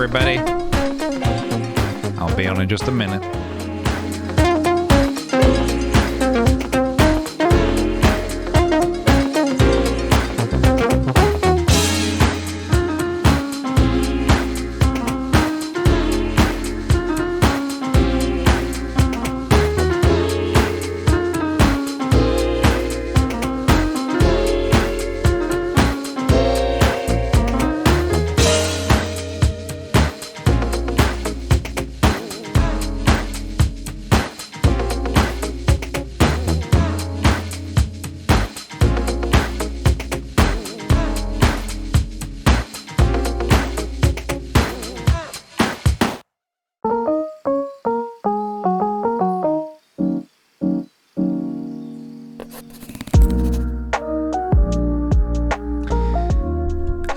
everybody. I'll be on in just a minute.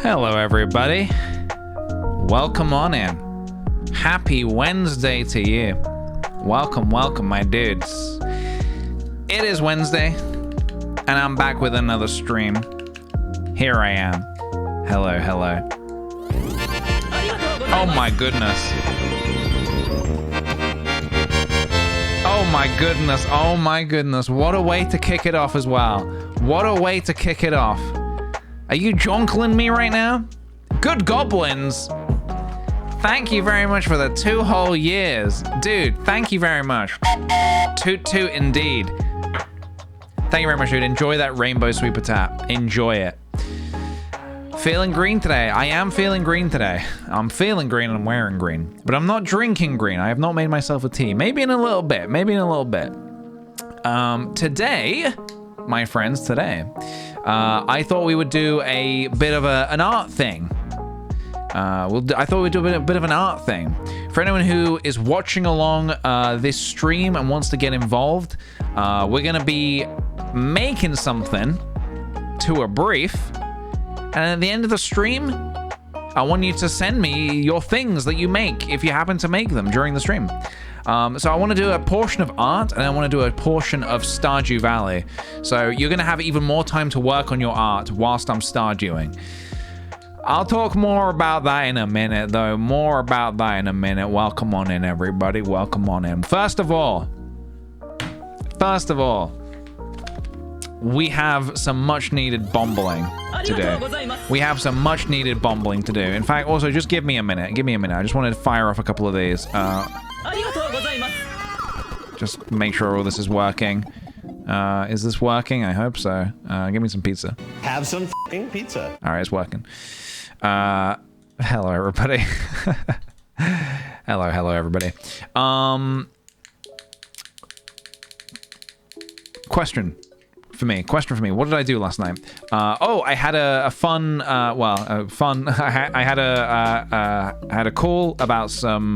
Hello, everybody. Welcome on in. Happy Wednesday to you. Welcome, welcome, my dudes. It is Wednesday, and I'm back with another stream. Here I am. Hello, hello. Oh my goodness. Oh my goodness, oh my goodness. What a way to kick it off as well. What a way to kick it off. Are you jonkling me right now? Good goblins. Thank you very much for the 2 whole years. Dude, thank you very much. Toot toot indeed. Thank you very much, dude. Enjoy that rainbow sweeper tap. Enjoy it. Feeling green today. I am feeling green today. I'm feeling green and I'm wearing green. But I'm not drinking green. I have not made myself a tea. Maybe in a little bit. Maybe in a little bit. Today, my friends, today, I thought we would do a bit of an art thing. I thought we'd do a bit of an art thing. For anyone who is watching along this stream and wants to get involved, we're going to be making something to a brief. And at the end of the stream, I want you to send me your things that you make if you happen to make them during the stream. So I want to do a portion of art and I want to do a portion of Stardew Valley. So you're going to have even more time to work on your art whilst I'm Stardewing. I'll talk more about that in a minute, though. More about that in a minute. Welcome on in, everybody. Welcome on in. First of all, we have some much needed bombling to do. We have some much needed bombling to do. In fact, also, just give me a minute. Give me a minute. I just wanted to fire off a couple of these. Just make sure all this is working. Is this working? I hope so. Give me some pizza. Have some f***ing pizza. All right, it's working. Hello, everybody. hello, everybody. Question for me. Question for me. What did I do last night? I had a fun. Fun. I had a call about some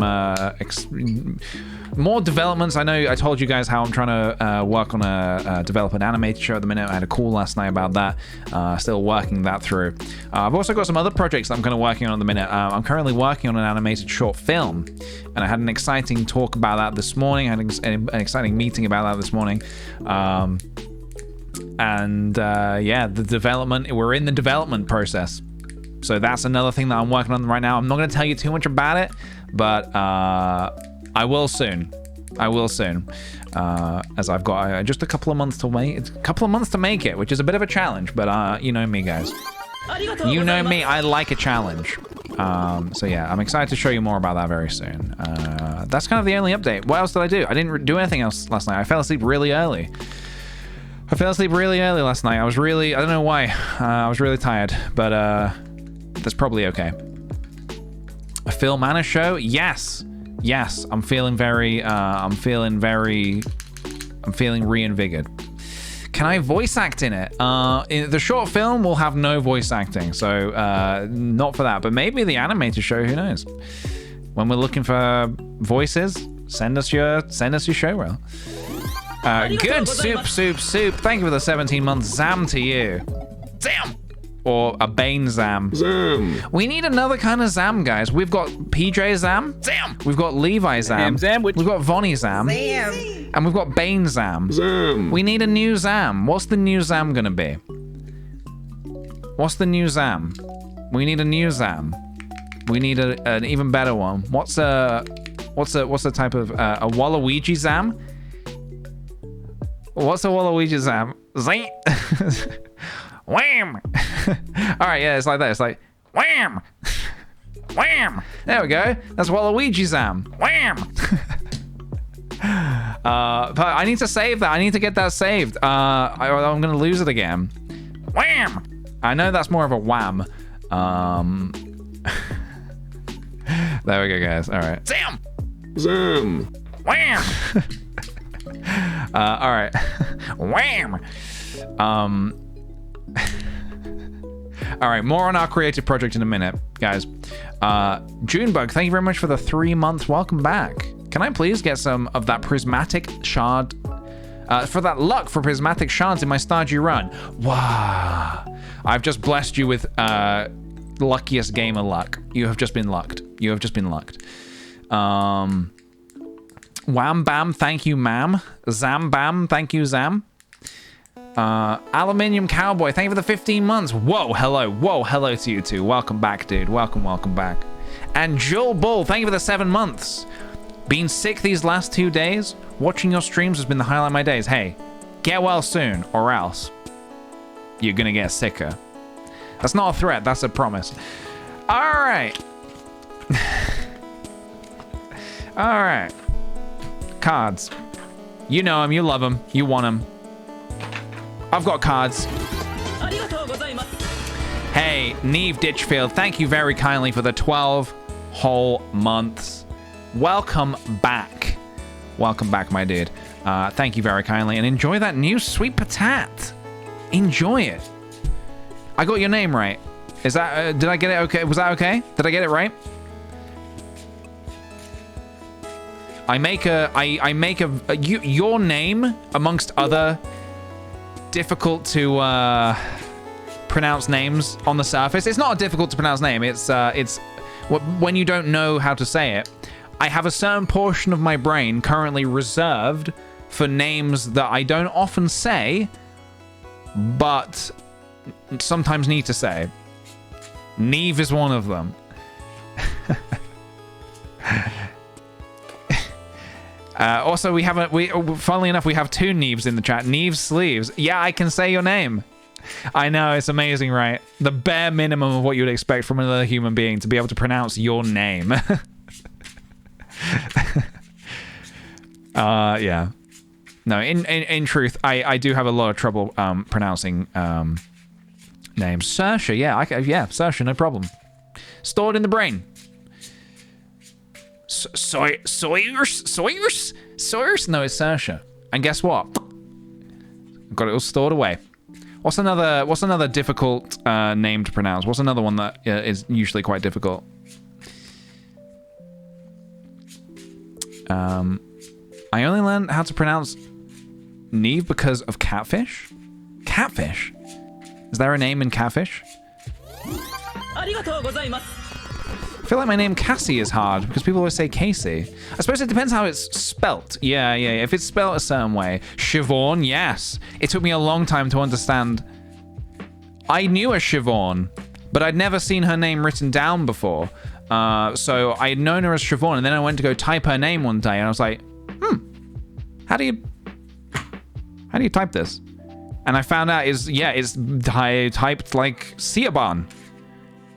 more developments. I know I told you guys how I'm trying to work on a develop an animated show at the minute. I had a call last night about that. Still working that through. I've also got some other projects that I'm kind of working on at the minute. I'm currently working on an animated short film, and I had an exciting talk about that this morning. I had an exciting meeting about that this morning. The development, we're in the development process. So that's another thing that I'm working on right now. I'm not going to tell you too much about it, but I will soon. As I've got just a couple of months to wait. It's a couple of months to make it, which is a bit of a challenge, but you know me, guys. You know me, I like a challenge. So yeah, I'm excited to show you more about that very soon. That's kind of the only update. What else did I do? I didn't do anything else last night. I fell asleep really early. Last night. I don't know why. I was really tired, but that's probably okay. A film and a show? Yes. I'm feeling reinvigorated. Can I voice act in it? In the short film will have no voice acting, so not for that. But maybe the animated show, who knows? When we're looking for voices, send us your show reel. Good soup. Thank you for the 17-month Zam to you. Zam! Or a Bane Zam. Zam. We need another kind of Zam, guys. We've got PJ Zam. Zam. We've got Levi Zam. Sandwich. We've got Vonnie Zam. Zam. And we've got Bane Zam. Zam. We need a new Zam. What's the new Zam gonna be? What's the new Zam? We need a new Zam. We need an even better one. What's a type of a Waluigi Zam? What's a Waluigi Zam? Zing. Wham! Alright, yeah, it's like that. It's like, wham! Wham! There we go. That's Waluigi Zam. Wham! But I need to save that. I need to get that saved. I'm going to lose it again. Wham! I know that's more of a wham. There we go, guys. Alright. Zam! Zam. Wham! Alright. Wham! Alright, more on our creative project in a minute, guys. Junebug, thank you very much for the 3 months. Welcome back. Can I please get some of that prismatic shard? For that luck for prismatic shards in my Stardew run. Wow. I've just blessed you with luckiest gamer luck. You have just been lucked. Wham Bam, thank you, ma'am. Zam Bam, thank you, Zam. Aluminium Cowboy, thank you for the 15 months. Whoa, hello to you two. Welcome back, dude. Welcome back. And Joel Bull, thank you for the 7 months. Been sick these last 2 days. Watching your streams has been the highlight of my days. Hey, get well soon, or else you're gonna get sicker. That's not a threat, that's a promise. Alright. Alright. Cards. You know them, you love them, you want them. I've got cards. Hey, Neve Ditchfield, thank you very kindly for the 12 whole months. Welcome back. Welcome back, my dude. Thank you very kindly, and enjoy that new sweet patat. Enjoy it. I got your name right. Is that, did I get it okay? Was that okay? Did I get it right? Your name, amongst other difficult to pronounce names on the surface. It's not a difficult to pronounce name. It's when you don't know how to say it. I have a certain portion of my brain currently reserved for names that I don't often say, but sometimes need to say. Neve is one of them. Also, funnily enough, we have 2 Neves in the chat. Neve Sleeves. Yeah, I can say your name. I know, it's amazing, right? The bare minimum of what you would expect from another human being, to be able to pronounce your name. Yeah. No, in truth, I do have a lot of trouble pronouncing names. Saoirse, yeah, Saoirse, no problem. Stored in the brain. Saoirse? No, it's Saoirse. And guess what? Got it all stored away. What's another difficult name to pronounce? What's another one that is usually quite difficult? I only learned how to pronounce Neve because of catfish? Catfish? Is there a name in catfish? I feel like my name Cassie is hard because people always say Casey. I suppose it depends how it's spelt. Yeah. If it's spelt a certain way. Siobhan, yes. It took me a long time to understand. I knew a Siobhan, but I'd never seen her name written down before. So I had known her as Siobhan, and then I went to go type her name one day, and I was like, how do you type this? And I found out it's typed like Siobhan.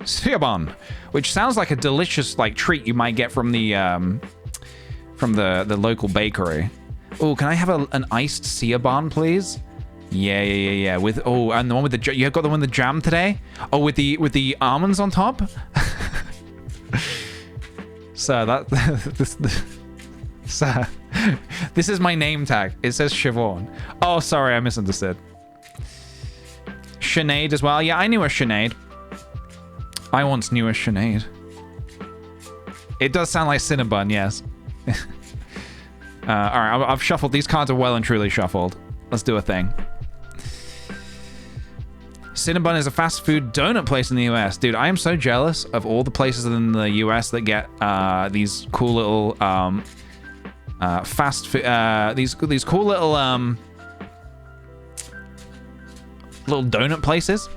Siobhan, which sounds like a delicious like treat you might get from the local bakery. Oh, can I have an iced Siobhan, please? Yeah. With and the one with the you got the one with the jam today? Oh, with the almonds on top. So this is my name tag. It says Siobhan. Oh, sorry, I misunderstood. Sinead as well. Yeah, I knew a Sinead. I once knew a Sinead. It does sound like Cinnabon, yes. All right, I've shuffled. These cards are well and truly shuffled. Let's do a thing. Cinnabon is a fast food donut place in the US. Dude, I am so jealous of all the places in the US that get these cool little fast food, these cool little little donut places.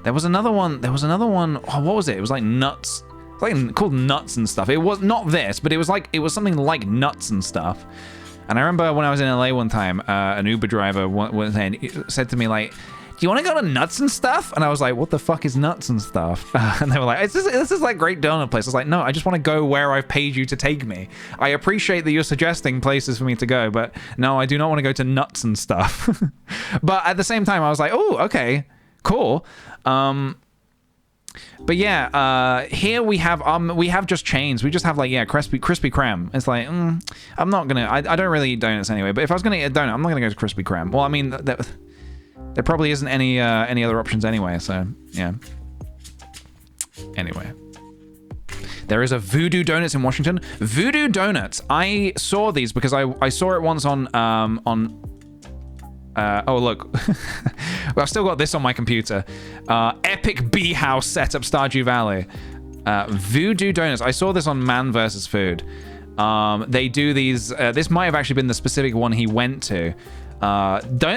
There was another one. Oh, what was it? It was like nuts. It's like called nuts and stuff. It was not this, but it was something like nuts and stuff. And I remember when I was in LA one time, an Uber driver said to me like, "Do you want to go to Nuts and Stuff?" And I was like, "What the fuck is Nuts and Stuff?" And they were like, "This is like great donut place." I was like, "No, I just want to go where I've paid you to take me. I appreciate that you're suggesting places for me to go, but no, I do not want to go to Nuts and Stuff." But at the same time, I was like, "Oh, okay, cool." But yeah, here we have just chains. We just have like, yeah, Krispy Kreme. It's like, I'm not gonna, I don't really eat donuts anyway, but if I was gonna eat a donut, I'm not gonna go to Krispy Kreme. Well, I mean, there probably isn't any other options anyway, so yeah. Anyway. There is a Voodoo Donuts in Washington. Voodoo Donuts. I saw these because I saw it once on oh look, well, I've still got this on my computer. Epic Bee House setup, Stardew Valley. Voodoo Donuts. I saw this on Man vs. Food. They do these. This might have actually been the specific one he went to.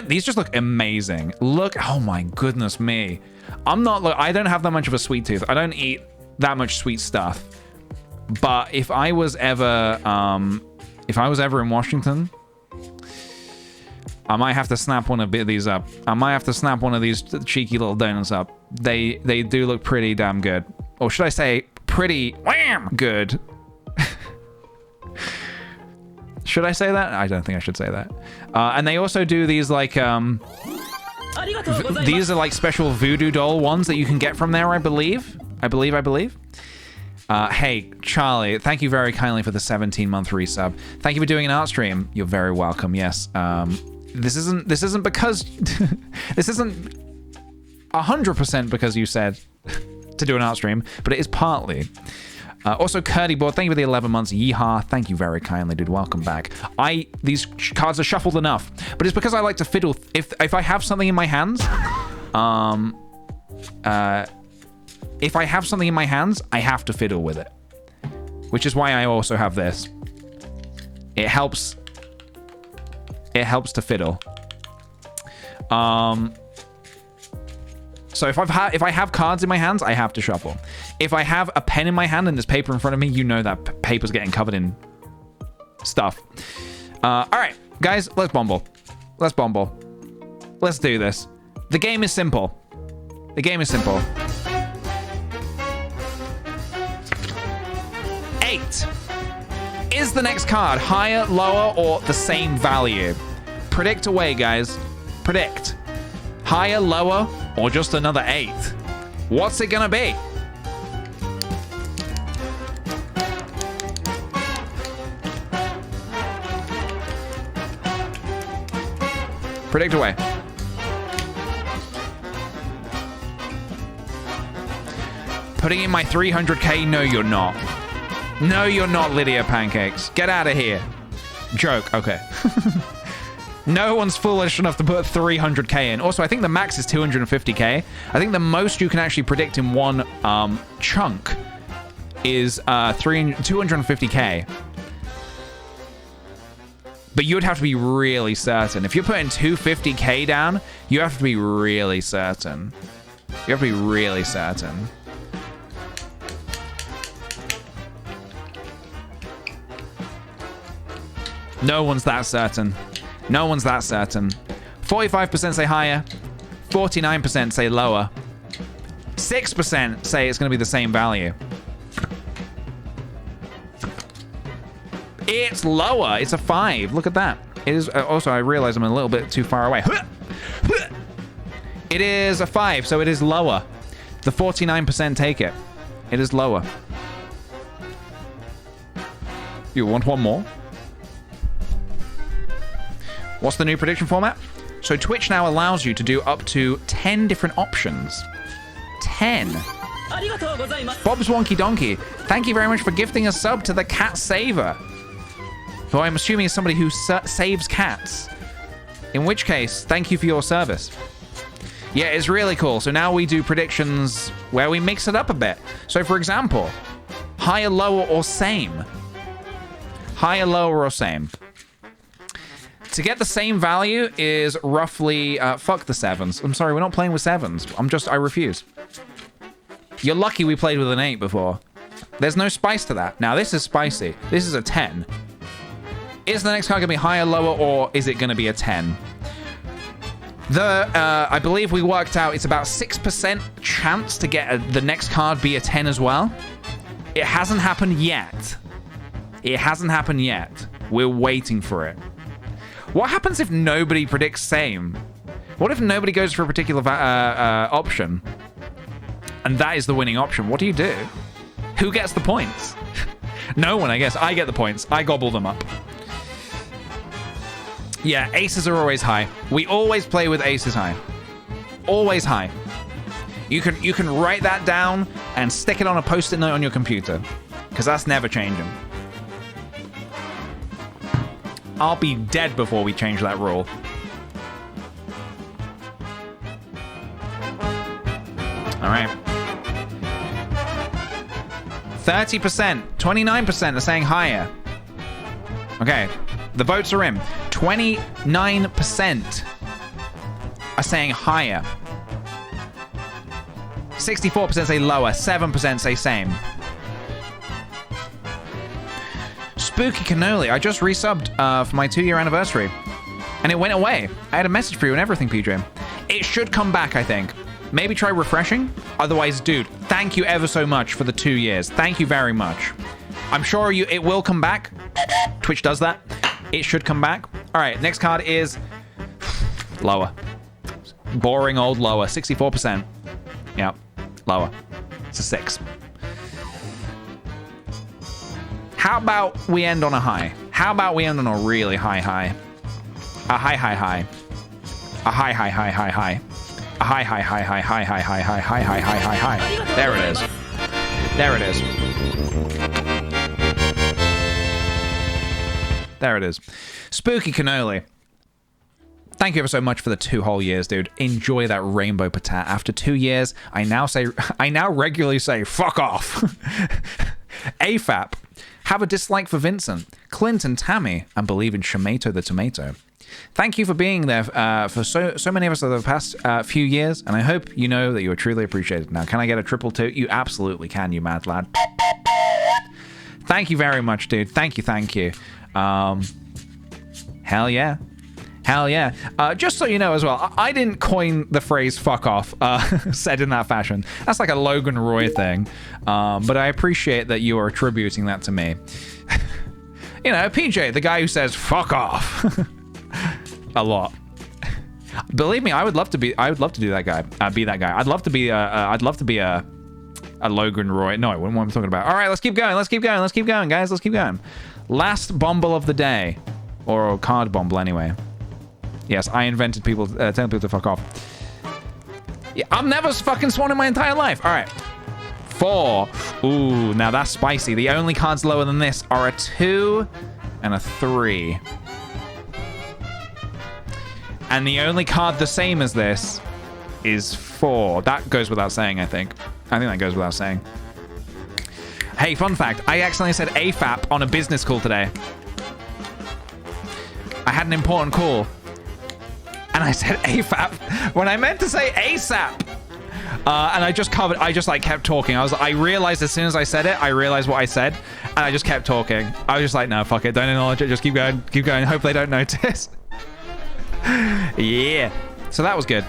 These just look amazing. Look, oh my goodness me. I don't have that much of a sweet tooth. I don't eat that much sweet stuff. But if I was ever in Washington, I might have to snap one of these up. I might have to snap one of these cheeky little donuts up. They do look pretty damn good. Or should I say pretty wham good. Should I say that? I don't think I should say that. And they also do these like these are like special voodoo doll ones that you can get from there, I believe. Hey, Charlie, thank you very kindly for the 17-month resub. Thank you for doing an art stream. You're very welcome. Yes. This isn't because this isn't 100% because you said to do an art stream, but it is partly. Also, Curdy Board, thank you for the 11 months. Yeehaw, thank you very kindly, dude. Welcome back. These cards are shuffled enough, but it's because I like to fiddle. If I have something in my hands, if I have something in my hands, I have to fiddle with it, which is why I also have this. It helps to fiddle. So if I have cards in my hands, I have to shuffle. If I have a pen in my hand and there's paper in front of me, you know that paper's getting covered in stuff. All right, guys, let's bumble. Let's do this. The game is simple. 8. Is the next card higher, lower, or the same value? Predict away, guys. Predict. Higher, lower, or just another 8? What's it gonna be? Predict away. Putting in my 300k? No, you're not. No, you're not, Lydia Pancakes. Get out of here. Joke. Okay. No one's foolish enough to put 300k in. Also, I think the max is 250k. I think the most you can actually predict in one chunk is 250k. But you would have to be really certain. If you're putting 250k down, you have to be really certain. You have to be really certain. No one's that certain. No one's that certain. 45% say higher. 49% say lower. 6% say it's going to be the same value. It's lower. It's a 5. Look at that. It is. Also, I realize I'm a little bit too far away. It is a 5, so it is lower. The 49% take it. It is lower. You want one more? What's the new prediction format? So Twitch now allows you to do up to 10 different options. 10. Bob's Wonky Donkey, thank you very much for gifting a sub to the Cat Saver, who I'm assuming is somebody who saves cats. In which case, thank you for your service. Yeah, it's really cool. So now we do predictions where we mix it up a bit. So for example, higher, lower, or same. Higher, lower, or same. To get the same value is roughly, fuck the 7s. I'm sorry, we're not playing with 7s. I refuse. You're lucky we played with an 8 before. There's no spice to that. Now, this is spicy. This is a 10. Is the next card going to be higher, lower, or is it going to be a 10? I believe we worked out it's about 6% chance to get the next card be a 10 as well. It hasn't happened yet. It hasn't happened yet. We're waiting for it. What happens if nobody predicts same? What if nobody goes for a particular option? And that is the winning option. What do you do? Who gets the points? No one, I guess. I get the points. I gobble them up. Yeah, aces are always high. We always play with aces high. Always high. You can write that down and stick it on a post-it note on your computer, because that's never changing. I'll be dead before we change that rule. All right. 30%, 29% are saying higher. Okay, the votes are in. 29% are saying higher. 64% say lower, 7% say same. Spooky Cannoli, I just resubbed for my 2-year anniversary, and it went away. I had a message for you and everything, PJ. It should come back, I think. Maybe try refreshing. Otherwise, dude, thank you ever so much for the 2 years. Thank you very much. I'm sure it will come back. Twitch does that. It should come back. All right, next card is lower. Boring old lower, 64%. Yep, lower. It's a 6. How about we end on a high? How about we end on a really high high? A high high high. A high high high high high. A high high high high high high high high high high high high high. There it is. There it is. There it is. Spooky Cannoli. Thank you ever so much for the 2 whole years, dude. Enjoy that rainbow patat. After 2 years, I now regularly say, fuck off. AFAP. Have a dislike for Vincent, Clint and Tammy, and believe in Shamato the Tomato. Thank you for being there for so many of us over the past few years, and I hope you know that you are truly appreciated. Now, can I get a triple toot? You absolutely can, you mad lad. Thank you very much, dude. Thank you, thank you. Hell yeah. Hell yeah. Just so you know as well, I didn't coin the phrase fuck off, said in that fashion. That's like a Logan Roy thing. But I appreciate that you are attributing that to me. You know, PJ, the guy who says fuck off a lot. Believe me, I would love to do that guy. Be that guy. I'd love to be a Logan Roy. No, I wouldn't what I'm talking about. All right, let's keep going. Let's keep going, guys. Let's keep going. Last bomble of the day. Or card bomble, anyway. Yes, I invented people telling people to fuck off. Yeah, I've never fucking sworn in my entire life. All right. 4. Ooh, now that's spicy. The only cards lower than this are a 2 and a 3. And the only card the same as this is 4. That goes without saying, I think. I think that goes without saying. Hey, fun fact. I accidentally said AFAP on a business call today. I had an important call. And I said AFAP when I meant to say ASAP. And I just like kept talking. I realized as soon as I said it, I realized what I said. And I just kept talking. I was just like, no, fuck it. Don't acknowledge it. Just keep going. Keep going. Hope they don't notice. Yeah. So that was good.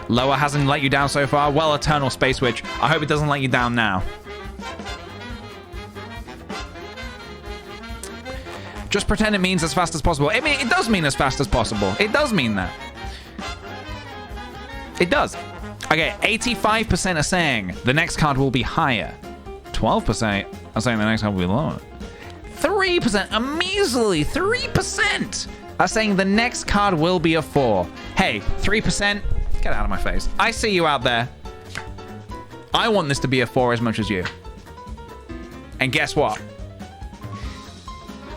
Lower hasn't let you down so far. Well, Eternal Space Witch. I hope it doesn't let you down now. Just pretend it means as fast as possible. I mean, it does mean as fast as possible. It does mean that. It does. Okay, 85% are saying the next card will be higher. 12% are saying the next card will be lower. 3%, a measly 3% are saying the next card will be a 4. Hey, 3%, get out of my face. I see you out there. I want this to be a 4 as much as you. And guess what?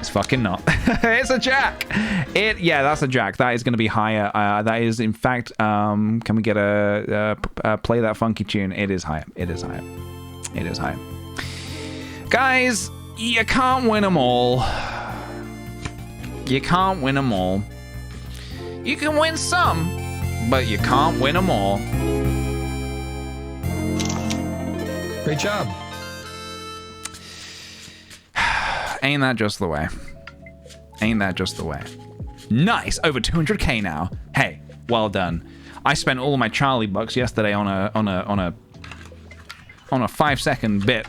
It's fucking not. It's a jack. Yeah, that's a jack. That is going to be higher. That is, in fact, can we get play that funky tune? It is higher. It is higher. It is higher. Guys, you can't win them all. You can't win them all. You can win some, but you can't win them all. Great job. Ain't that just the way? Ain't that just the way? Nice, over 200k now. Hey, well done. I spent all of my Charlie bucks yesterday on a 5-second bit.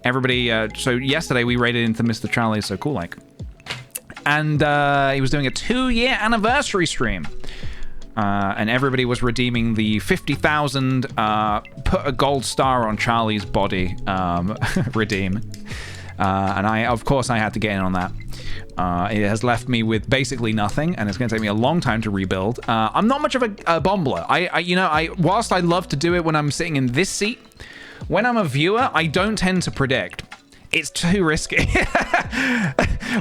Everybody. So yesterday we raided into Mr. Charlie, so cool like, and he was doing a 2-year anniversary stream. And everybody was redeeming the 50,000 put a gold star on Charlie's body redeem. And of course I had to get in on that. It has left me with basically nothing, and it's going to take me a long time to rebuild. I'm not much of a bombler. Whilst I love to do it when I'm sitting in this seat, when I'm a viewer, I don't tend to predict. It's too risky.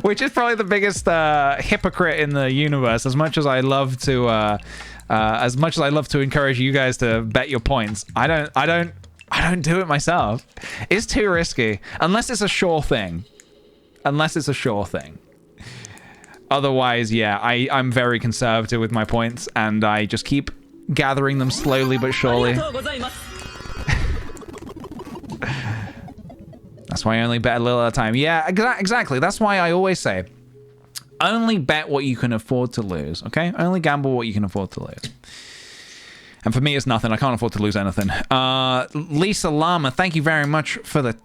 Which is probably the biggest hypocrite in the universe. As much as I love to encourage you guys to bet your points, I don't do it myself. It's too risky. Unless it's a sure thing. Otherwise, yeah, I'm very conservative with my points, and I just keep gathering them slowly but surely. That's why I only bet a little at a time. Yeah, exactly. That's why I always say, only bet what you can afford to lose, okay? Only gamble what you can afford to lose. And for me, it's nothing. I can't afford to lose anything. Lisa Lama, thank you very much for the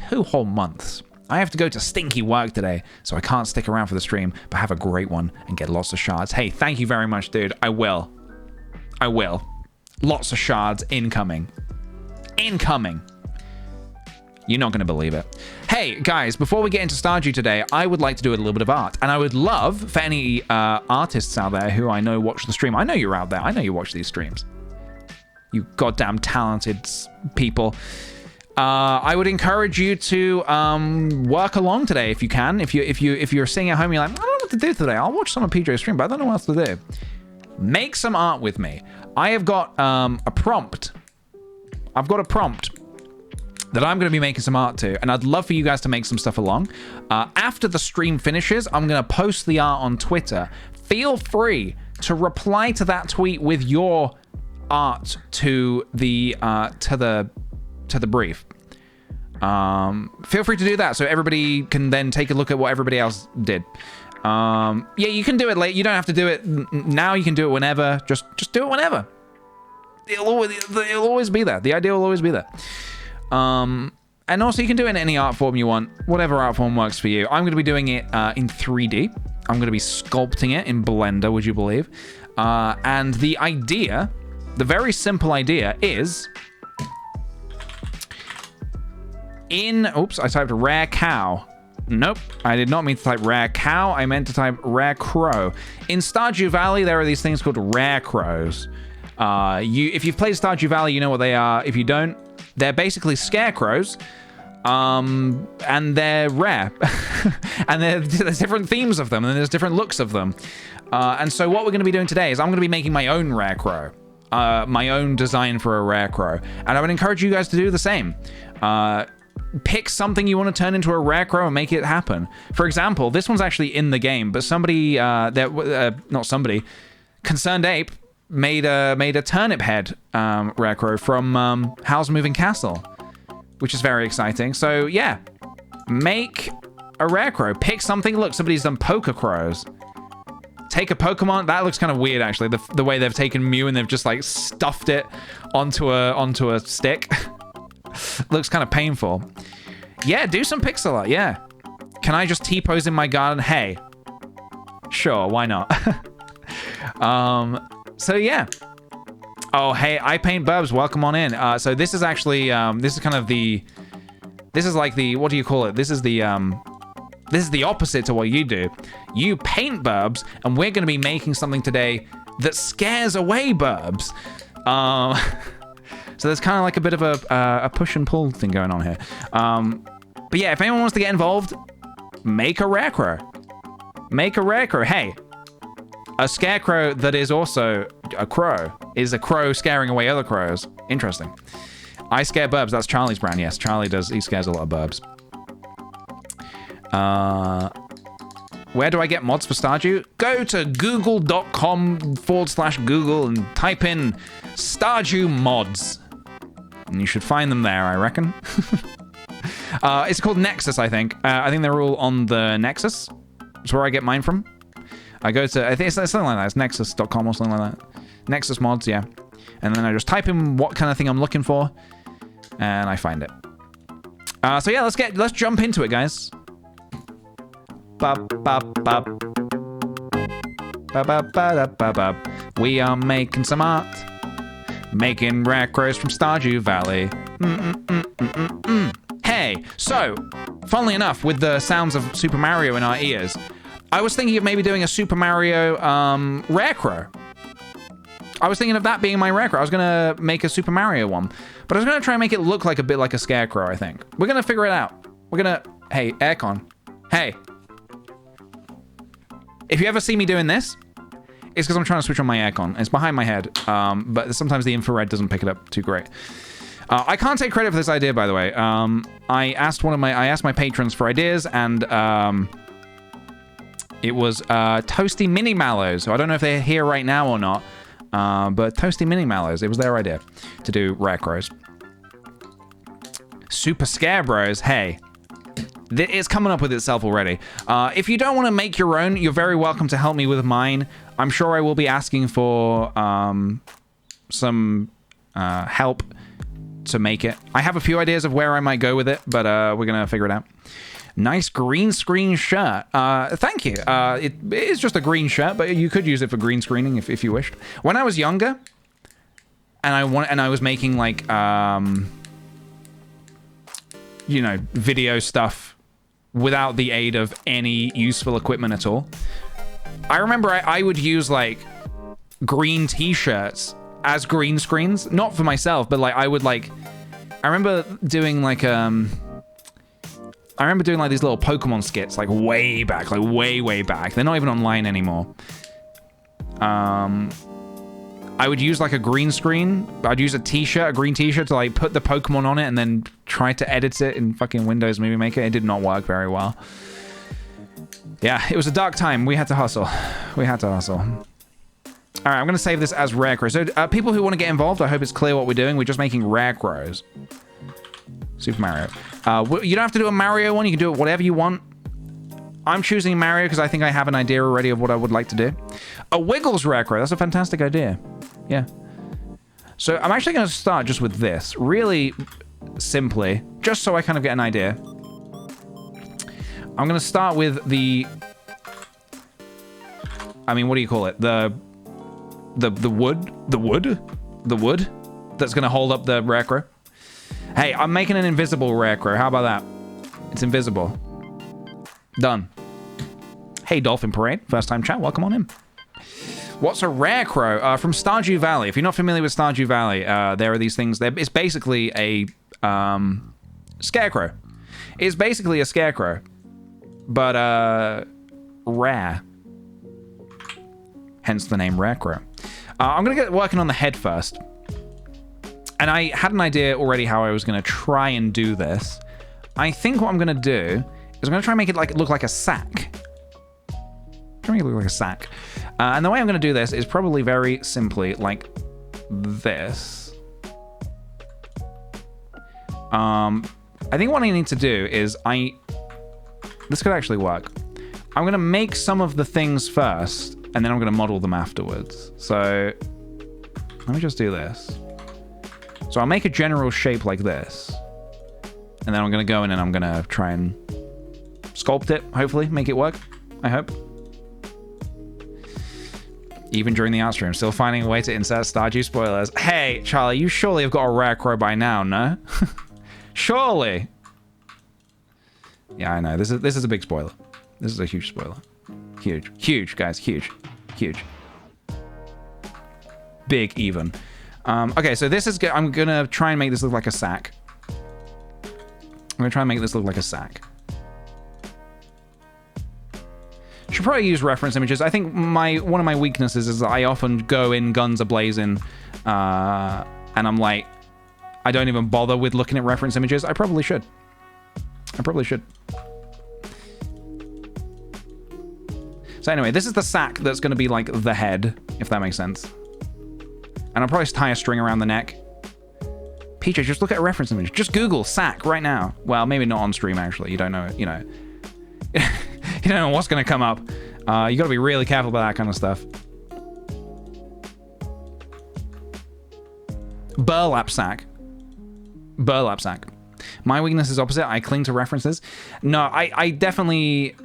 2 whole months. I have to go to stinky work today, so I can't stick around for the stream, but have a great one and get lots of shards. Hey, thank you very much, dude. I will. Lots of shards incoming. You're not going to believe it. Hey, guys, before we get into Stardew today, I would like to do a little bit of art. And I would love for any artists out there who I know watch the stream. I know you're out there. I know you watch these streams. You goddamn talented people. I would encourage you to work along today if you can. If you're sitting at home, you're like, I don't know what to do today. I'll watch some of PJ's stream, but I don't know what else to do. Make some art with me. I have got a prompt. I've got a prompt that I'm going to be making some art to, and I'd love for you guys to make some stuff along. After the stream finishes, I'm going to post the art on Twitter. Feel free to reply to that tweet with your art to the brief. Feel free to do that so everybody can then take a look at what everybody else did. Yeah, you can do it late. You don't have to do it now. You can do it whenever. Just do it whenever. It'll always be there. The idea will always be there. And also you can do it in any art form you want, whatever art form works for you. I'm going to be doing it in 3D. I'm going to be sculpting it in Blender, would you believe? And the idea, the very simple idea is Oops, I typed rare cow. Nope, I did not mean to type rare cow. I meant to type rare crow. In Stardew Valley, there are these things called rare crows. If you've played Stardew Valley, you know what they are. If you don't, they're basically scarecrows. And they're rare. And there's different themes of them, and there's different looks of them. And so what we're going to be doing today is I'm going to be making my own rare crow. My own design for a rare crow. And I would encourage you guys to do the same. Pick something you want to turn into a rare crow and make it happen. For example, this one's actually in the game, but somebody, Concerned Ape made a turnip head rare crow from Howl's Moving Castle, which is very exciting. So yeah, make a rare crow. Pick something. Look, somebody's done poker crows. Take a Pokemon. That looks kind of weird, actually. The way they've taken Mew and they've just like stuffed it onto a stick. Looks kind of painful. Yeah, do some pixel art. Yeah. Can I just T-pose in my garden? Hey. Sure, why not? So yeah. Oh, hey, I Paint Burbs. Welcome on in. So this is actually this is kind of this is like the, what do you call it? This is the opposite to what you do. You paint burbs, and we're going to be making something today that scares away burbs. So there's kind of like a bit of a push and pull thing going on here. But yeah, if anyone wants to get involved, make a rare crow. Make a rare crow. Hey, a scarecrow that is also a crow is a crow scaring away other crows. Interesting. I scare burbs. That's Charlie's brand. Yes, Charlie does. He scares a lot of burbs. Where do I get mods for Stardew? Go to google.com/Google and type in Stardew mods. And you should find them there, I reckon. It's called Nexus, I think. I think they're all on the Nexus. That's where I get mine from. I go to, I think it's something like that. It's nexus.com or something like that. Nexus mods, yeah. And then I just type in what kind of thing I'm looking for, and I find it. So yeah, let's jump into it, guys. We are making some art. Making rare crows from Stardew Valley. Hey, so, funnily enough, with the sounds of Super Mario in our ears, I was thinking of maybe doing a Super Mario rare crow. I was thinking of that being my rare crow. I was going to make a Super Mario one. But I was going to try and make it look like a bit like a scarecrow, I think. We're going to figure it out. We're going to... Hey, aircon. Hey. If you ever see me doing this, it's because I'm trying to switch on my aircon. It's behind my head, but sometimes the infrared doesn't pick it up too great. I can't take credit for this idea, by the way. I asked my patrons for ideas, and it was Toasty Mini Mallows. So I don't know if they're here right now or not, but Toasty Mini Mallows. It was their idea to do rare crows. Super Scare Bros. Hey. It's coming up with itself already. If you don't want to make your own, you're very welcome to help me with mine. I'm sure I will be asking for some help to make it. I have a few ideas of where I might go with it, but we're going to figure it out. Nice green screen shirt. Thank you. It is just a green shirt, but you could use it for green screening if you wished. When I was younger, and I was making like, you know, video stuff without the aid of any useful equipment at all. I remember I would use like green t-shirts as green screens, not for myself, but like I remember doing like these little Pokemon skits like way back, like way back. They're not even online anymore. I would use like a green screen. I'd use a green t-shirt to like put the Pokemon on it and then try to edit it in fucking Windows Movie Maker. It did not work very well. Yeah, it was a dark time. We had to hustle. All right, I'm going to save this as rare crows. So people who want to get involved, I hope it's clear what we're doing. We're just making rare crows. Super Mario. You don't have to do a Mario one. You can do it whatever you want. I'm choosing Mario because I think I have an idea already of what I would like to do. A Wiggles rare crow. That's a fantastic idea. Yeah. So I'm actually going to start just with this. Really simply, just so I kind of get an idea. I'm going to start with the... I mean, what do you call it? The wood? The wood that's going to hold up the rare crow. Hey, I'm making an invisible Rarecrow. How about that? It's invisible. Done. Hey, Dolphin Parade. First time chat. Welcome on in. What's a Rarecrow? From Stardew Valley. If you're not familiar with Stardew Valley, there are these things. It's basically a scarecrow. It's basically a scarecrow, but rare. Hence the name Rarecrow. I'm going to get working on the head first. And I had an idea already how I was going to try and do this. I think what I'm going to do is I'm going to try and make it look like a sack. Try and make it look like a sack. And the way I'm going to do this is probably very simply like this. I think what I need to do is this could actually work. I'm going to make some of the things first, and then I'm going to model them afterwards. So let me just do this. So I'll make a general shape like this. And then I'm going to go in and I'm going to try and sculpt it, hopefully, make it work. I hope. Even during the art stream, still finding a way to insert Stardew spoilers. Hey, Charlie, you surely have got a Rarecrow by now, no? Surely. Yeah, I know. This is a big spoiler. This is a huge spoiler. Huge. Huge, guys. Huge. Huge. Big, even. Okay, so this is good. I'm going to try and make this look like a sack. I'm going to try and make this look like a sack. Should probably use reference images. I think one of my weaknesses is that I often go in guns a-blazing, and I'm like, I don't even bother with looking at reference images. I probably should. So anyway, this is the sack that's going to be like the head, if that makes sense. And I'll probably tie a string around the neck. PJ, just look at a reference image. Just Google sack right now. Well, maybe not on stream, actually. You don't know, you know. You don't know what's going to come up. You got to be really careful about that kind of stuff. Burlap sack. Burlap sack. My weakness is opposite. I cling to references. No, I definitely...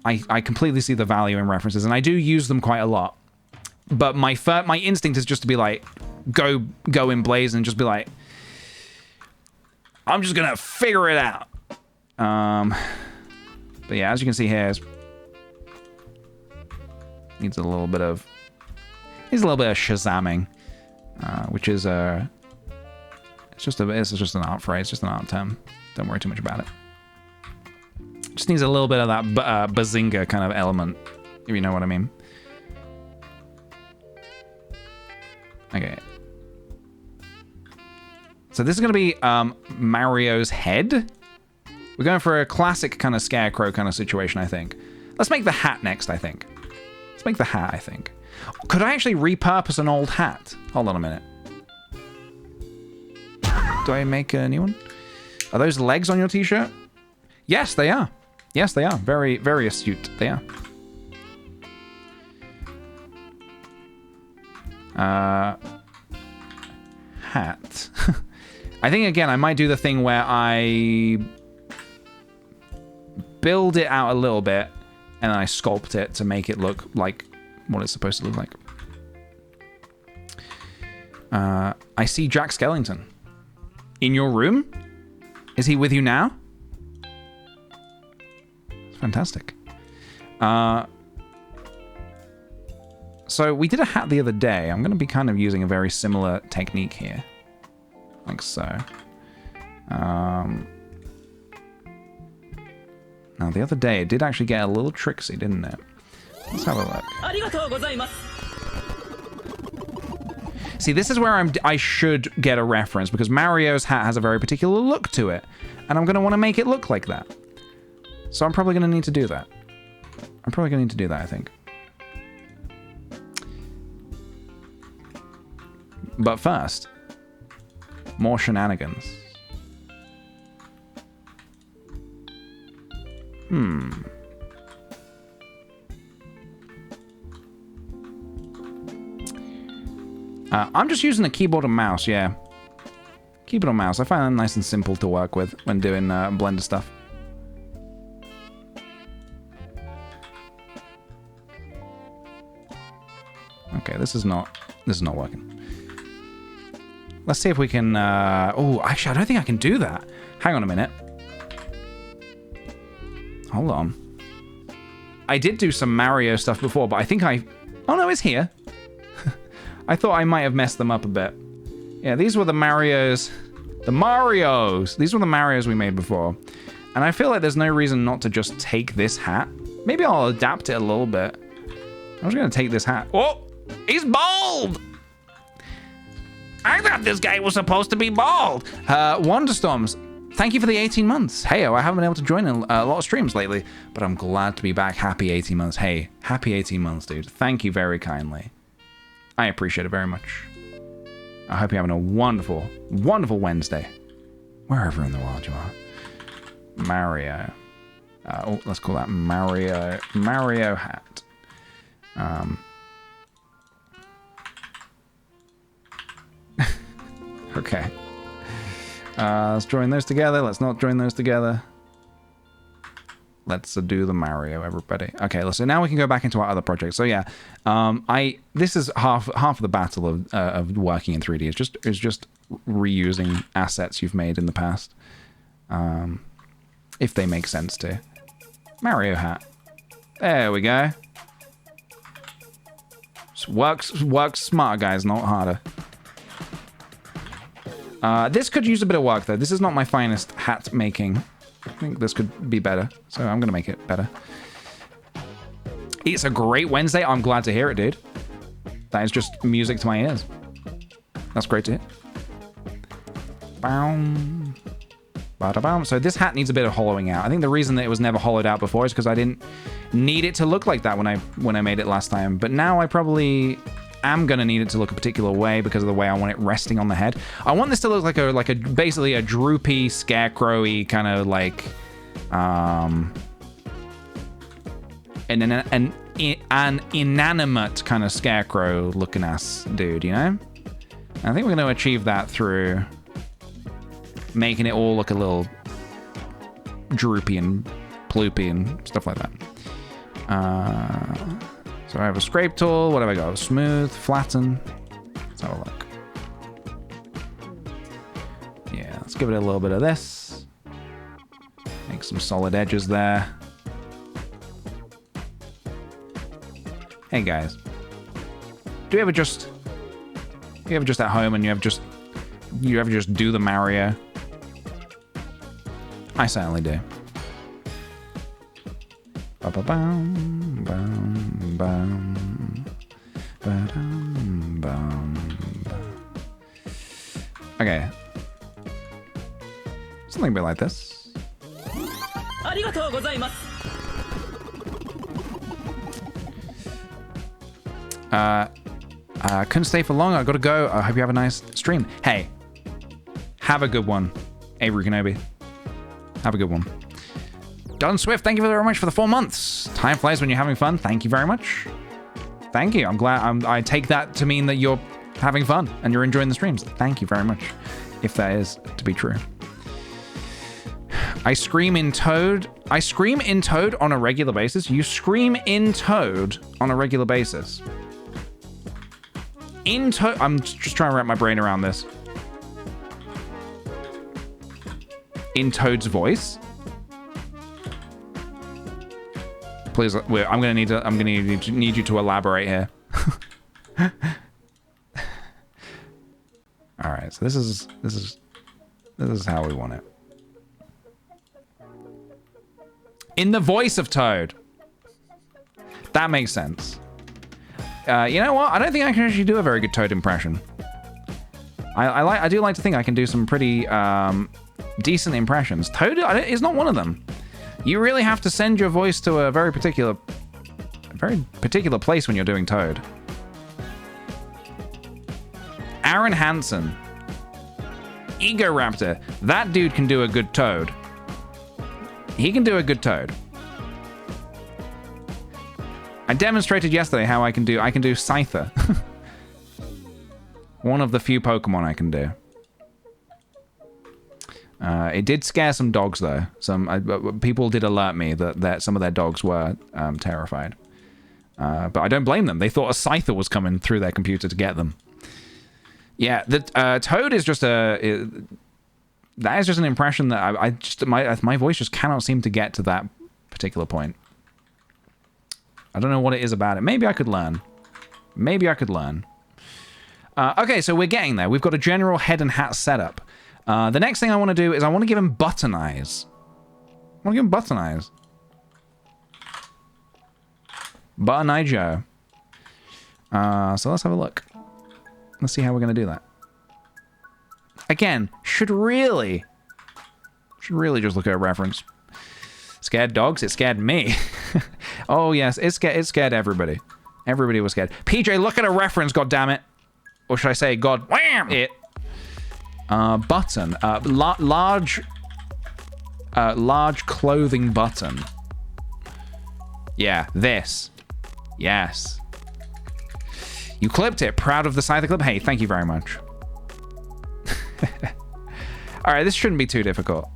I completely see the value in references, and I do use them quite a lot. But my instinct is just to be like, go in blaze and just be like, I'm just going to figure it out. But yeah, as you can see here, needs a little bit of shazamming, which is it's just an art phrase, just an art term. Don't worry too much about it. Just needs a little bit of that bazinga kind of element, if you know what I mean. Okay. So this is going to be Mario's head. We're going for a classic kind of scarecrow kind of situation, I think. Let's make the hat next, I think. Let's make the hat, I think. Could I actually repurpose an old hat? Hold on a minute. Do I make a new one? Are those legs on your t-shirt? Yes, they are. Yes, they are. Very, very astute. They are. Hat. I think, again, I might do the thing where I build it out a little bit and then I sculpt it to make it look like what it's supposed to look like. I see Jack Skellington. In your room? Is he with you now? Fantastic. So we did a hat the other day. I'm going to be kind of using a very similar technique here. Like so. Now, the other day, it did actually get a little tricksy, didn't it? Let's have a look. See, this is where I should get a reference, because Mario's hat has a very particular look to it, and I'm going to want to make it look like that. So I'm probably going to need to do that. I think. But first, more shenanigans. I'm just using a keyboard and mouse, yeah. Keyboard and mouse. I find that nice and simple to work with when doing Blender stuff. Okay, this is not working. Let's see if we can... oh, actually, I don't think I can do that. Hang on a minute. Hold on. I did do some Mario stuff before, but I think I... Oh, no, it's here. I thought I might have messed them up a bit. Yeah, these were the Marios. The Marios! These were the Marios we made before. And I feel like there's no reason not to just take this hat. Maybe I'll adapt it a little bit. I'm just going to take this hat. Oh! He's bald! I thought this guy was supposed to be bald. Wonderstorms, thank you for the 18 months. Hey, I haven't been able to join a lot of streams lately, but I'm glad to be back. Happy 18 months. Hey, happy 18 months, dude. Thank you very kindly. I appreciate it very much. I hope you're having a wonderful, wonderful Wednesday. Wherever in the world you are. Mario. Oh, let's call that Mario. Mario hat. Okay. Let's join those together. Let's not join those together. Let's do the Mario, everybody. Okay, so now we can go back into our other projects. So yeah, this is half of the battle of working in 3D. It's just reusing assets you've made in the past, if they make sense to. Mario hat. There we go. Works smarter, guys, not harder. This could use a bit of work, though. This is not my finest hat making. I think this could be better, so I'm going to make it better. It's a great Wednesday. I'm glad to hear it, dude. That is just music to my ears. That's great to hear. Boom. Ba-da-bam. So this hat needs a bit of hollowing out. I think the reason that it was never hollowed out before is because I didn't need it to look like that when I made it last time. But now I probably... am gonna need it to look a particular way because of the way I want it resting on the head. I want this to look like a basically a droopy, scarecrowy kind of like an inanimate kind of scarecrow looking ass dude, you know? And I think we're gonna achieve that through making it all look a little droopy and ploopy and stuff like that. So I have a scrape tool. What have I got? Smooth, flatten. Let's have a look. Yeah, let's give it a little bit of this. Make some solid edges there. Hey guys, do you ever just at home and you ever just do the Mario? I certainly do. Ba-ba-bum, bum, bum, ba-dum, bum, bum. Okay. Something a bit like this. Couldn't stay for long. I gotta go. I hope you have a nice stream. Hey, have a good one, Avery Kenobi. Have a good one. Don Swift, thank you very much for the 4 months. Time flies when you're having fun. Thank you very much. Thank you. I'm glad. I take that to mean that you're having fun and you're enjoying the streams. Thank you very much, if that is to be true. I scream in Toad. I scream in Toad on a regular basis. You scream in Toad on a regular basis. In Toad. I'm just trying to wrap my brain around this. In Toad's voice. Please, I'm gonna need you to elaborate here. All right, so this is how we want it. In the voice of Toad. That makes sense. You know what? I don't think I can actually do a very good Toad impression. I do like to think I can do some pretty decent impressions. Toad is not one of them. You really have to send your voice to a very particular place when you're doing Toad. Aaron Hansen. Ego Raptor. That dude can do a good Toad. He can do a good Toad. I demonstrated yesterday how I can do Scyther. One of the few Pokemon I can do. It did scare some dogs, though. Some people did alert me that some of their dogs were terrified. But I don't blame them. They thought a Scyther was coming through their computer to get them. Yeah, the Toad is just a... that is just an impression that my voice just cannot seem to get to that particular point. I don't know what it is about it. Maybe I could learn. Maybe I could learn. Okay, so we're getting there. We've got a general head and hat setup. The next thing I want to do is I want to give him button eyes. I want to give him button eyes. Button Eye Joe. So let's have a look. Let's see how we're going to do that. Again, should really just look at a reference. Scared dogs? It scared me. Oh, yes, it scared everybody. Everybody was scared. PJ, look at a reference, goddammit. Or should I say, god wham it. Button. Large clothing button. Yeah, this. Yes. You clipped it. Proud of the side of the clip. Hey, thank you very much. Alright, this shouldn't be too difficult.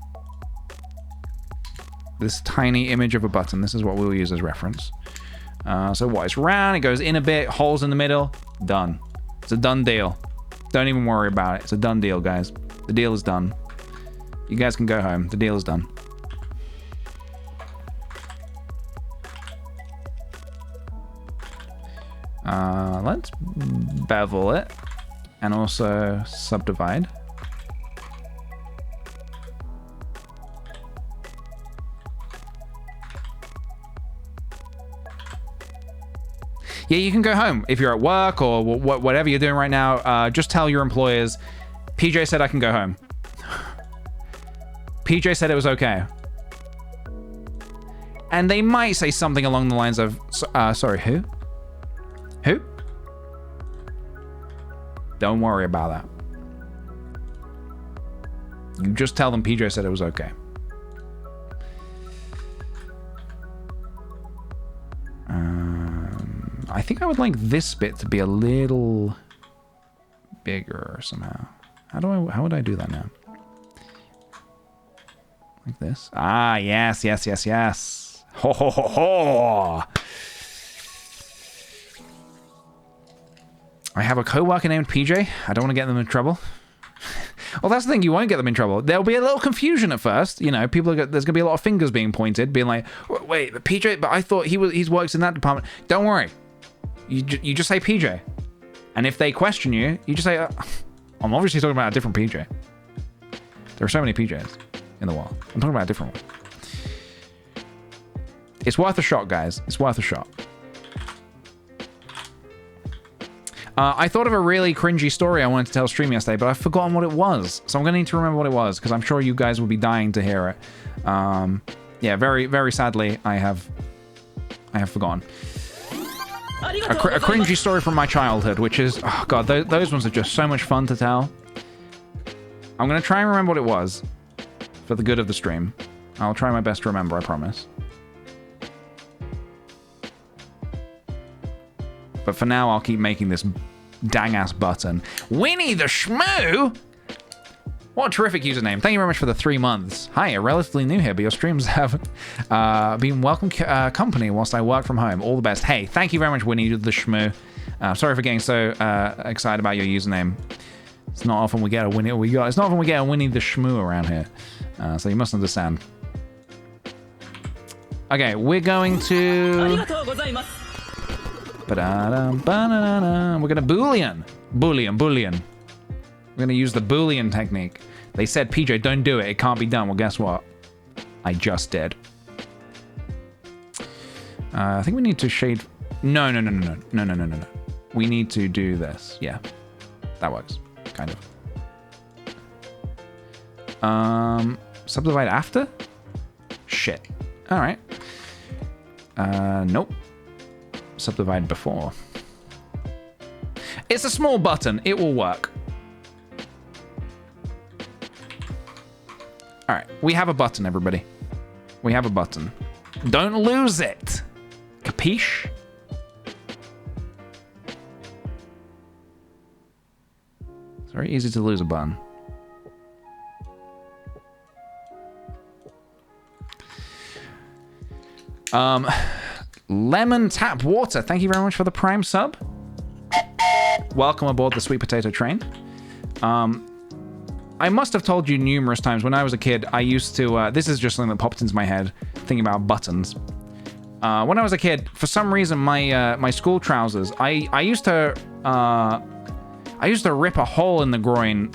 This tiny image of a button. This is what we'll use as reference. So what? It's round. It goes in a bit. Holes in the middle. Done. It's a done deal. Don't even worry about it. It's a done deal, guys. The deal is done. You guys can go home. The deal is done. Let's bevel it and also subdivide. Yeah, you can go home if you're at work or whatever you're doing right now. Just tell your employers, PJ said I can go home. PJ said it was okay. And they might say something along the lines of, sorry, who? Who? Don't worry about that. You just tell them PJ said it was okay. I think I would like this bit to be a little bigger somehow. How would I do that now? Like this? Ah, yes, yes, yes, yes. Ho, ho, ho, ho. I have a co-worker named PJ. I don't want to get them in trouble. Well, that's the thing. You won't get them in trouble. There'll be a little confusion at first. You know, there's going to be a lot of fingers being pointed, being like, wait, but PJ, but I thought he's works in that department. Don't worry. You just say PJ. And if they question you, you just say, I'm obviously talking about a different PJ. There are so many PJs in the world. I'm talking about a different one. It's worth a shot, guys. It's worth a shot. I thought of a really cringy story I wanted to tell stream yesterday, but I've forgotten what it was. So I'm going to need to remember what it was, because I'm sure you guys will be dying to hear it. Yeah, very, very sadly, I have forgotten. A cringy story from my childhood, which is... Oh, God, those ones are just so much fun to tell. I'm going to try and remember what it was for the good of the stream. I'll try my best to remember, I promise. But for now, I'll keep making this dang-ass button. Winnie the Shmoo! What a terrific username. Thank you very much for the 3 months. Hi, I'm relatively new here, but your streams have been welcome company whilst I work from home. All the best. Hey, thank you very much, Winnie the Shmoo. Sorry for getting so excited about your username. It's not often we get a Winnie. It's not often we get a Winnie the Shmoo around here. So you must understand. Okay, we're going to... We're gonna Boolean. We're gonna use the Boolean technique. They said, PJ, don't do it. It can't be done. Well, guess what? I just did. I think we need to shade... No. We need to do this. Yeah. That works. Kind of. Subdivide after? Shit. All right. Nope. Subdivide before. It's a small button. It will work. All right. We have a button, everybody. We have a button. Don't lose it. Capiche? It's very easy to lose a button. Lemon Tap Water, thank you very much for the Prime sub. Welcome aboard the Sweet Potato Train. I must have told you numerous times when I was a kid, I used to, this is just something that popped into my head, thinking about buttons. When I was a kid, for some reason, my school trousers, I used to rip a hole in the groin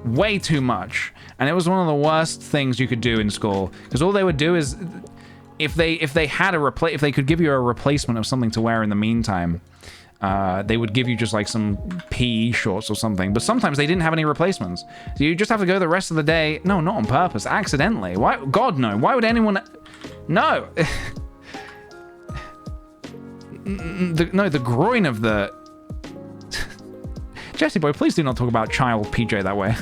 way too much. And it was one of the worst things you could do in school. Because all they would do is, if they could give you a replacement of something to wear in the meantime, they would give you just like some PE shorts or something. But sometimes they didn't have any replacements. So you just have to go the rest of the day. No, not on purpose, accidentally. Why? God, no. Why would anyone? No. The groin of the... Jesse boy, please do not talk about child PJ that way.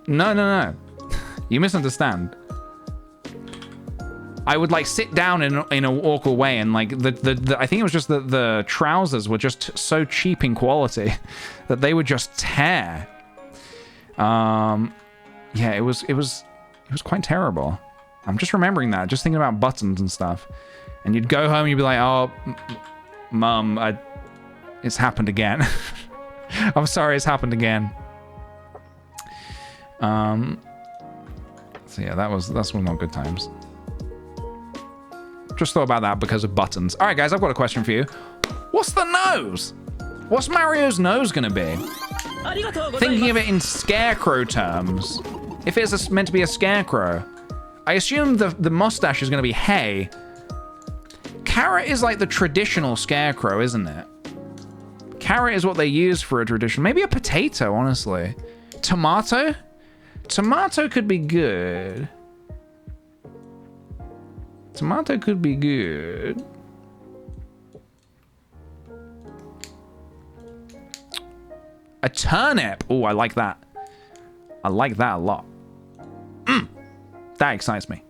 No. You misunderstand. I would like sit down in an awkward way, and like the I think it was just that the trousers were just so cheap in quality that they would just tear. Yeah, it was quite terrible. I'm just remembering that, just thinking about buttons and stuff. And you'd go home and you'd be like, "Oh, Mum, it's happened again." I'm sorry, it's happened again. So yeah, that's one of my good times. Just thought about that because of buttons. All right, guys, I've got a question for you. What's the nose? What's Mario's nose gonna be? Thinking of it in scarecrow terms. If it's meant to be a scarecrow, I assume the mustache is gonna be hay. Carrot is like the traditional scarecrow, isn't it? Carrot is what they use for a tradition. Maybe a potato, honestly. Tomato? Tomato could be good. Tomato could be good. A turnip. Oh, I like that. I like that a lot. That excites me.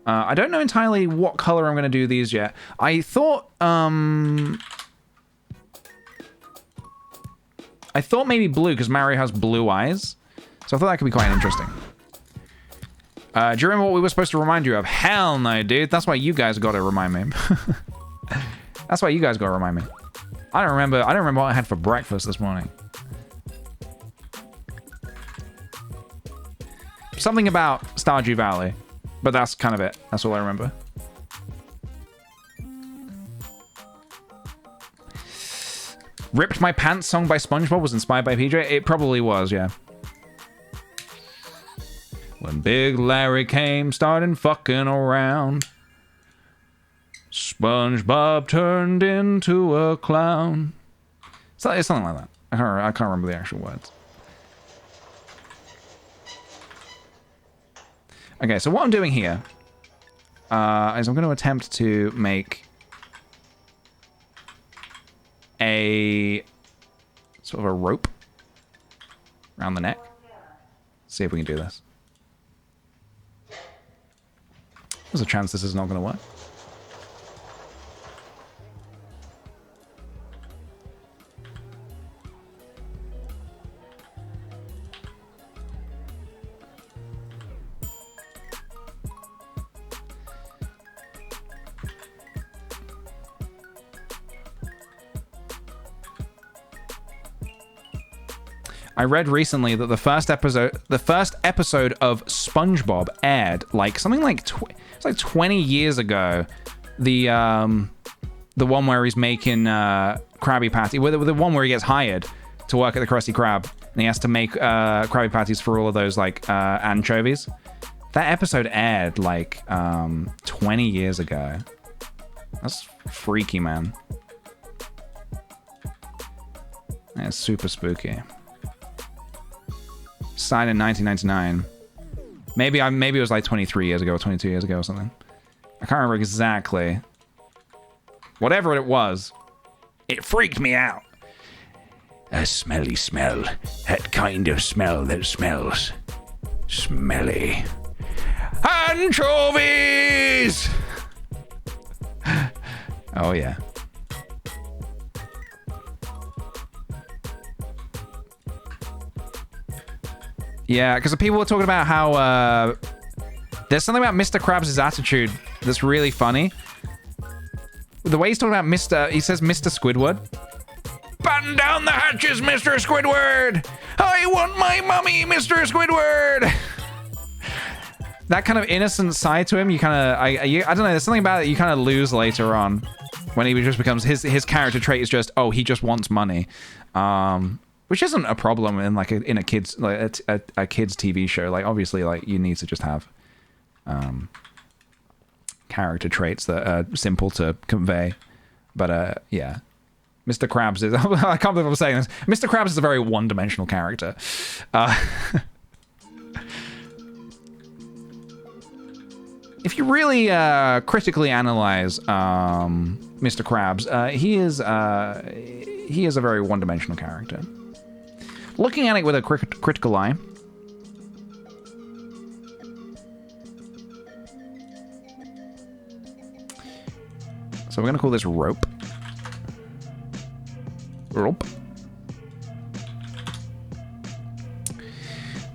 I don't know entirely what color I'm going to do these yet. I thought maybe blue, because Mario has blue eyes. So I thought that could be quite interesting. Do you remember what we were supposed to remind you of? Hell no, dude. That's why you guys got to remind me. That's why you guys got to remind me. I don't remember what I had for breakfast this morning. Something about Stardew Valley. But that's kind of it. That's all I remember. Ripped My Pants song by SpongeBob was inspired by PJ? It probably was, yeah. When Big Larry came, started fucking around, SpongeBob turned into a clown. It's something like that. I can't remember the actual words. Okay, so what I'm doing here is I'm going to attempt to make a sort of a rope around the neck. See if we can do this. There's a chance this is not going to work. I read recently that the first episode of SpongeBob aired like something like it's like 20 years ago. The one where he's making Krabby Patty, the one where he gets hired to work at the Krusty Krab, and he has to make Krabby Patties for all of those like anchovies. That episode aired like 20 years ago. That's freaky, man. That's super spooky. Signed in 1999. Maybe it was like 23 years ago or 22 years ago or something. I can't remember exactly. Whatever it was, it freaked me out. A smelly smell. That kind of smell that smells smelly. Anchovies! Oh, yeah. Yeah, because people were talking about how there's something about Mr. Krabs' attitude that's really funny. The way he's talking about he says Mr. Squidward. batten down the hatches, Mr. Squidward! I want my mummy, Mr. Squidward! That kind of innocent side to him, you kind of, I don't know, there's something about it you kind of lose later on. When he just becomes, his character trait is just, oh, he just wants money. Which isn't a problem in like a kid's TV show. Like obviously, like you need to just have character traits that are simple to convey. But yeah, Mr. Krabs is. I can't believe I'm saying this. Mr. Krabs is a very one-dimensional character. If you really critically analyze Mr. Krabs, he is a very one-dimensional character. Looking at it with a critical eye, so we're gonna call this rope. Rope.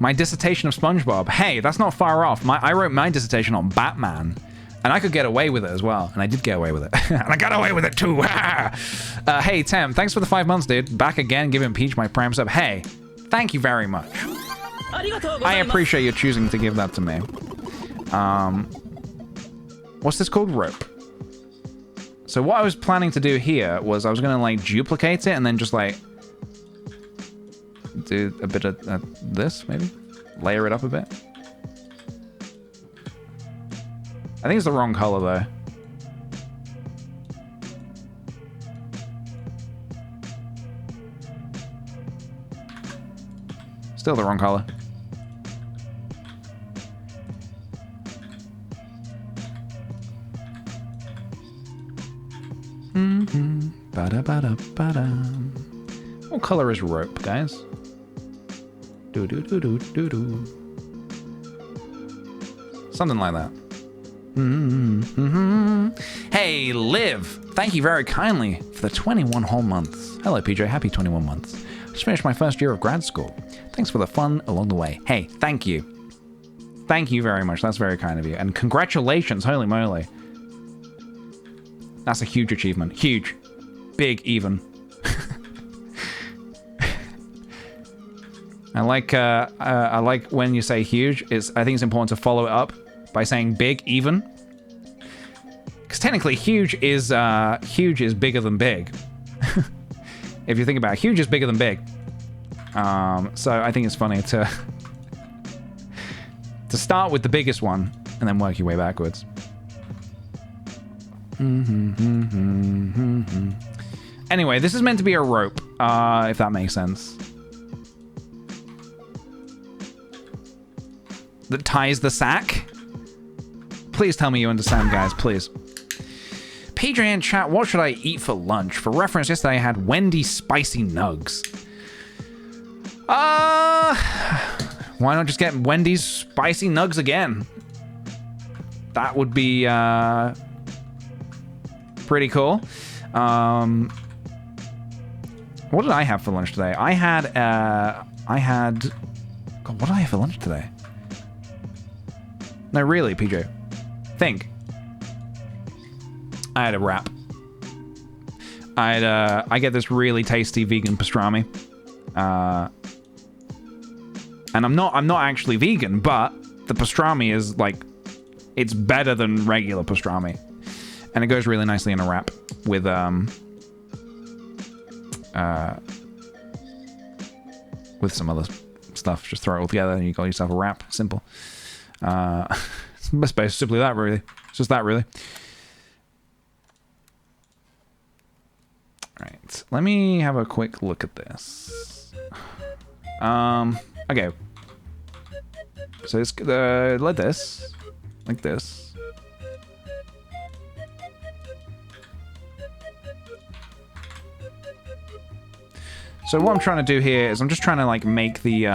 My dissertation of SpongeBob. Hey, that's not far off. I wrote my dissertation on Batman, and I could get away with it as well, and I did get away with it. And I got away with it too. Hey, Tem, thanks for the 5 months, dude. Back again, giving Peach my prime sub. Hey, thank you very much. I appreciate you choosing to give that to me. What's this called? Rope. So what I was planning to do here was I was gonna like duplicate it and then just like do a bit of this, maybe? Layer it up a bit. I think it's the wrong color, though. Still the wrong color. Ba-da-ba-da-ba-da. What color is rope, guys? Do-do-do-do-do-do. Something like that. Hey, Liv! Thank you very kindly for the 21 whole months. Hello, PJ. Happy 21 months. Just finished my first year of grad school. Thanks for the fun along the way. Hey, thank you. Thank you very much. That's very kind of you. And congratulations. Holy moly. That's a huge achievement. Huge. Big, even. I like when you say huge. I think it's important to follow it up by saying big, even. Because technically, huge is bigger than big. If you think about it, huge is bigger than big. So I think it's funny to start with the biggest one and then work your way backwards. Anyway, this is meant to be a rope, if that makes sense. That ties the sack. Please tell me you understand, guys, please. PJ in chat, what should I eat for lunch? For reference, yesterday I had Wendy's spicy nugs. Why not just get Wendy's spicy nugs again? That would be pretty cool. What did I have for lunch today? I had God, what did I have for lunch today? No, really, PJ. Think. I had a wrap. I get this really tasty vegan pastrami. And I'm not actually vegan, but the pastrami is like, it's better than regular pastrami. And it goes really nicely in a wrap with some other stuff. Just throw it all together and you got yourself a wrap. Simple. It's basically that, really. It's just that, really. Right. Let me have a quick look at this. Okay. So it's like this. Like this. So what I'm trying to do here is I'm just trying to like make the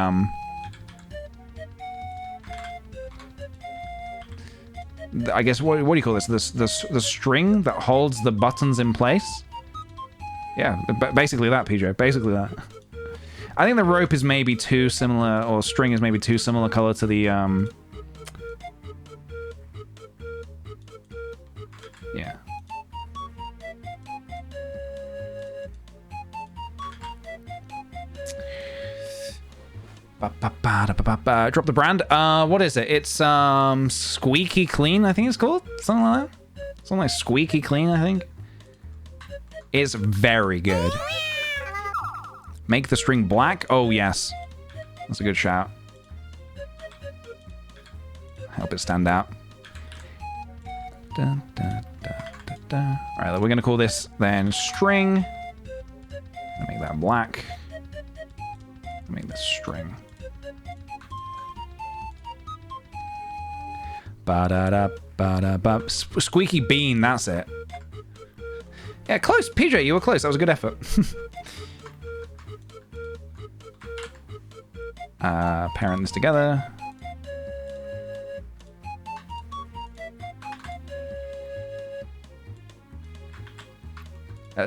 I guess what do you call this? The string that holds the buttons in place. Yeah, basically that, PJ. Basically that. I think the rope is maybe too similar, or string is maybe too similar color to the yeah. Drop the brand. What is it? It's Squeaky Clean, I think it's called. Something like that. Something like Squeaky Clean, I think. It's very good. Make the string black. Oh, yes. That's a good shout. Help it stand out. Dun, dun, dun, dun, dun. All right, we're going to call this then string. Make that black. Make this string. Ba-da-da-ba-da-ba. Squeaky bean, that's it. Yeah, close. PJ, you were close. That was a good effort. Parent this together.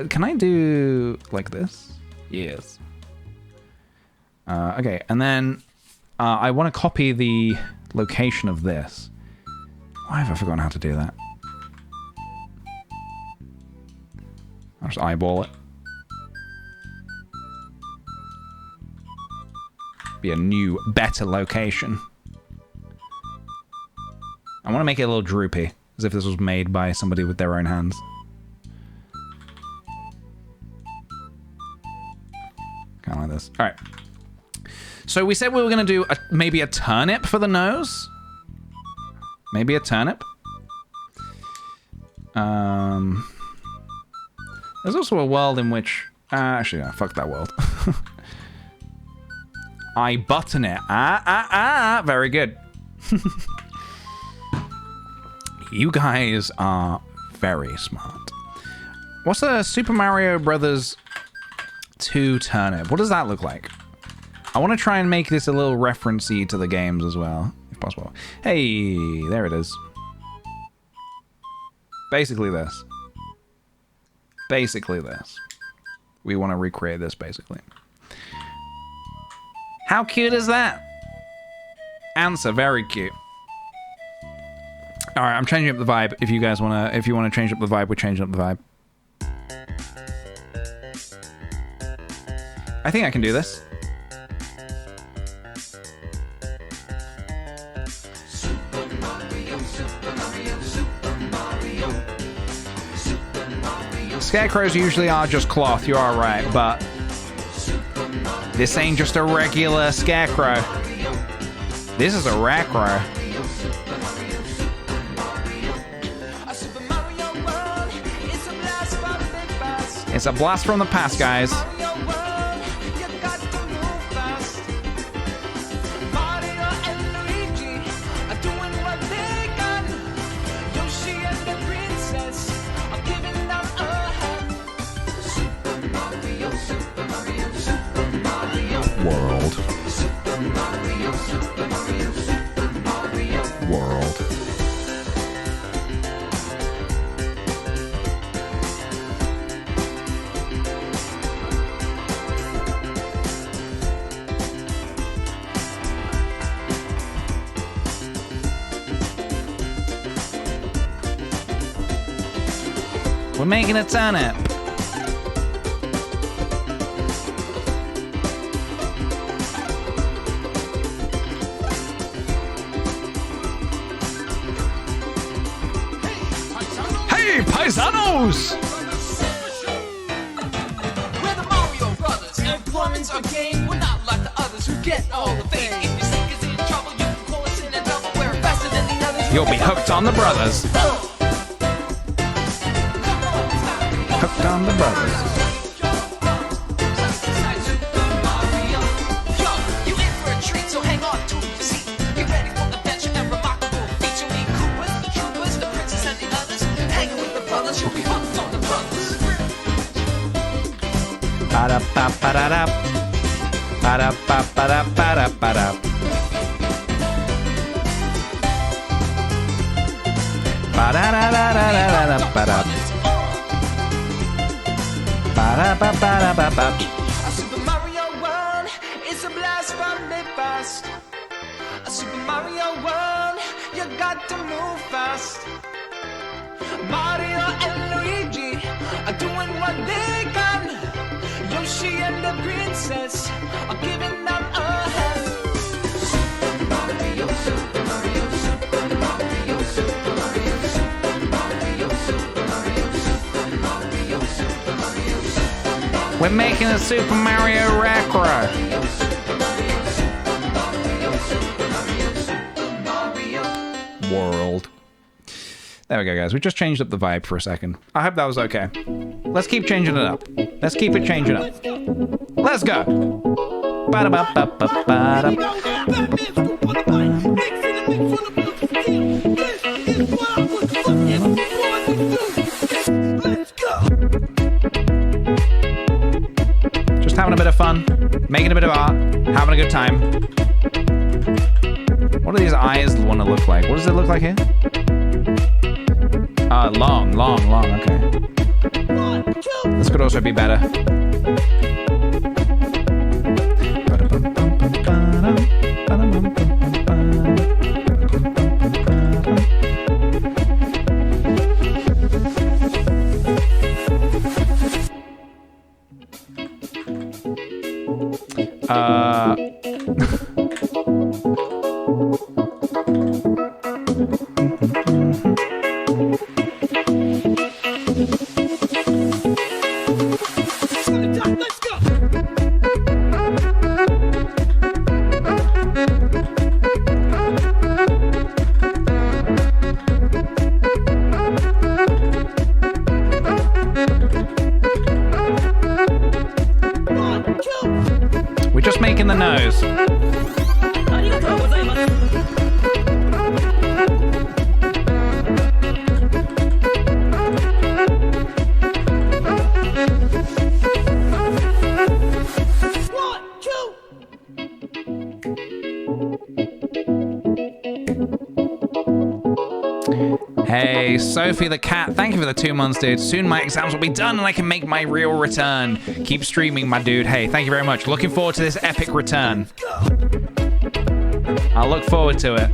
Can I do like this? Yes. Okay, and then I want to copy the location of this. Why have I forgotten how to do that? I'll just eyeball it. Be a new, better location. I want to make it a little droopy, as if this was made by somebody with their own hands. Kind of like this. All right. So we said we were going to do maybe a turnip for the nose. Maybe a turnip. There's also a world in which... actually, no, fuck that world. I button it. Very good. You guys are very smart. What's a Super Mario Brothers 2 turnip? What does that look like? I want to try and make this a little reference-y to the games as well, if possible. Hey, there it is. Basically this. Basically this. We want to recreate this, basically. How cute is that? Answer, very cute. All right, I'm changing up the vibe. If you guys wanna, if you wanna change up the vibe, we're changing up the vibe. I think I can do this. Super Mario, Super Mario, Super Mario. Super Mario. Scarecrows usually are just cloth. You are right, but this ain't just a regular scarecrow. This is a rackrow. It's a blast from the past, guys. World. World. We're making a turnip. Hey, paisanos! We're the Mario Brothers. Employments are gained. We're not like the others who get all the fame. If your sink is in trouble, you can call us in a double. We're faster than the others. You'll be hooked on the brothers. Hooked on the brothers. Ba-da-ba-ba-da-da. Ba-da-ba-ba-da-ba-da-ba-da. Ba-da-da-da-da-da-da-da-da. Ba-da-ba-ba-da-ba-ba. A Super Mario World is a blast from the past. A Super Mario World, you got to move fast. Mario and Luigi are doing what they can. Yoshi and the princess are giving them a hand. We're making a Super Mario Recro. World. There we go, guys. We just changed up the vibe for a second. I hope that was okay. Let's keep changing it up. Let's keep it changing up. Let's go. Ba-da-ba-ba-ba-ba-da. Just having a bit of fun, making a bit of art, having a good time. What do these eyes want to look like? What does it look like here? Long, okay. This could also be better. We're just making the nose. Hey, Sophie the cat, thank you for the 2 months, dude. Soon my exams will be done and I can make my real return. Keep streaming, my dude. Hey, thank you very much. Looking forward to this epic return. I'll look forward to it.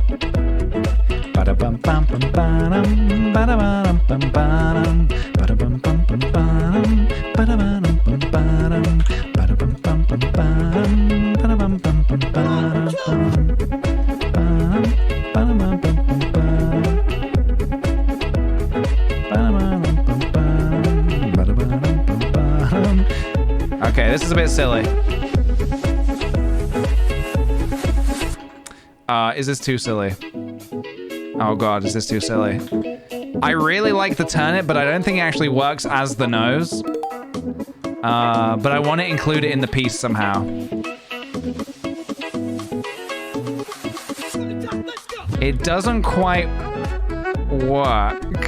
Okay, this is a bit silly. Is this too silly? Oh god, is this too silly? I really like the turnip, but I don't think it actually works as the nose. But I want to include it in the piece somehow. It doesn't quite work.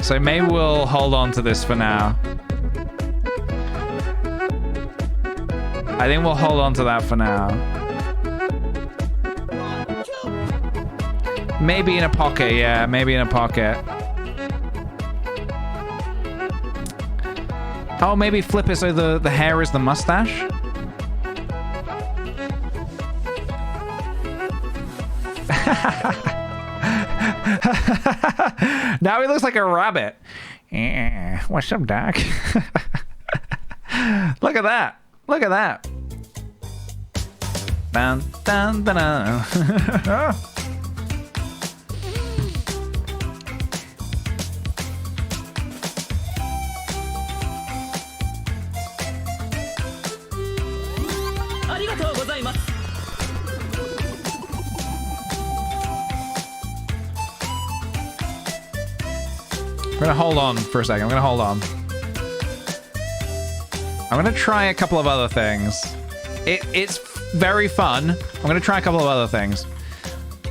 So maybe we'll hold on to this for now. I think we'll hold on to that for now. Maybe in a pocket, yeah, maybe in a pocket. Oh, maybe flip it so the hair is the mustache? Now he looks like a rabbit. What's up, Doc? Look at that. Look at that. Dun, dun, dun, dun. I'm gonna hold on for a second. I'm gonna hold on. I'm gonna try a couple of other things. It's very fun. I'm gonna try a couple of other things.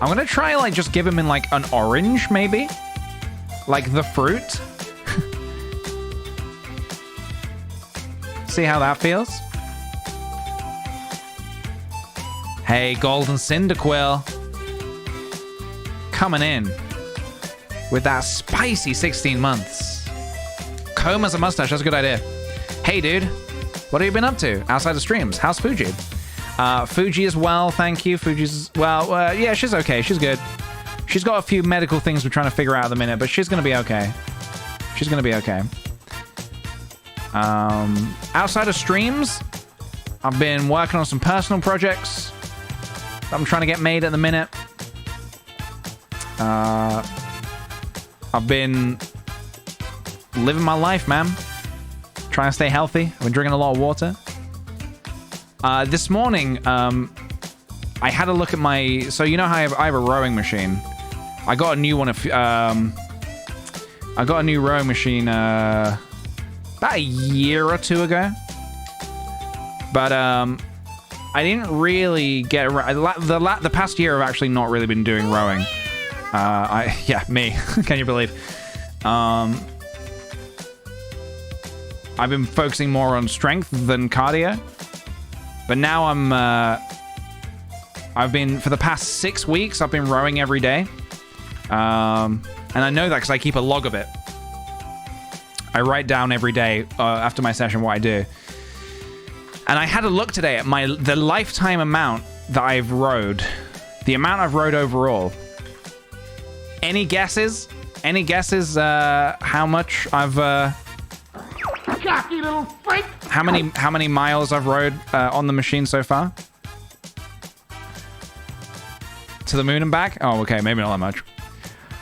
I'm gonna try like just give him in like an orange, maybe? Like the fruit. See how that feels? Hey, Golden Cyndaquil. Coming in with that spicy 16 months. Comb as a mustache, that's a good idea. Hey, dude, what have you been up to outside of streams? How's Fuji? Fuji as well, thank you. Fuji's, well, yeah, she's okay. She's good. She's got a few medical things we're trying to figure out at the minute, but she's going to be okay. She's going to be okay. Outside of streams, I've been working on some personal projects that I'm trying to get made at the minute. I've been living my life, man. Trying to stay healthy. I've been drinking a lot of water. This morning, I had a look at my... So you know how I have a rowing machine. I got a new one. I got a new rowing machine about a year or two ago. But I didn't really get... The past year I've actually not really been doing rowing. Yeah, me. Can you believe? I've been focusing more on strength than cardio. But now I've been, for the past 6 weeks, I've been rowing every day. And I know that because I keep a log of it. I write down every day after my session what I do. And I had a look today at the lifetime amount that I've rowed. The amount I've rowed overall. Any guesses? Any guesses how much I've... Cocky little freak! How many miles I've rowed on the machine so far? To the moon and back? Oh, okay, maybe not that much.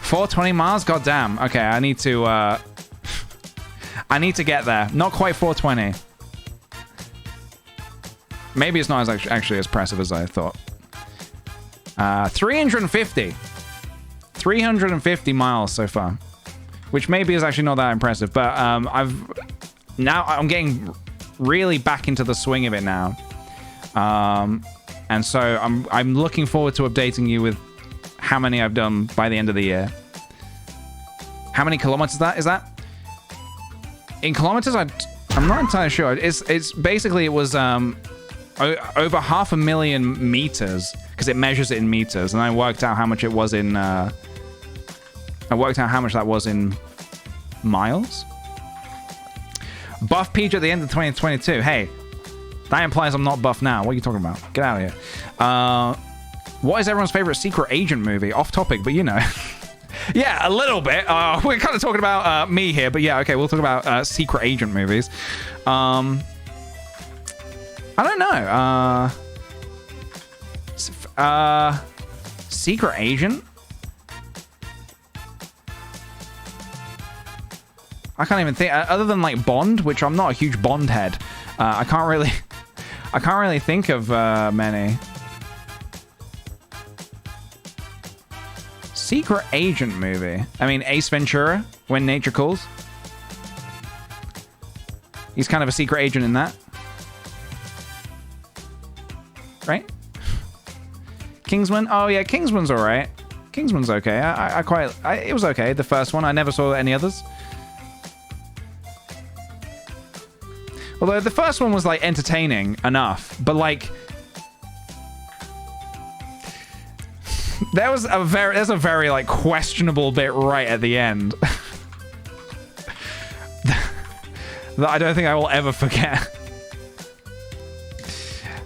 420 miles? God damn. Okay, I need to I need to get there. Not quite 420. Maybe it's not as actually as impressive as I thought. 350. 350 miles so far. Which maybe is actually not that impressive, but I'm getting really back into the swing of it now. And so I'm looking forward to updating you with how many I've done by the end of the year. How many kilometers is that? In kilometers, I'm not entirely sure. It's basically, it was over 500,000 meters because it measures it in meters, and I worked out how much it was in. I worked out how much that was in miles. Buff Peach at the end of 2022. Hey, that implies I'm not buff now. What are you talking about? Get out of here. What is everyone's favorite secret agent movie? Off topic, but you know. Yeah, a little bit. We're kind of talking about me here, but yeah, okay, we'll talk about secret agent movies. I don't know. Secret agent? I can't even think. Other than like Bond, which I'm not a huge Bond head. I can't really think of many. Secret agent movie. I mean, Ace Ventura, When Nature Calls. He's kind of a secret agent in that. Right? Kingsman? Oh, yeah, Kingsman's all right. Kingsman's okay. It was okay, the first one. I never saw any others. Although the first one was, like, entertaining enough. But, like... There's a very like questionable bit right at the end that I don't think I will ever forget.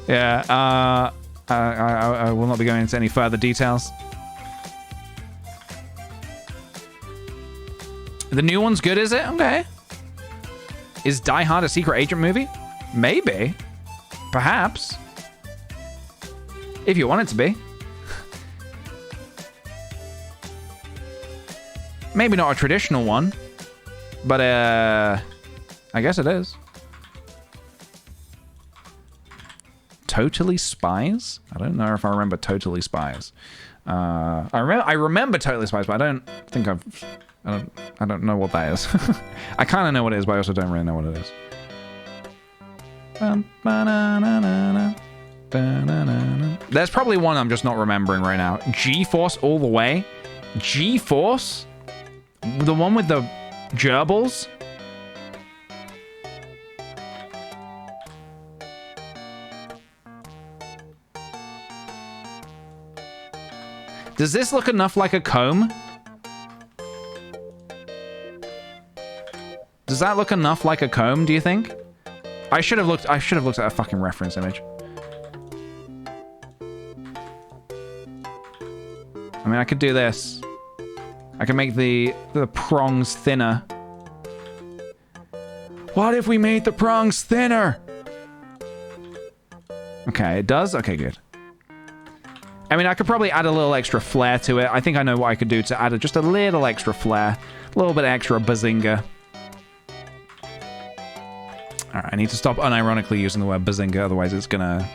Yeah, I will not be going into any further details. The new one's good, is it? Okay. Is Die Hard a secret agent movie? Maybe. Perhaps. If you want it to be. Maybe not a traditional one, but I guess it is. Totally Spies? I don't know if I remember Totally Spies. I remember Totally Spies, but I don't think I don't know what that is. I kind of know what it is, but I also don't really know what it is. There's probably one I'm just not remembering right now. G-Force All the Way? G-Force? The one with the gerbils? Does this look enough like a comb? Does that look enough like a comb, do you think? I should have looked at a fucking reference image. I mean, I could do this. I can make the prongs thinner. What if we made the prongs thinner? Okay, it does? Okay, good. I mean, I could probably add a little extra flair to it. I think I know what I could do to add just a little extra flair. A little bit extra bazinga. All right, I need to stop unironically using the word bazinga, otherwise it's gonna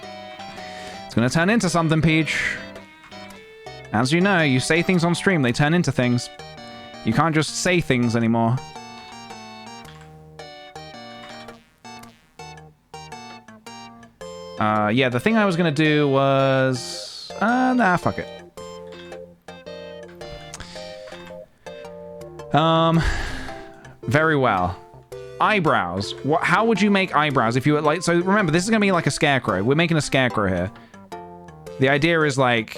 turn into something, Peach. As you know, you say things on stream, they turn into things. You can't just say things anymore. Yeah, the thing I was gonna do was... nah, fuck it. Very well. Eyebrows. How would you make eyebrows if you were like... So remember, this is gonna be like a scarecrow. We're making a scarecrow here. The idea is like,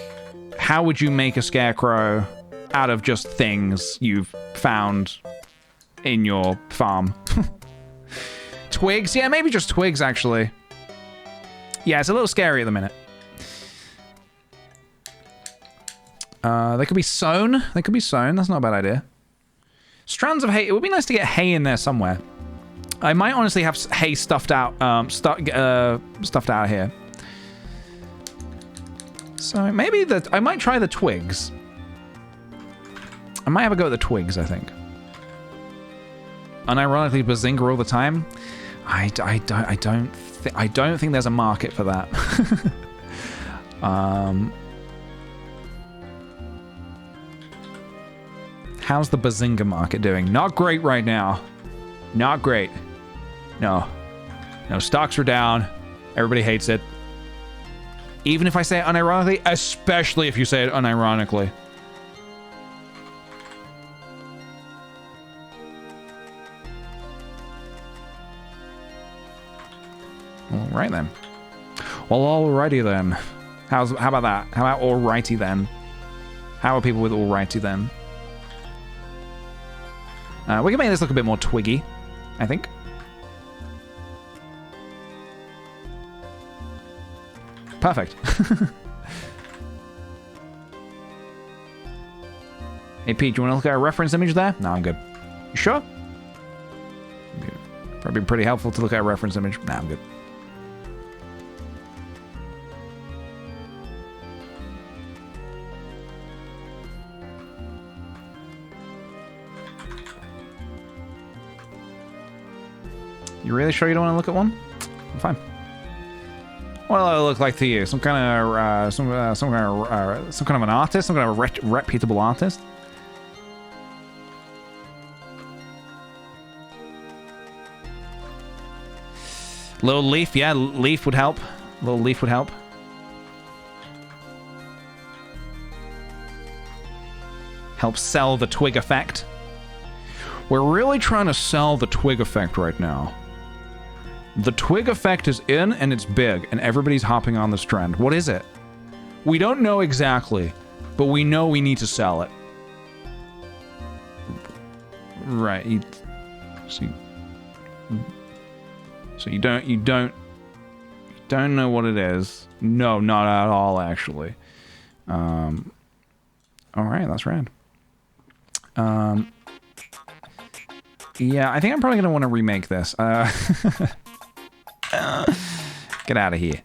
how would you make a scarecrow out of just things you've found in your farm? Twigs? Yeah, maybe just twigs, actually. Yeah, it's a little scary at the minute. They could be sewn. They could be sewn. That's not a bad idea. Strands of hay. It would be nice to get hay in there somewhere. I might honestly have hay stuffed out. Stuffed out here. So maybe I might try the twigs. I might have a go at the twigs, I think. Unironically, bazinga all the time. I don't think there's a market for that. How's the bazinga market doing? Not great right now. Not great. No, stocks are down. Everybody hates it. Even if I say it unironically, especially if you say it unironically. All right then. Well, alrighty then. How about that? How about alrighty then? How are people with alrighty then? We can make this look a bit more twiggy, I think. Perfect. Hey, Pete, do you want to look at a reference image there? No, I'm good. You sure? Probably pretty helpful to look at a reference image. Nah, I'm good. You really sure you don't want to look at one? I'm fine. What do I look like to you? Some kind of an artist? Some kind of a reputable artist? Little leaf, yeah, leaf would help. Little leaf would help. Help sell the twig effect. We're really trying to sell the twig effect right now. The twig effect is in and it's big and everybody's hopping on this trend. What is it? We don't know exactly, but we know we need to sell it. Right. So you don't know what it is. No, not at all, actually. All right, that's rad. Yeah, I think I'm probably gonna want to remake this. Get out of here.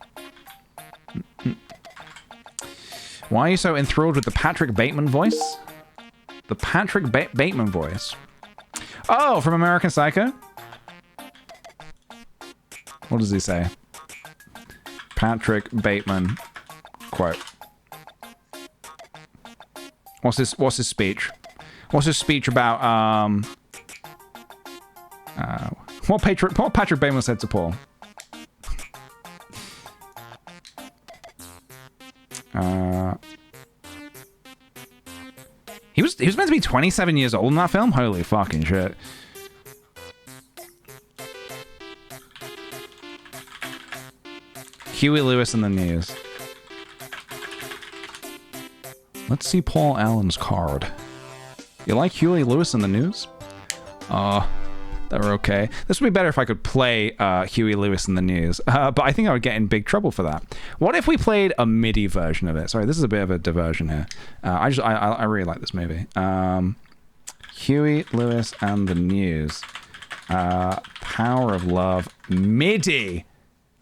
Why are you so enthralled with the Patrick Bateman voice? The Patrick Bateman voice. Oh, from American Psycho? What does he say? Patrick Bateman quote. What's his speech? What's his speech about what Patrick Bateman said to Paul? He was meant to be 27 years old in that film? Holy fucking shit. Huey Lewis in the news. Let's see Paul Allen's card. You like Huey Lewis in the news? They're okay. This would be better if I could play Huey Lewis in the news, but I think I would get in big trouble for that. What if we played a MIDI version of it? Sorry, this is a bit of a diversion here. I really like this movie. Huey Lewis and the news. Power of Love MIDI.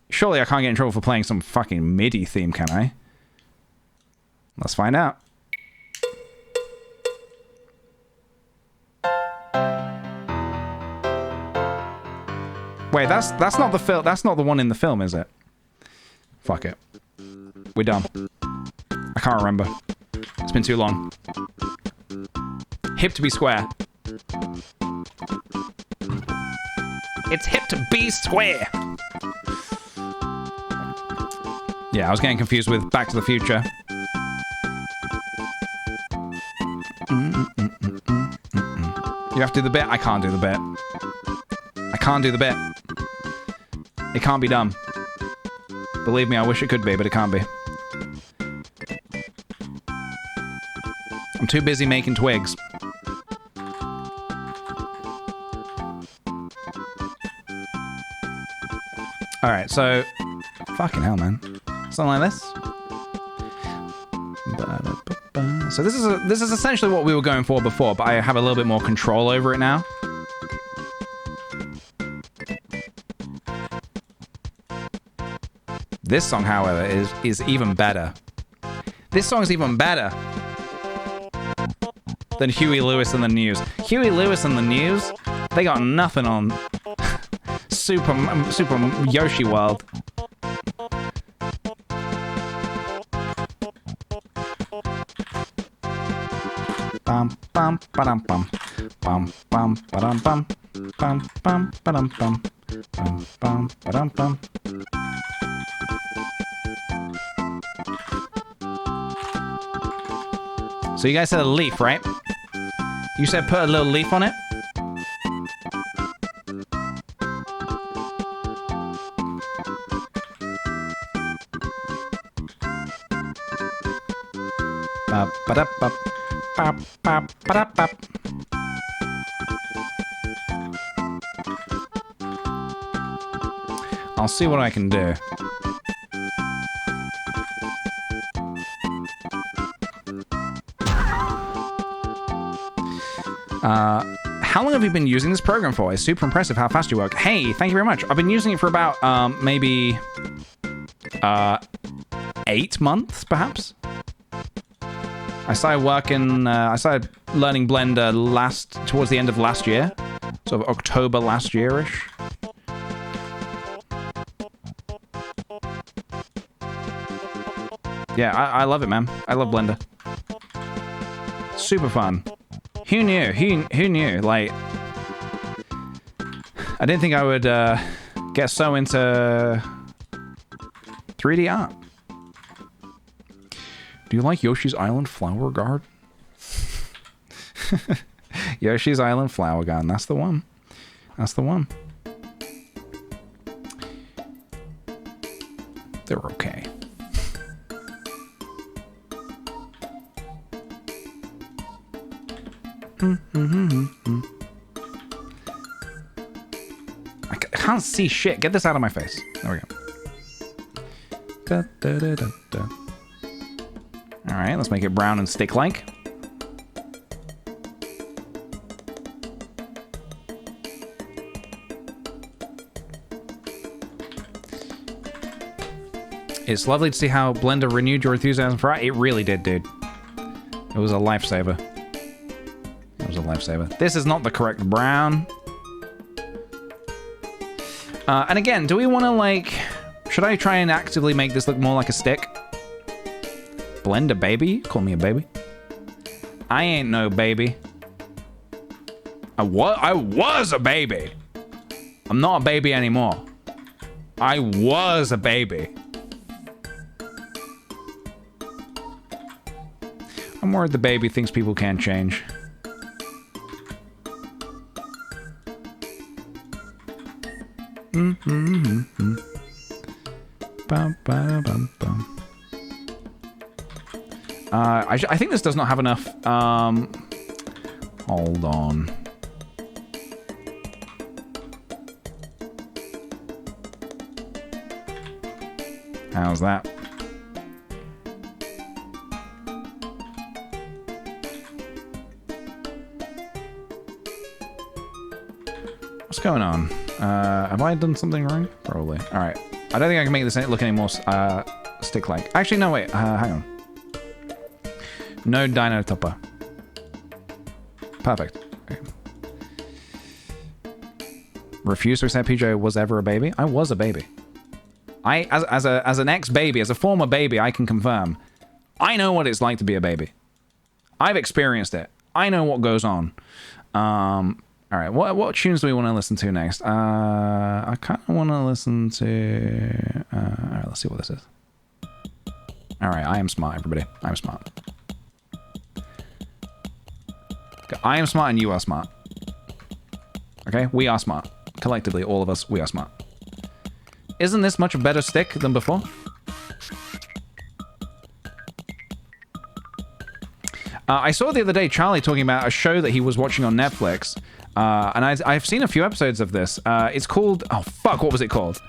Surely I can't get in trouble for playing some fucking MIDI theme, can I? Let's find out. Wait, that's not the film. That's not the one in the film, is it? Fuck it. We're done. I can't remember. It's been too long. Hip to be square. It's hip to be square. Yeah, I was getting confused with Back to the Future. You have to do the bit. I can't do the bit. I can't do the bit. It can't be done. Believe me, I wish it could be, but it can't be. I'm too busy making twigs. Alright, so... Fucking hell, man. Something like this. So this is essentially what we were going for before, but I have a little bit more control over it now. This song, however, is even better. This song's even better than Huey Lewis and the News. Huey Lewis and the News, they got nothing on Super Yoshi World. Bum bum ba-dum bum bum bum ba-dum bum bum bum ba-dum bum bum bum ba-dum bum. So you guys said a leaf, right? You said put a little leaf on it? Ba-ba-da-ba. Bop, bop, ba-da, bop. I'll see what I can do. How long have you been using this program for? It's super impressive how fast you work. Hey, thank you very much. I've been using it for about maybe 8 months, perhaps. I started learning Blender towards the end of last year. Sort of October last year-ish. Yeah, I love it, man. I love Blender. Super fun. Who knew? Who knew? Like, I didn't think I would get so into 3D art. Do you like Yoshi's Island Flower Garden? Yoshi's Island Flower Garden. That's the one. That's the one. They're okay. I can't see shit. Get this out of my face. There we go. Da, da, da, da, da. Alright, let's make it brown and stick-like. It's lovely to see how Blender renewed your enthusiasm for art. It really did, dude. It was a lifesaver. It was a lifesaver. This is not the correct brown. And again, do we want to, like... Should I try and actively make this look more like a stick? Blender, baby? Call me a baby. I ain't no baby. I was a baby. I'm not a baby anymore. I was a baby. I'm worried the baby thinks people can't change. Bum, ba, bum, bum. I think this does not have enough. Hold on. How's that? What's going on? Have I done something wrong? Probably. All right. I don't think I can make this look any more stick-like. Actually, no, wait. Hang on. No dino topper. Perfect. Okay. Refuse to accept PJ was ever a baby. I was a baby. As an ex-baby, as a former baby, I can confirm. I know what it's like to be a baby. I've experienced it. I know what goes on. All right, what tunes do we want to listen to next? I kind of want to listen to... all right, let's see what this is. All right, I am smart, everybody. I'm smart. I am smart and you are smart. Okay, we are smart. Collectively, all of us, we are smart. Isn't this much a better stick than before? I saw the other day Charlie talking about a show that he was watching on Netflix, and I've seen a few episodes of this. It's called... Oh, fuck, what was it called?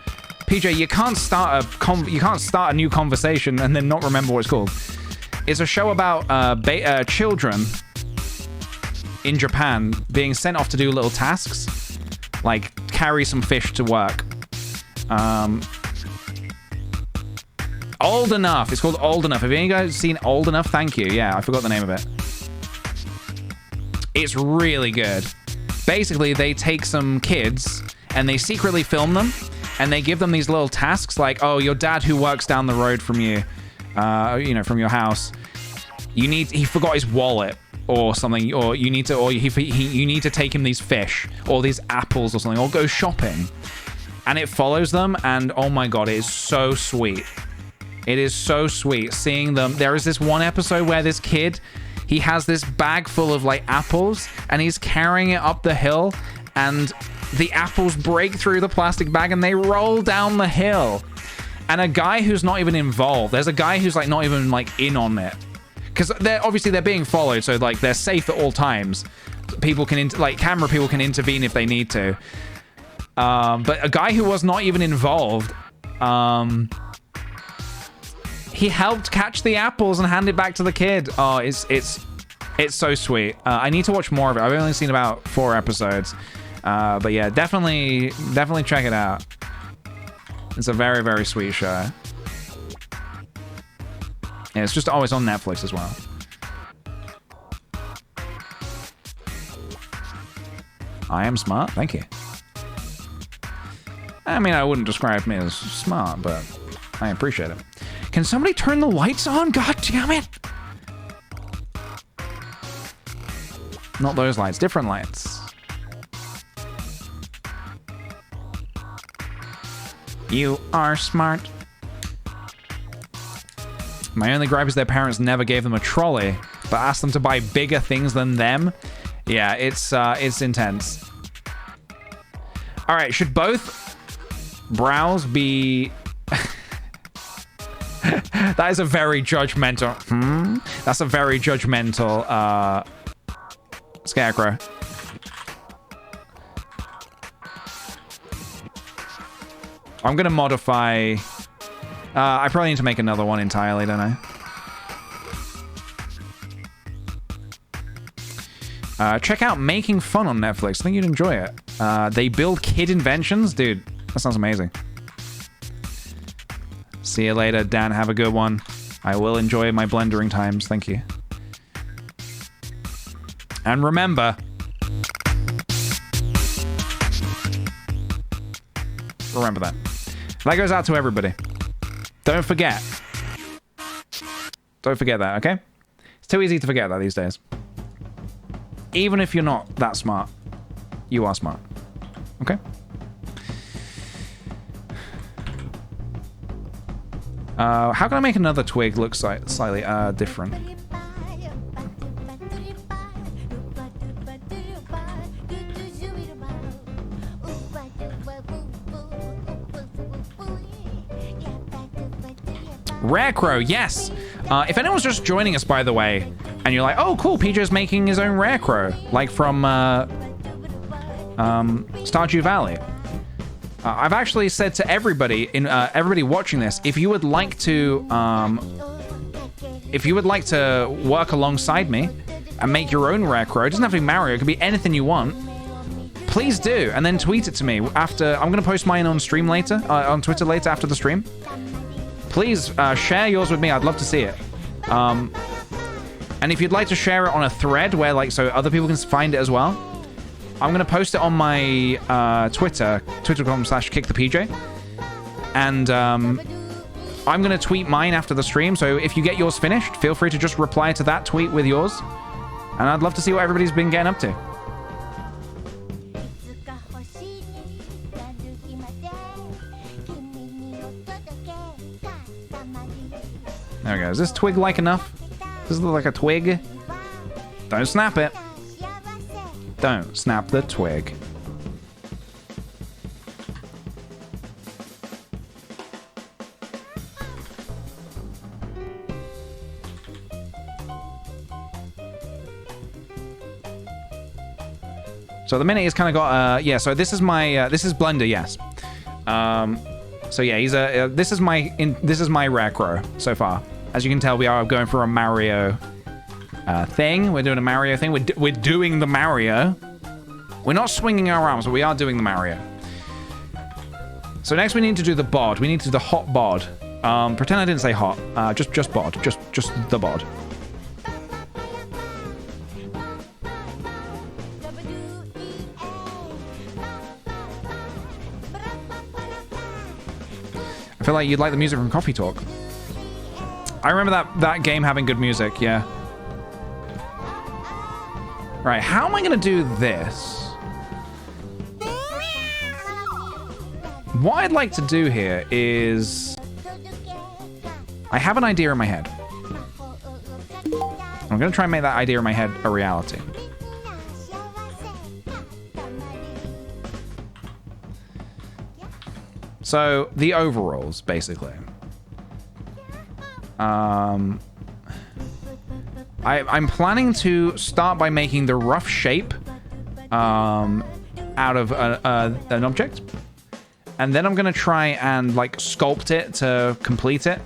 PJ, you can't start a new conversation and then not remember what it's called. It's a show about children in Japan being sent off to do little tasks, like carry some fish to work. Old Enough. It's called Old Enough. Have any of you guys seen Old Enough? Thank you. Yeah, I forgot the name of it. It's really good. Basically, they take some kids and they secretly film them and they give them these little tasks like, oh, your dad who works down the road from you, you know, from your house, he forgot his wallet or something, or you need to take him these fish or these apples or something, or go shopping. And it follows them, and oh my god, it is so sweet. It is so sweet seeing them. There is this one episode where this kid, he has this bag full of like apples and he's carrying it up the hill and the apples break through the plastic bag and they roll down the hill. And a guy who's not even involved, there's a guy who's like not even like in on it. Because they're being followed, so like they're safe at all times. People can, camera people can intervene if they need to. But a guy who was not even involved, he helped catch the apples and hand it back to the kid. Oh, it's so sweet. I need to watch more of it. I've only seen about 4 episodes. But yeah, definitely check it out. It's a very, very sweet show. Yeah, it's just always on Netflix as well. I am smart. Thank you. I mean, I wouldn't describe me as smart, but I appreciate it. Can somebody turn the lights on? God damn it! Not those lights, different lights. You are smart. My only gripe is their parents never gave them a trolley, but asked them to buy bigger things than them. Yeah, it's intense. All right, should both brows be... That is a very judgmental... That's a very judgmental scarecrow. I'm gonna modify... I probably need to make another one entirely, don't I? Check out Making Fun on Netflix. I think you'd enjoy it. They build kid inventions. Dude, that sounds amazing. See you later, Dan. Have a good one. I will enjoy my blendering times. Thank you. And remember... Remember that. That goes out to everybody. Don't forget. Don't forget that, okay? It's too easy to forget that these days. Even if you're not that smart, you are smart. Okay? How can I make another twig look slightly different? Rarecrow, yes! If anyone's just joining us, by the way, and you're like, oh, cool, PJ's making his own Rarecrow, like from Stardew Valley. I've actually said to everybody, everybody watching this, if you would like to work alongside me and make your own Rarecrow, it doesn't have to be Mario, it could be anything you want, please do, and then tweet it to me after. I'm going to post mine on stream later, on Twitter later after the stream. Please share yours with me. I'd love to see it. And if you'd like to share it on a thread where, like, so other people can find it as well, I'm going to post it on my Twitter, twitter.com/kickthePJ. And I'm going to tweet mine after the stream. So if you get yours finished, feel free to just reply to that tweet with yours. And I'd love to see what everybody's been getting up to. There we go. Is this twig like enough? Does this look like a twig? Don't snap it. Don't snap the twig. So the minute he's kind of got yeah. So this is my this is Blender, yes. So yeah, he's a this is my rare crow so far. As you can tell, we are going for a Mario thing. We're doing a Mario thing. We're doing the Mario. We're not swinging our arms, but we are doing the Mario. So next we need to do the bod. We need to do the hot bod. Pretend I didn't say hot. Just bod. Just the bod. I feel like you'd like the music from Coffee Talk. I remember that game having good music, yeah. Right, how am I gonna do this? What I'd like to do here is... I have an idea in my head. I'm gonna try and make that idea in my head a reality. So, the overalls, basically. I'm planning to start by making the rough shape out of an object. And then I'm going to try and, like, sculpt it to complete it.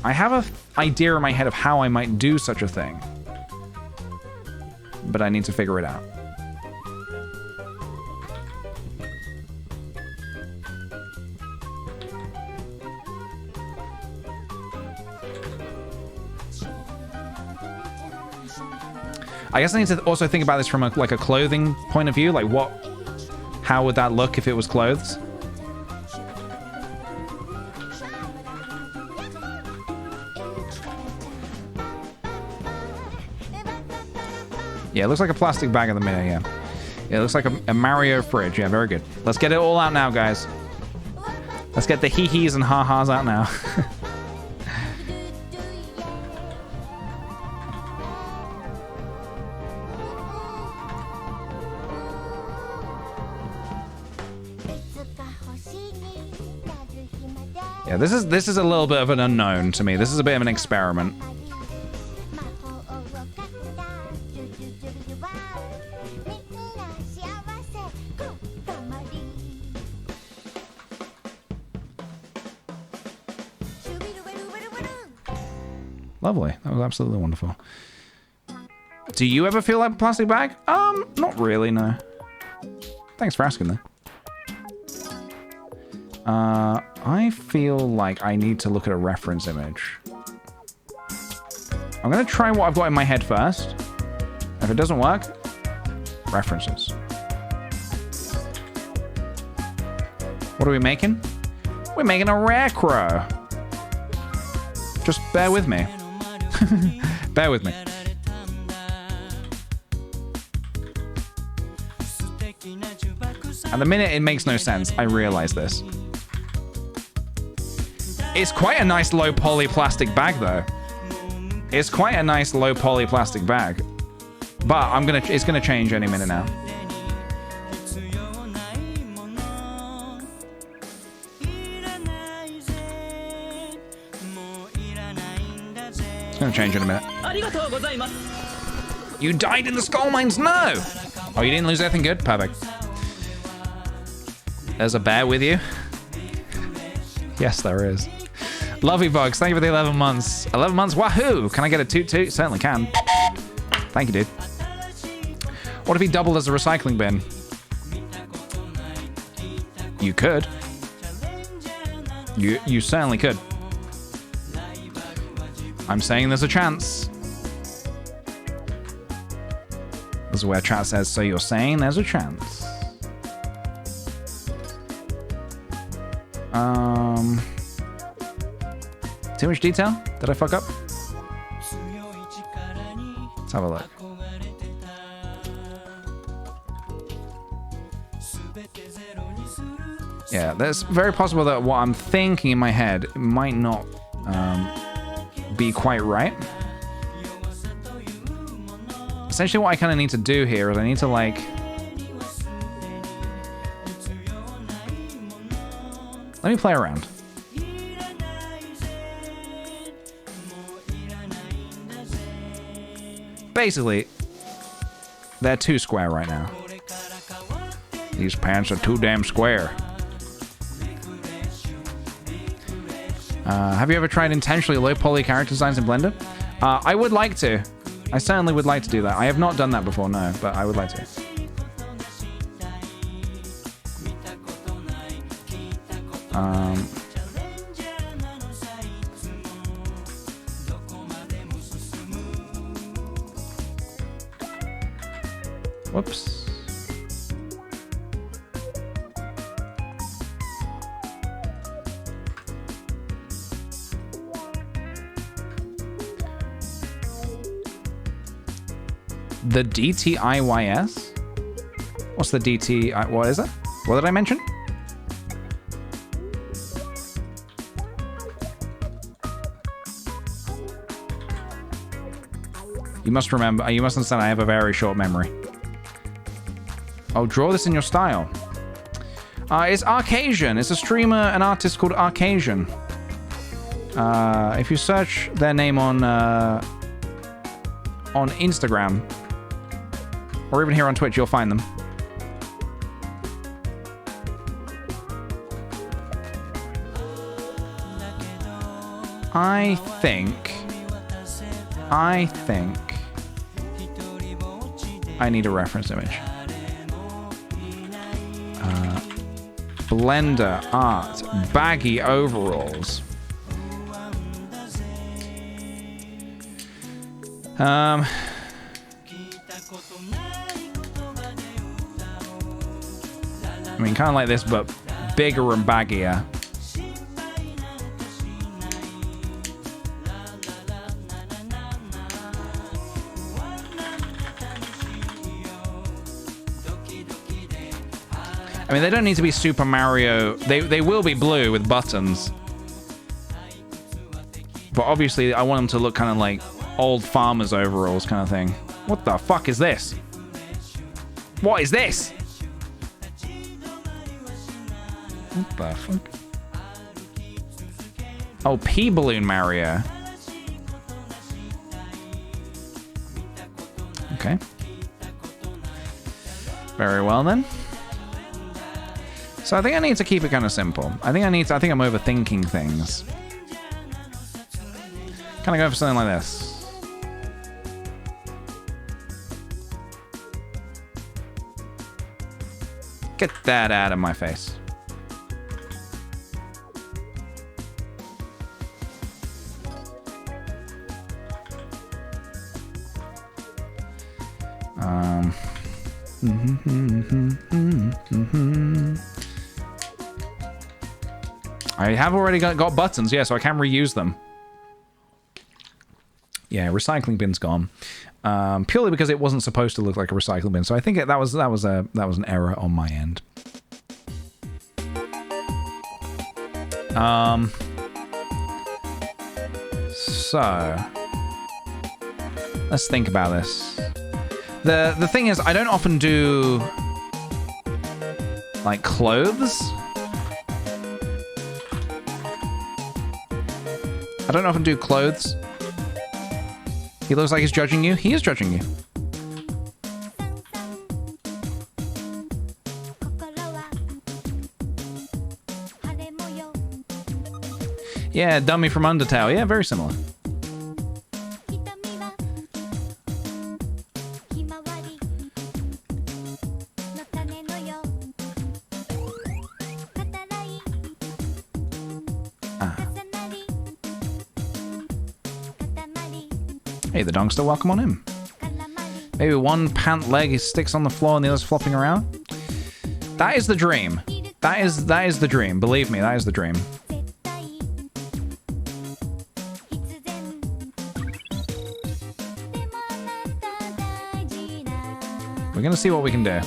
I have an idea in my head of how I might do such a thing. But I need to figure it out. I guess I need to also think about this from a clothing point of view. Like how would that look if it was clothes? Yeah, it looks like a plastic bag in the minute, yeah. Yeah, it looks like a Mario fridge. Yeah, very good. Let's get it all out now, guys. Let's get the hee-hees and ha-has out now. Yeah, this is a little bit of an unknown to me. This is a bit of an experiment. Lovely. That was absolutely wonderful. Do you ever feel like a plastic bag? Not really, no. Thanks for asking, though. I feel like I need to look at a reference image. I'm going to try what I've got in my head first. If it doesn't work, references. What are we making? We're making a rare crow. Just bear with me. Bear with me. And the minute it makes no sense, I realize this. It's quite a nice low poly plastic bag, though. It's quite a nice low poly plastic bag. But it's gonna change any minute now. It's gonna change in a minute. You died in the skull mines? No! Oh, you didn't lose anything good? Perfect. There's a bear with you? Yes, there is. Lovey Bugs, thank you for the 11 months. 11 months, wahoo! Can I get a toot toot? Certainly can. Thank you, dude. What if he doubled as a recycling bin? You could. You certainly could. I'm saying there's a chance. This is where chat says, so you're saying there's a chance. Too much detail? Did I fuck up? Let's have a look. Yeah, that's very possible that what I'm thinking in my head might not be quite right. Essentially what I kind of need to do here is I need to like... Let me play around. Basically, they're too square right now. These pants are too damn square. Have you ever tried intentionally low poly character designs in Blender? I would like to. I certainly would like to do that. I have not done that before, no, but I would like to. Whoops. The DTIYS? What's the DT? What is it? What did I mention? You must remember, you must understand I have a very short memory. Oh, draw this in your style. It's Arcasian. It's a streamer, an artist called Arcasian. If you search their name on Instagram, or even here on Twitch, you'll find them. I think I need a reference image. Blender art, baggy overalls. I mean, kind of like this, but bigger and baggier. I mean, they don't need to be Super Mario. They will be blue with buttons. But obviously, I want them to look kind of like old farmer's overalls kind of thing. What the fuck is this? What is this? What the fuck? Oh, P-Balloon Mario. Okay. Very well then. So I think I need to keep it kind of simple. I think I'm overthinking things. Kind of go for something like this. Get that out of my face. I have already got buttons, yeah, so I can reuse them. Yeah, recycling bin's gone. Purely because it wasn't supposed to look like a recycling bin, so I think that was an error on my end. So let's think about this. The thing is, I don't often do like clothes. I don't often do clothes. He looks like he's judging you. He is judging you. Yeah, dummy from Undertale. Yeah, very similar. Hey, the Dongster, welcome on in. Maybe one pant leg sticks on the floor and the other's flopping around. That is the dream. That is the dream. Believe me, that is the dream. We're gonna see what we can do.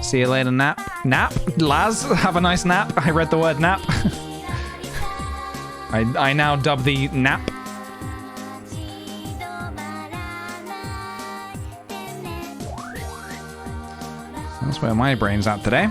See you later, nap. Nap? Laz, have a nice nap. I read the word nap. I now dub the nap. That's where my brain's at today.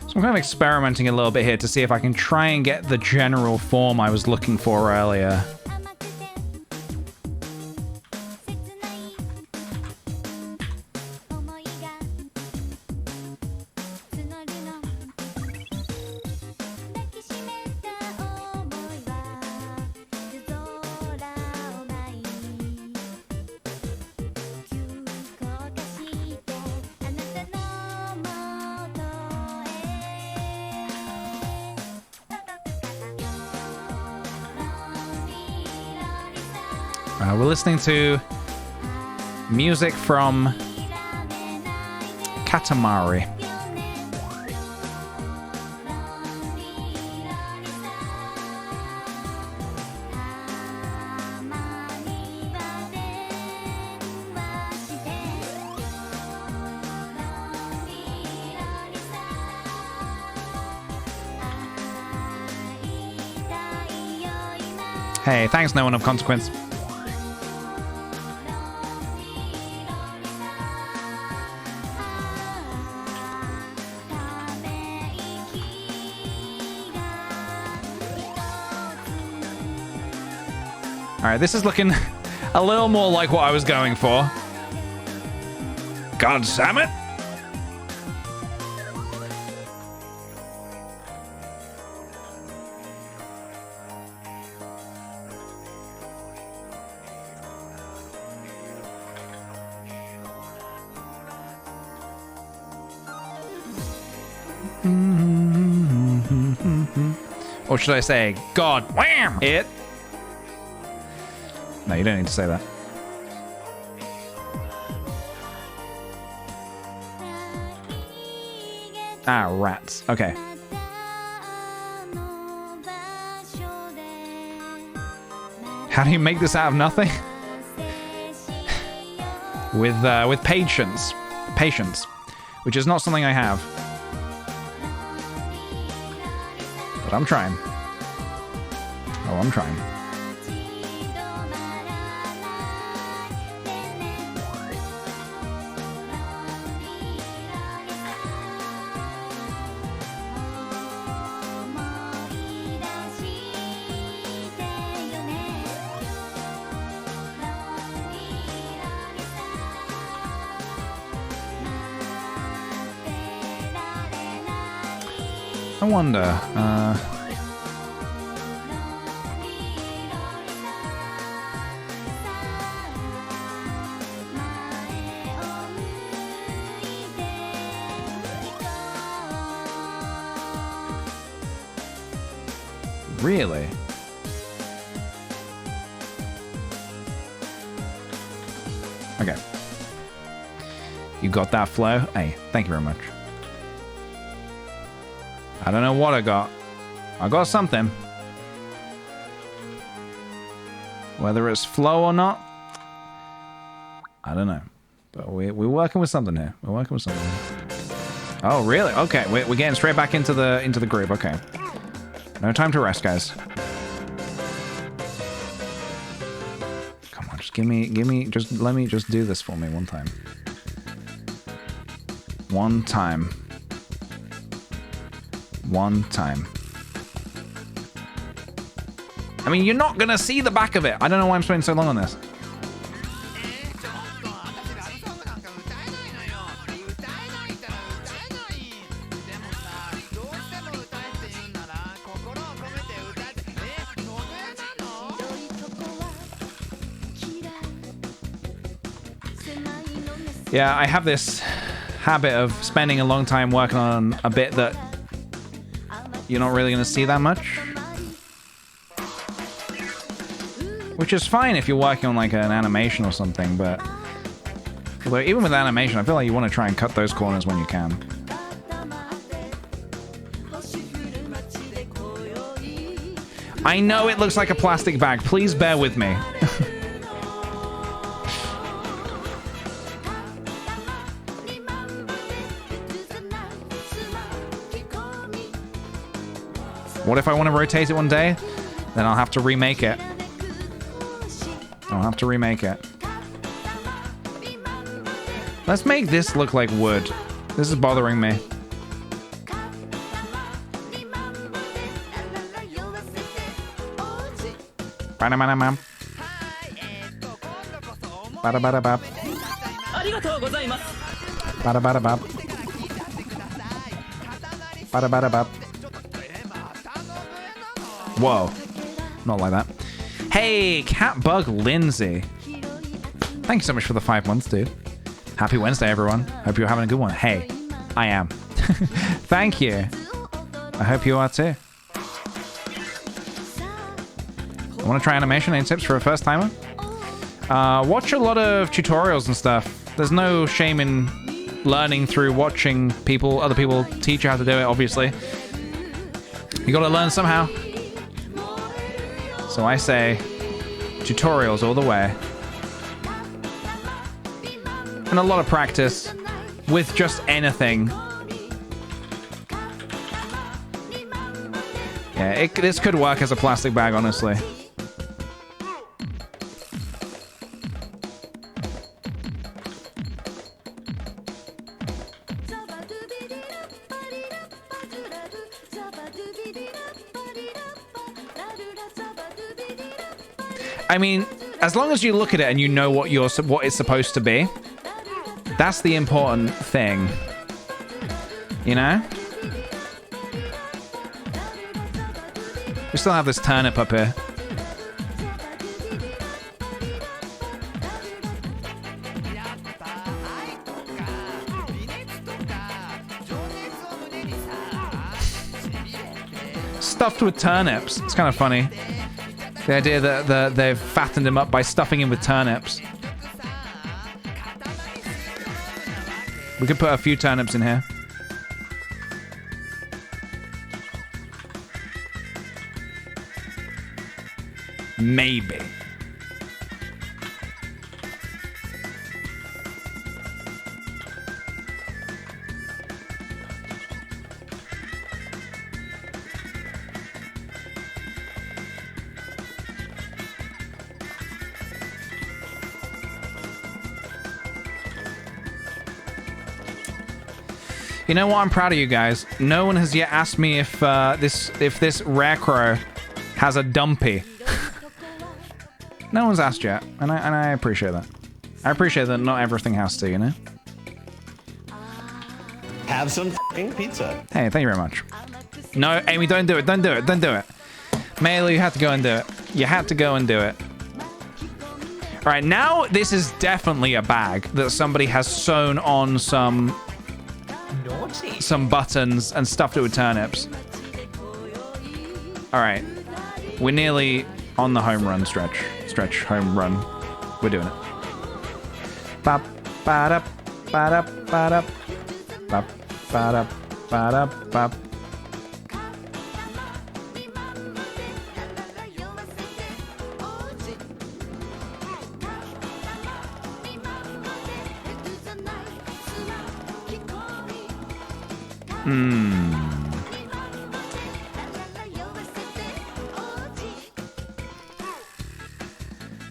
So I'm kind of experimenting a little bit here to see if I can try and get the general form I was looking for earlier. We're listening to music from Katamari. Hey, thanks, no one of consequence. Alright, this is looking a little more like what I was going for. God damn it! Or should I say, God wham it? No, you don't need to say that. Ah, rats. Okay. How do you make this out of nothing? With patience. Patience. Which is not something I have. But I'm trying. Oh, I'm trying. I wonder, really? Okay. You got that flow? Hey, thank you very much. I don't know what I got. I got something. Whether it's flow or not, I don't know. But we're working with something here. We're working with something. Oh, really? Okay, we're getting straight back into the groove. Okay. No time to rest, guys. Come on. just let me just do this for me one time. One time. One time. I mean, you're not gonna see the back of it. I don't know why I'm spending so long on this. Yeah, I have this habit of spending a long time working on a bit that you're not really going to see that much. Which is fine if you're working on like an animation or something, but although even with animation, I feel like you want to try and cut those corners when you can. I know it looks like a plastic bag. Please bear with me. What if I want to rotate it one day? Then I'll have to remake it. I'll have to remake it. Let's make this look like wood. This is bothering me. Ba-da-ba-da-bam. Ba-da-ba-da-bap. Ba-da-ba-da-bap. Ba-da-ba-da-bap. Whoa. Not like that. Hey, Catbug Lindsay. Thank you so much for the 5 months, dude. Happy Wednesday, everyone. Hope you're having a good one. Hey, I am. Thank you. I hope you are too. I want to try animation. Any tips for a first timer? Watch a lot of tutorials and stuff. There's no shame in learning through watching other people teach you how to do it, obviously. You gotta learn somehow. So I say, tutorials all the way. And a lot of practice with just anything. Yeah, this could work as a plastic bag, honestly. I mean, as long as you look at it and you know what it's supposed to be, that's the important thing. You know? We still have this turnip up here. Stuffed with turnips. It's kind of funny. The idea that they've fattened him up by stuffing him with turnips. We could put a few turnips in here. Maybe. You know what? I'm proud of you guys. No one has yet asked me if this rare crow has a dumpy. No one's asked yet, and I appreciate that. I appreciate that not everything has to, you know? Have some f***ing pizza. Hey, thank you very much. No, Amy, don't do it. Don't do it. Don't do it. Mayla, you had to go and do it. You had to go and do it. All right, now this is definitely a bag that somebody has sewn on some buttons and stuffed it with turnips. All right, we're nearly on the home run stretch. Home run. We're doing it. Bop, ba-da, ba-da, ba-da, bop, ba-da, ba-da, bop.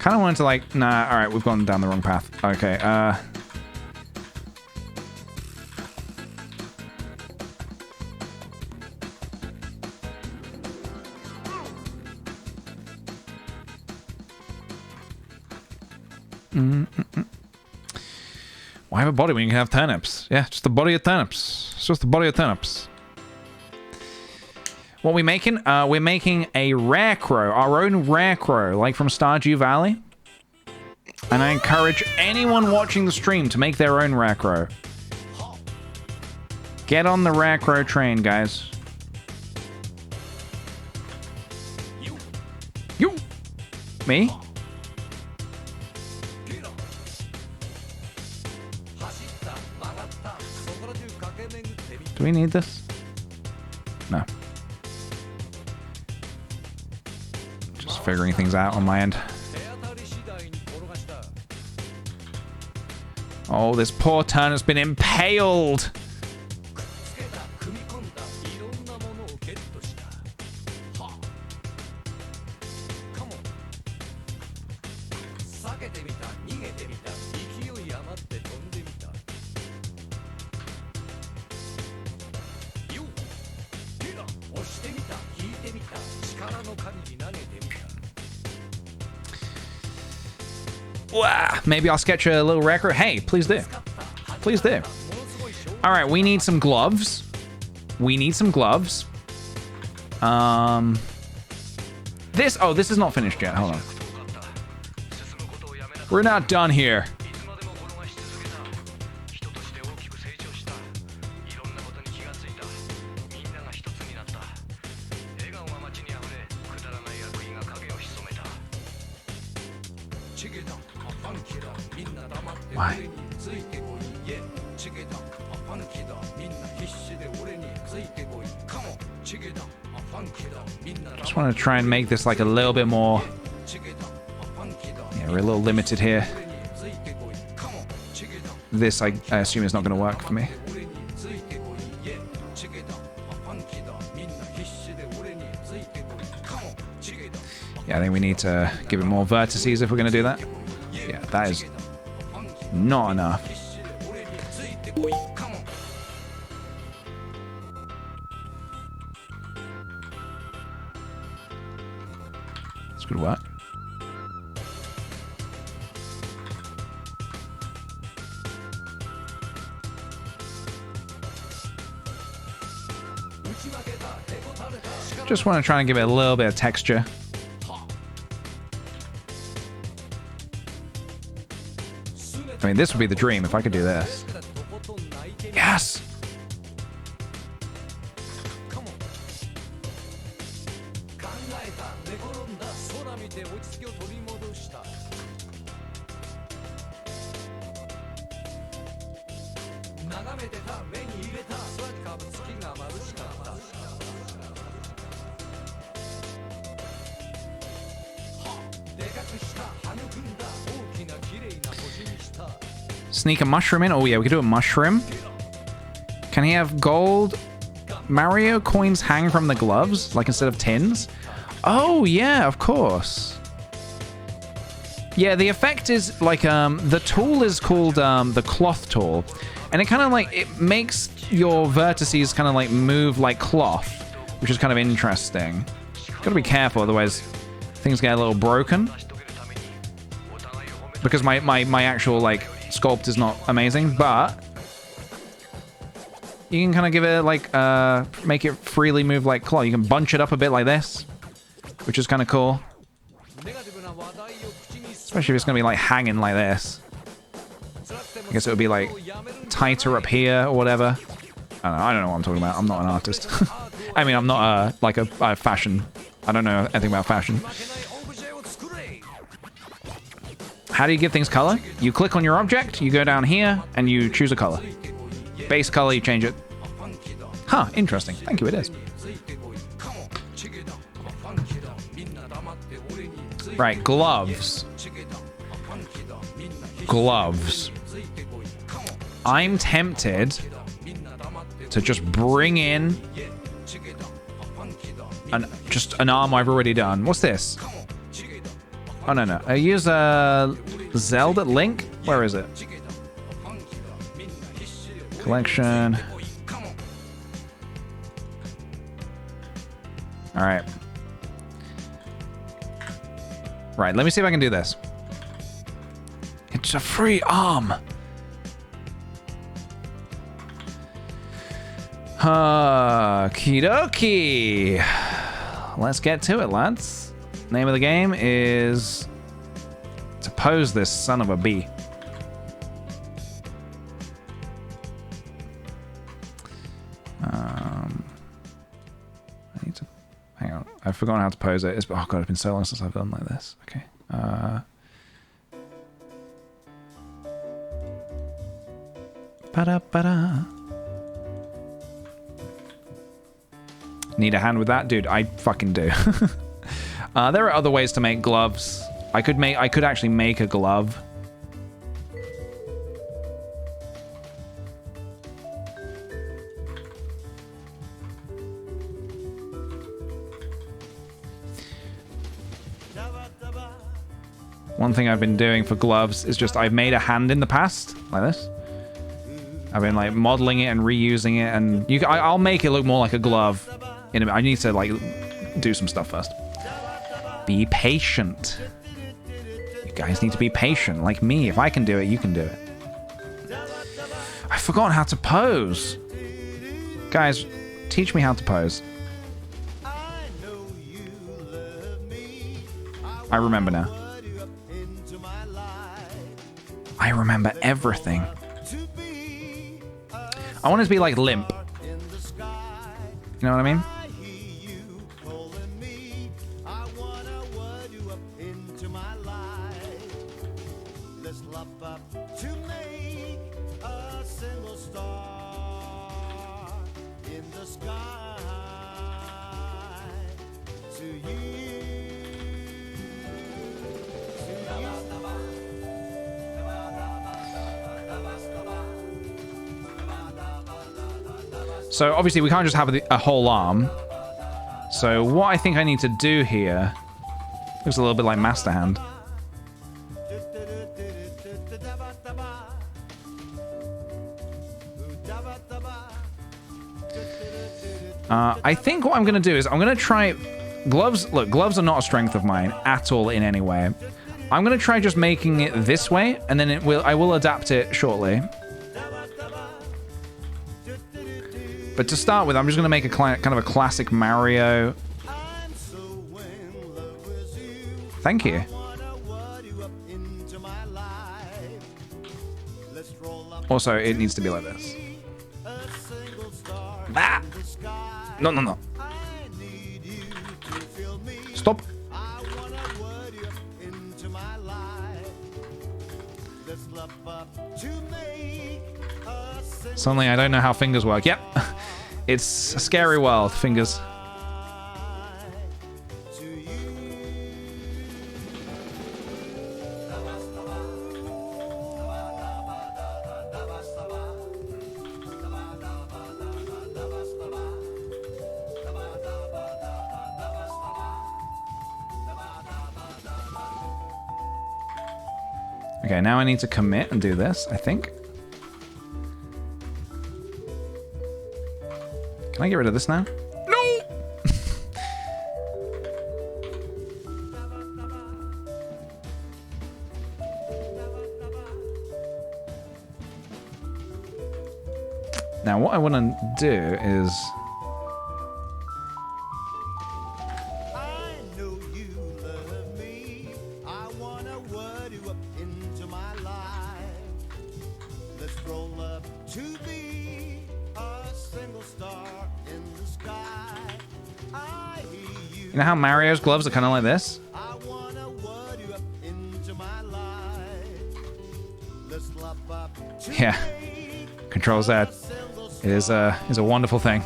Kind of wanted to like, nah, all right, we've gone down the wrong path. Okay, Why have a body when you can have turnips? Yeah, just the body of turnips. It's just the body of turnips. What are we making? We're making a rarecrow, our own rarecrow, like from Stardew Valley. And I encourage anyone watching the stream to make their own rarecrow. Get on the rarecrow train, guys. You. Me? Do we need this? No. Just figuring things out on my end. Oh, this poor turn has been impaled. Maybe I'll sketch a little record. Hey, please do. Please do. All right, we need some gloves. We need some gloves. This is not finished yet. Hold on. We're not done here. Why? Just want to try and make this like a little bit more. Yeah, we're a little limited here. This, I assume, is not going to work for me. Yeah, I think we need to give it more vertices if we're going to do that. Yeah, that is not enough. This could work. Just want to try and give it a little bit of texture. I mean, this would be the dream if I could do this. Yes! Sneak a mushroom in. Oh yeah, we could do a mushroom. Can he have gold Mario coins hang from the gloves, like instead of tins? Oh yeah, of course. Yeah, the effect is like the tool is called the cloth tool, and it kind of like it makes your vertices kind of like move like cloth, which is kind of interesting. Gotta be careful, otherwise things get a little broken. Because my actual like sculpt is not amazing, but you can kind of give it like make it freely move like cloth. You can bunch it up a bit like this, which is kind of cool. Especially if it's gonna be like hanging like this. I guess it would be like tighter up here or whatever. I don't know what I'm talking about. I'm not an artist. I mean, I'm not like a fashion. I don't know anything about fashion. How do you give things color? You click on your object, you go down here, and you choose a color. Base color, you change it. Huh, interesting. Thank you, it is. Right, gloves. Gloves. I'm tempted to just bring in just an arm I've already done. What's this? Oh, no. I use Zelda Link. Where is it? Collection. All right. Right, let me see if I can do this. It's a free arm. Okie dokie. Let's get to it, lads. Name of the game is to pose this son of a bee. I need to hang on. I've forgotten how to pose it. Oh god, it's been so long since I've done like this. Okay. Ba-da-ba-da. Need a hand with that? Dude, I fucking do. There are other ways to make gloves. I could actually make a glove. One thing I've been doing for gloves is just I've made a hand in the past, like this. I've been like modeling it and reusing it, and I'll make it look more like a glove. I need to like do some stuff first. Be patient. You guys need to be patient, like me. If I can do it, you can do it. I've forgotten how to pose. Guys, teach me how to pose. I remember now. I remember everything. I want it to be like limp. You know what I mean? So obviously we can't just have a whole arm. So what I think I need to do here looks a little bit like Master Hand. I think what I'm going to do is I'm going to try... Gloves, look, gloves are not a strength of mine at all in any way. I'm going to try just making it this way, and then I will adapt it shortly. But to start with, I'm just going to make a kind of a classic Mario. Thank you. Also, it needs to be like this. Ah! No. Stop. Suddenly, I don't know how fingers work. Yep. It's a scary world, fingers. Okay, now I need to commit and do this, I think. Can I get rid of this now? No! Now, what I want to do is... You know how Mario's gloves are kind of like this? Yeah. Control Z. It is a wonderful thing.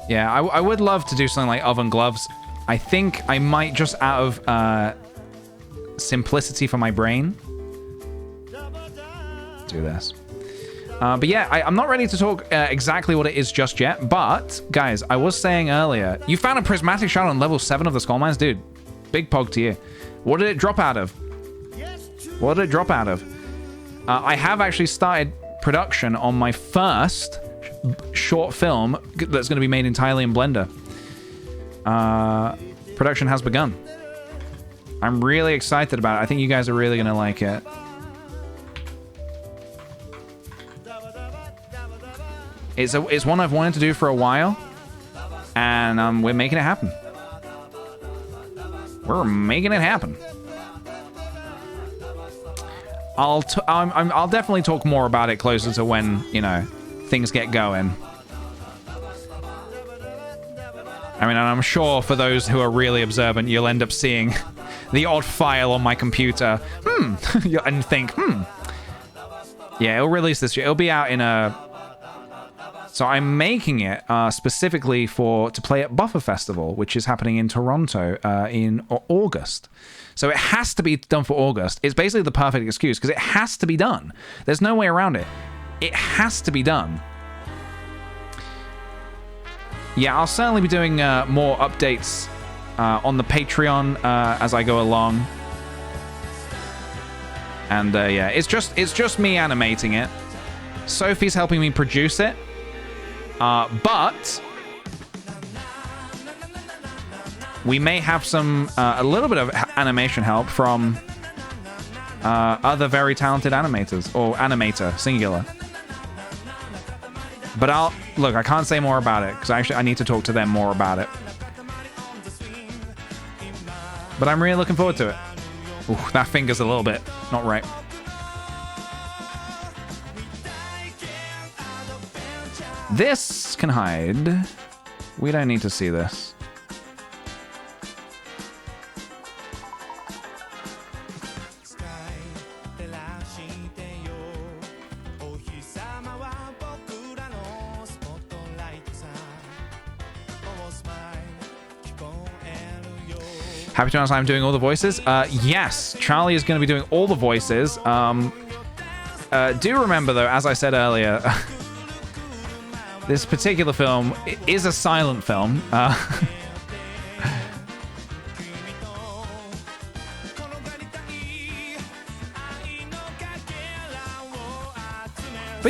Yeah, I would love to do something like oven gloves. I think I might, just out of simplicity for my brain, do this. But yeah, I'm not ready to talk exactly what it is just yet. But, guys, I was saying earlier, you found a prismatic shard on level 7 of the Skull Mines? Dude, big pog to you. What did it drop out of? What did it drop out of? I have actually started production on my first short film that's going to be made entirely in Blender. Production has begun. I'm really excited about it. I think you guys are really going to like it. It's one I've wanted to do for a while, and we're making it happen. We're making it happen. I'll definitely talk more about it closer to when, you know, things get going. I mean, and I'm sure for those who are really observant, you'll end up seeing the odd file on my computer. And think, yeah, it'll release this year. It'll be out in a... So I'm making it specifically to play at Buffer Festival, which is happening in Toronto in August. So it has to be done for August. It's basically the perfect excuse because it has to be done. There's no way around it. It has to be done. Yeah, I'll certainly be doing more updates on the Patreon as I go along. And yeah, it's just me animating it. Sophie's helping me produce it. But we may have a little bit of animation help from other very talented animators, or animator, singular. But I can't say more about it, because I need to talk to them more about it. But I'm really looking forward to it. Ooh, that finger's a little bit not right. This can hide. We don't need to see this. Happy to announce I'm doing all the voices. Yes, Charlie is going to be doing all the voices. Do remember, though, as I said earlier, this particular film is a silent film. But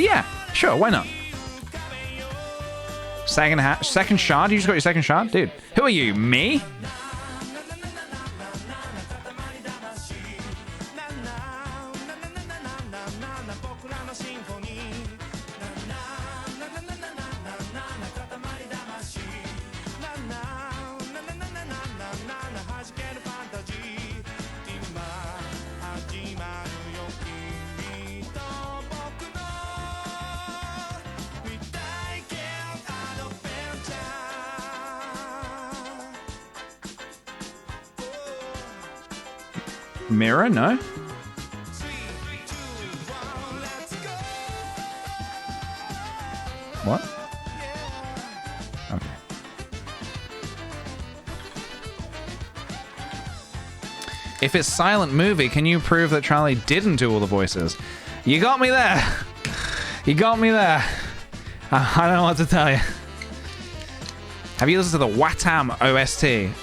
yeah, sure, why not? Second shard? You just got your second shard? Dude, who are you, me? Mirror? No? What? Okay. If it's silent movie, can you prove that Charlie didn't do all the voices? You got me there. You got me there. I don't know what to tell you. Have you listened to the Watam OST?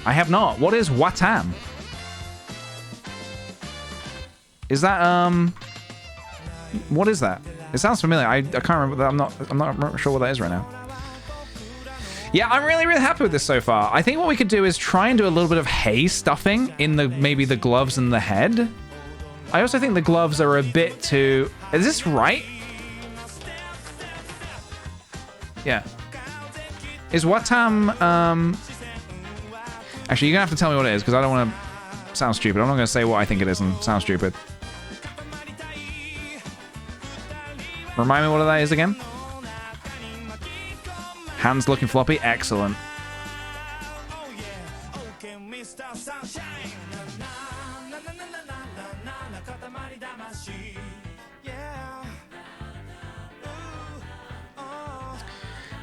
I have not. What is Watam? Is that, what is that? It sounds familiar. I can't remember that. I'm not sure what that is right now. Yeah, I'm really, really happy with this so far. I think what we could do is try and do a little bit of hay stuffing in maybe the gloves and the head. I also think the gloves are a bit too... Is this right? Yeah. Is Watam, Actually, you're gonna have to tell me what it is, because I don't want to sound stupid. I'm not gonna say what I think it is and sound stupid. Remind me what that is again? Hands looking floppy. Excellent.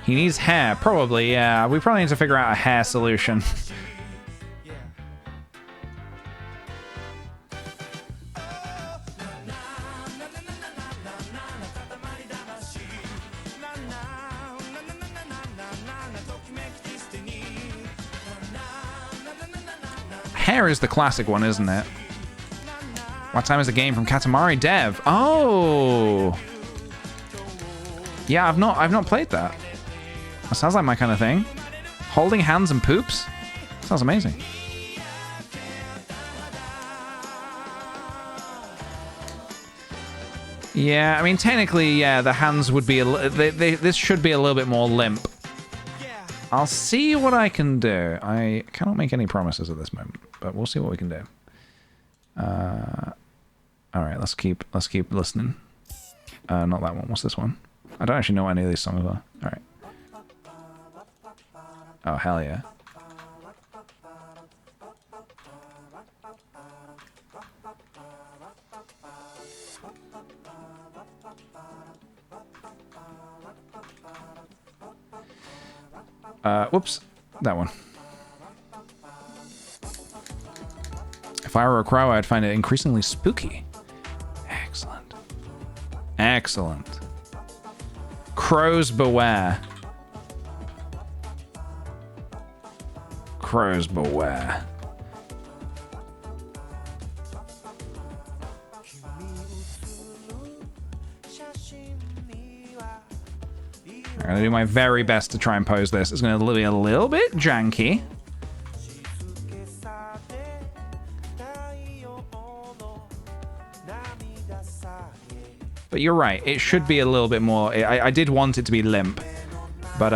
He needs hair. Probably, yeah. We probably need to figure out a hair solution. Hair is the classic one, isn't it? What time is the game from Katamari Dev? Oh. Yeah, I've not played that. That sounds like my kind of thing. Holding hands and poops? Sounds amazing. Yeah, I mean, technically, yeah, the hands would be... this should be a little bit more limp. I'll see what I can do. I cannot make any promises at this moment, but we'll see what we can do. All right, let's keep listening. Not that one. What's this one? I don't actually know what any of these songs are. All right. Oh, hell yeah. Whoops. That one. If I were a crow, I'd find it increasingly spooky. Excellent. Excellent. Crows beware. Crows beware. I'm going to do my very best to try and pose this. It's going to be a little bit janky. But you're right. It should be a little bit more... I did want it to be limp. But,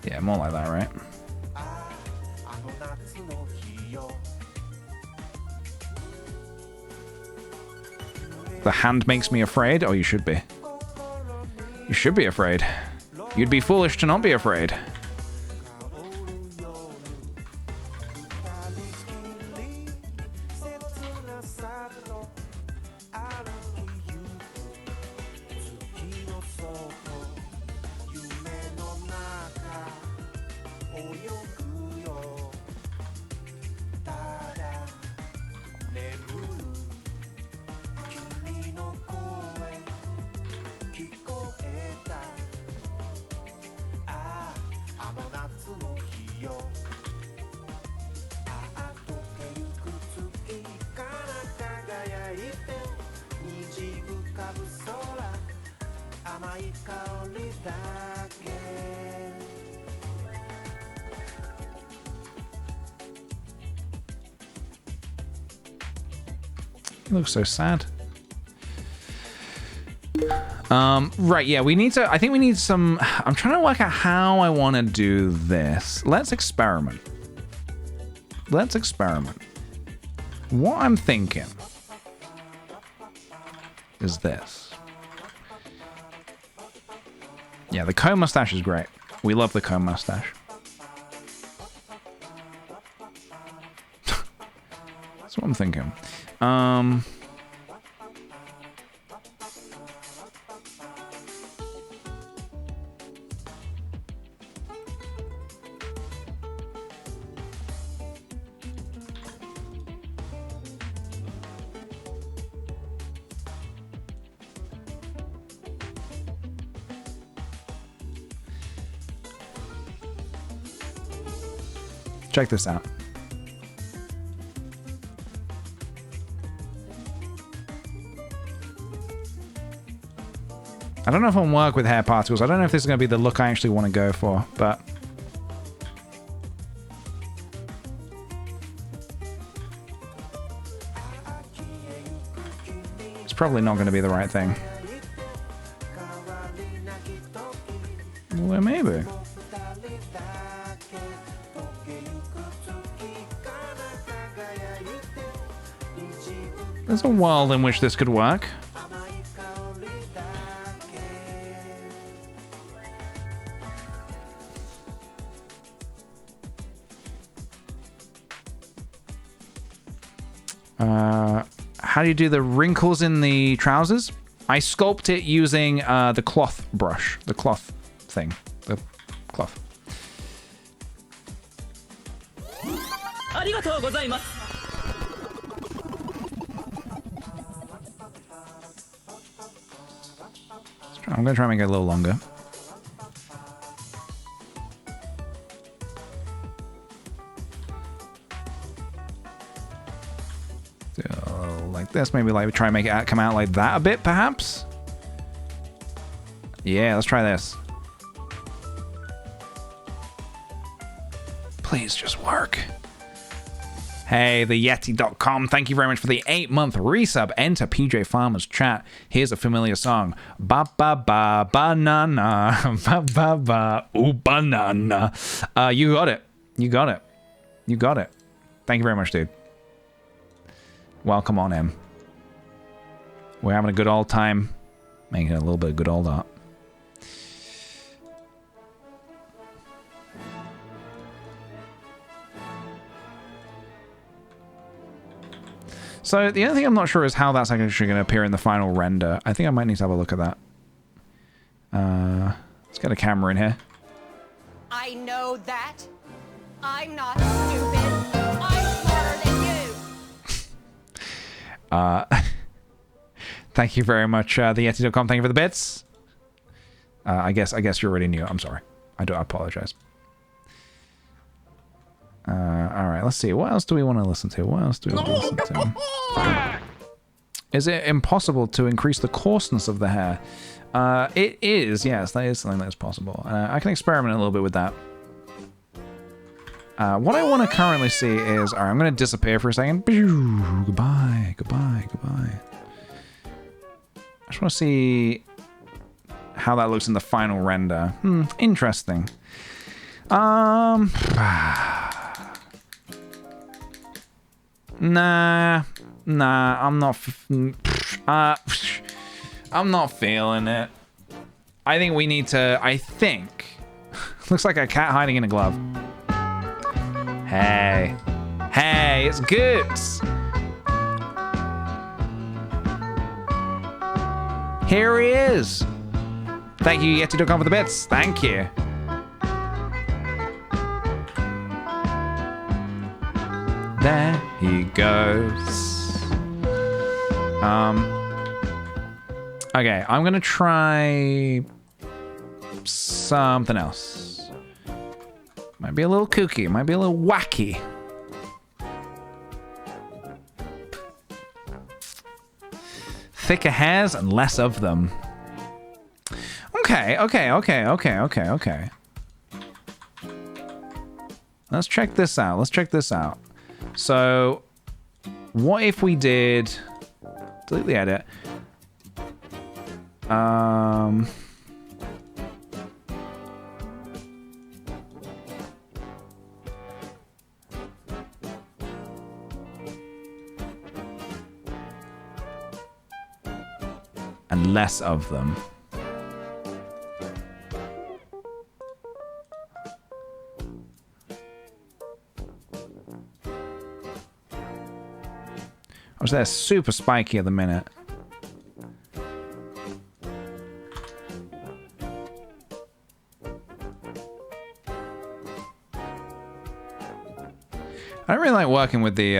yeah, more like that, right? The hand makes me afraid? Oh, you should be. You should be afraid. You'd be foolish to not be afraid. He looks so sad. Right, yeah, we need to... I think we need some... I'm trying to work out how I want to do this. Let's experiment. Let's experiment. What I'm thinking is this. Yeah, the comb mustache is great. We love the comb mustache. That's what I'm thinking. Check this out. I don't know if I'll work with hair particles. I don't know if this is going to be the look I actually want to go for, but... it's probably not going to be the right thing. Well, maybe. There's a world in which this could work. How do you do the wrinkles in the trousers? I sculpt it using the cloth brush. The cloth thing. The cloth. I'm gonna try and make it a little longer. Like this, maybe like try and make it come out like that a bit, perhaps. Yeah, let's try this. Please just work. Hey, the Yeti.com. Thank you very much for the 8-month resub. Enter PJ Farmer's chat. Here's a familiar song. Ba ba ba banana. Ba ba ba. Ooh, banana. You got it. You got it. You got it. Thank you very much, dude. Welcome on in. We're having a good old time. Making a little bit of good old art. So the only thing I'm not sure is how that's actually going to appear in the final render. I think I might need to have a look at that. Let's get a camera in here. I know that. I'm not stupid. I'm smarter than you. Thank you very much, the Yeti.com. Thank you for the bits. I guess you already knew. I'm sorry. I apologize. All right, let's see. What else do we want to listen to? What else do we want to listen to? Is it impossible to increase the coarseness of the hair? It is, yes. That is something that is possible. I can experiment a little bit with that. What I want to currently see is... All right, I'm going to disappear for a second. Goodbye, goodbye, goodbye. I just want to see how that looks in the final render. Interesting. Nah, I'm not. I'm not feeling it. I think we need to. I think. Looks like a cat hiding in a glove. Hey, hey, it's Goots. Here he is. Thank you, Yeti.com, for the bits. Thank you. There he goes. Okay, I'm gonna try something else. Might be a little kooky, might be a little wacky. Thicker hairs and less of them. Okay. Let's check this out. So, what if we did... Delete the edit. And less of them. Obviously, they're super spiky at the minute. I don't really like working with the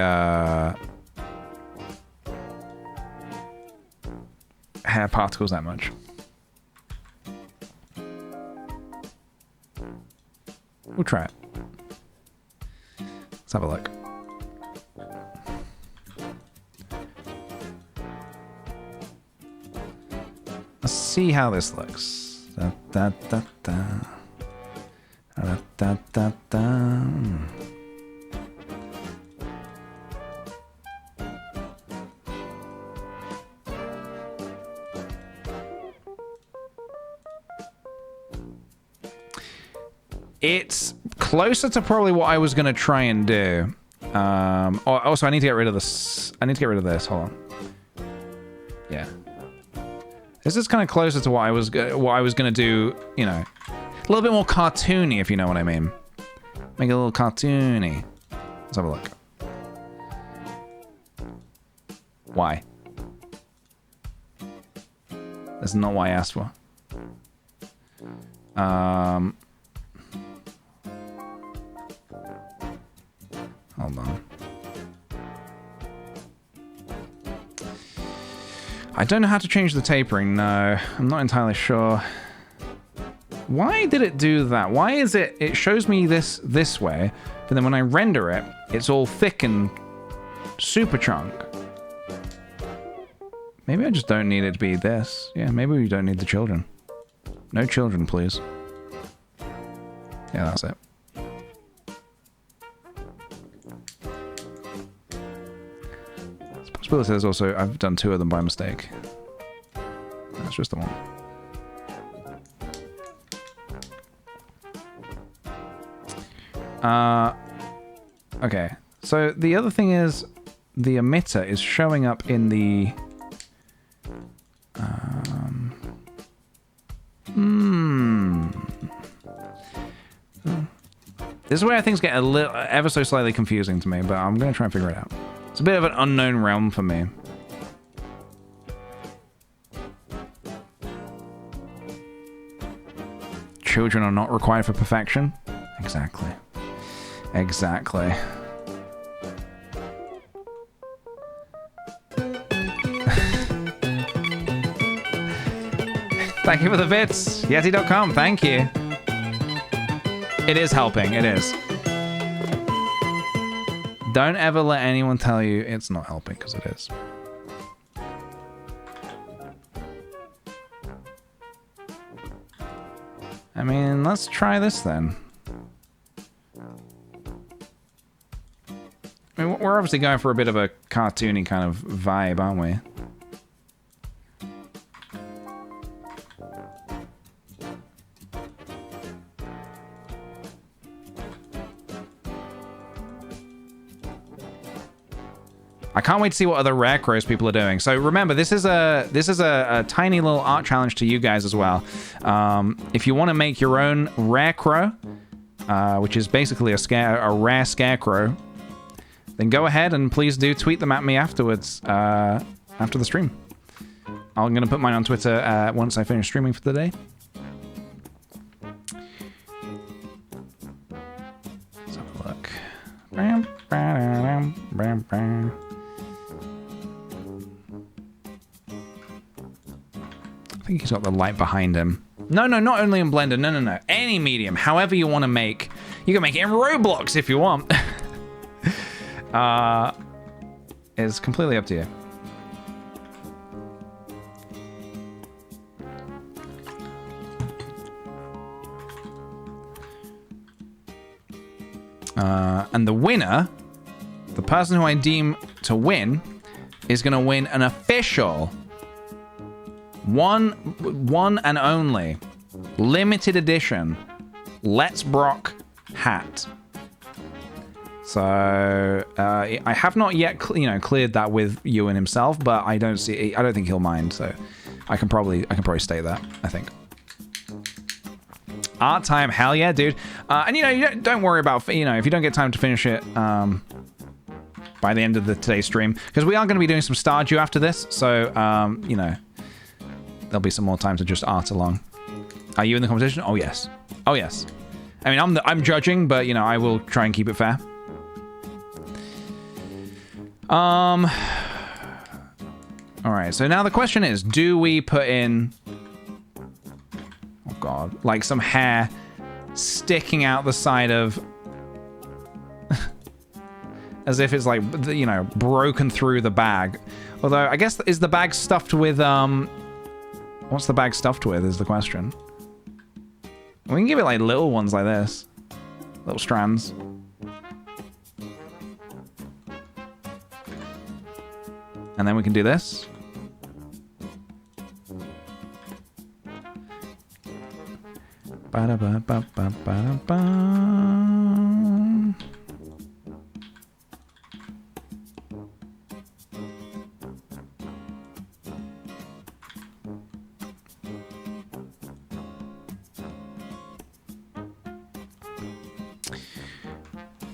hair particles that much. We'll try it. Let's have a look. Let's see how this looks. Da, da, da, da. Da, da, da, da. It's closer to probably what I was going to try and do. Also, I need to get rid of this. I need to get rid of this. Hold on. Yeah. This is kind of closer to what I was going to do, you know. A little bit more cartoony, if you know what I mean. Make it a little cartoony. Let's have a look. Why? That's not what I asked for. Hold on. I don't know how to change the tapering. No, I'm not entirely sure. Why did it do that? Why is it... It shows me this way, but then when I render it, it's all thick and super chunk. Maybe I just don't need it to be this. Yeah, maybe we don't need the children. No children, please. Yeah, that's it. It's possible there's also... I've done 2 of them by mistake. That's just the one. Okay. So the other thing is the emitter is showing up in the... This is where things get a little, ever so slightly confusing to me, but I'm going to try and figure it out. It's a bit of an unknown realm for me. Children are not required for perfection. Exactly. Exactly. Thank you for the bits. Yeti.com, thank you. It is helping, it is. Don't ever let anyone tell you it's not helping, because it is. I mean, let's try this then. I mean, we're obviously going for a bit of a cartoony kind of vibe, aren't we? I can't wait to see what other rare crows people are doing. So remember, this is a tiny little art challenge to you guys as well. If you want to make your own rare crow, which is basically a rare scarecrow, then go ahead and please do tweet them at me afterwards, after the stream. I'm going to put mine on Twitter once I finish streaming for the day. Let's have a look. I think he's got the light behind him. No, not only in Blender. No. Any medium, however you want to make. You can make it in Roblox if you want. It's completely up to you. And the winner, the person who I deem to win, is going to win an official one and only limited edition Let's Brock hat. So I have not yet cleared that with Ewan himself, but I don't think he'll mind, so I can probably state that, I think. Art time, hell yeah, dude. And you don't worry about, if you don't get time to finish it by the end of today's stream, because we are going to be doing some Stardew after this, so there'll be some more time to just art along. Are you in the competition? Oh yes. Oh yes. I mean, I'm judging, but I will try and keep it fair. All right. So now the question is, do we put in? Oh God, like some hair sticking out the side of, as if it's like broken through the bag. Although I guess is the bag stuffed with what's the bag stuffed with is the question. We can give it like little ones like this. Little strands. And then we can do this. Ba-da-ba-ba-ba-ba-ba.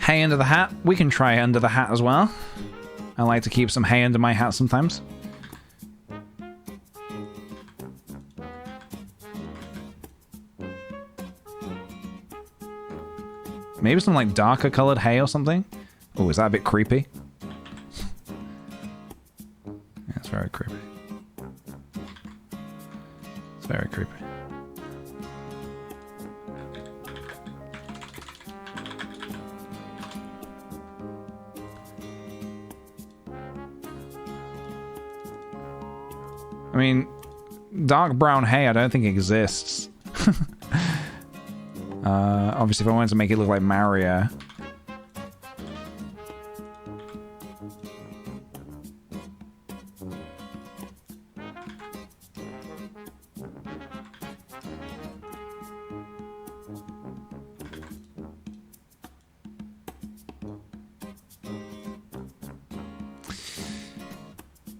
Hay under the hat. We can try under the hat as well. I like to keep some hay under my hat sometimes. Maybe some like darker colored hay or something. Oh, is that a bit creepy? Yeah, it's very creepy. It's very creepy. I mean, dark brown hay I don't think exists. Obviously, if I wanted to make it look like Mario.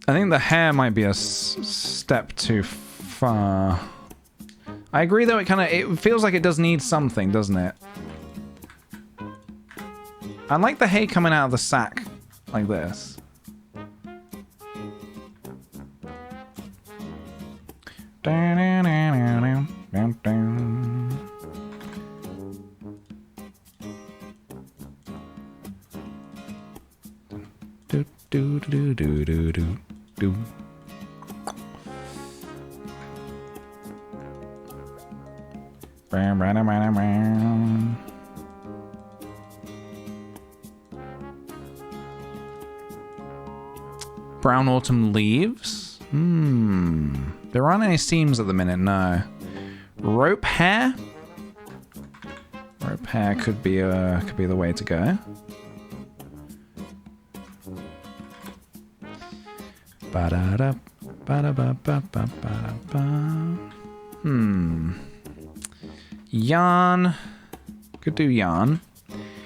I think the hair might be a step too far. I agree though, it feels like it does need something, doesn't it? I like the hay coming out of the sack like this. Do do do do do do do. Brown autumn leaves? There aren't any seams at the minute, no. Rope hair? Rope hair could be the way to go. Ba-da-da, ba-da-ba-ba-ba-ba-ba. Yarn. Could do yarn.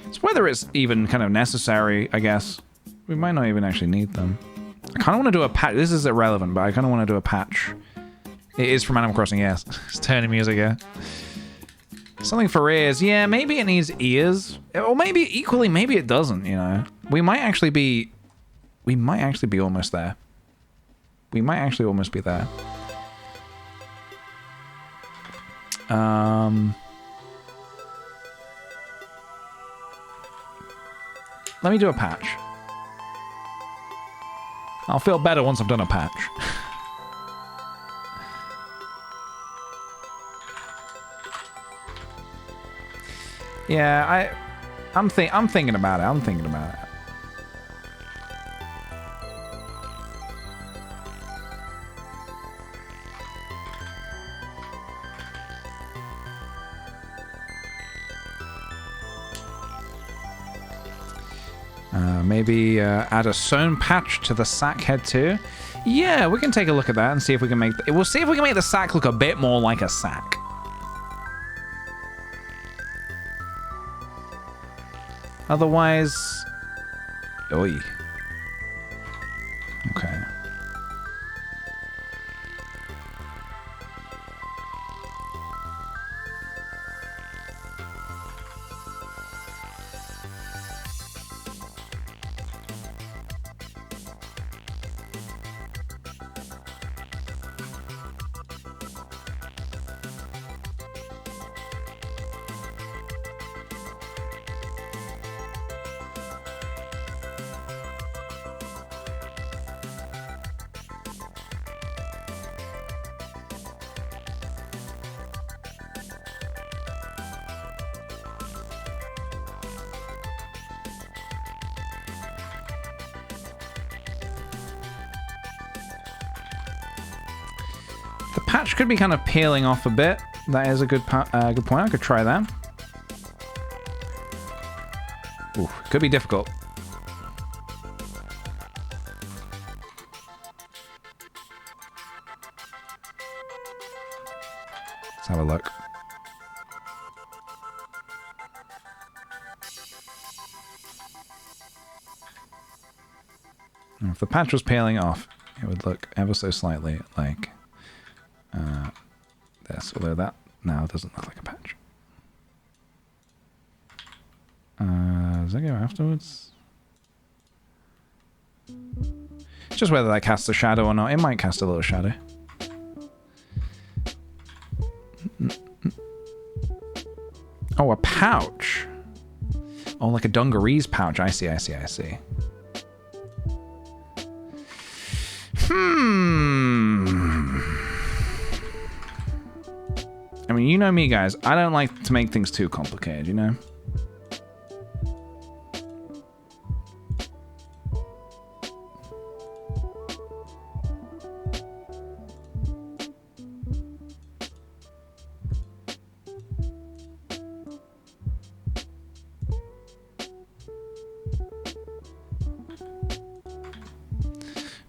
It's whether it's even kind of necessary, I guess. We might not even actually need them. I kind of want to do a patch. This is irrelevant, but I kind of want to do a patch. It is from Animal Crossing, yes. It's turning music here. Something for ears. Yeah, maybe it needs ears. Or maybe equally, maybe it doesn't, you know. We might actually be almost there. We might actually almost be there. Let me do a patch. I'll feel better once I've done a patch. Yeah, I'm thinking about it. I'm thinking about it. Maybe add a sewn patch to the sack head too. Yeah, we can take a look at that and see if we can make. We'll see if we can make the sack look a bit more like a sack. Otherwise, oi. Okay. The patch could be kind of peeling off a bit. That is a good point. I could try that. Ooh, could be difficult. Let's have a look. If the patch was peeling off, it would look ever so slightly like this, although that now doesn't look like a patch. Does that go afterwards? It's just whether that casts a shadow or not. It might cast a little shadow. Oh, a pouch. Oh, like a dungarees pouch. I see, I see, I see. you know me, guys. I don't like to make things too complicated, you know?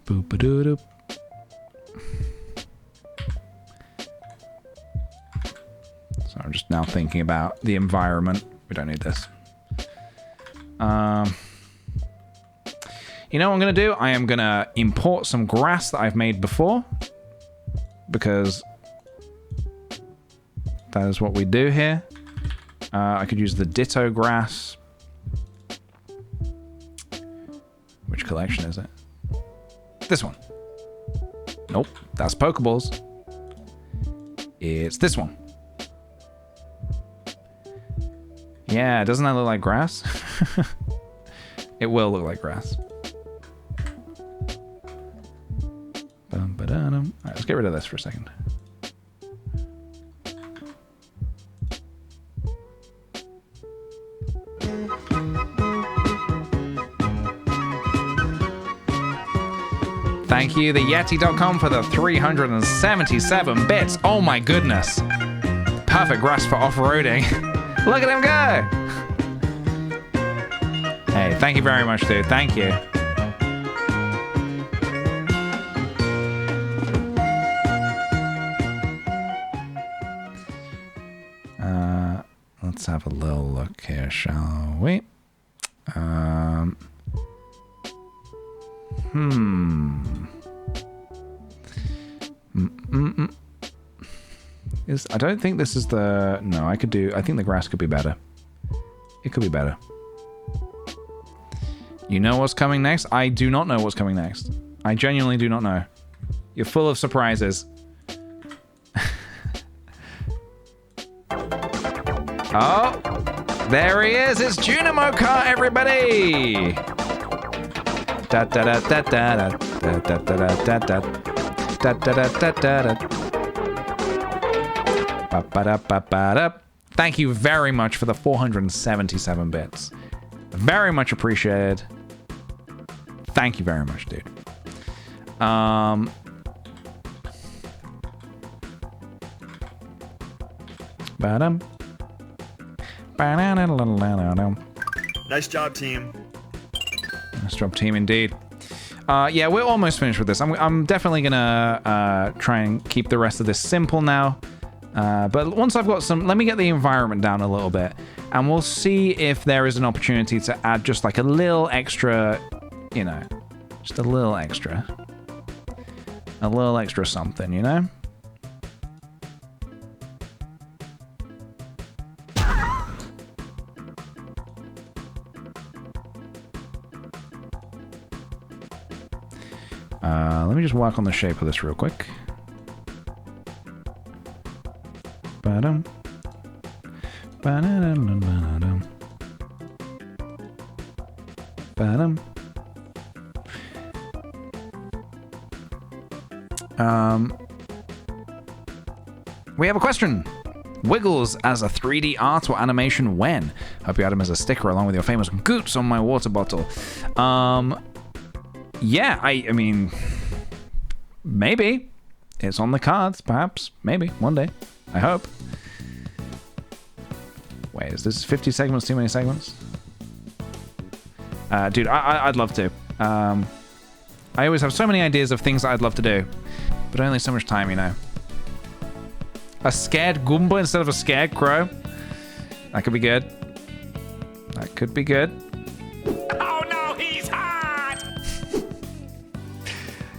Boop-a-doo-doo. So I'm just now thinking about the environment. We don't need this. You know what I'm going to do? I am going to import some grass that I've made before. Because that is what we do here. I could use the ditto grass. Which collection is it? This one. Nope, that's Pokeballs. It's this one. Yeah, doesn't that look like grass? It will look like grass. Alright, let's get rid of this for a second. Thank you, theyeti.com, for the 377 bits. Oh my goodness. Perfect grass for off-roading. Look at him go. Hey, thank you very much, dude. Thank you. Let's have a little look here, shall we? I don't think this is the... No, I think the grass could be better. It could be better. You know what's coming next? I do not know what's coming next. I genuinely do not know. You're full of surprises. Oh, there he is. It's Junimo Car, everybody. Da da da da da da da da da da da da da da da da. Thank you very much for the 477 bits. Very much appreciated. Thank you very much, dude. Nice job, team. Nice job, team, indeed. Yeah, we're almost finished with this. I'm definitely gonna try and keep the rest of this simple now. But once I've got some, let me get the environment down a little bit, and we'll see if there is an opportunity to add just like a little extra, you know, just a little extra something, you know? Let me just work on the shape of this real quick. Ba-dum. Ba-da-dum-dum-dum-dum. Ba-dum. We have a question. Wiggles as a 3D art or animation when? Hope you had him as a sticker along with your famous goots on my water bottle. Yeah, I mean, maybe. It's on the cards, perhaps. Maybe, one day. I hope. Wait, is this 50 segments too many segments? Dude, I'd love to. I always have so many ideas of things that I'd love to do, but only so much time, you know. A scared Goomba instead of a scared crow? That could be good. That could be good. Oh no, he's hot!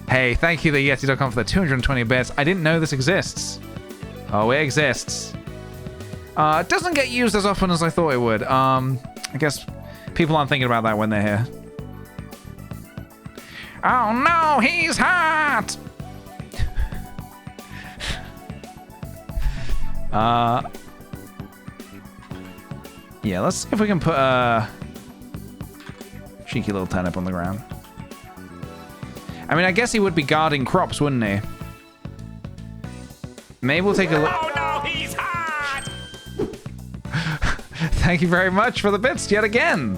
Hey, thank you, theyeti.com, for the 220 bits. I didn't know this exists. Oh, it exists. It doesn't get used as often as I thought it would. I guess people aren't thinking about that when they're here. Oh no, he's hot! Yeah, let's see if we can put a cheeky little turnip on the ground. I mean, I guess he would be guarding crops, wouldn't he? Maybe we'll take a look. Oh no, he's hot! Thank you very much for the bits yet again.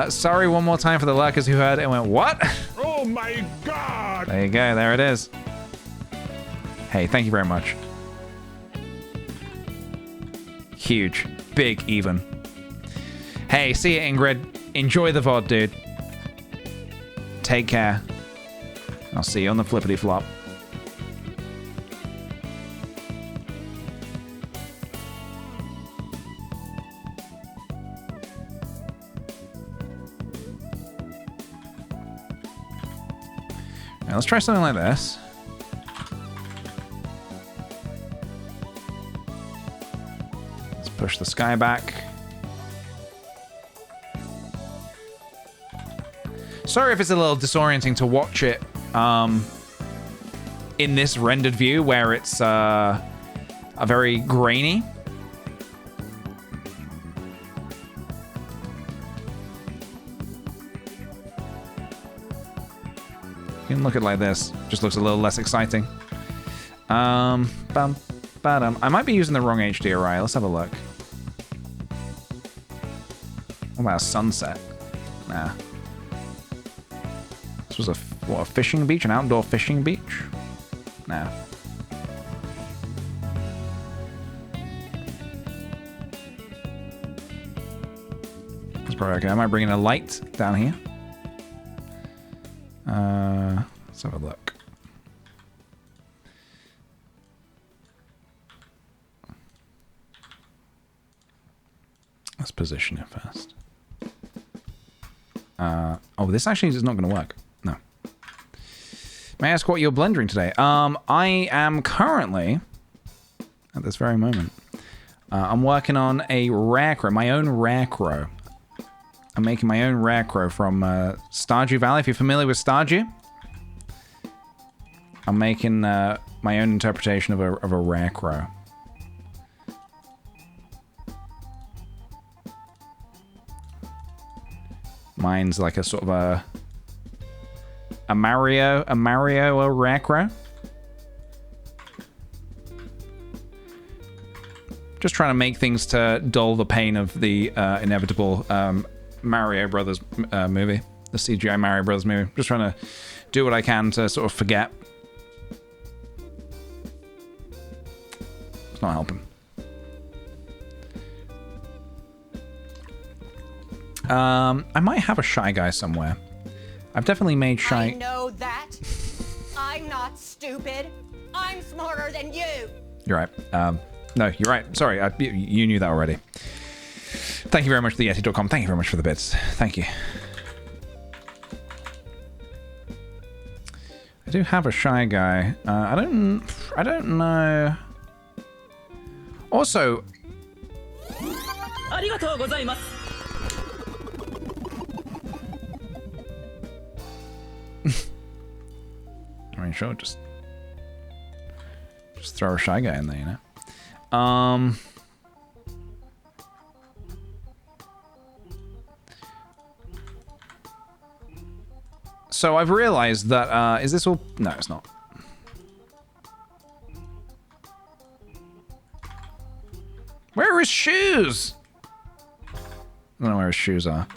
Sorry one more time for the lurkers who heard it and went, what? Oh my god! There you go, there it is. Hey, thank you very much. Huge. Big even. Hey, see you, Ingrid. Enjoy the VOD, dude. Take care. I'll see you on the flippity flop. Now let's try something like this. Let's push the sky back. Sorry if it's a little disorienting to watch it in this rendered view where it's a very grainy. You can look at it like this. Just looks a little less exciting. I might be using the wrong HDRI. Let's have a look. What about a sunset? Nah. This was a fishing beach? An outdoor fishing beach? Nah. That's probably okay. I might bring in a light down here. Let's have a look. Let's position it first. Oh, this actually is not going to work. No. May I ask what you're blendering today? I am currently, at this very moment, I'm working on a rare crow, my own rare crow. I'm making my own rare crow from Stardew Valley. If you're familiar with Stardew, I'm making my own interpretation of a rare crow. Mine's like a sort of a Mario rare crow. Just trying to make things to dull the pain of the inevitable Mario Brothers movie, the CGI Mario Brothers movie. Just trying to do what I can to sort of forget. It's not helping. I might have a Shy Guy somewhere. I've definitely made Shy... I know that. I'm not stupid. I'm smarter than you. You're right. No, you're right. Sorry, you knew that already. Thank you very much for the Yeti.com. Thank you very much for the bits. Thank you. I do have a Shy Guy. I don't know. Also... I mean, sure, just throw a Shy Guy in there, you know? So I've realized that, is this all? No, it's not. Where are his shoes? I don't know where his shoes are.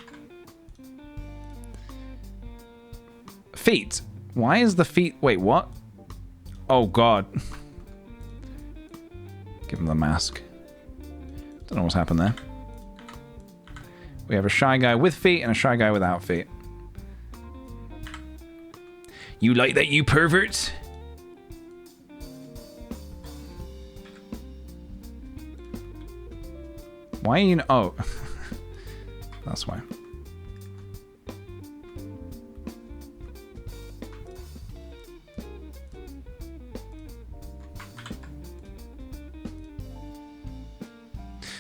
Feet. Why is the feet... Wait, what? Oh, God. Give him the mask. Don't know what's happened there. We have a Shy Guy with feet and a Shy Guy without feet. You like that, you pervert? Why are you... Oh. That's why.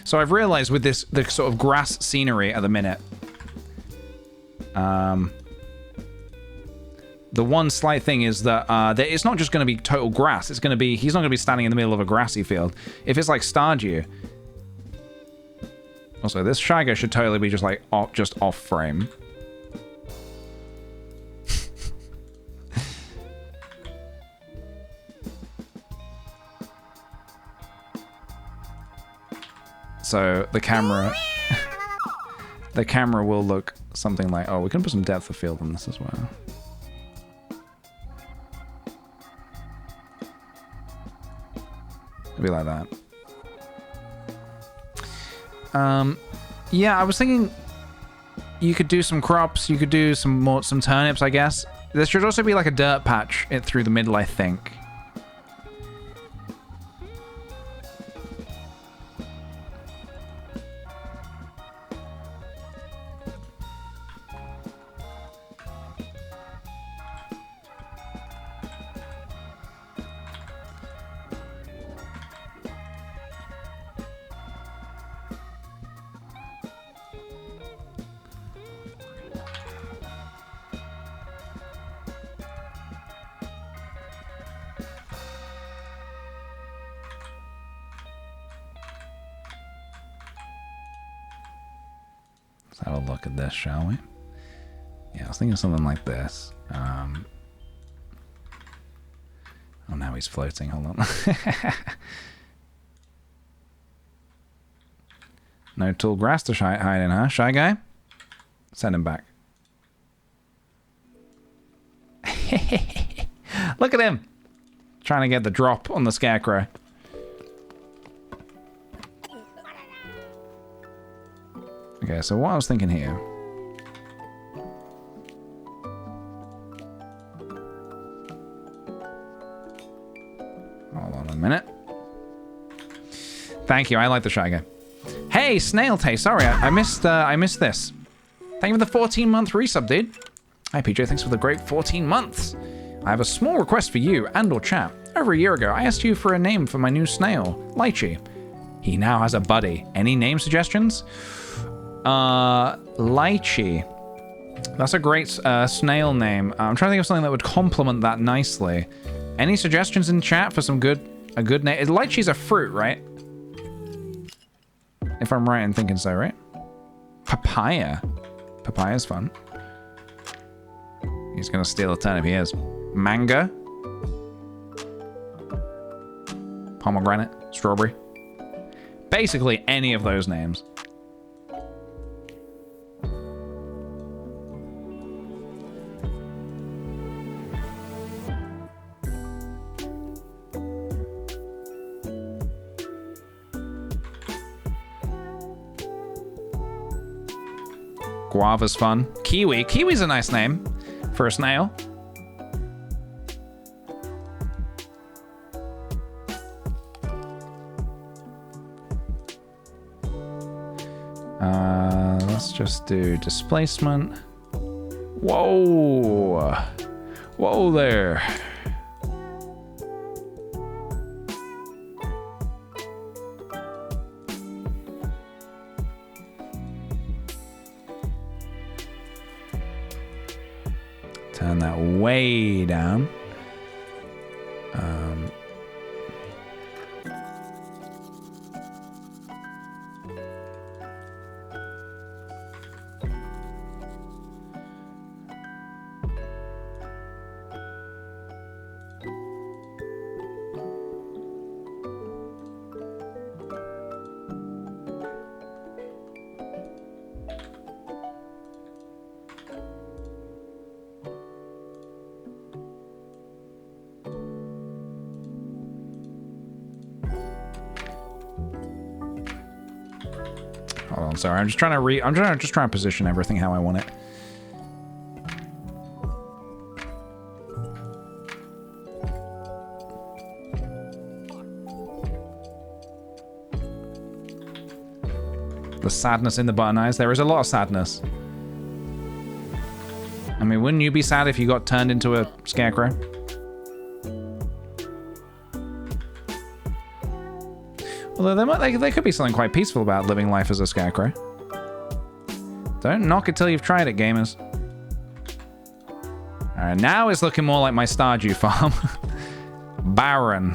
So I've realized with the sort of grass scenery at the minute, the one slight thing is that it's not just going to be total grass. It's going to be, he's not going to be standing in the middle of a grassy field. If it's like Stardew, also this Shy Guy should totally be just like off frame. so the camera the camera will look something like, oh, we can put some depth of field on this as well. It'll be like that. Yeah, I was thinking you could do some crops, you could do some turnips, I guess. There should also be like a dirt patch through the middle, I think. Let's have a look at this, shall we? Yeah, I was thinking something like this. Oh, now he's floating. Hold on. No tall grass to hide in, huh? Shy guy? Send him back. Look at him! Trying to get the drop on the scarecrow. Okay, so what I was thinking here. Hold on a minute. Thank you, I like the Shy Guy. Hey, Snail Taste, sorry, I missed this. Thank you for the 14-month resub, dude. Hi, PJ, thanks for the great 14 months. I have a small request for you and or chat. Over a year ago, I asked you for a name for my new snail, Lychee. He now has a buddy. Any name suggestions? Lychee. That's a great snail name. I'm trying to think of something that would complement that nicely. Any suggestions in chat for a good name? Lychee's a fruit, right? If I'm right in thinking so, right? Papaya. Papaya's fun. He's gonna steal a turnip, he is. Mango. Pomegranate. Strawberry. Basically any of those names. Guava's fun. Kiwi. Kiwi's a nice name for a snail. Let's just do displacement. Whoa. Whoa there. Turn that way down. Hold on, sorry. I'm just trying to position everything how I want it. The sadness in the button eyes. There is a lot of sadness. I mean, wouldn't you be sad if you got turned into a scarecrow? Although there could be something quite peaceful about living life as a scarecrow. Don't knock it till you've tried it, gamers. Alright, now it's looking more like my Stardew farm. Barren.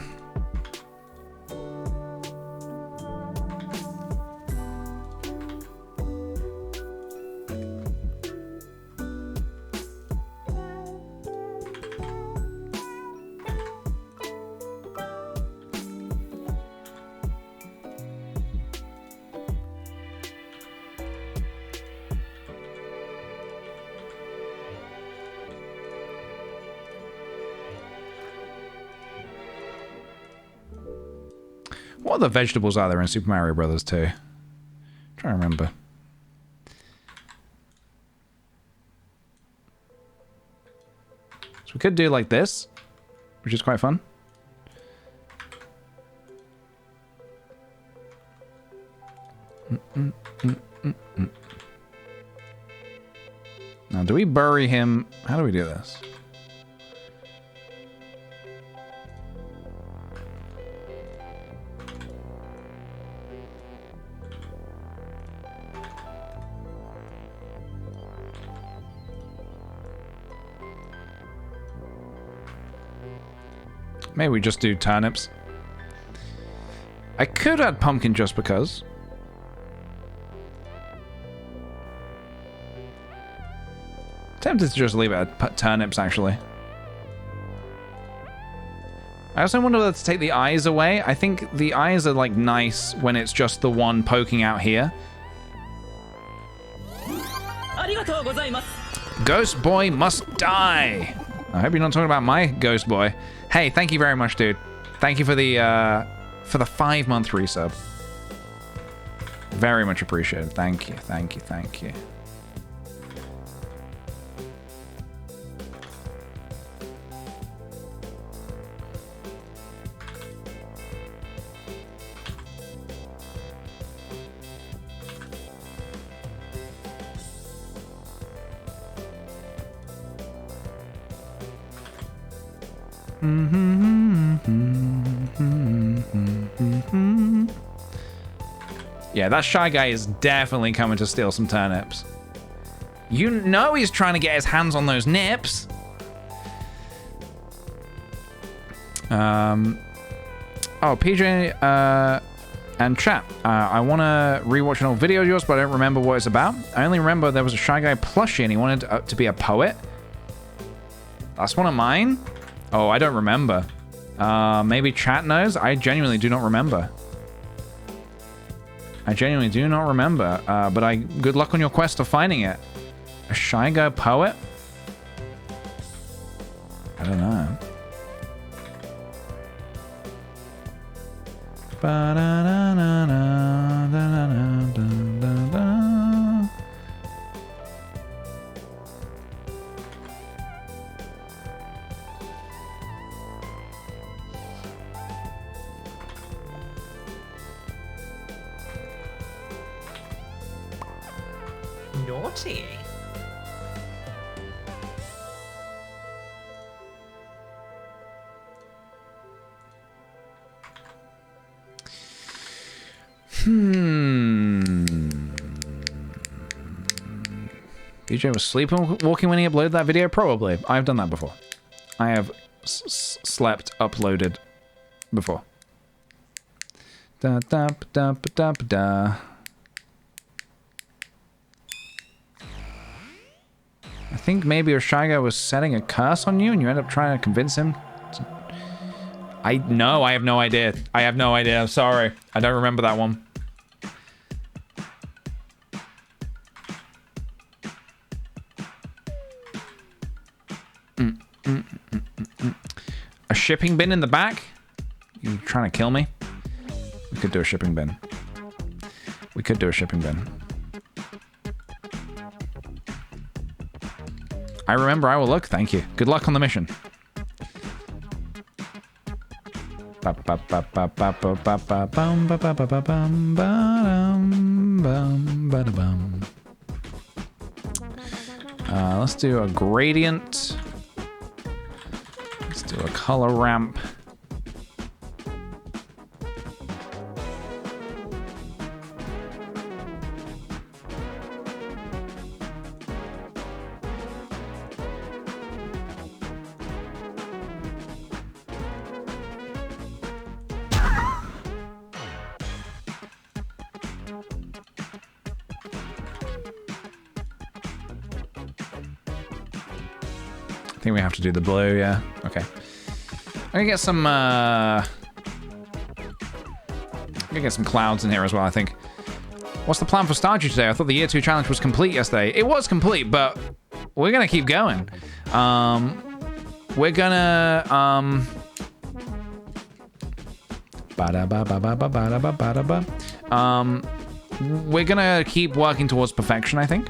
What other vegetables are there in Super Mario Brothers 2? I'm trying to remember. So we could do like this, which is quite fun. Now, do we bury him? How do we do this? Maybe we just do turnips. I could add pumpkin just because. Tempted to just leave it at turnips, actually. I also wonder whether to take the eyes away. I think the eyes are, like, nice when it's just the one poking out here. Ghost boy must die. I hope you're not talking about my ghost boy. Hey, thank you very much, dude. Thank you for the 5-month resub. Very much appreciated. Thank you, thank you, thank you. Yeah, that shy guy is definitely coming to steal some turnips. You know he's trying to get his hands on those nips. Oh, PJ and chat. I want to rewatch an old video of yours, but I don't remember what it's about. I only remember there was a Shy Guy plushie and he wanted to be a poet. That's one of mine? Oh, I don't remember. Maybe chat knows? I genuinely do not remember. I genuinely do not remember. But good luck on your quest of finding it. A Shy Guy poet? I don't know. Naughty. BJ was sleepwalking when he uploaded that video? Probably. I've done that before. I have slept uploaded before. Da da da da da. I think maybe your Shy Guy was setting a curse on you and you end up trying to convince him. I have no idea. I have no idea. I'm sorry. I don't remember that one. A shipping bin in the back? You trying to kill me? We could do a shipping bin. We could do a shipping bin. I remember, I will look. Thank you. Good luck on the mission. Let's do a gradient. Let's do a color ramp. I think we have to do the blue, yeah. Okay. I'm gonna get some clouds in here as well, I think. What's the plan for Stardew today? I thought the Year 2 challenge was complete yesterday. It was complete, but we're gonna keep going. We're gonna Ba-da-ba-ba-ba-ba-ba-da-ba-ba-da-ba. We're gonna keep working towards perfection, I think.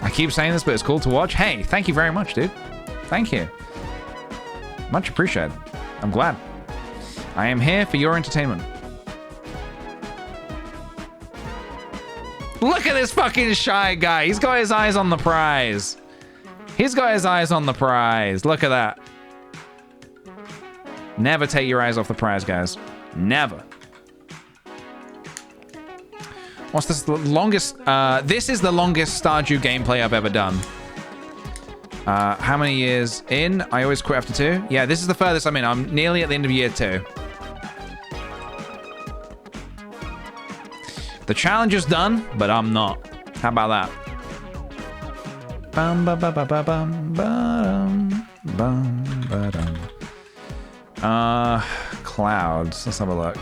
I keep saying this, but it's cool to watch. Hey, thank you very much, dude. Thank you. Much appreciated. I'm glad. I am here for your entertainment. Look at this fucking shy guy. He's got his eyes on the prize. He's got his eyes on the prize. Look at that. Never take your eyes off the prize, guys. Never. What's this? The longest? This is the longest Stardew gameplay I've ever done. How many years in? I always quit after 2. Yeah, this is the furthest I'm in. I'm nearly at the end of year 2. The challenge is done, but I'm not. How about that? Bum, ba, ba, ba, ba, bum, ba-dum, bum, ba-dum. Clouds. Let's have a look.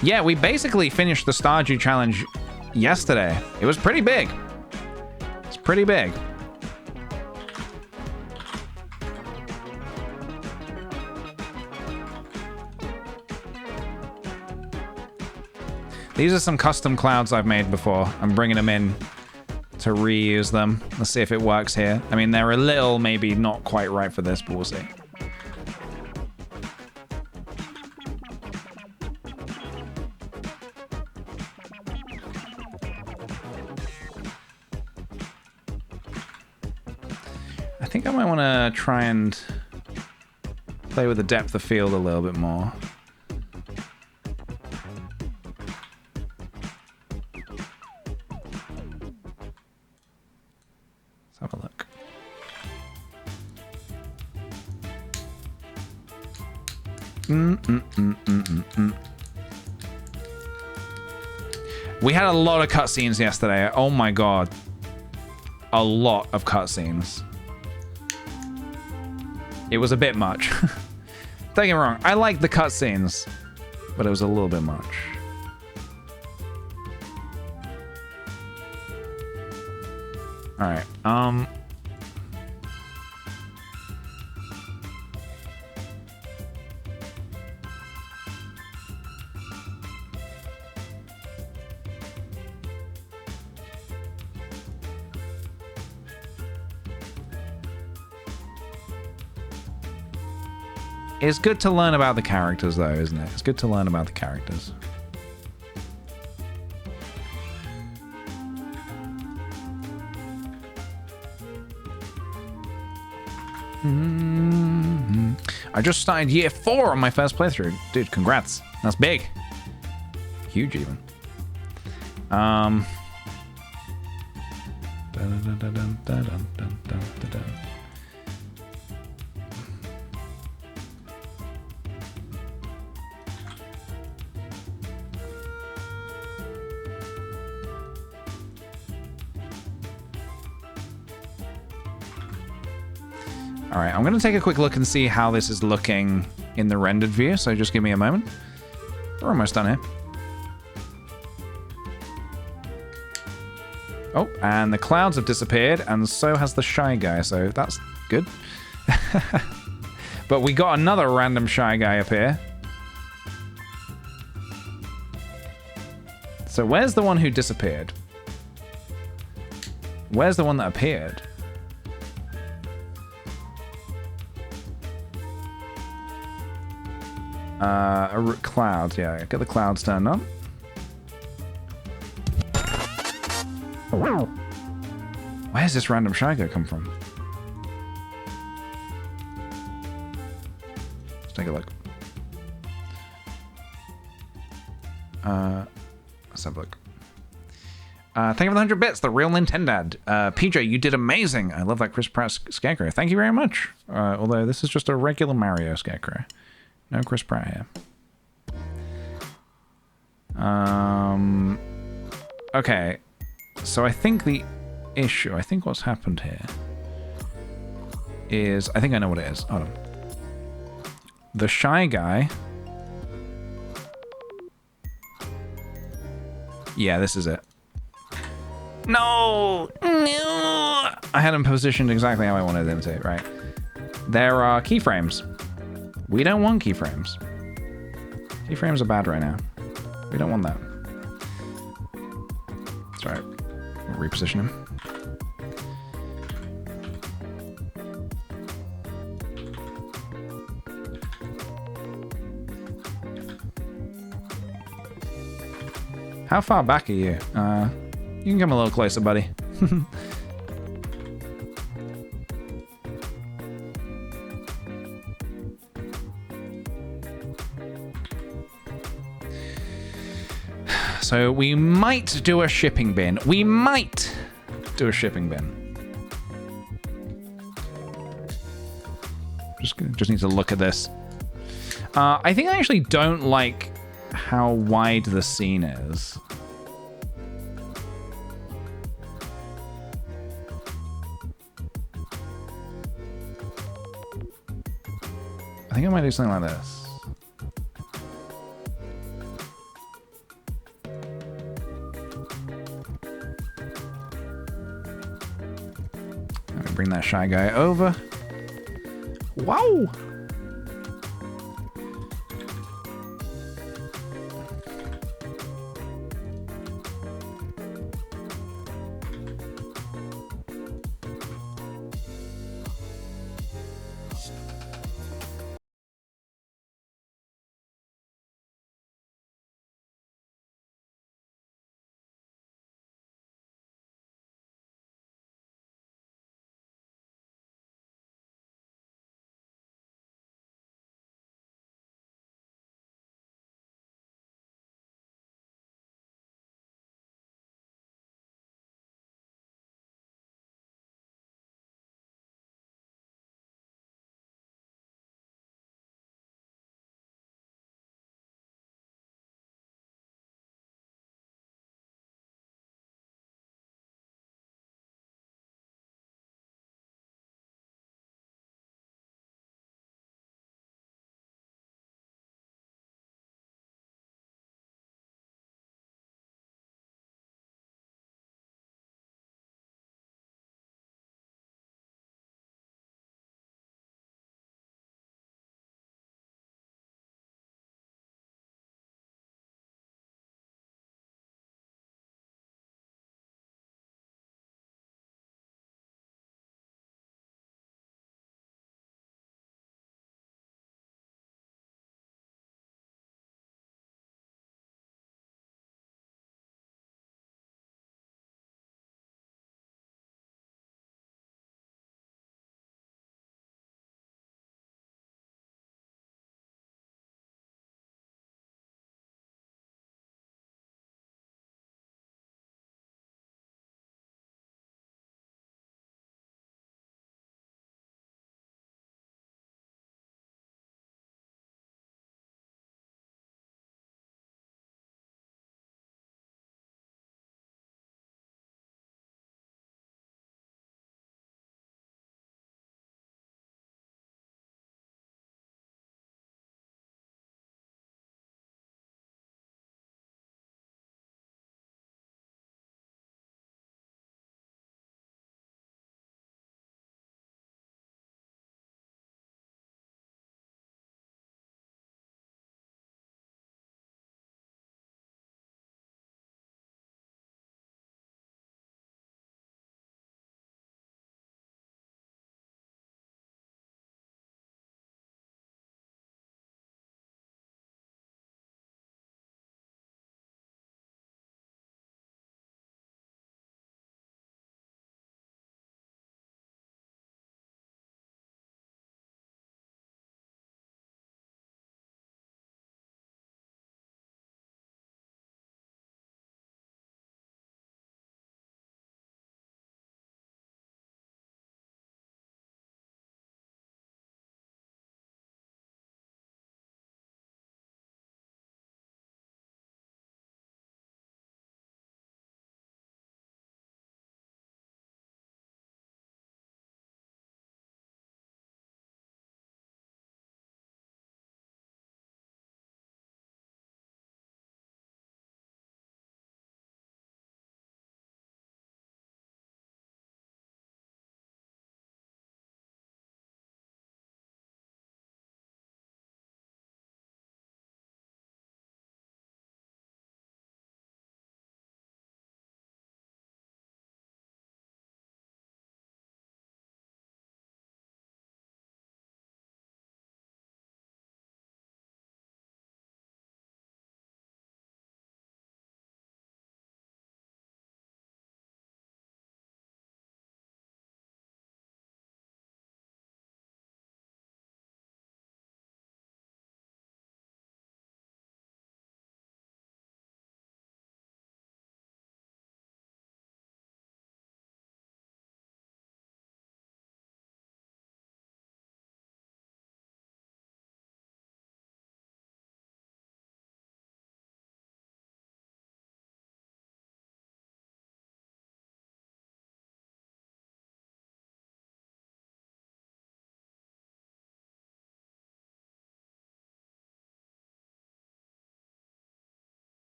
Yeah, we basically finished the Stardew challenge yesterday. It was pretty big. It's pretty big. These are some custom clouds I've made before. I'm bringing them in to reuse them. Let's see if it works here. I mean, they're a little maybe not quite right for this, but we'll see. I think I might want to try and play with the depth of field a little bit more. Let's have a look. We had a lot of cutscenes yesterday. Oh my god. A lot of cutscenes. It was a bit much. Don't get me wrong, I like the cutscenes, but it was a little bit much. Alright, it's good to learn about the characters, though, isn't it? It's good to learn about the characters. I just started year 4 on my first playthrough. Dude, congrats. That's big. Huge, even. All right, I'm going to take a quick look and see how this is looking in the rendered view, so just give me a moment. We're almost done here. Oh, and the clouds have disappeared, and so has the shy guy, so that's good. But we got another random shy guy up here. So where's the one who disappeared? Where's the one that appeared? Clouds, yeah. Get the clouds turned on. Where's this random shy guy come from? Let's take a look. Let's have a look. Thank you for the 100 bits, the real Nintendad. PJ, you did amazing. I love that Chris Pratt scarecrow. Thank you very much. Although this is just a regular Mario scarecrow. No Chris Pratt here. Okay. So I think the issue, I think what's happened here is... I think I know what it is. Hold on. The shy guy... Yeah, this is it. No! No! I had him positioned exactly how I wanted them to, right? There are keyframes. We don't want keyframes. Keyframes are bad right now. We don't want that. That's right. We'll reposition him. How far back are you? You can come a little closer, buddy. So we might do a shipping bin. We might do a shipping bin. Just need to look at this. I think I actually don't like how wide the scene is. I think I might do something like this. Bring that shy guy over. Wow!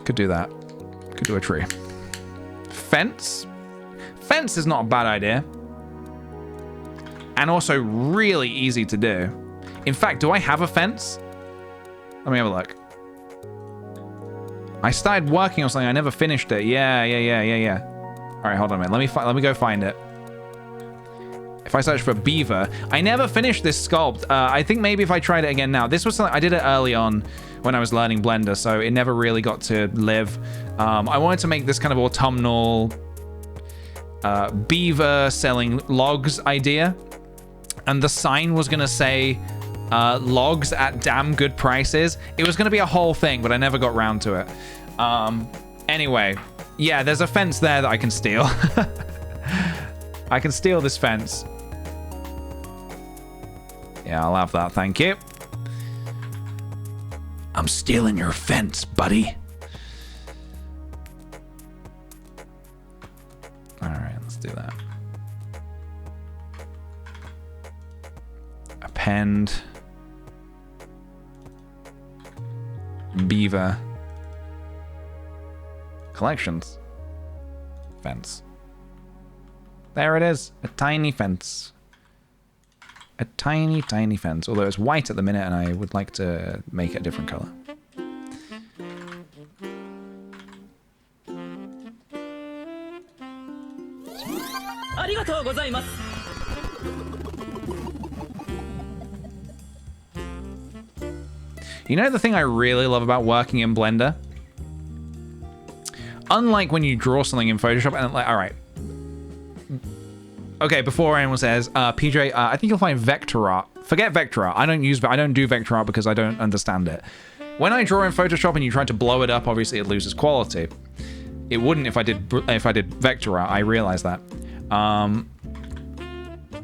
Could do that. Could do a tree. Fence. Fence is not a bad idea. And also really easy to do. In fact, do I have a fence? Let me have a look. I started working on something. I never finished it. Yeah. All right, hold on a minute. Let me go find it. If I search for beaver, I never finished this sculpt. I think maybe if I tried it again now. This was something I did it early on when I was learning Blender, so it never really got to live. I wanted to make this kind of autumnal beaver selling logs idea, and the sign was gonna say logs at damn good prices. It was gonna be a whole thing, but I never got round to it. Anyway, yeah, there's a fence there that I can steal. I can steal this fence. Yeah, I'll have that, thank you. I'm stealing your fence, buddy. All right, let's do that. Append. Beaver. Collections. Fence. There it is. A tiny fence. A tiny, tiny fence. Although it's white at the minute and I would like to make it a different color. You know the thing I really love about working in Blender? Unlike when you draw something in Photoshop and like, all right. Okay, before anyone says, PJ, I think you'll find vector art. Forget vector art. I don't do vector art because I don't understand it. When I draw in Photoshop and you try to blow it up, obviously it loses quality. It wouldn't if I did vector art. I realize that.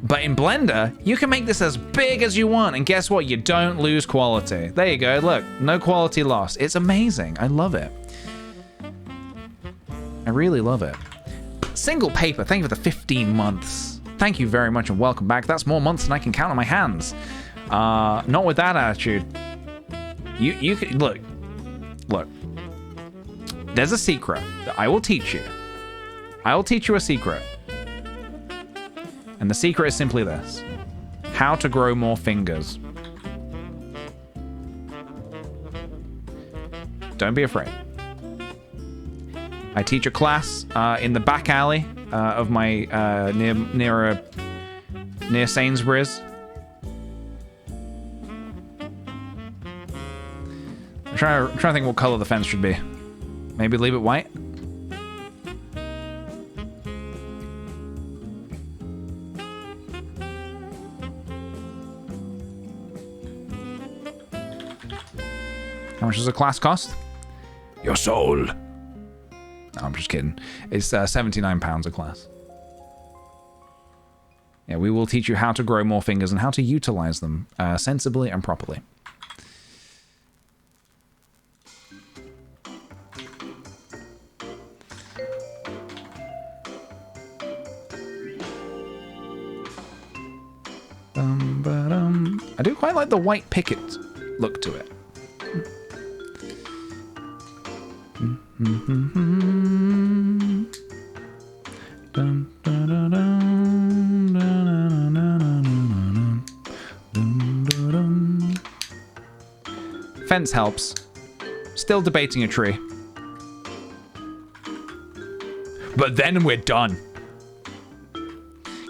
But in Blender, you can make this as big as you want, and guess what? You don't lose quality. There you go. Look, no quality loss. It's amazing. I love it. I really love it. Single paper, thank you for the 15 months. Thank you very much and welcome back. That's more months than I can count on my hands. Not with that attitude. You can, look. There's a secret that I will teach you. I will teach you a secret. And the secret is simply this. How to grow more fingers. Don't be afraid. I teach a class in the back alley of my near Sainsbury's. I'm trying to think what color the fence should be. Maybe leave it white. How much does a class cost? Your soul. No, I'm just kidding. It's £79 a class. Yeah, we will teach you how to grow more fingers and how to utilize them sensibly and properly. I do quite like the white picket look to it. Fence helps. Still debating a tree. But then we're done.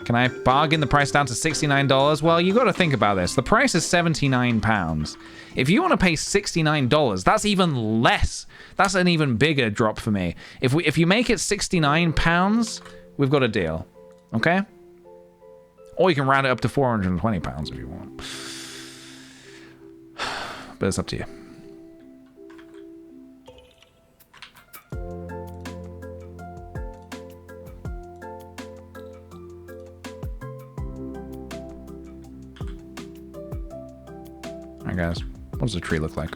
Can I bargain the price down to $69? Well, you got to think about this. The price is £79. If you want to pay $69, that's even less. That's an even bigger drop for me. If you make it £69, we've got a deal. Okay? Or you can round it up to £420 if you want. But it's up to you. Alright guys, what does the tree look like?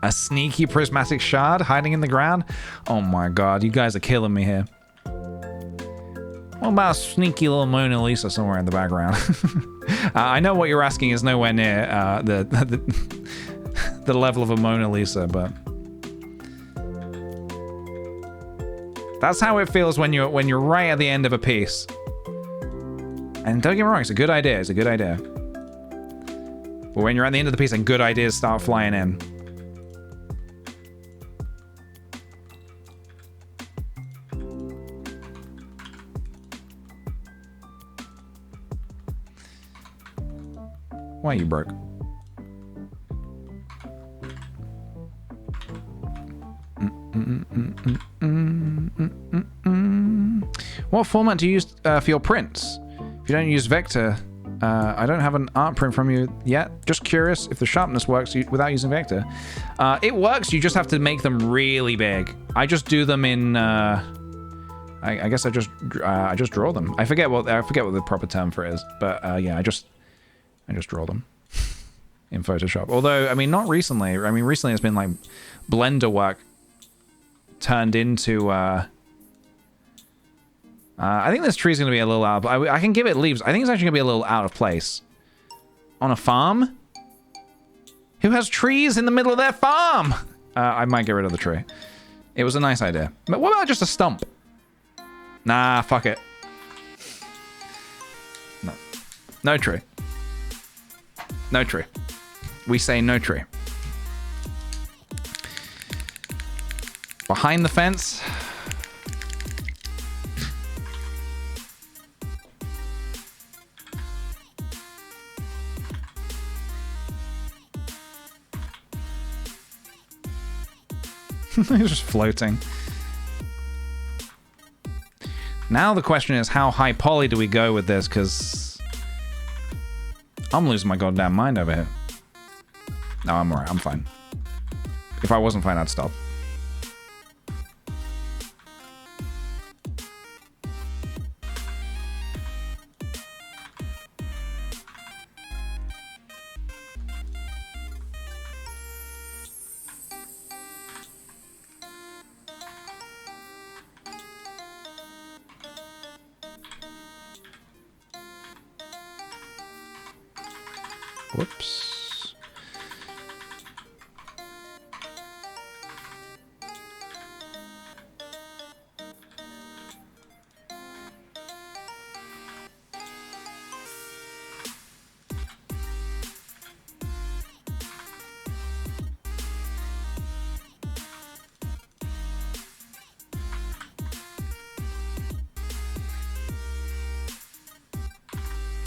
A sneaky prismatic shard hiding in the ground? Oh my god, you guys are killing me here. What about a sneaky little Mona Lisa somewhere in the background? I know what you're asking is nowhere near the level of a Mona Lisa, but that's how it feels when you're right at the end of a piece. And don't get me wrong, it's a good idea. It's a good idea. But when you're at the end of the piece and good ideas start flying in. Why are you broke? What format do you use for your prints? If you don't use vector, I don't have an art print from you yet. Just curious if the sharpness works without using vector. It works, you just have to make them really big. I just do them in, I guess I just draw them. I forget what the proper term for it is, but yeah, I just draw them in Photoshop. Although, I mean, not recently. I mean, recently it's been like Blender work turned into, I think this tree's going to be a little out of... I can give it leaves. I think it's actually going to be a little out of place. On a farm? Who has trees in the middle of their farm? I might get rid of the tree. It was a nice idea. But what about just a stump? Nah, fuck it. No. No tree. No tree. We say no tree. Behind the fence... He's just floating. Now the question is, how high poly do we go with this? Because I'm losing my goddamn mind over here. No, I'm alright. I'm fine. If I wasn't fine, I'd stop. Whoops.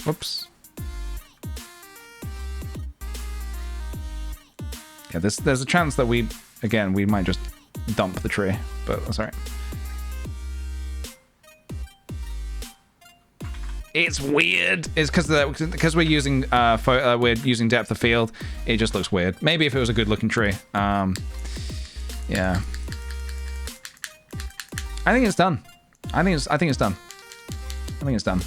Whoops. Yeah, there's a chance that we might just dump the tree, but that's alright. It's weird. It's because we're using depth of field. It just looks weird. Maybe if it was a good looking tree. Yeah. I think it's done. I think it's done. I think it's done.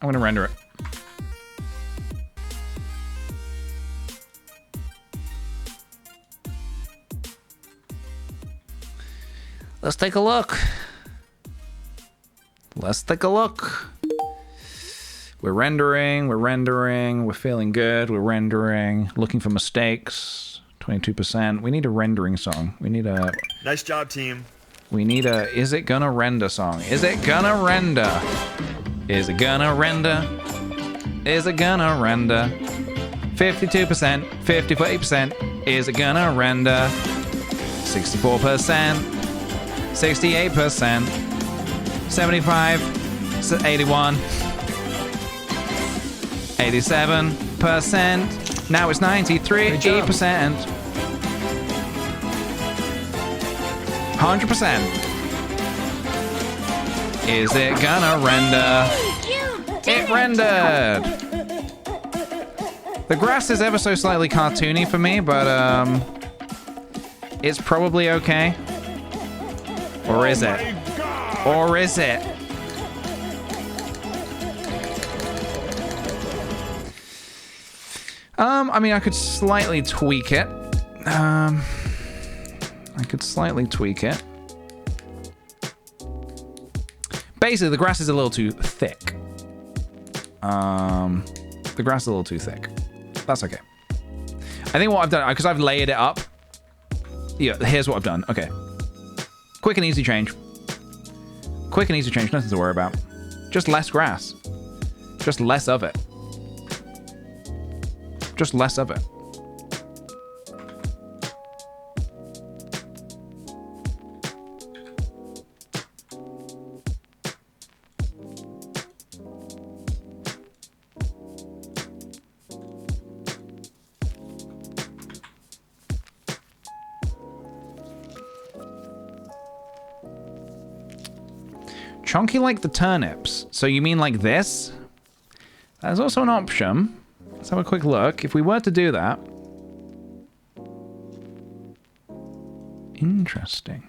I'm gonna render it. Let's take a look. Let's take a look. We're rendering, we're feeling good, we're rendering, looking for mistakes, 22%. We need a rendering song. We need a... Nice job, team. We need a is it gonna render song. Is it gonna render? Is it gonna render? Is it gonna render? 52%, 54%. Is it gonna render? 64%. 68%, 75, 81, 87%, now it's 93%, 100%. Is it gonna render? It rendered! The grass is ever so slightly cartoony for me, but it's probably okay. Or is it? Or is it? I mean, I could slightly tweak it. Basically, the grass is a little too thick. The grass is a little too thick. That's okay. I think what I've done, because I've layered it up. Yeah, here's what I've done. Okay. Quick and easy change. Quick and easy change, nothing to worry about. Just less grass. Just less of it. Just less of it. Chunky like the turnips. So you mean like this? That's also an option. Let's have a quick look. If we were to do that. Interesting.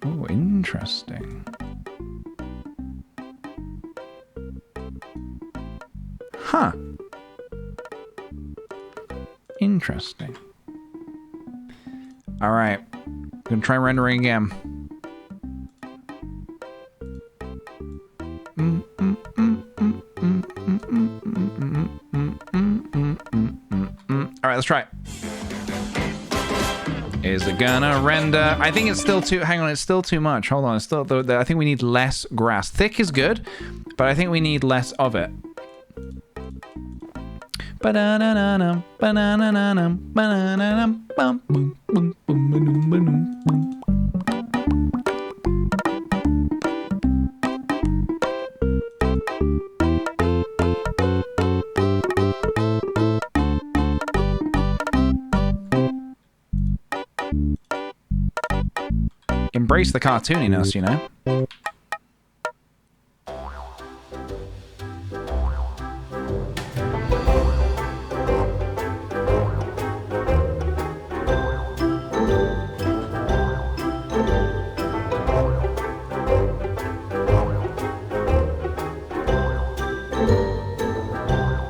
Oh, interesting. Huh. Interesting. All right. I'm gonna try rendering again. All right, let's try it. Is it gonna render? I think it's still too. Hang on, it's still too much. Hold on, it's still. I think we need less grass. Thick is good, but I think we need less of it. Ba-da-da-da-dum, ba-da-da-da-dum, ba-da-da-dum, bum, boom, boom, boom, boom, boom, boom. Embrace the cartooniness, you know?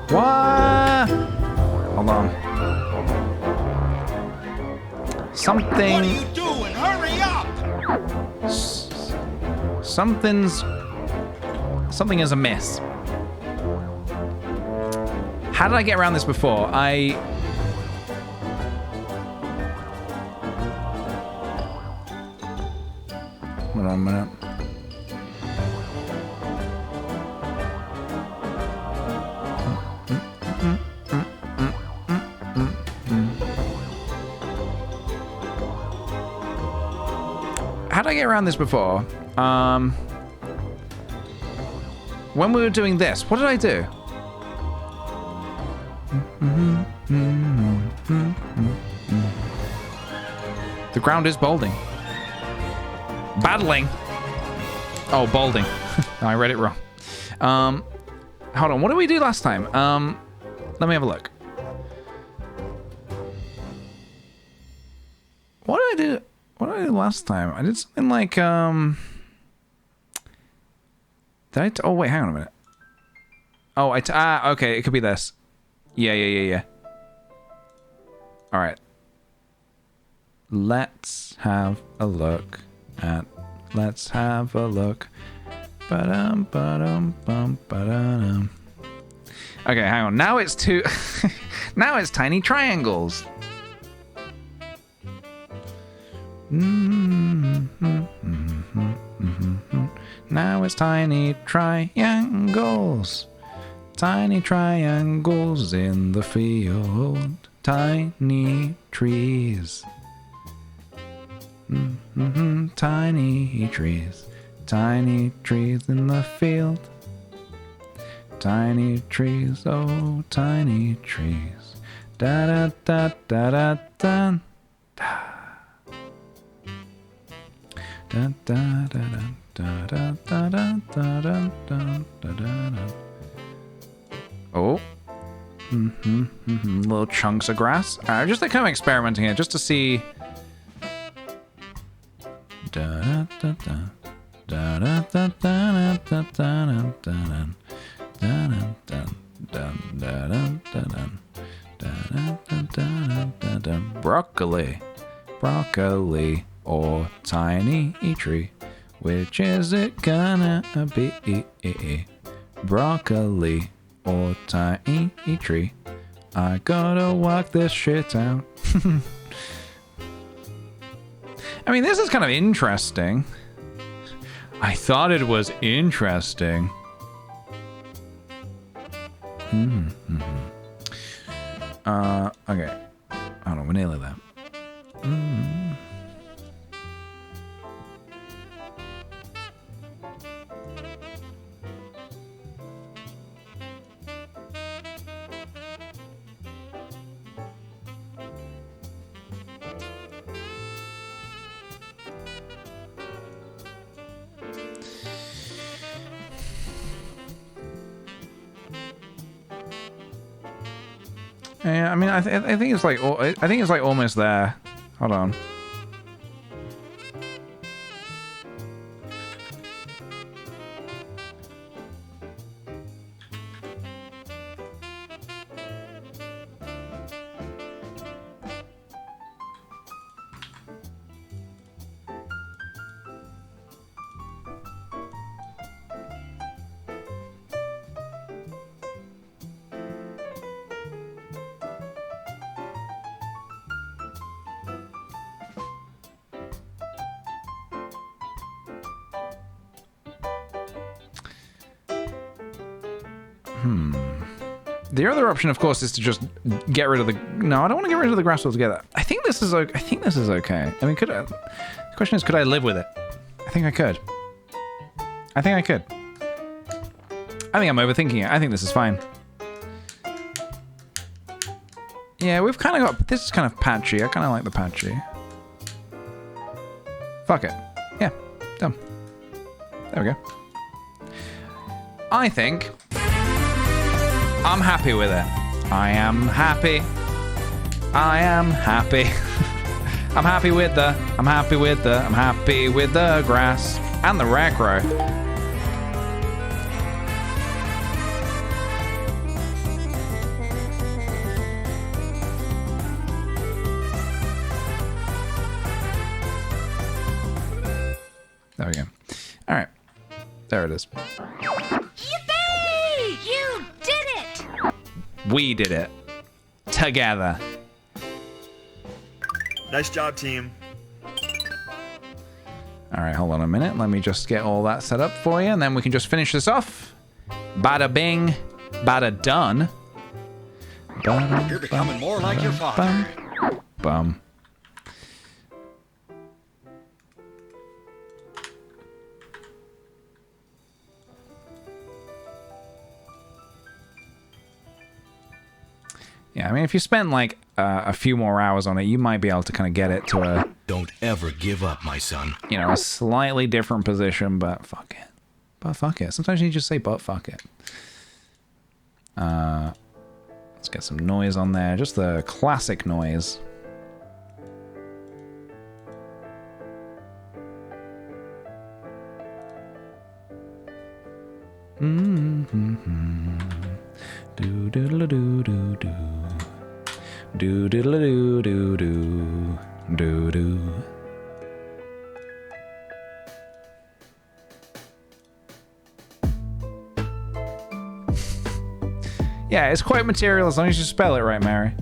What? Hold on. Something... What are you doing? Hurry up! Something is amiss. How did I get around this before? Hold on a minute. How did I get around this before? When we were doing this, what did I do? The ground is balding. Battling. Oh, balding. I read it wrong. Hold on, what did we do last time? Let me have a look. What did I do? What did I do last time? I did something like, did I? Oh, wait, hang on a minute. Oh, okay, it could be this. Yeah. All right. Let's have a look at, Ba-dum, ba-dum, bum, ba-da-dum. Okay, hang on. Now it's two, now it's tiny triangles. Now it's tiny triangles. Tiny triangles in the field. Tiny trees. Tiny trees. Tiny trees in the field. Tiny trees, oh, tiny trees. Da da da da da da. Da da da da da da da da da da da. Oh. Little chunks of grass. Just like kind of experimenting here, just to see. Da da da da da da da da da da da da da Dun, dun, dun, dun, dun. Dun, dun, dun, dun, dun. Broccoli, broccoli, or tiny tree. Which is it gonna be? Broccoli or tiny tree? I gotta work this shit out. I mean, this is kind of interesting. I thought it was interesting. Okay. Hold on, we're nearly there. Yeah, I mean, I think it's like almost there. Hold on. The other option, of course, is to just get rid of the... No, I don't want to get rid of the grass altogether. I think this is okay. I mean, could I... The question is, could I live with it? I think I could. I think I'm overthinking it. I think this is fine. Yeah, we've kind of got... This is kind of patchy. I kind of like the patchy. Fuck it. Yeah, done. There we go. I think... I'm happy with it. I am happy. I am happy. I'm happy with the grass and the rack row. There we go. All right. There it is. We did it. Together. Nice job, team. Alright, hold on a minute. Let me just get all that set up for you, and then we can just finish this off. Bada bing, bada done. You're becoming more like your father. Bum. Yeah, I mean, if you spend like a few more hours on it, you might be able to kind of get it to a... Don't ever give up, my son. You know, a slightly different position, but fuck it. But fuck it. Sometimes you just say, but fuck it. Let's get some noise on there. Just the classic noise. Do do do do do do do do do do do do. Yeah, it's quite material as long as you spell it right, Mary.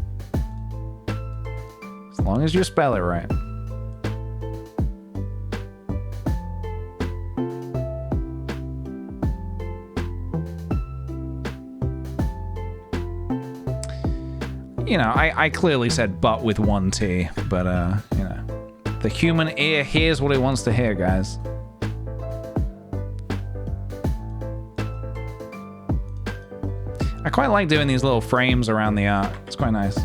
As long as you spell it right. You know, I clearly said but with one T, but, you know, the human ear hears what it wants to hear, guys. I quite like doing these little frames around the art. It's quite nice.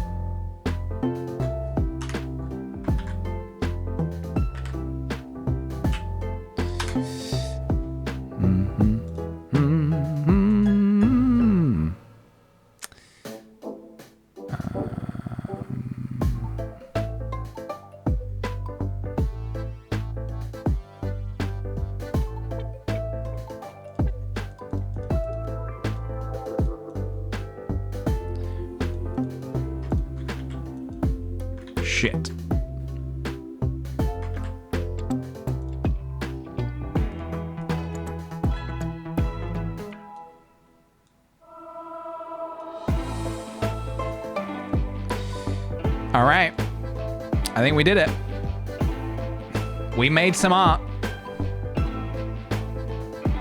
shit. All right. I think we did it. We made some art.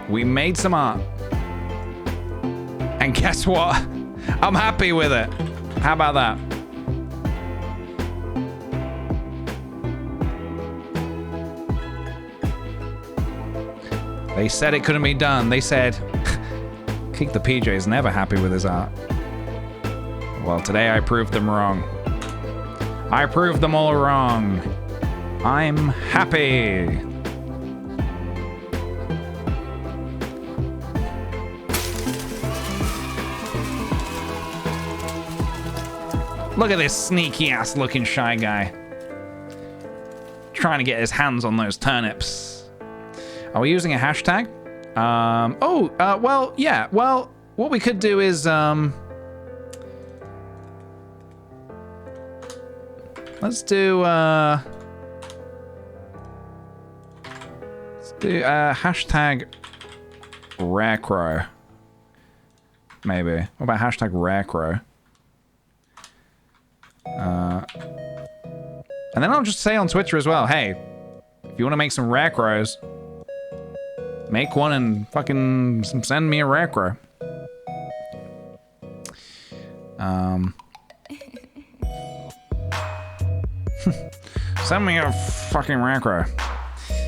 We made some art. And guess what? I'm happy with it. How about that? They said it couldn't be done. They said, kickthePJ is never happy with his art. Well, today I proved them wrong. I proved them all wrong. I'm happy. Look at this sneaky ass looking shy guy. Trying to get his hands on those turnips. Are we using a hashtag? Well, yeah. Well, what we could do is, let's do hashtag Rarecrow. Maybe. What about hashtag Rarecrow? And then I'll just say on Twitter as well, hey, if you want to make some Rarecrows, make one and fucking send me a Rarecrow. Send me a fucking Rarecrow.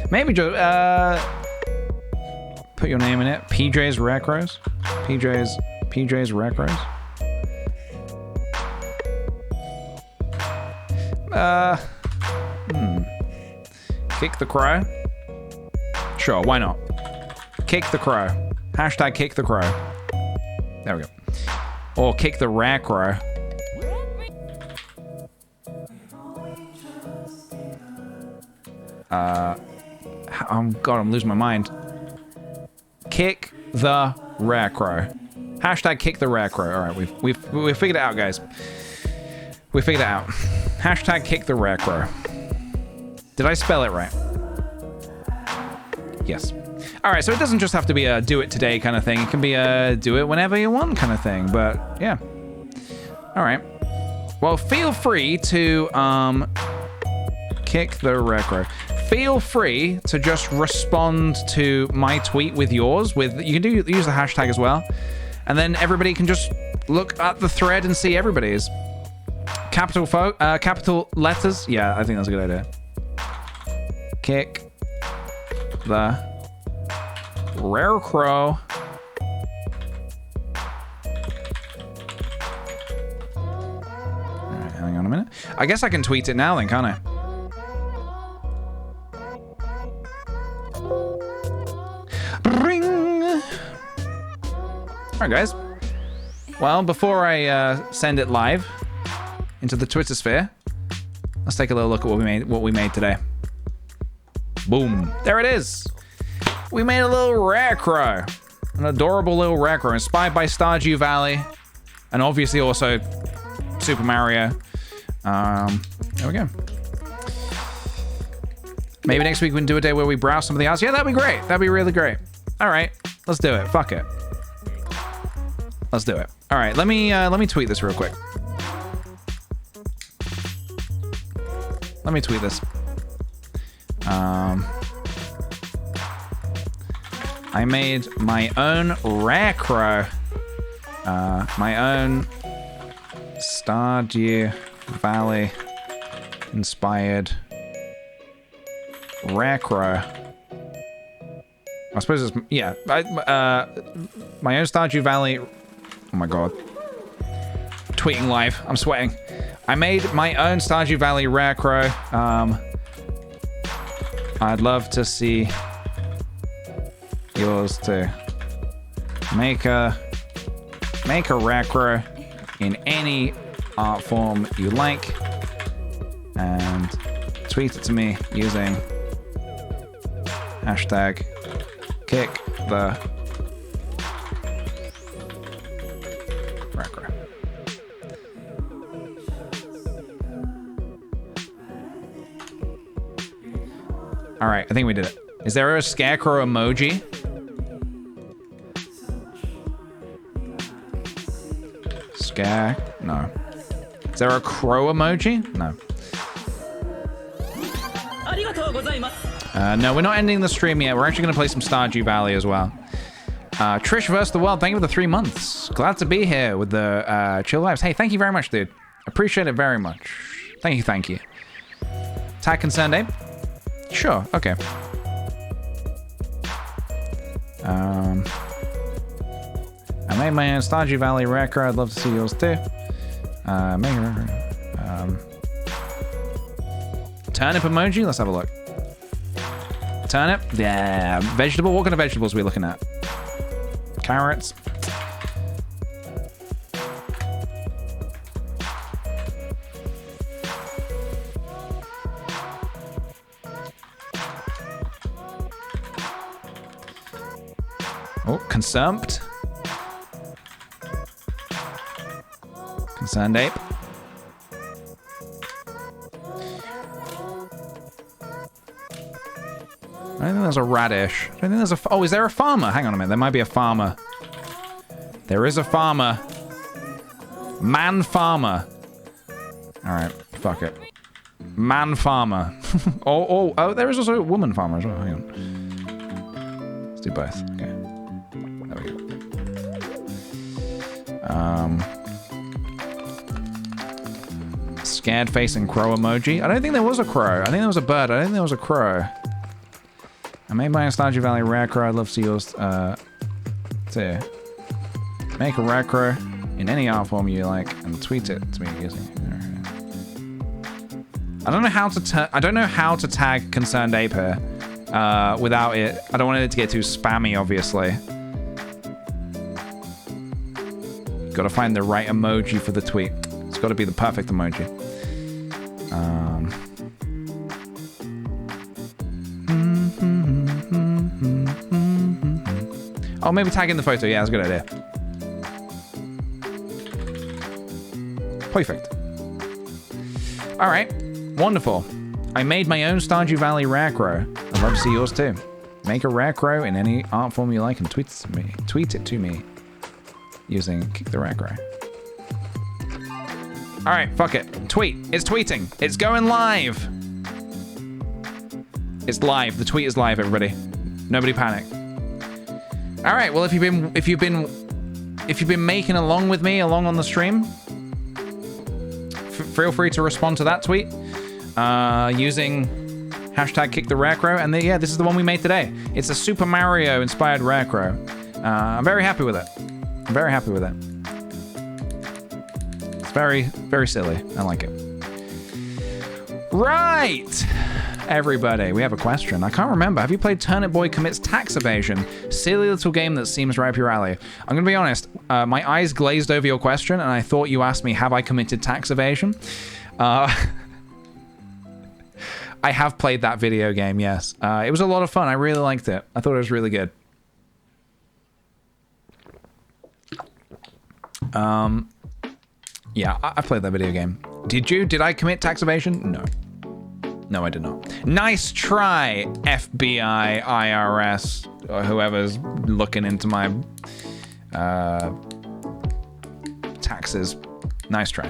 Maybe just put your name in it. PJ's Rarecrows. PJ's Rarecrows. Kick the crow. Sure, why not? Kick the crow. Hashtag kick the crow. There we go. Or kick the Rarecrow. Oh god, I'm losing my mind. Kick the Rarecrow. Hashtag kick the Rarecrow. All right, we've figured it out, guys. We figured it out. Hashtag kick the Rarecrow. Did I spell it right? Yes. All right, so it doesn't just have to be a do it today kind of thing. It can be a do it whenever you want kind of thing. But yeah. All right. Well, feel free to kick the Rarecrow. Feel free to just respond to my tweet with yours. You can use the hashtag as well, and then everybody can just look at the thread and see everybody's capital letters. Yeah, I think that's a good idea. Kick the Rarecrow. All right, hang on a minute. I guess I can tweet it now then, can't I? Ring. All right, guys. Well, before I send it live into the Twitter sphere, let's take a little look at what we made today. Boom. There it is. We made a little Rarecrow. An adorable little Rarecrow inspired by Stardew Valley. And obviously also Super Mario. There we go. Maybe next week we can do a day where we browse some of the arts. Yeah, that'd be great. That'd be really great. All right, let's do it. Fuck it. Let's do it. All right, let me tweet this real quick. Let me tweet this. I made my own Rarecrow. My own Stardew Valley inspired Rarecrow. I suppose it's, yeah. My own Stardew Valley. Oh my god. Tweeting live. I'm sweating. I made my own Stardew Valley Rarecrow. I'd love to see yours too. Make a Rarecrow in any art form you like, and tweet it to me using hashtag kick the Rarecrow. All right, I think we did it. Is there a scarecrow emoji? No. Is there a crow emoji? No. No, we're not ending the stream yet. We're actually going to play some Stardew Valley as well. Trish vs. the World, thank you for the 3 months. Glad to be here with the chill vibes. Hey, thank you very much, dude. Appreciate it very much. Thank you, thank you. Tag concerned ape? Sure, okay. I made my own Stardew Valley record. I'd love to see yours too. Make a record. Turnip emoji? Let's have a look. Turnip? Yeah. Vegetable? What kind of vegetables are we looking at? Carrots? Oh, consumped. Concerned ape. I don't think there's a radish. I don't think there's a... Oh, is there a farmer? Hang on a minute. There might be a farmer. There is a farmer. Man farmer. All right. Fuck it. Man farmer. oh, there is also a woman farmer as well. Hang on. Let's do both. Okay. There we go. Scared face and crow emoji. I don't think there was a crow. I think there was a bird. I don't think there was a crow. I made my own Stardew Valley rare crow. I'd love to see yours too. Make a rare crow in any art form you like and tweet it to me using. I don't know how to tag Concerned Ape here without it. I don't want it to get too spammy, obviously. Got to find the right emoji for the tweet. It's got to be the perfect emoji. Oh, maybe tag in the photo. Yeah, that's a good idea. Perfect. All right. Wonderful. I made my own Stardew Valley rare crow. I'd love to see yours too. Make a rare crow in any art form you like and tweet it to me. Tweet it to me using kickthePJ. All right, fuck it. Tweet. It's tweeting. It's going live. It's live. The tweet is live, everybody. Nobody panic. All right. Well, if you've been making along with me along on the stream, feel free to respond to that tweet using hashtag kicktheRareCrow. And yeah, this is the one we made today. It's a Super Mario inspired rare crow. I'm very happy with it. I'm very happy with it. It's very, very silly. I like it. Right. Everybody, we have a question. I can't remember. Have you played Turnip Boy Commits Tax Evasion? Silly little game that seems right up your alley. I'm going to be honest. My eyes glazed over your question, and I thought you asked me, have I committed tax evasion? I have played that video game, yes. It was a lot of fun. I really liked it. I thought it was really good. Yeah, I played that video game. Did you? Did I commit tax evasion? No. No, I did not. Nice try, FBI, IRS, or whoever's looking into my taxes. Nice try.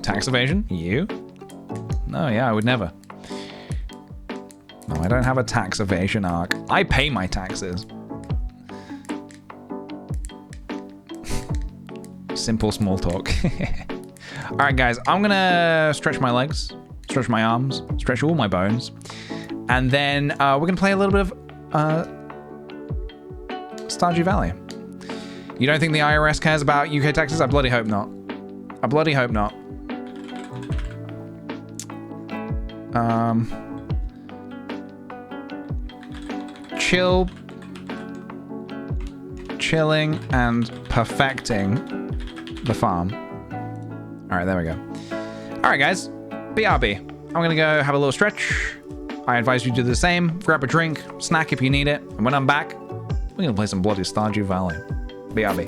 Tax evasion? You? No, yeah, I would never. No, I don't have a tax evasion arc. I pay my taxes. Simple small talk. All right, guys, I'm gonna stretch my legs, stretch my arms, stretch all my bones, and then we're gonna play a little bit of Stardew Valley. You don't think the IRS cares about UK taxes? I bloody hope not. I bloody hope not. Chilling and perfecting the farm. All right, there we go. All right, guys, BRB. I'm gonna go have a little stretch. I advise you do the same. Grab a drink, snack if you need it. And when I'm back, we're gonna play some bloody Stardew Valley. BRB.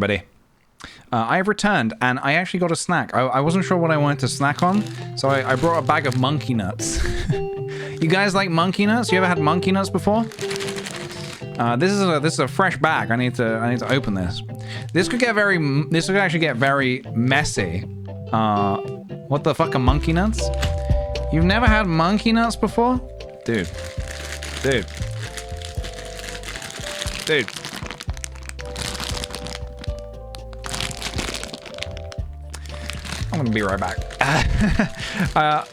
everybody. I have returned, and I actually got a snack. I wasn't sure what I wanted to snack on, so I brought a bag of monkey nuts. You guys like monkey nuts? You ever had monkey nuts before? This is a fresh bag. I need to open this. This could actually get very messy. What the fuck are monkey nuts? You've never had monkey nuts before? Dude. I'm gonna be right back.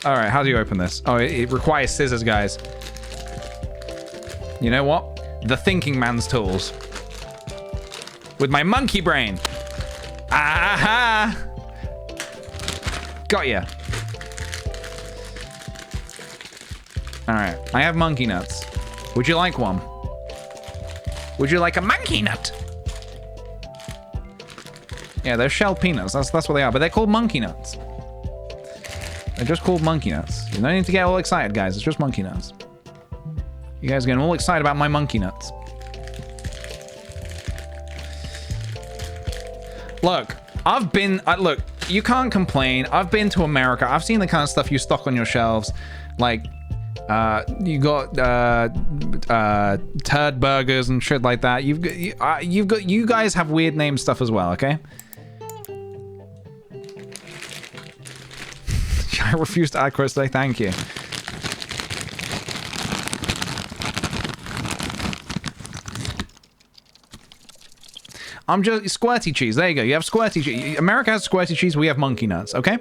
All right, how do you open this? Oh, it requires scissors, guys. You know what? The thinking man's tools. With my monkey brain. Aha! Got ya. All right, I have monkey nuts. Would you like one? Would you like a monkey nut? Yeah, they're shell peanuts. That's what they are. But they're called monkey nuts. They're just called monkey nuts. You don't need to get all excited, guys. It's just monkey nuts. You guys are getting all excited about my monkey nuts. Look, look, you can't complain. I've been to America. I've seen the kind of stuff you stock on your shelves. Like, you got turd burgers and shit like that. You guys have weird name stuff as well, okay? I refuse to add quotes today. Thank you. I'm just squirty cheese. There you go. You have squirty cheese. America has squirty cheese. We have monkey nuts. Okay.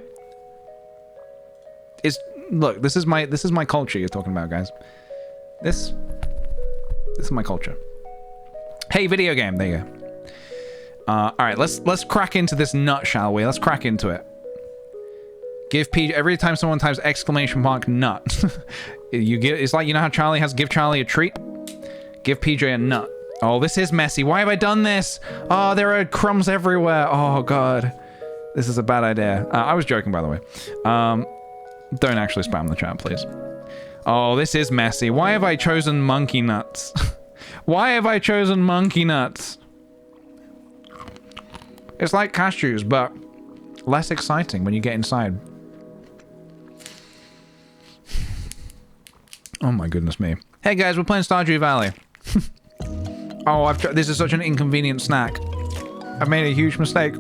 Look. This is my culture. You're talking about, guys. This is my culture. Hey, video game. There you go. All right. Let's crack into this nut, shall we? Let's crack into it. Give PJ every time someone types exclamation mark nut. It's like, you know how Charlie has give Charlie a treat? Give PJ a nut. Oh, this is messy. Why have I done this? Oh, there are crumbs everywhere. Oh god. This is a bad idea. I was joking, by the way. Don't actually spam the chat, please. Oh, this is messy. Why have I chosen monkey nuts? Why have I chosen monkey nuts? It's like cashews, but less exciting when you get inside. Oh my goodness me. Hey guys, we're playing Stardew Valley. Oh, this is such an inconvenient snack. I've made a huge mistake.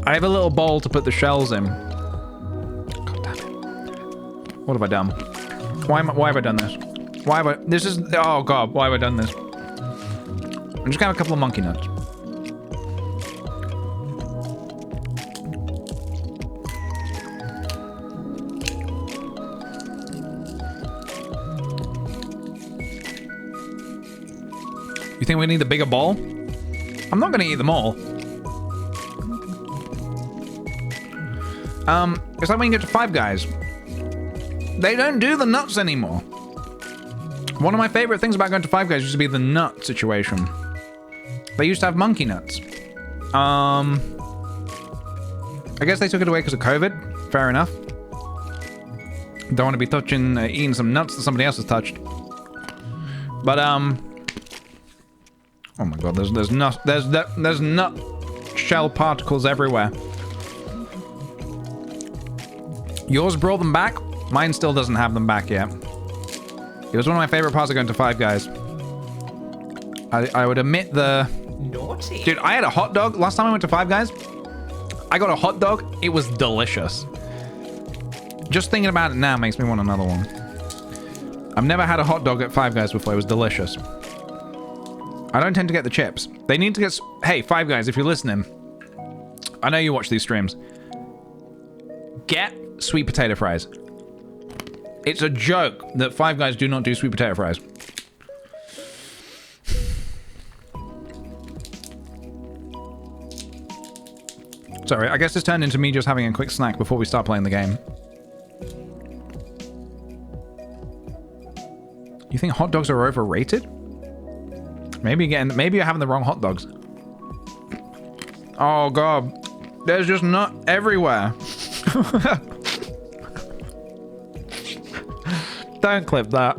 I have a little bowl to put the shells in. God damn it. What have I done? Why have I done this? Oh god, why have I done this? I'm just gonna have a couple of monkey nuts. You think we need a bigger bowl? I'm not gonna eat them all. It's like when you get to Five Guys. They don't do the nuts anymore. One of my favorite things about going to Five Guys used to be the nut situation. They used to have monkey nuts. I guess they took it away because of COVID. Fair enough. Don't want to be eating some nuts that somebody else has touched. But oh my god, there's nut shell particles everywhere. Yours brought them back? Mine still doesn't have them back yet. It was one of my favorite parts of going to Five Guys. I would admit the... Naughty. Dude, I had a hot dog. Last time I went to Five Guys, I got a hot dog. It was delicious. Just thinking about it now makes me want another one. I've never had a hot dog at Five Guys before. It was delicious. I don't tend to get the chips. They need to get... Hey, Five Guys, if you're listening, I know you watch these streams. Get sweet potato fries. It's a joke that Five Guys do not do sweet potato fries. Sorry, I guess this turned into me just having a quick snack before we start playing the game. You think hot dogs are overrated? Maybe you're having the wrong hot dogs. Oh god. There's just nut everywhere. Don't clip that.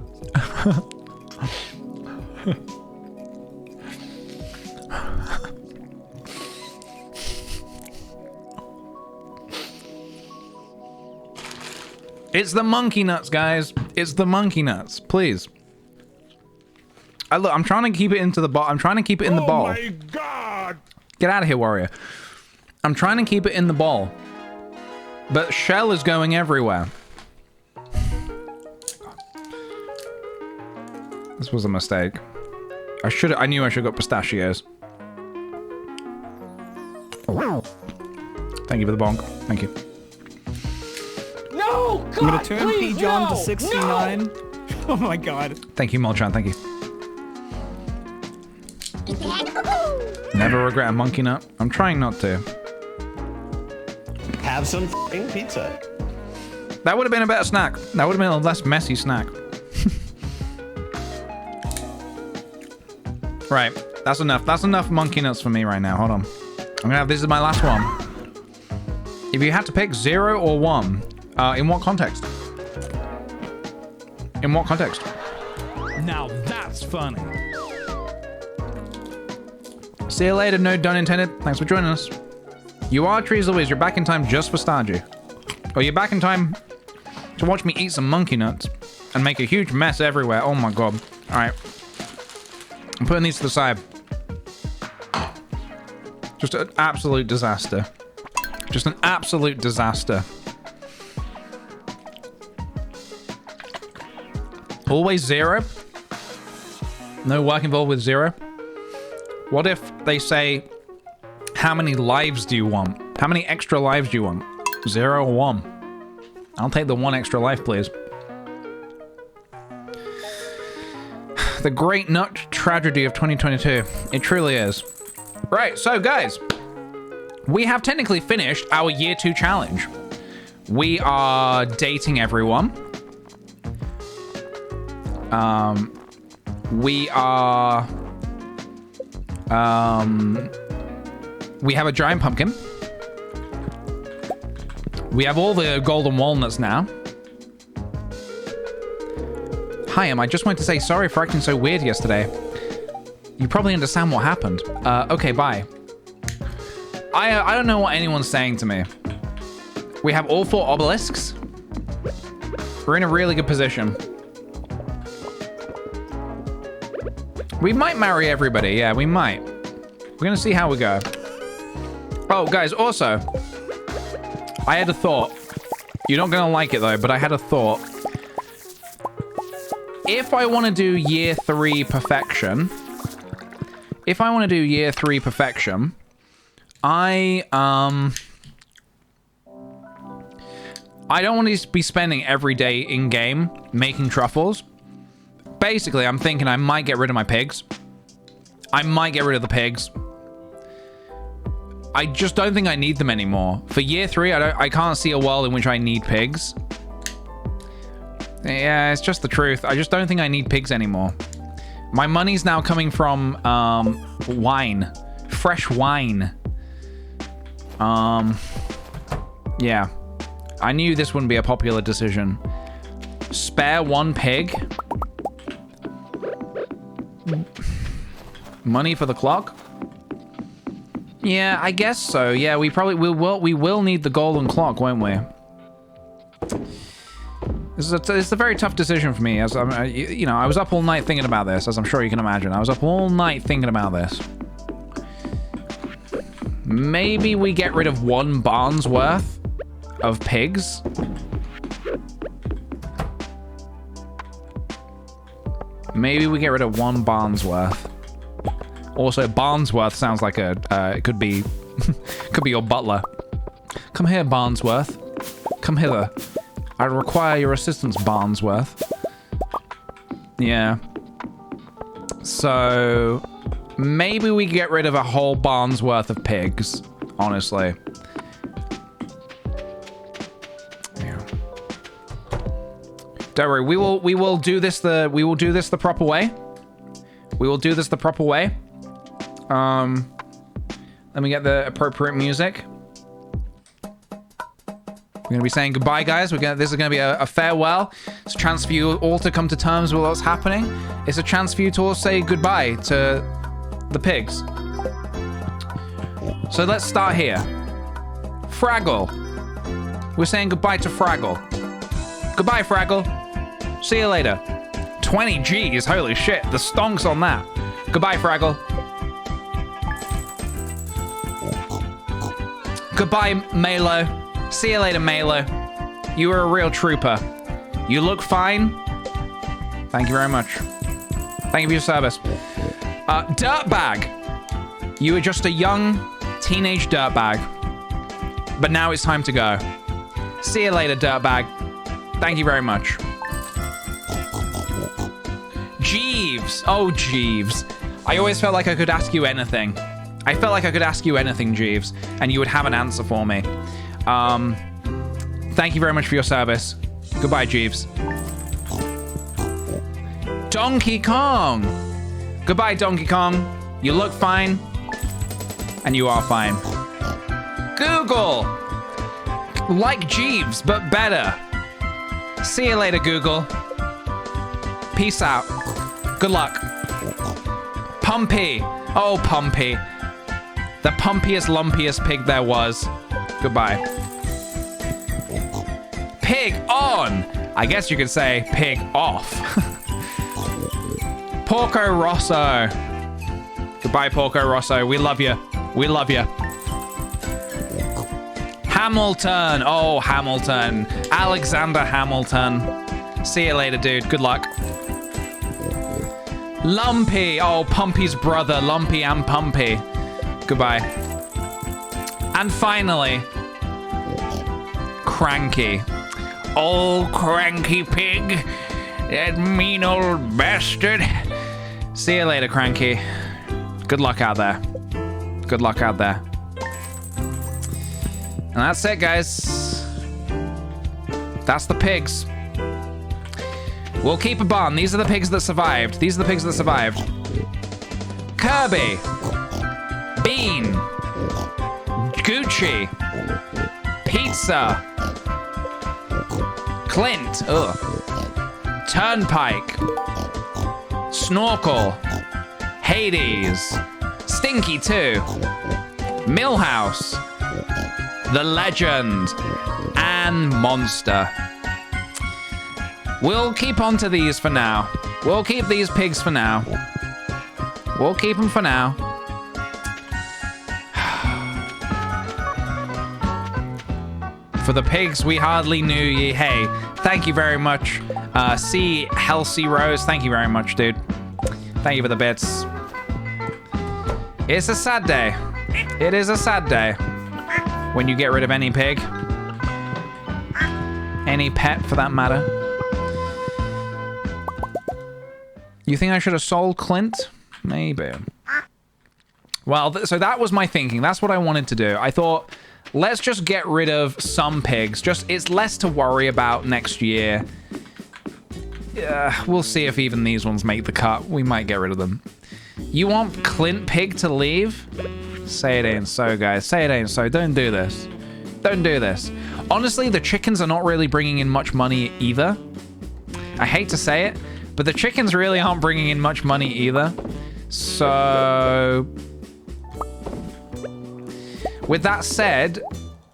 It's the monkey nuts, guys. It's the monkey nuts. Please. Look, I'm trying to keep it into the bowl. I'm trying to keep it in the bowl. Oh my god! Get out of here, warrior. I'm trying to keep it in the bowl. But shell is going everywhere. This was a mistake. I knew I should have got pistachios. Thank you for the bonk. Thank you. No! God, I'm gonna turn please, P. John no, to 69. No. Oh my god. Thank you, Molchan. Thank you. Never regret a monkey nut. I'm trying not to. Have some f***ing pizza. That would have been a better snack. That would have been a less messy snack. Right. That's enough. That's enough monkey nuts for me right now. Hold on. I'm gonna have this is my last one. If you had to pick 0 or 1, in what context? In what context? Now that's funny. See you later, no done intended. Thanks for joining us. You are Trees Louise. You're back in time just for Stardew. Or you're back in time to watch me eat some monkey nuts and make a huge mess everywhere. Oh my god. Alright. I'm putting these to the side. Just an absolute disaster. Just an absolute disaster. Always 0. No work involved with 0. What if they say, how many lives do you want? How many extra lives do you want? 0 or 1? I'll take the 1 extra life, please. The great nut tragedy of 2022. It truly is. Right, so guys, we have technically finished our year 2 challenge. We are dating everyone. We are... we have a giant pumpkin. We have all the golden walnuts now. Hi, I just wanted to say sorry for acting so weird yesterday. You probably understand what happened. Okay, bye. I don't know what anyone's saying to me. We have all 4 obelisks. We're in a really good position. We might marry everybody. Yeah, we might. We're gonna see how we go. Oh, guys, also, I had a thought. You're not gonna like it though, but I had a thought. If I want to do year 3 perfection, I don't want to be spending every day in game making truffles. Basically, I'm thinking I might get rid of my pigs. I might get rid of the pigs. I just don't think I need them anymore. For year 3, I can't see a world in which I need pigs. Yeah, it's just the truth. I just don't think I need pigs anymore. My money's now coming from wine. Fresh wine. Yeah. I knew this wouldn't be a popular decision. Spare 1 pig. Money for the clock? Yeah, I guess so. Yeah, we will need the golden clock, won't we? This is a very tough decision for me, as you know, I was up all night thinking about this, as I'm sure you can imagine. I was up all night thinking about this. Maybe we get rid of 1 barn's worth of pigs. Maybe we get rid of 1 barn's worth. Also, Barnsworth sounds like a it could be could be your butler. Come here, Barnsworth. Come hither. I require your assistance, Barnsworth. Yeah. So maybe we get rid of a whole barn's worth of pigs, honestly. Yeah. Don't worry, we will do this the proper way. We will do this the proper way. Let me get the appropriate music. We're gonna be saying goodbye, guys. This is gonna be a farewell. It's a chance for you all to come to terms with what's happening. It's a chance for you to all say goodbye to the pigs. So let's start here. Fraggle. We're saying goodbye to Fraggle. Goodbye, Fraggle. See you later. 20 G's, holy shit. The stonks on that. Goodbye, Fraggle. Goodbye, Malo. See you later, Malo. You were a real trooper. You look fine. Thank you very much. Thank you for your service. Dirtbag. You were just a young teenage dirtbag. But now it's time to go. See you later, dirtbag. Thank you very much. Jeeves. Oh, Jeeves. I always felt like I could ask you anything. I felt like I could ask you anything, Jeeves, and you would have an answer for me. Thank you very much for your service. Goodbye, Jeeves. Donkey Kong. Goodbye, Donkey Kong. You look fine. And you are fine. Google. Like Jeeves, but better. See you later, Google. Peace out. Good luck. Pumpy. Oh, Pumpy. The pumpiest, lumpiest pig there was. Goodbye. Pig on. I guess you could say pig off. Porco Rosso. Goodbye, Porco Rosso. We love you. We love you. Hamilton. Oh, Hamilton. Alexander Hamilton. See you later, dude. Good luck. Lumpy. Oh, Pumpy's brother. Lumpy and Pumpy. Goodbye. And finally, Cranky. Oh, Cranky pig. That mean old bastard. See you later, Cranky. Good luck out there. Good luck out there. And that's it, guys. That's the pigs. We'll keep a barn. These are the pigs that survived. These are the pigs that survived. Kirby. Bean. Gucci. Pizza. Clint. Ugh. Turnpike. Snorkel. Hades. Stinky 2. Millhouse. The Legend. And Monster. We'll keep on to these for now. We'll keep these pigs for now. We'll keep them for now. For the pigs we hardly knew ye. Hey, thank you very much. C. Halsey Rose, thank you very much, dude. Thank you for the bits. It's a sad day. It is a sad day when you get rid of any pig. Any pet, for that matter. You think I should have sold Clint? Maybe. Well, so that was my thinking. That's what I wanted to do. I thought, let's just get rid of some pigs. It's less to worry about next year. We'll see if even these ones make the cut. We might get rid of them. You want Clint Pig to leave? Say it ain't so, guys. Say it ain't so. Don't do this. Don't do this. Honestly, the chickens are not really bringing in much money either. I hate to say it, but the chickens really aren't bringing in much money either. So, with that said,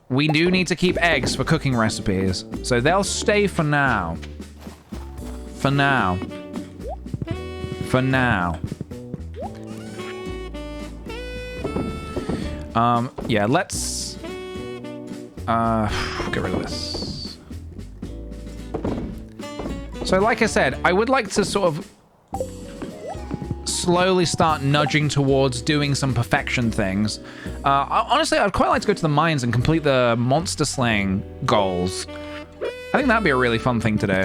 we do need to keep eggs for cooking recipes. So they'll stay for now. For now. For now. Yeah, let's get rid of this. So like I said, I would like to sort of slowly start nudging towards doing some perfection things. Honestly, I'd quite like to go to the mines and complete the monster slaying goals. I think that'd be a really fun thing to do.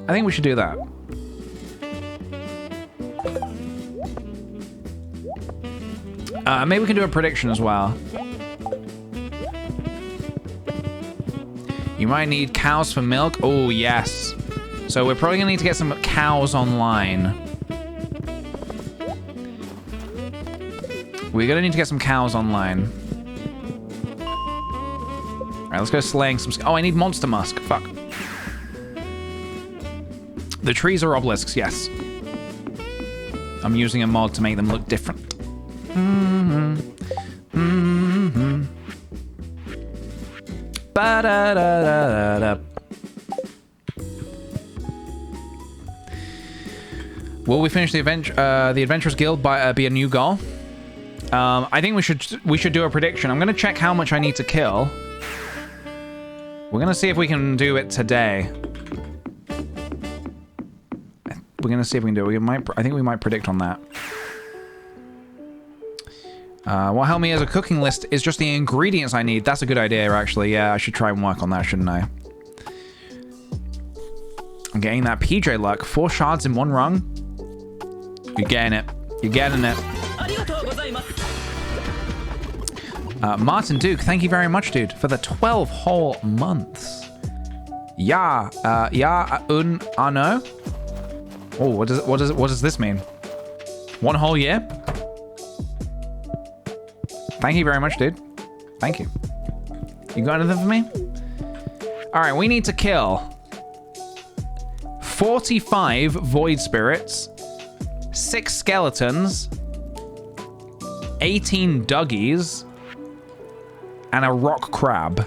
I think we should do that. Maybe we can do a prediction as well. You might need cows for milk. Oh, yes. So we're probably gonna need to get some cows online. We're gonna need to get some cows online. All right, let's go slaying some... Oh, I need monster musk. Fuck. The trees are obelisks, yes. I'm using a mod to make them look different. Ba-da-da-da-da-da. Will we finish the Adventurers Guild by be a new goal? I think we should do a prediction. I'm gonna check how much I need to kill. We're gonna see if we can do it today. We're gonna see if we can do it. I think we might predict on that. What helped me as a cooking list is just the ingredients I need. That's a good idea, actually. Yeah, I should try and work on that, shouldn't I? I'm getting that PJ luck. 4 shards in 1 rung. You're getting it. You're getting it. Martin Duke, thank you very much, dude, for the 12 whole months. Yeah, ano. Oh, what does this mean? 1 whole year? Thank you very much, dude. Thank you. You got anything for me? All right, we need to kill 45 void spirits, 6 skeletons, 18 duggies, and a rock crab.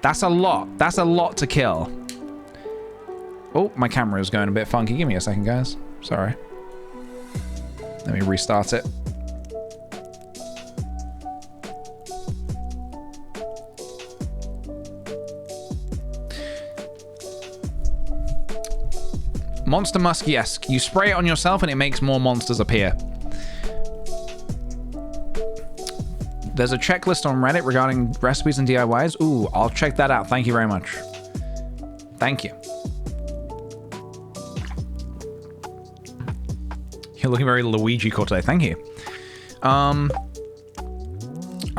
That's a lot. That's a lot to kill. Oh, my camera is going a bit funky. Give me a second, guys. Sorry. Let me restart it. Monster Musk, yes. You spray it on yourself and it makes more monsters appear. There's a checklist on Reddit regarding recipes and DIYs. Ooh, I'll check that out. Thank you very much. Thank you. You're looking very Luigi core today. Thank you. I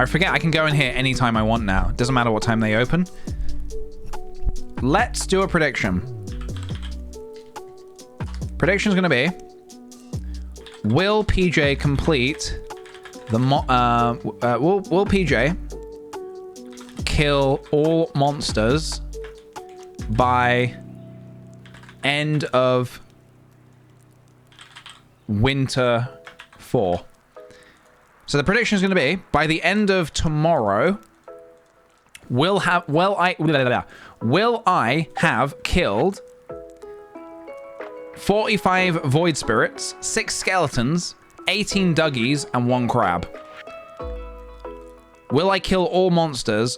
forget I can go in here anytime I want now. Doesn't matter what time they open. Let's do a prediction. Prediction's gonna be: will PJ complete the will PJ kill all monsters by end of Winter 4? So the prediction is going to be, by the end of tomorrow, will I have killed 45 void spirits, 6 skeletons, 18 duggies, and 1 crab? Will I kill all monsters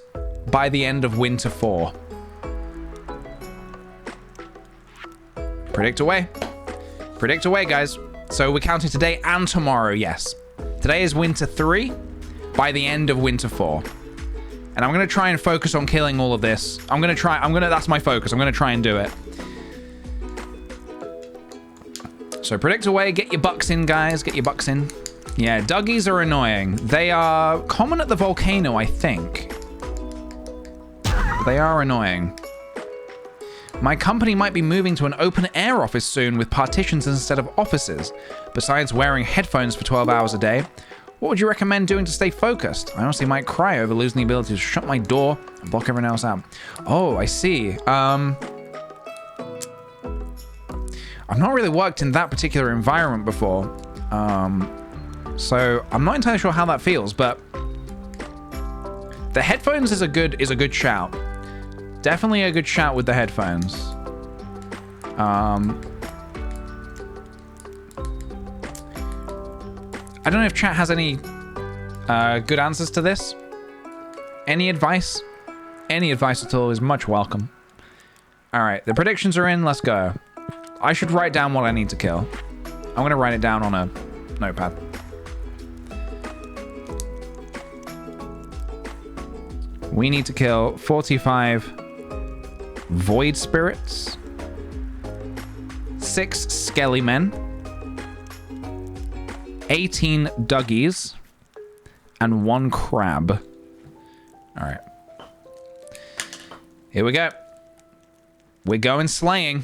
by the end of Winter 4? Predict away. Predict away, guys. So we're counting today and tomorrow, yes. Today is Winter 3, by the end of Winter 4. And I'm going to try and focus on killing all of this. That's my focus. I'm going to try and do it. So predict away, get your bucks in, guys. Get your bucks in. Yeah, duggies are annoying. They are common at the volcano, I think. They are annoying. My company might be moving to an open-air office soon with partitions instead of offices. Besides wearing headphones for 12 hours a day, what would you recommend doing to stay focused? I honestly might cry over losing the ability to shut my door and block everyone else out. Oh, I see. I've not really worked in that particular environment before. So I'm not entirely sure how that feels, but the headphones is a good shout. Definitely a good shout with the headphones. I don't know if chat has any good answers to this. Any advice? Any advice at all is much welcome. All right, the predictions are in. Let's go. I should write down what I need to kill. I'm going to write it down on a notepad. We need to kill 45 void spirits, 6 skelly men, 18 duggies, and 1 crab. All right. Here we go. We're going slaying.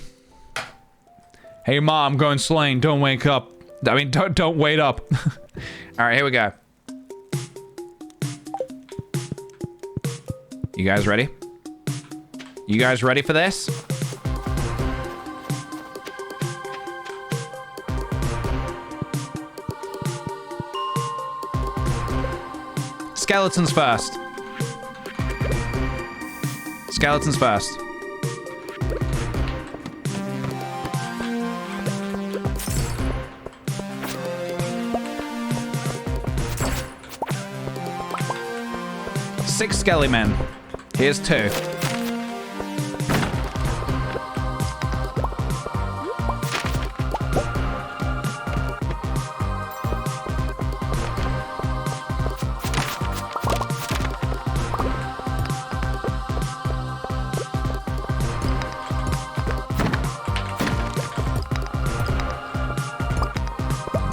Hey, Mom, I'm going slaying. Don't wake up. I mean, don't wait up. All right, here we go. You guys ready? You guys ready for this? Skeletons first. Skeletons first. 6 skelly men. Here's 2.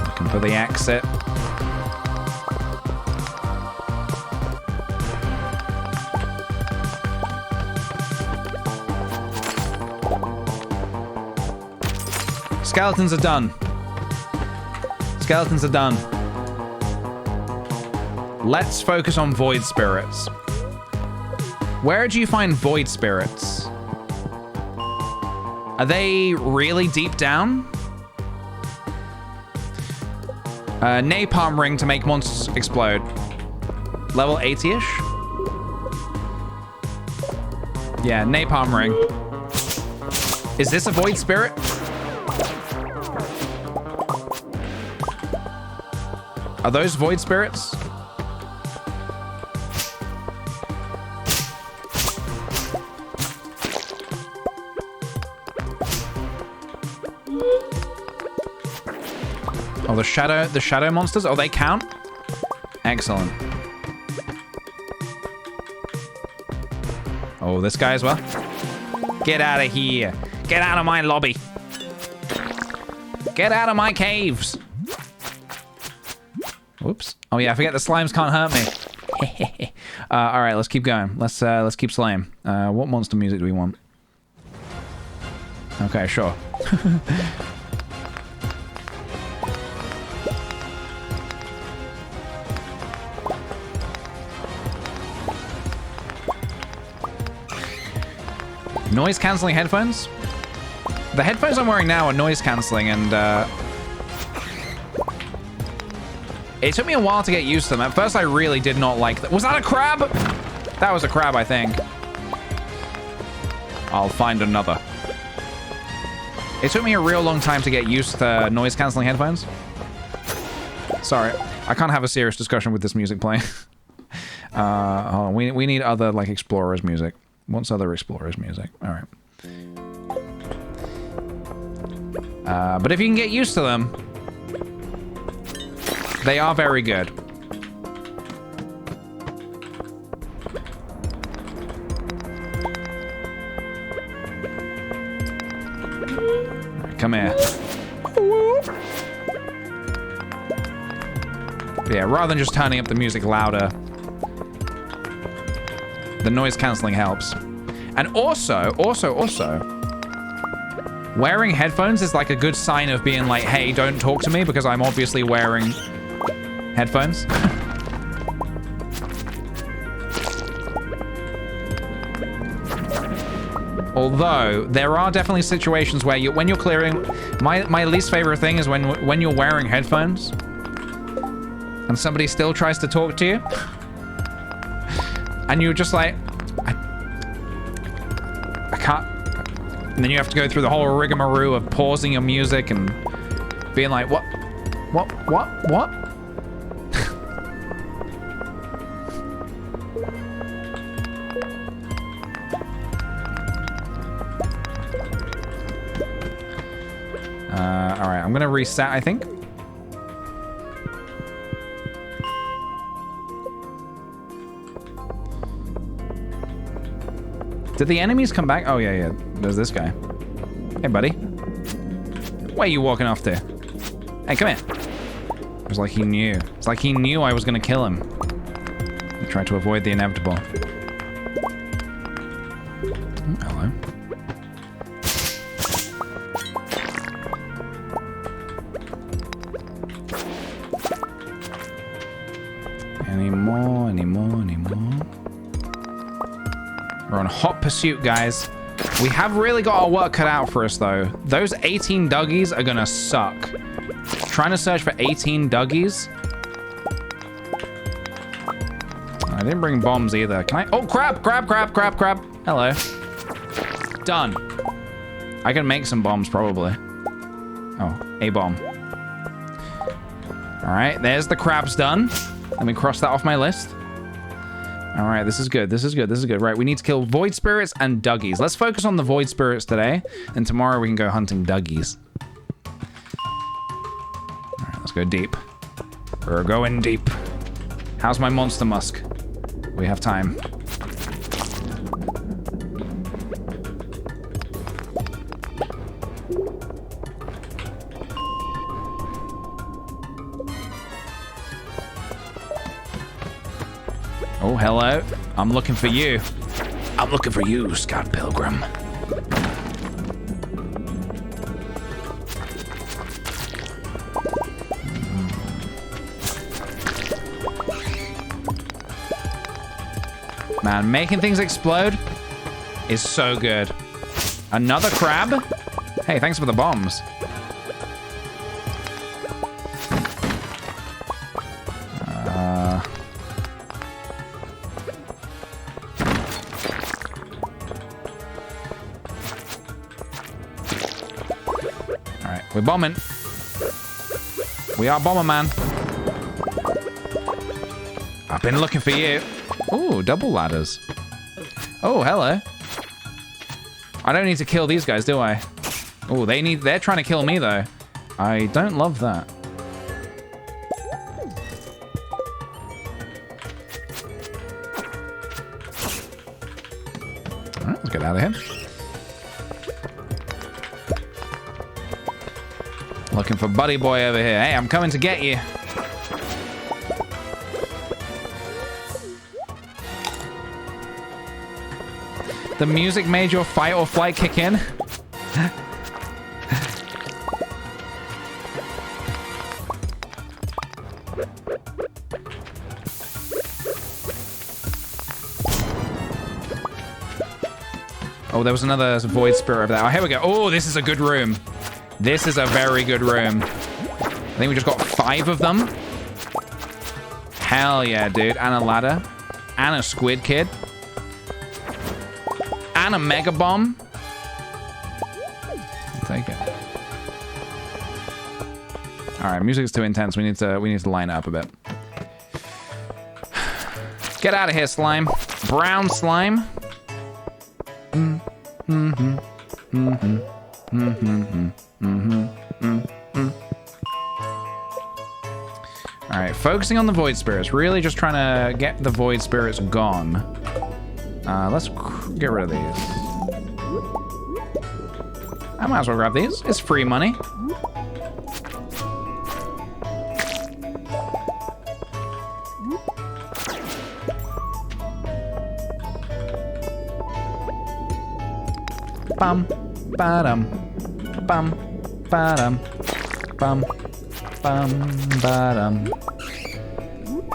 Looking for the exit. Skeletons are done. Skeletons are done. Let's focus on void spirits. Where do you find void spirits? Are they really deep down? Napalm ring to make monsters explode. Level 80-ish? Yeah, napalm ring. Is this a void spirit? Are those void spirits? Oh, the shadow monsters? Oh, they count? Excellent. Oh, this guy as well? Get out of here. Get out of my lobby. Get out of my caves. Whoops. Oh yeah, I forget the slimes can't hurt me. All right, let's keep going. Let's keep slaying. What monster music do we want? Okay, sure. Noise cancelling headphones? The headphones I'm wearing now are noise cancelling, and it took me a while to get used to them. At first, I really did not like that. Was that a crab? That was a crab, I think. I'll find another. It took me a real long time to get used to noise cancelling headphones. Sorry, I can't have a serious discussion with this music playing. Hold on. We need other, like, Explorers music. What's other Explorers music? All right. But if you can get used to them, they are very good. Right, come here. Yeah, rather than just turning up the music louder, the noise cancelling helps. And also, wearing headphones is like a good sign of being like, hey, don't talk to me because I'm obviously wearing headphones. Although, there are definitely situations where when you're clearing... My least favorite thing is when you're wearing headphones and somebody still tries to talk to you. And you're just like, I can't. And then you have to go through the whole rigmarole of pausing your music and being like, what? All right, I'm gonna reset, I think. Did the enemies come back? Oh, yeah. There's this guy. Hey, buddy. Where are you walking off to? Hey, come here. It was like he knew. It's like he knew I was going to kill him. He tried to avoid the inevitable. Oh, hello. Any more? We're on hot pursuit, guys. We have really got our work cut out for us, though. Those 18 Dougies are gonna suck. Trying to search for 18 Dougies. I didn't bring bombs either. Can I? Oh, crap. Hello. Done. I can make some bombs, probably. Oh, a bomb. All right, there's the crabs done. Let me cross that off my list. All right, this is good. This is good. This is good. Right, we need to kill void spirits and duggies. Let's focus on the void spirits today, and tomorrow we can go hunting duggies. All right, let's go deep. We're going deep. How's my monster musk? We have time. Oh, hello. I'm looking for you. I'm looking for you, Scott Pilgrim. Man, making things explode is so good. Another crab? Hey, thanks for the bombs. We're bombing. We are bomber man. I've been looking for you. Ooh, double ladders. Oh, hello. I don't need to kill these guys, do I? Oh, they're trying to kill me though. I don't love that. All right, let's get out of here. Looking for Buddy Boy over here. Hey, I'm coming to get you. The music made your fight or flight kick in. Oh, there was another void spirit over there. Oh, here we go. Oh, this is a good room. This is a very good room. I think we just got 5 of them. Hell yeah, dude. And a ladder. And a squid kid. And a mega bomb. I'll take it. All right, music's too intense. We need to line it up a bit. Get out of here, slime. Brown slime. All right, focusing on the void spirits. Really just trying to get the void spirits gone. Let's get rid of these. I might as well grab these. It's free money. Bum, ba-dum, bum, ba-dum, bum, bum, ba-dum.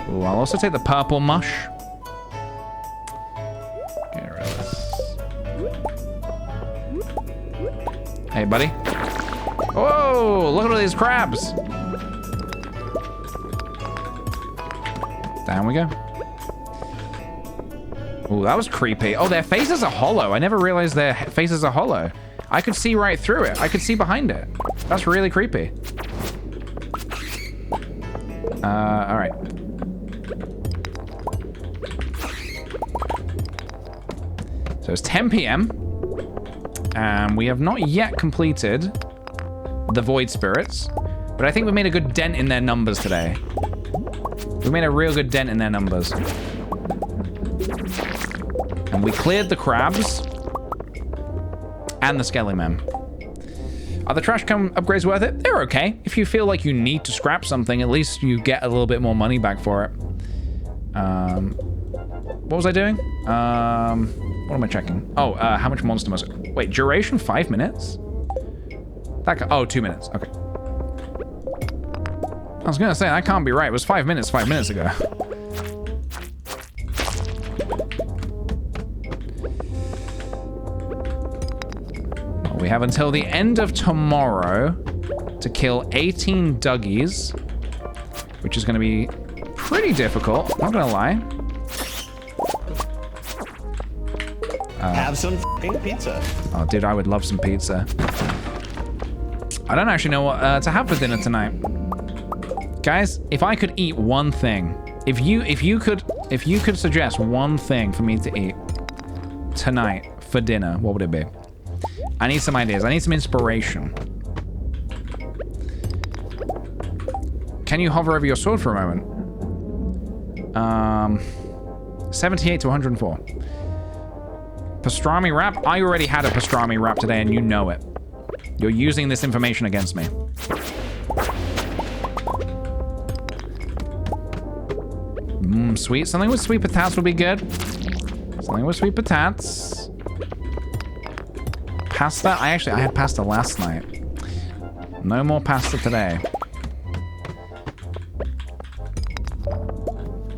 Ooh, I'll also take the purple mush. Get rid of this. Hey, buddy. Whoa, look at all these crabs. Down we go. Ooh, that was creepy. Oh, their faces are hollow. I never realized their faces are hollow. I could see right through it. I could see behind it. That's really creepy. All right. So it's 10 p.m. And we have not yet completed the void spirits, but I think we made a good dent in their numbers today. We made a real good dent in their numbers. And we cleared the crabs and the skelly men. Are the trash can upgrades worth it? They're okay. If you feel like you need to scrap something, at least you get a little bit more money back for it. What was I doing? What am I checking? Oh, how much monster must... Wait, duration 5 minutes? Oh, 2 minutes. Okay. I was gonna say, that can't be right. It was 5 minutes 5 minutes ago. We have until the end of tomorrow to kill 18 duggies, which is going to be pretty difficult, not going to lie. Have some f***ing pizza. Oh, dude, I would love some pizza. I don't actually know what to have for dinner tonight. Guys, if I could eat one thing, if you could if you could suggest one thing for me to eat tonight for dinner, what would it be? I need some ideas. I need some inspiration. Can you hover over your sword for a moment? 78 to 104. Pastrami wrap? I already had a pastrami wrap today and you know it. You're using this information against me. Sweet. Something with sweet potatoes would be good. Something with sweet potatoes. Pasta? I had pasta last night. No more pasta today.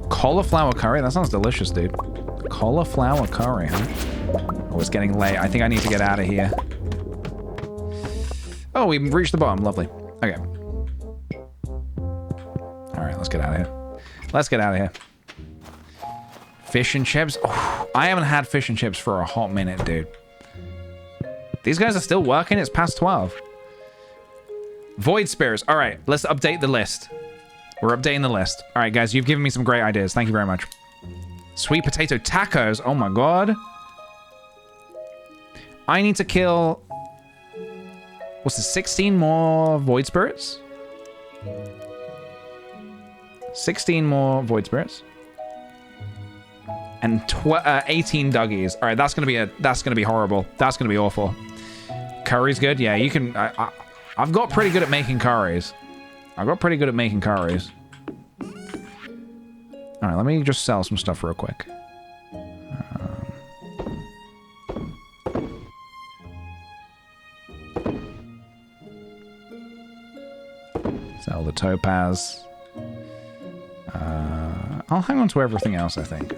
Cauliflower curry? That sounds delicious, dude. Cauliflower curry, huh? Oh, it's getting late. I think I need to get out of here. Oh, we've reached the bottom. Lovely. Okay. Alright, let's get out of here. Let's get out of here. Fish and chips? Oh, I haven't had fish and chips for a hot minute, dude. These guys are still working? It's past 12. Void Spirits. Alright, let's update the list. We're updating the list. Alright, guys, you've given me some great ideas. Thank you very much. Sweet potato tacos. Oh my god. I need to kill... What's this? 16 more Void Spirits? 16 more Void Spirits. And 18 Duggies. All right, that's gonna be horrible. That's gonna be awful. Curry's good. Yeah, you can. I've got pretty good at making curries. All right, let me just sell some stuff real quick. Sell the topaz. I'll hang on to everything else, I think.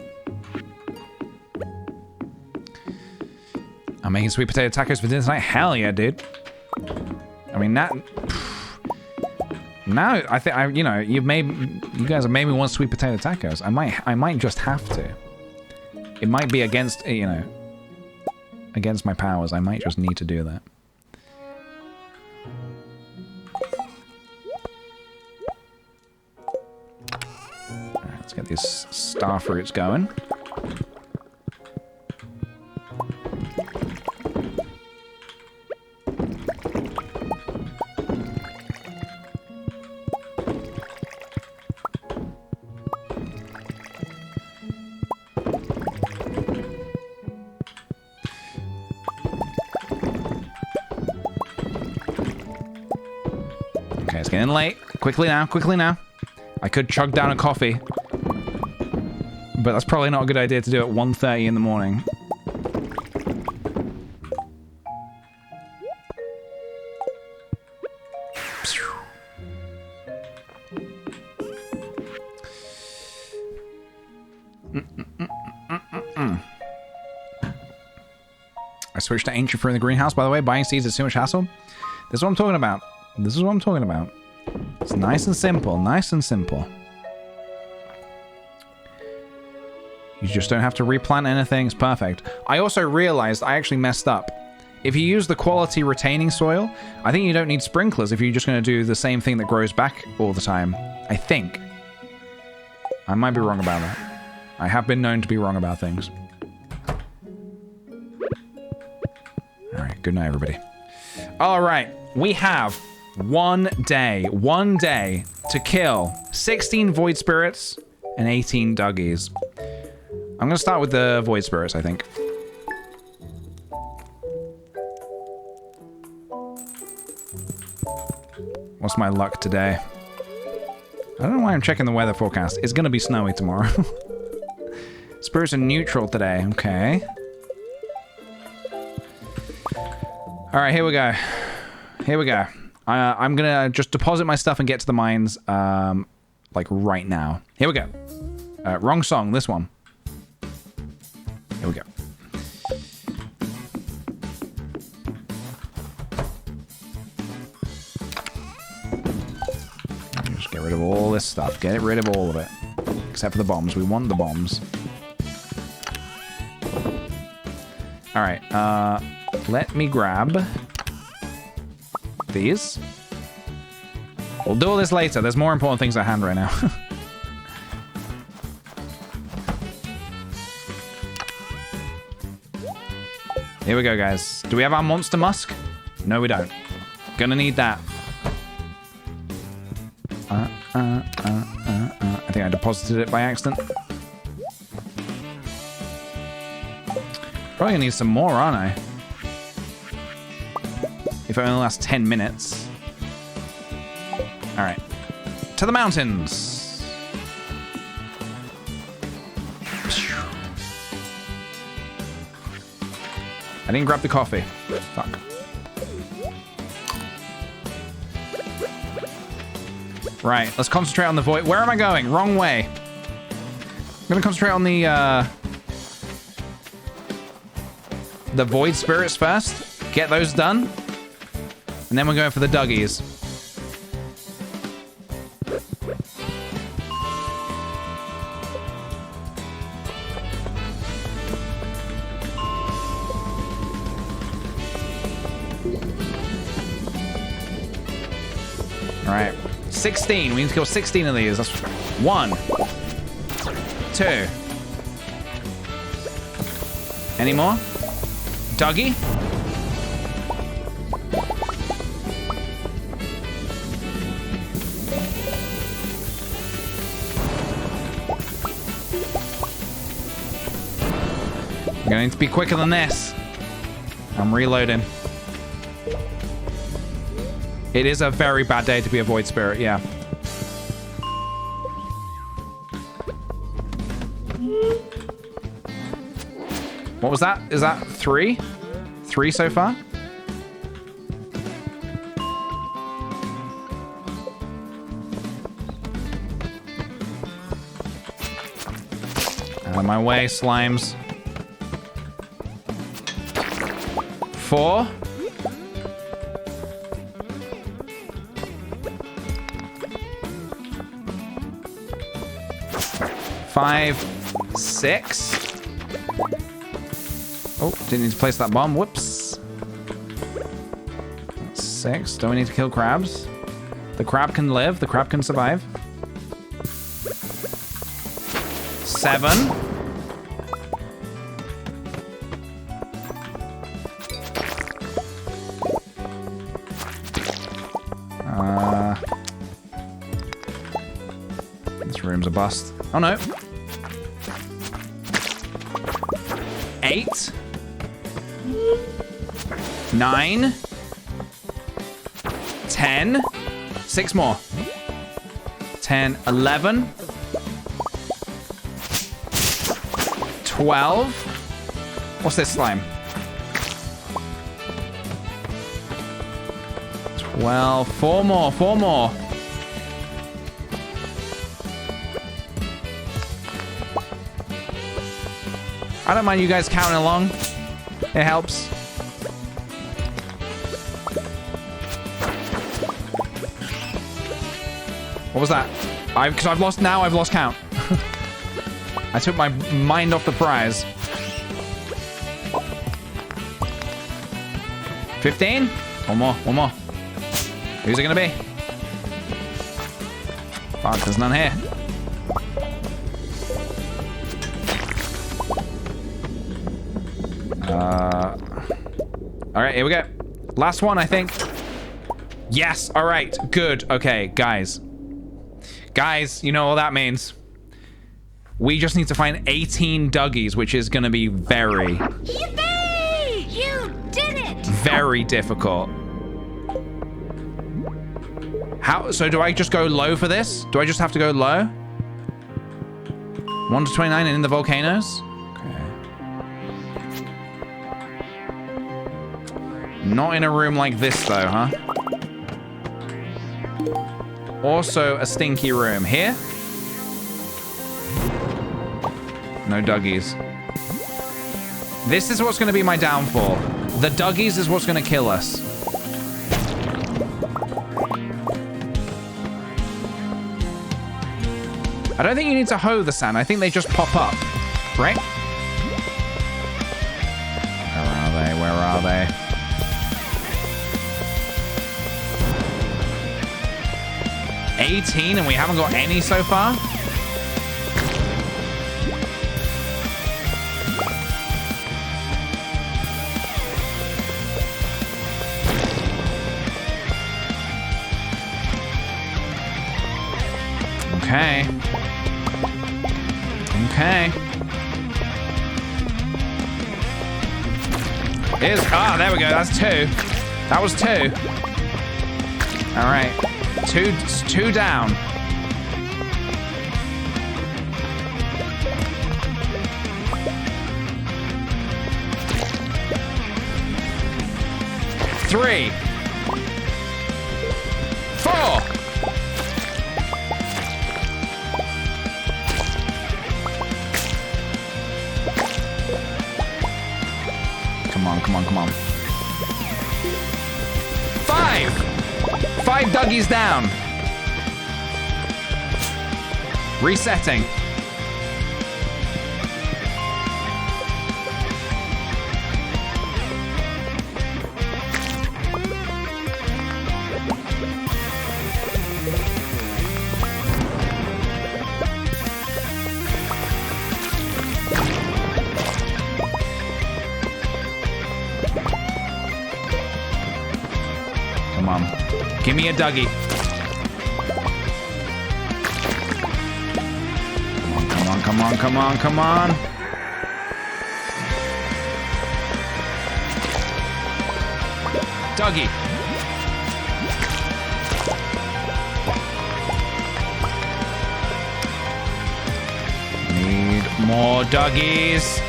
I'm making sweet potato tacos for dinner tonight. Hell yeah, dude. I mean, now I think you know, you guys have made me want sweet potato tacos. I might just have to. It might be against, you know, against my powers. I might just need to do that. All right, let's get these star fruits going. Okay, it's getting late. Quickly now, quickly now. I could chug down a coffee, but that's probably not a good idea to do at 1:30 in the morning. I switched to ancient fruit in the greenhouse, by the way. Buying seeds is too much hassle. This is what I'm talking about. This is what I'm talking about. It's nice and simple. Nice and simple. You just don't have to replant anything. It's perfect. I also realized I actually messed up. If you use the quality retaining soil, I think you don't need sprinklers if you're just going to do the same thing that grows back all the time. I think. I might be wrong about that. I have been known to be wrong about things. Alright, good night, everybody. Alright, we have one day to kill 16 Void Spirits and 18 Duggies. I'm gonna start with the Void Spirits, I think. What's my luck today? I don't know why I'm checking the weather forecast. It's gonna be snowy tomorrow. Spirits are neutral today, okay. Alright, here we go. Here we go. I'm gonna just deposit my stuff and get to the mines, like right now. Here we go. Wrong song, this one. Here we go. Just get rid of all this stuff. Get rid of all of it. Except for the bombs. We want the bombs. Alright, let me grab these. We'll do all this later. There's more important things at hand right now. Here we go, guys. Do we have our monster musk? No, we don't. Gonna need that. I think I deposited it by accident. Probably gonna need some more, aren't I? If it only lasts 10 minutes. All right. To the mountains. I didn't grab the coffee. Fuck. Right, let's concentrate on the void. Where am I going? Wrong way. I'm gonna concentrate on the void spirits first. Get those done. And then we're going for the duggies. All right. 16. We need to kill 16 of these. That's 1, 2. Any more? Dougie? I'm gonna need to be quicker than this. I'm reloading. It is a very bad day to be a void spirit, yeah. What was that? Is that 3? 3 so far? Out of my way, slimes. 4. 5, 6. Oh, didn't need to place that bomb. Whoops. 6. Don't we need to kill crabs? The crab can live. The crab can survive. 7. This room's a bust. Oh no. 8. 9. 10. 6 more. 10, 11. 12. What's this slime? 12. 4 more. 4 more. I don't mind you guys counting along. It helps. What was that? Because I've lost count. I took my mind off the prize. 15? One more. Who's it gonna be? Fuck, there's none here. All right, here we go. Last one, I think. Yes, all right, good. Okay, guys. Guys, you know what that means. We just need to find 18 duggies, which is gonna be very... Yippee! You did it! Very difficult. How? So do I just go low for this? Do I just have to go low? 1 to 29 and in the volcanoes? Not in a room like this, though, huh? Also, a stinky room. Here? No duggies. This is what's going to be my downfall. The duggies is what's going to kill us. I don't think you need to hoe the sand. I think they just pop up. Right? Where are they? Where are they? 18 and we haven't got any so far. Okay. Okay. There we go. That's 2. That was 2. All right. Two down. Three. 4. Come on, come on, come on. 5. 5 Dougies down. Resetting. Come on. Give me a Dougie. Come on, come on, come on, come on. Dougie. Need more Dougies.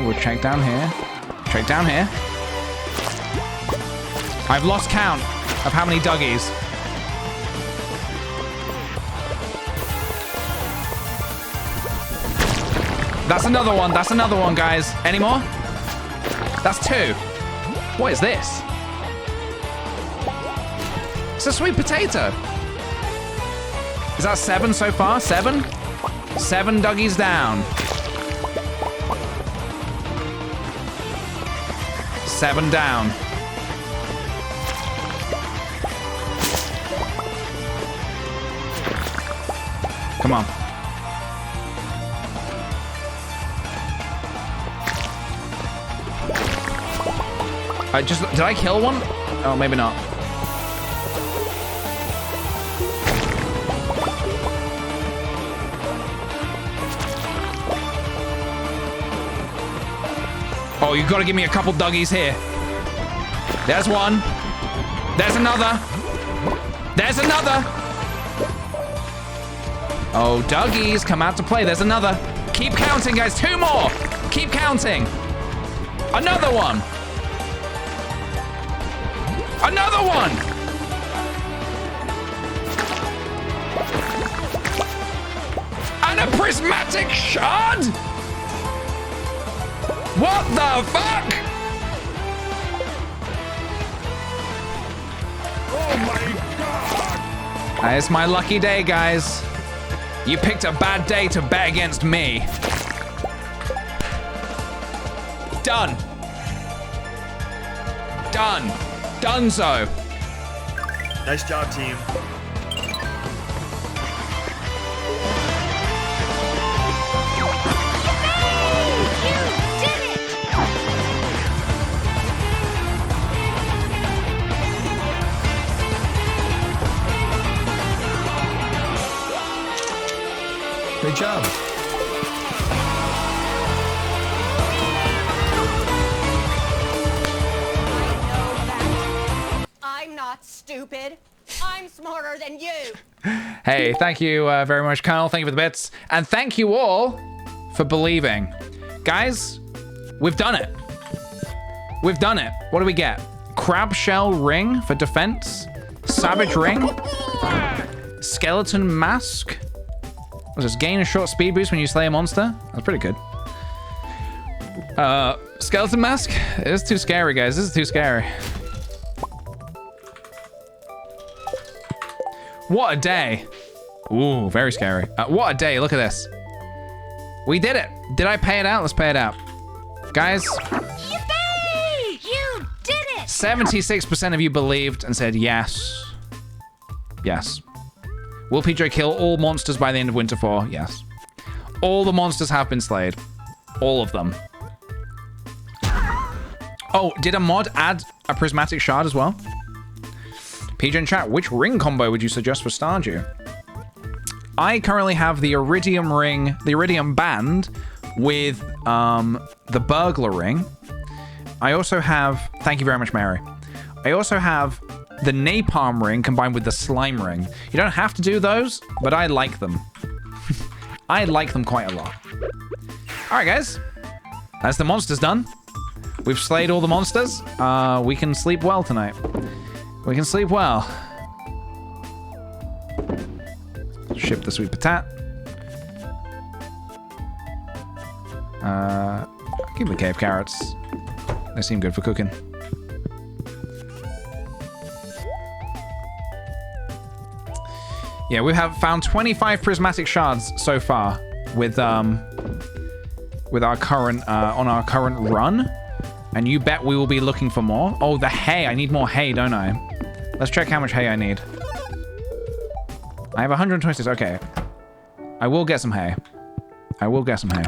We'll check down here. Check down here. I've lost count of how many Dougies. That's another one. That's another one, guys. Any more? That's 2. What is this? It's a sweet potato. Is that 7 so far? 7? 7 Dougies down. 7 down. Come on. Did I kill one? Oh, maybe not. Oh, you've got to give me a couple Dougies here. There's one. There's another. There's another. Oh, Dougies, come out to play. There's another. Keep counting, guys. 2 more. Keep counting. Another one. Another one. And a prismatic shard? What the fuck? Oh my god! It's my lucky day, guys. You picked a bad day to bet against me. Done. Done. Donezo. Nice job, team. Great job. I'm not stupid. I'm smarter than you. Hey, thank you very much, Kyle. Thank you for the bits. And thank you all for believing. Guys, we've done it. We've done it. What do we get? Crab shell ring for defense. Savage ring. Skeleton mask. What's this? Gain a short speed boost when you slay a monster. That's pretty good. Skeleton mask. This is too scary, guys. This is too scary. What a day. Ooh, very scary. What a day. Look at this. We did it. Did I pay it out? Let's pay it out. Guys. Yippee! You did it! 76% of you believed and said yes. Yes. Will PJ kill all monsters by the end of Winter 4? Yes. All the monsters have been slayed. All of them. Oh, did a mod add a prismatic shard as well? PJ in chat, which ring combo would you suggest for Stardew? I currently have the Iridium ring, the Iridium band with the burglar ring. I also have, thank you very much, Mary. I also have the napalm ring combined with the slime ring. You don't have to do those, but I like them. I like them quite a lot. All right, guys. That's the monsters done. We've slayed all the monsters. We can sleep well tonight. We can sleep well. Ship the sweet potat. Keep the cave carrots. They seem good for cooking. Yeah, we have found 25 prismatic shards so far with our current on our current run, and you bet we will be looking for more. Oh, the hay! I need more hay, don't I? Let's check how much hay I need. I have 126. Okay, I will get some hay. I will get some hay.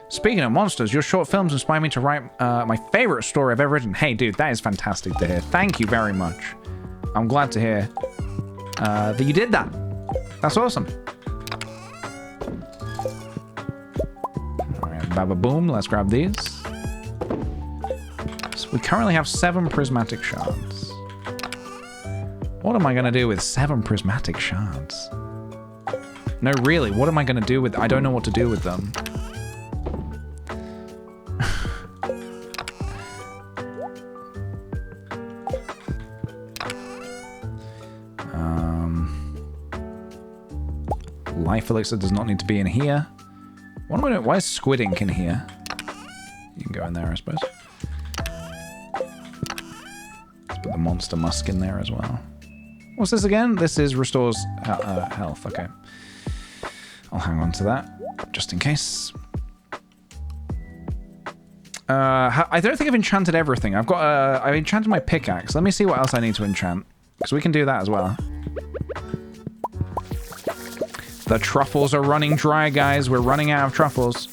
Speaking of monsters, your short films inspire me to write my favorite story I've ever written. Hey, dude, that is fantastic to hear. Thank you very much. I'm glad to hear that you did that. That's awesome. All right, baba boom. Let's grab these. So we currently have 7 prismatic shards. What am I going to do with 7 prismatic shards? No, really, what am I going to do with... I don't know what to do with them. Life elixir does not need to be in here. What am I doing? Why is squid ink in here? You can go in there, I suppose. Let's put the monster musk in there as well. What's this again? This is restores health. Okay. I'll hang on to that, just in case. I don't think I've enchanted everything. I've got I've enchanted my pickaxe. Let me see what else I need to enchant, because we can do that as well. The truffles are running dry, guys. We're running out of truffles.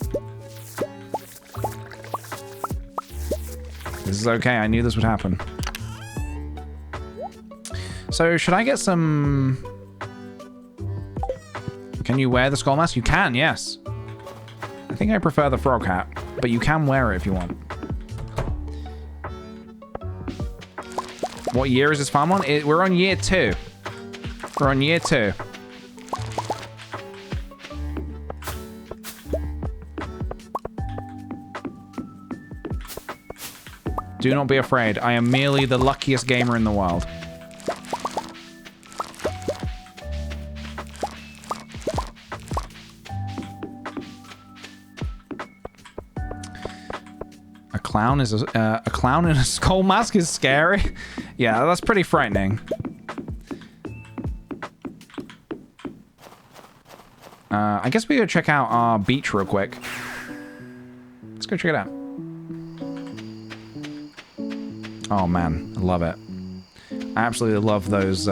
This is okay. I knew this would happen. So, should I get some... Can you wear the skull mask? You can, yes. I think I prefer the frog hat, but you can wear it if you want. What year is this farm on? We're on year 2. We're on year 2. Do not be afraid. I am merely the luckiest gamer in the world. A clown is a clown in a skull mask is scary. Yeah, that's pretty frightening. I guess we go check out our beach real quick. Let's go check it out. Oh man, I love it. I absolutely love those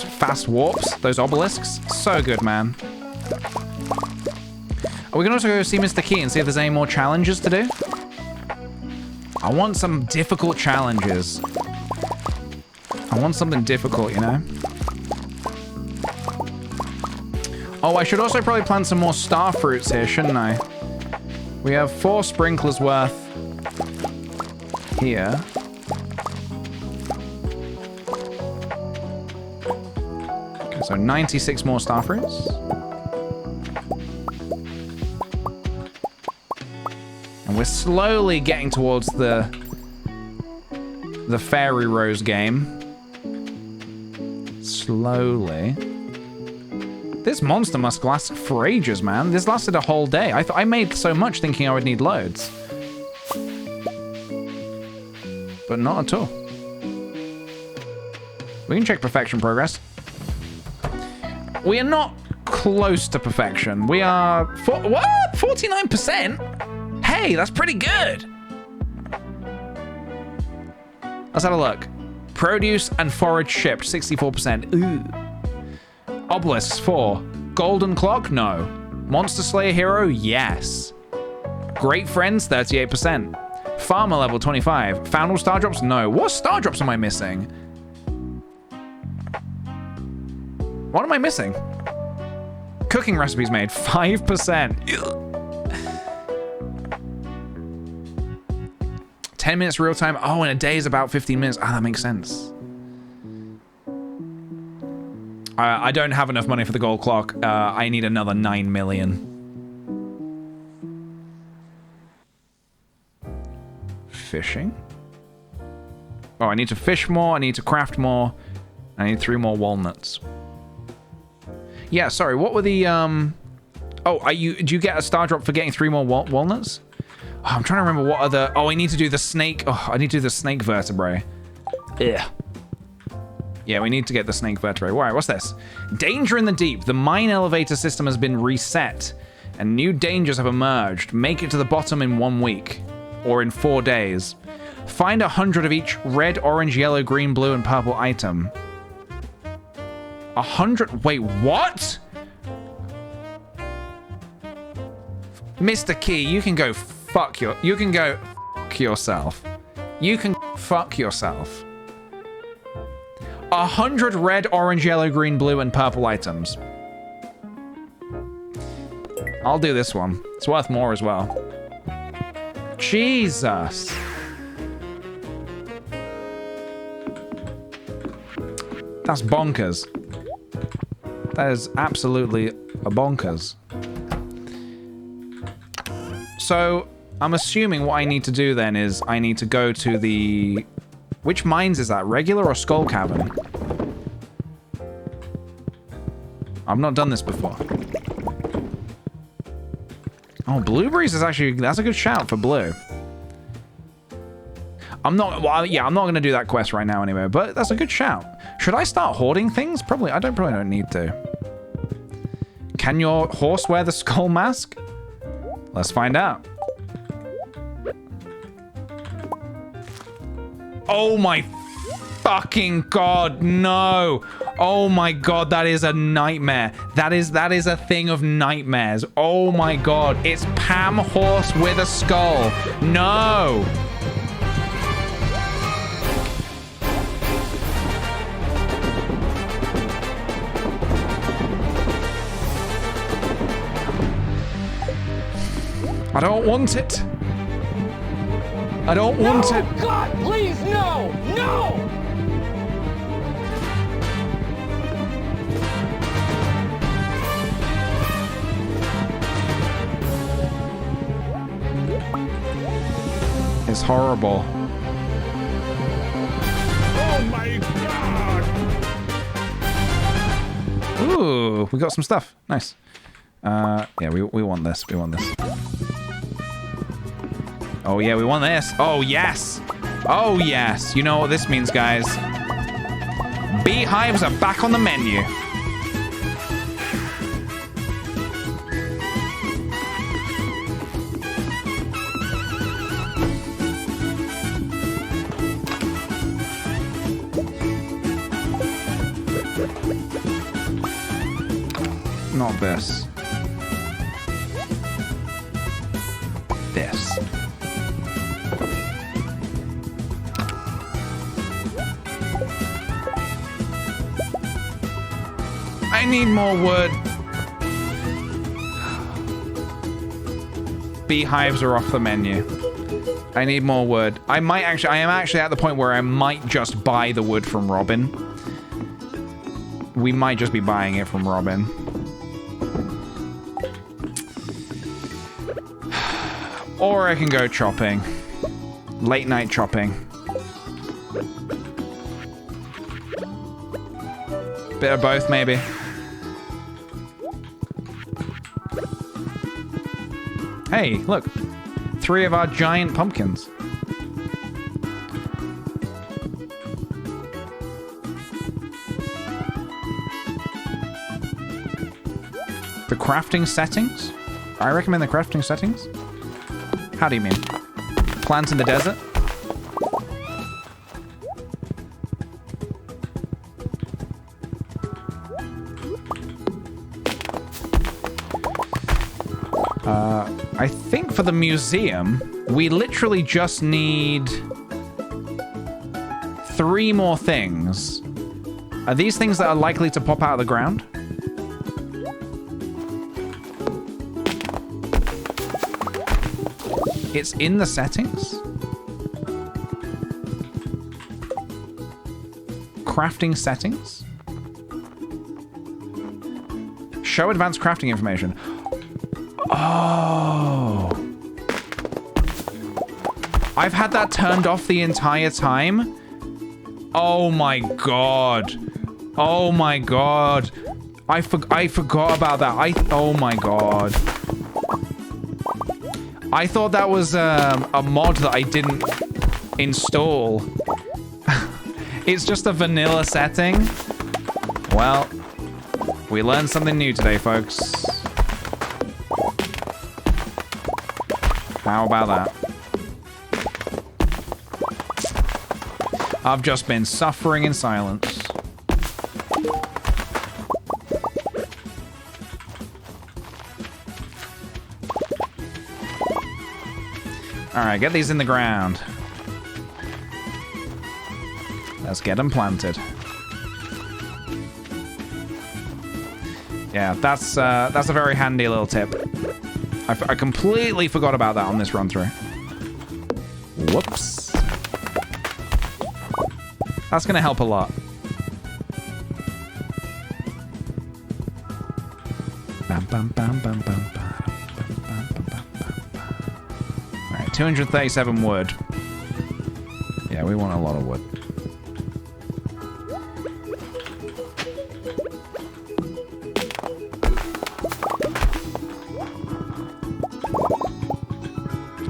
fast warps, those obelisks. So good, man. Oh, we can also go see Mr. Key and see if there's any more challenges to do. I want some difficult challenges. I want something difficult, you know? Oh, I should also probably plant some more star fruits here, shouldn't I? We have 4 sprinklers worth here. Okay, so 96 more star fruits. And we're slowly getting towards the fairy rose game. Slowly. This monster must last for ages, man. This lasted a whole day. I made so much thinking I would need loads. But not at all. We can check perfection progress. We are not close to perfection. We are... what? 49%? Hey, that's pretty good. Let's have a look. Produce and forage shipped, 64%. Ooh. Obelisks, 4. Golden Clock, no. Monster Slayer Hero, yes. Great Friends, 38%. Farmer level, 25. Found all star drops, no. What star drops am I missing? What am I missing? Cooking recipes made, 5%. Ugh. 10 minutes real time. Oh, and a day is about 15 minutes. Ah, that makes sense. I don't have enough money for the gold clock. I need another 9 million. Fishing? Oh, I need to fish more. I need to craft more. I need 3 more walnuts. Yeah, sorry. What were the Oh, do you get a star drop for getting 3 more walnuts? Oh, I'm trying to remember what other... Oh, I need to do the snake... Oh, I need to do the snake vertebrae. Ugh. Yeah, we need to get the snake vertebrae. Why? What's this? Danger in the deep. The mine elevator system has been reset, and new dangers have emerged. Make it to the bottom in 1 week, or in 4 days. Find 100 of each red, orange, yellow, green, blue, and purple item. 100... Wait, what? Mr. Key, you can go fuck yourself. You can fuck yourself. 100 red, orange, yellow, green, blue, and purple items. I'll do this one. It's worth more as well. Jesus. That's bonkers. That is absolutely a bonkers. So, I'm assuming what I need to do then is I need to go to the... Which mines is that? Regular or Skull Cavern? I've not done this before. Oh, blueberries is actually... That's a good shout for blue. I'm not... Well, yeah, I'm not going to do that quest right now anyway, but that's a good shout. Should I start hoarding things? Probably. I probably don't need to. Can your horse wear the skull mask? Let's find out. Oh my fucking god, no. Oh my god, that is a nightmare. That is a thing of nightmares. Oh my god, it's Pam Horse with a skull. No. I don't want it. I don't want it. Oh God, please, no! No! It's horrible. Oh my god! Ooh, we got some stuff. Nice. Yeah, we want this. We want this. Oh, yeah, we want this. Oh, yes. Oh, yes. You know what this means, guys. Beehives are back on the menu. Not this. This. I need more wood. Beehives are off the menu. I need more wood. I am actually at the point where I might just buy the wood from Robin. We might just be buying it from Robin. Or I can go chopping. Late night chopping. Bit of both, maybe. Hey, look. 3 of our giant pumpkins. The crafting settings? I recommend the crafting settings. How do you mean? Plants in the desert? I think for the museum, we literally just need 3 more things. Are these things that are likely to pop out of the ground? It's in the settings? Crafting settings? Show advanced crafting information. Oh. I've had that turned off the entire time. Oh my god. Oh my god. I forgot about that. Oh my god. I thought that was a mod that I didn't install. It's just a vanilla setting. Well, we learned something new today, folks. How about that? I've just been suffering in silence. Alright, get these in the ground. Let's get them planted. Yeah, that's a very handy little tip. I completely forgot about that on this run through. Whoops. That's gonna help a lot. Bam, bam, bam, bam, bam, bam. Alright, 237 wood. Yeah, we want a lot of wood.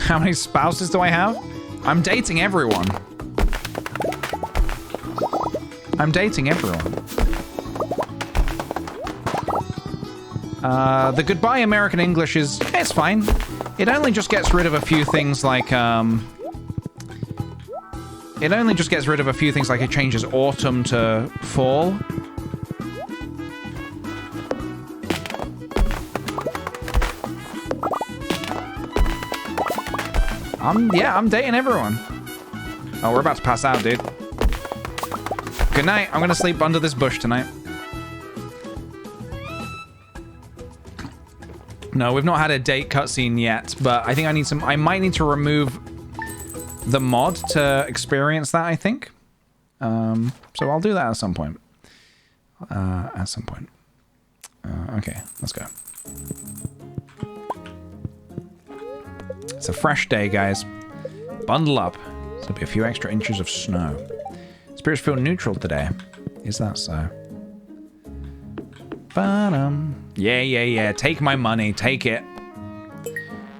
How many spouses do I have? I'm dating everyone. I'm dating everyone. The goodbye American English is... it's fine. It only just gets rid of a few things like, it only just gets rid of a few things like it changes autumn to fall. I'm dating everyone. Oh, we're about to pass out, dude. Good night. I'm gonna sleep under this bush tonight. No, we've not had a date cutscene yet, but I think I might need to remove the mod to experience that, I think. So I'll do that at some point. Okay, let's go. It's a fresh day, guys. Bundle up. There'll be a few extra inches of snow. Spirits feel neutral today. Is that so? Yeah. Take my money. Take it.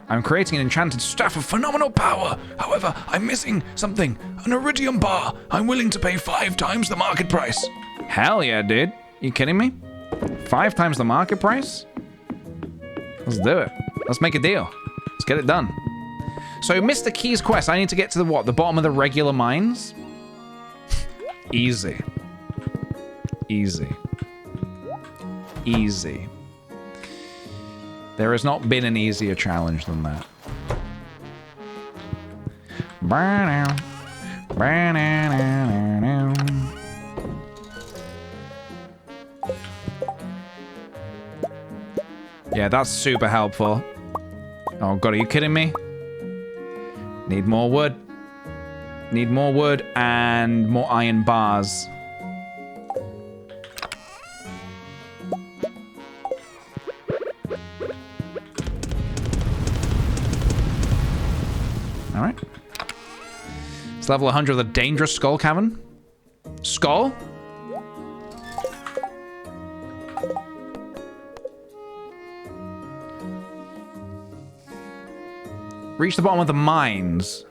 I'm creating an enchanted staff of phenomenal power. However, I'm missing something. An iridium bar. I'm willing to pay 5 times the market price. Hell yeah, dude. You kidding me? 5 times the market price? Let's do it. Let's make a deal. Let's get it done. So, Mr. Key's quest, I need to get to the what? The bottom of the regular mines? Easy. Easy. Easy. There has not been an easier challenge than that. Yeah, that's super helpful. Oh god, are you kidding me? Need more wood. Need more wood and more iron bars. Alright. It's level 100 of the dangerous skull cavern. Skull? Reach the bottom of the mines.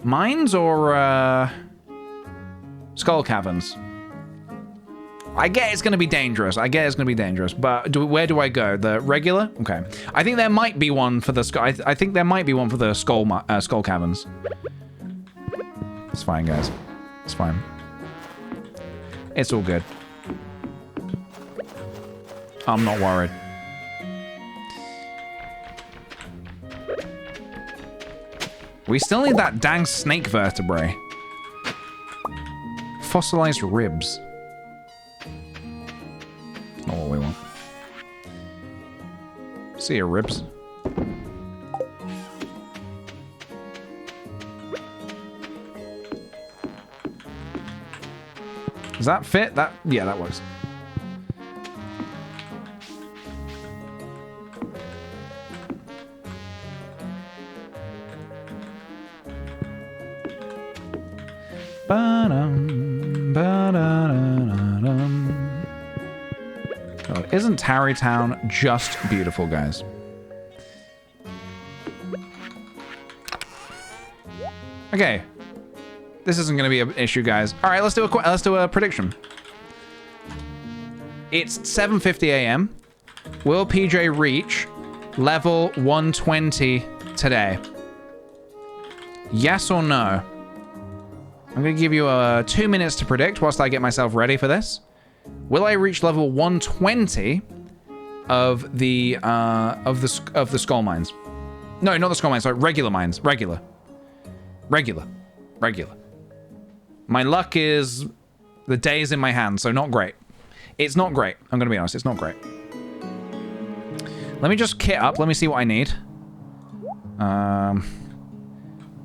Mines or skull caverns? I get it's going to be dangerous. But where do I go? The regular? Okay. I think there might be one for the skull. I think there might be one for the skull caverns. It's fine, guys. It's fine. It's all good. I'm not worried. We still need that dang snake vertebrae. Fossilized ribs. Not what we want. See your ribs. Does that fit? Yeah, that works. God, isn't Tarrytown just beautiful, guys? Okay. This isn't going to be an issue, guys. All right, let's do a prediction. It's 7:50 a.m. Will PJ reach level 120 today? Yes or no? I'm going to give you 2 minutes to predict whilst I get myself ready for this. Will I reach level 120 of the skull mines? No, not the skull mines. Sorry, regular mines. Regular. My luck is the day's in my hand, so not great. It's not great. I'm going to be honest. It's not great. Let me just kit up. Let me see what I need. I'm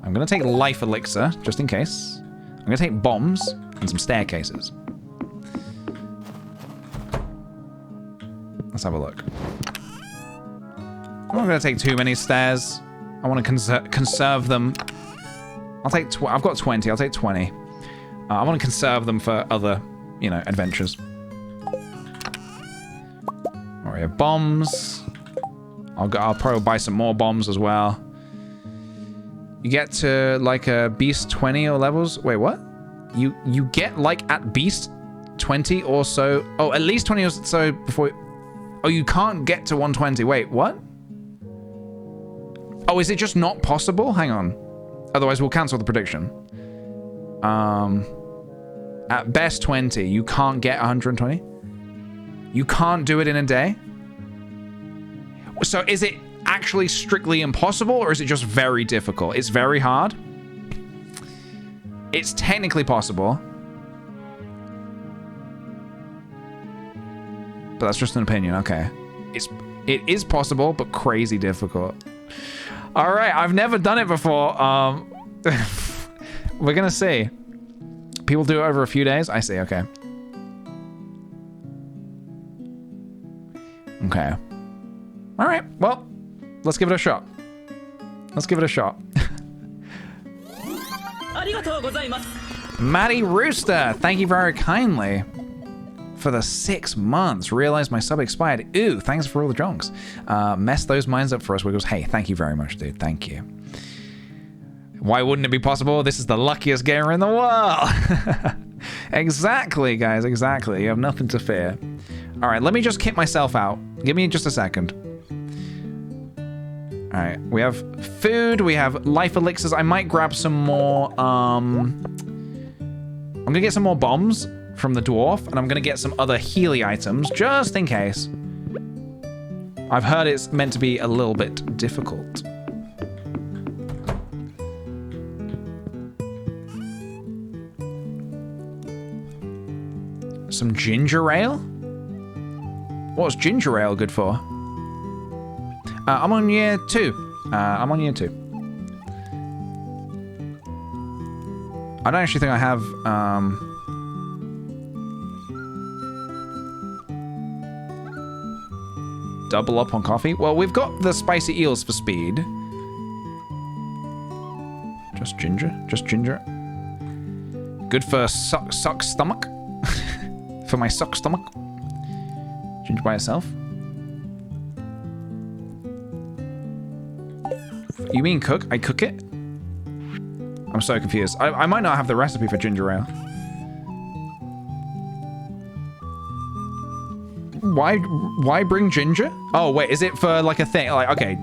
going to take life elixir, just in case. I'm going to take bombs and some staircases. Let's have a look. I'm not going to take too many stairs. I want to conserve them. I'll take... I've got 20. I'll take 20. I want to conserve them for other, you know, adventures. All right, bombs. I'll probably buy some more bombs as well. You get to like a beast 20 or levels. Wait, what? You get like at beast 20 or so. Oh, at least 20 or so before. Oh, you can't get to 120. Wait, what? Oh, is it just not possible? Hang on. Otherwise, we'll cancel the prediction. At best 20, you can't get 120? You can't do it in a day? So is it actually strictly impossible, or is it just very difficult? It's very hard? It's technically possible. But that's just an opinion, okay. It is possible, but crazy difficult. All right, I've never done it before. We're gonna see. People do it over a few days? I see, okay. Okay. All right, well, let's give it a shot. Let's give it a shot. Maddie Rooster, thank you very kindly for the 6 months. Realized my sub expired. Ooh, thanks for all the jonks. Mess those minds up for us, Wiggles. Hey, thank you very much, dude. Thank you. Why wouldn't it be possible? This is the luckiest gamer in the world. Exactly, guys, exactly. You have nothing to fear. All right, let me just kit myself out. Give me just a second. All right, we have food, we have life elixirs. I might grab some more, I'm gonna get some more bombs from the dwarf, and I'm gonna get some other Healy items, just in case. I've heard it's meant to be a little bit difficult. Some ginger ale? What's ginger ale good for? I'm on year 2. I'm on year 2. I don't actually think I have, double up on coffee. Well, we've got the spicy eels for speed. Just ginger. Just ginger. Good for suck stomach. For my suck stomach. Ginger by itself. You mean cook? I cook it? I'm so confused. I might not have the recipe for ginger ale. Why bring ginger? Oh, wait, is it for like a thing? Like, okay,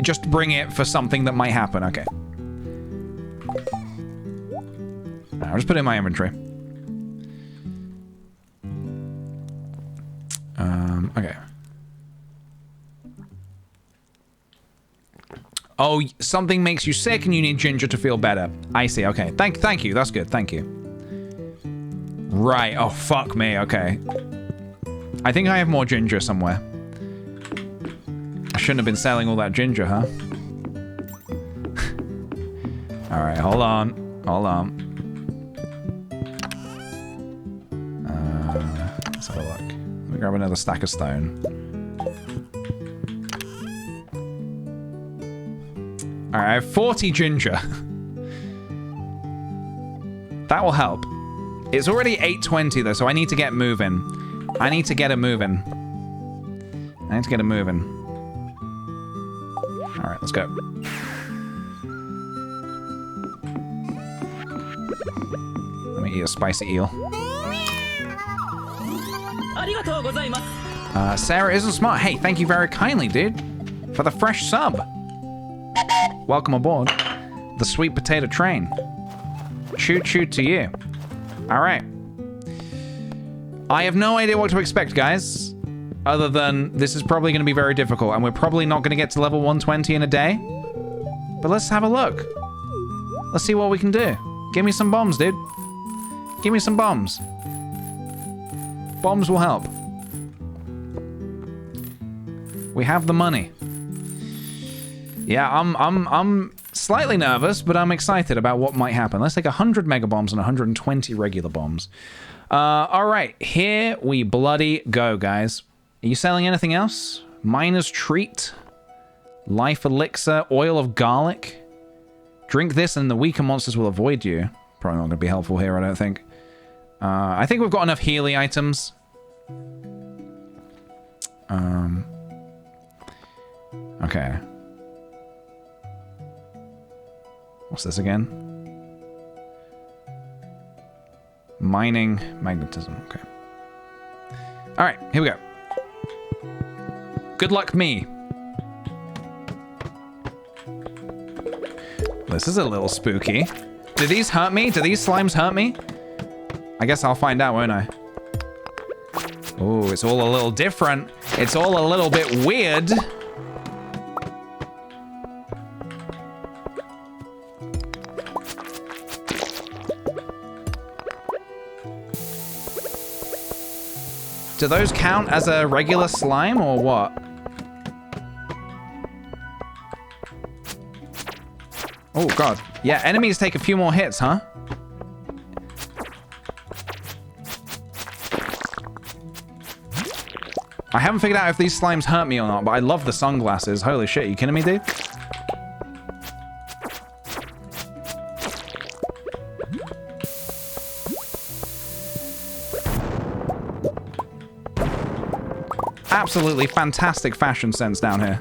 just bring it for something that might happen. Okay. I'll just put it in my inventory. Okay. Oh, something makes you sick and you need ginger to feel better. I see. Okay. Thank you. That's good. Thank you. Right. Oh, fuck me. Okay. I think I have more ginger somewhere. I shouldn't have been selling all that ginger, huh? All right. Hold on. Hold on. Let's have a look. Let me grab another stack of stone. Alright, I have 40 ginger. That will help. It's already 8:20 though, so I need to get moving. I need to get it moving. Alright, let's go. Let me eat a spicy eel. Sarah isn't smart. Hey, thank you very kindly, dude, for the fresh sub. Welcome aboard the sweet potato train. Choo choo to you. All right. I have no idea what to expect, guys, other than this is probably going to be very difficult, and we're probably not going to get to level 120 in a day. But let's have a look. Let's see what we can do. Give me some bombs, dude. Give me some bombs. Bombs will help. We have the money. Yeah, I'm slightly nervous, but I'm excited about what might happen. Let's take 100 mega bombs and 120 regular bombs. All right, here we bloody go, guys. Are you selling anything else? Miner's Treat, Life Elixir, Oil of Garlic. Drink this and the weaker monsters will avoid you. Probably not going to be helpful here, I don't think. I think we've got enough Healy items. Okay. What's this again? Mining magnetism. Okay. All right, here we go. Good luck, me. This is a little spooky. Do these hurt me? Do these slimes hurt me? I guess I'll find out, won't I? Oh, it's all a little different. It's all a little bit weird. Do those count as a regular slime or what? Oh, God. Yeah, enemies take a few more hits, huh? I haven't figured out if these slimes hurt me or not, but I love the sunglasses. Holy shit, you kidding me, dude? Absolutely fantastic fashion sense down here.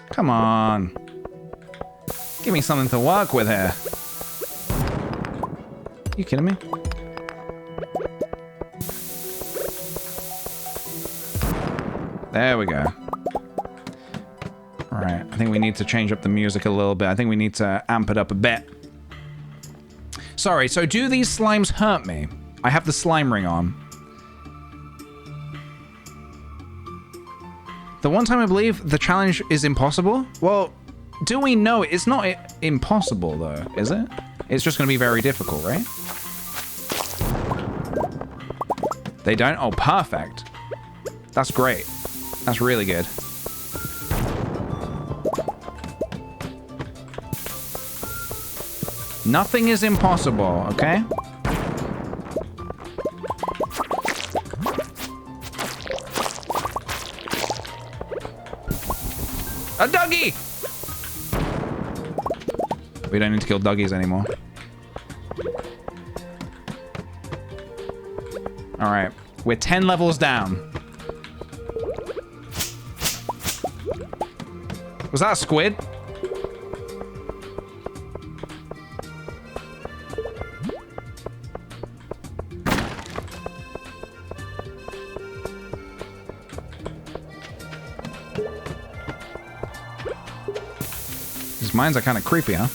Come on. Give me something to work with here. You kidding me? There we go. Alright, I think we need to change up the music a little bit. I think we need to amp it up a bit. Sorry, so do these slimes hurt me? I have the slime ring on. The one time I believe the challenge is impossible? Well, do we know it? It's not impossible, though, is it? It's just going to be very difficult, right? They don't? Oh, perfect. That's great. That's really good. Nothing is impossible, okay? A doggy! We don't need to kill doggies anymore. Alright. We're 10 levels down. Was that a squid? These mines are kind of creepy, huh?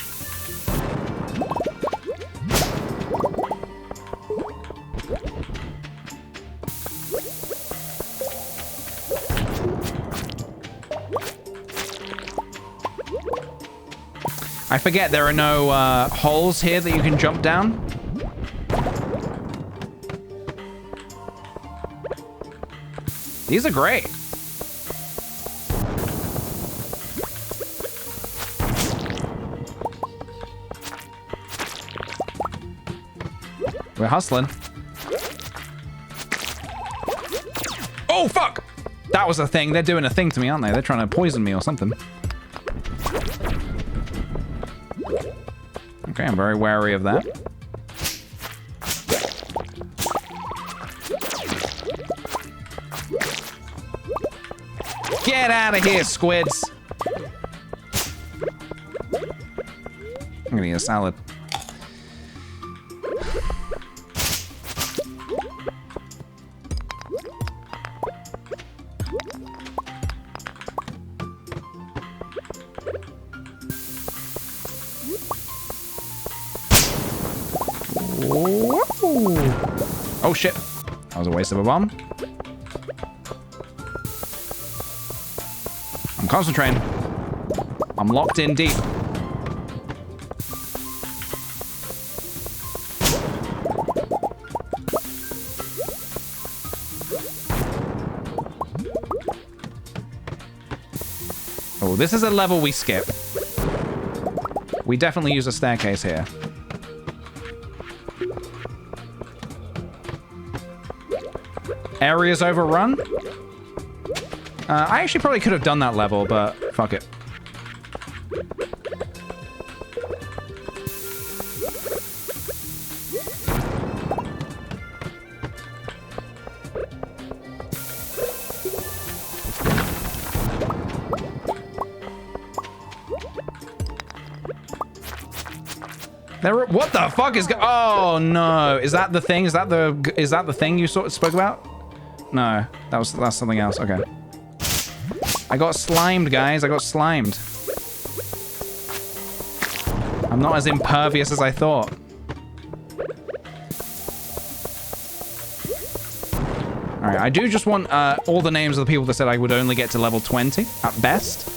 I forget there are no holes here that you can jump down. These are great. We're hustling. Oh, fuck! That was a thing. They're doing a thing to me, aren't they? They're trying to poison me or something. Okay, I'm very wary of that. Get out of here, squids! I'm gonna eat a salad. Oh shit. That was a waste of a bomb. I'm concentrating. I'm locked in deep. Oh, this is a level we skip. We definitely use a staircase here. Areas overrun? I actually probably could have done that level, but fuck it. What the fuck is oh no. Is that the thing? Is that the thing you spoke about? No, that's something else. Okay. I got slimed, guys. I got slimed. I'm not as impervious as I thought. All right, I do just want all the names of the people that said I would only get to level 20 at best.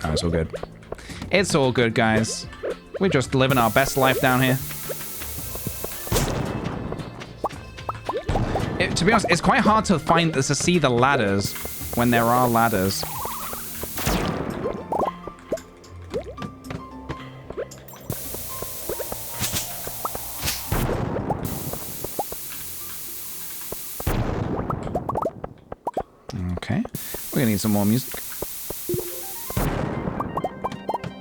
It's all good. It's all good, guys. We're just living our best life down here. To be honest, it's quite hard to see the ladders when there are ladders. Okay, we're gonna need some more music.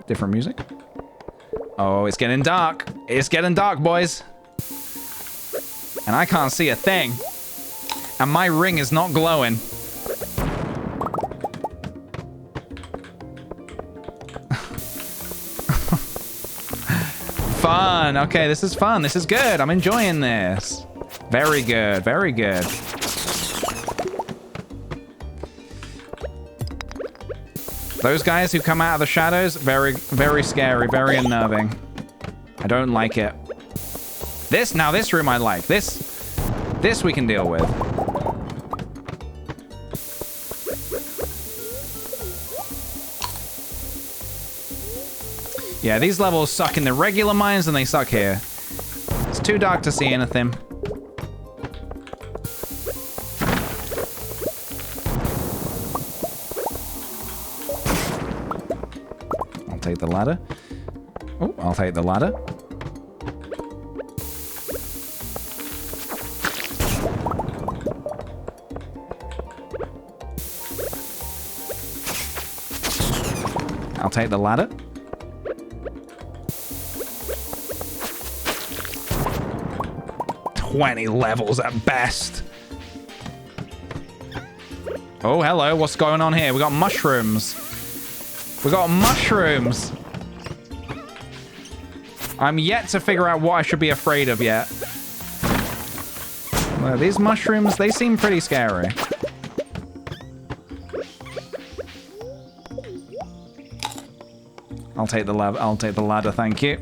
Different music. Oh, it's getting dark. It's getting dark, boys. And I can't see a thing. And my ring is not glowing. Fun. Okay, this is fun. This is good. I'm enjoying this. Very good. Very good. Those guys who come out of the shadows, very, very scary, very unnerving. I don't like it. This room I like. This we can deal with. Yeah, these levels suck in the regular mines and they suck here. It's too dark to see anything. Take the ladder. Oh, I'll take the ladder. I'll take the ladder. "20 levels at best." Oh, hello. What's going on here? We got mushrooms. We got mushrooms. I'm yet to figure out what I should be afraid of yet. Well, these mushrooms, they seem pretty scary. I'll take the ladder, thank you.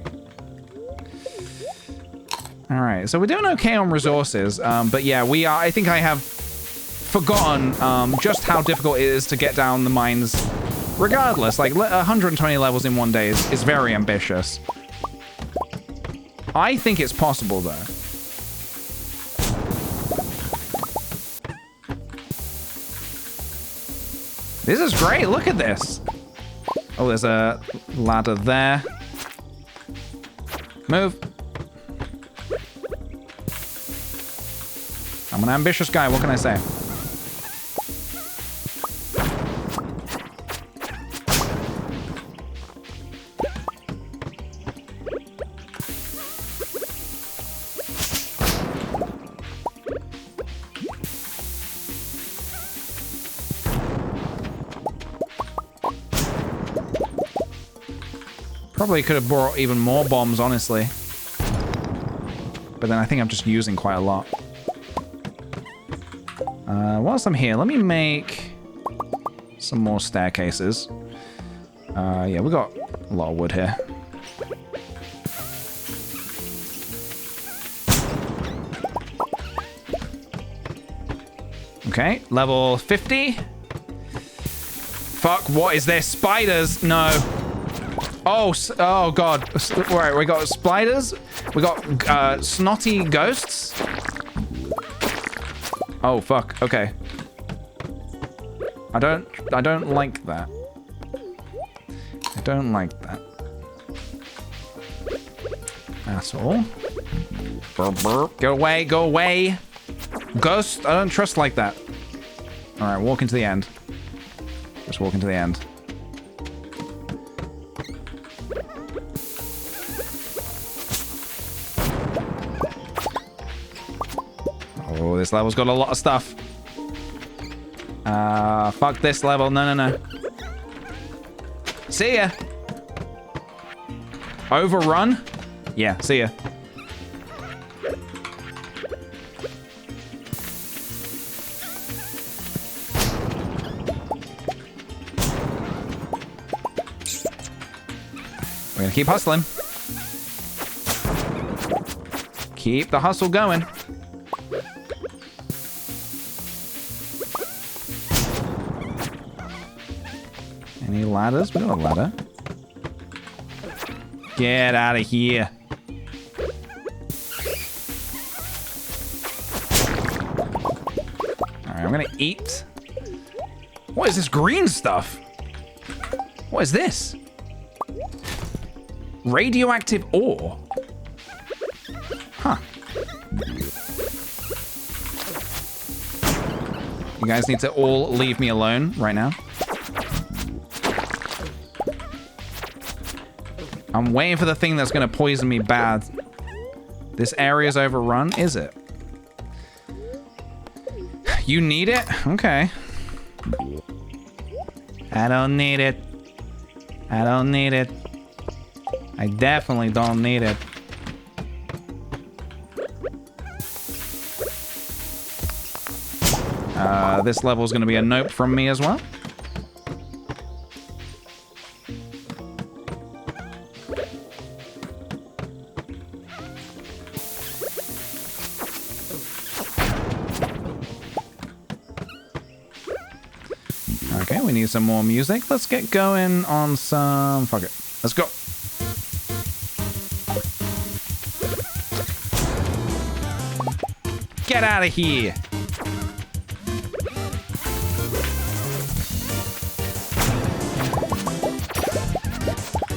All right, so we're doing okay on resources, but yeah, I think I have forgotten just how difficult it is to get down the mines. Regardless, like 120 levels in one day is very ambitious. I think it's possible though. This is great, look at this. Oh, there's a ladder there. Move. I'm an ambitious guy, what can I say? Probably could have brought even more bombs, honestly. But then I think I'm just using quite a lot. Whilst I'm here, let me make some more staircases. Yeah, we got a lot of wood here. Okay, level 50. Fuck, what is this? Spiders? No. Oh god. Right, we got spiders. We got snotty ghosts. Oh fuck. Okay. I don't like that. I don't like that. That's all. Go away, go away. Ghost, I don't trust like that. Alright, walk into the end. Just walk into the end. Oh, this level's got a lot of stuff. Fuck this level. No, no, no. See ya. Overrun? Yeah, see ya. We're gonna keep hustling. Keep the hustle going. Any ladders? We got a ladder. Get out of here. Alright, I'm gonna eat. What is this green stuff? What is this? Radioactive ore. Huh. You guys need to all leave me alone right now. I'm waiting for the thing that's going to poison me bad. This area's overrun, is it? You need it? Okay. I don't need it. I don't need it. I definitely don't need it. This level is going to be a nope from me as well. Okay, we need some more music. Let's get going on some... Fuck it. Let's go. Get out of here.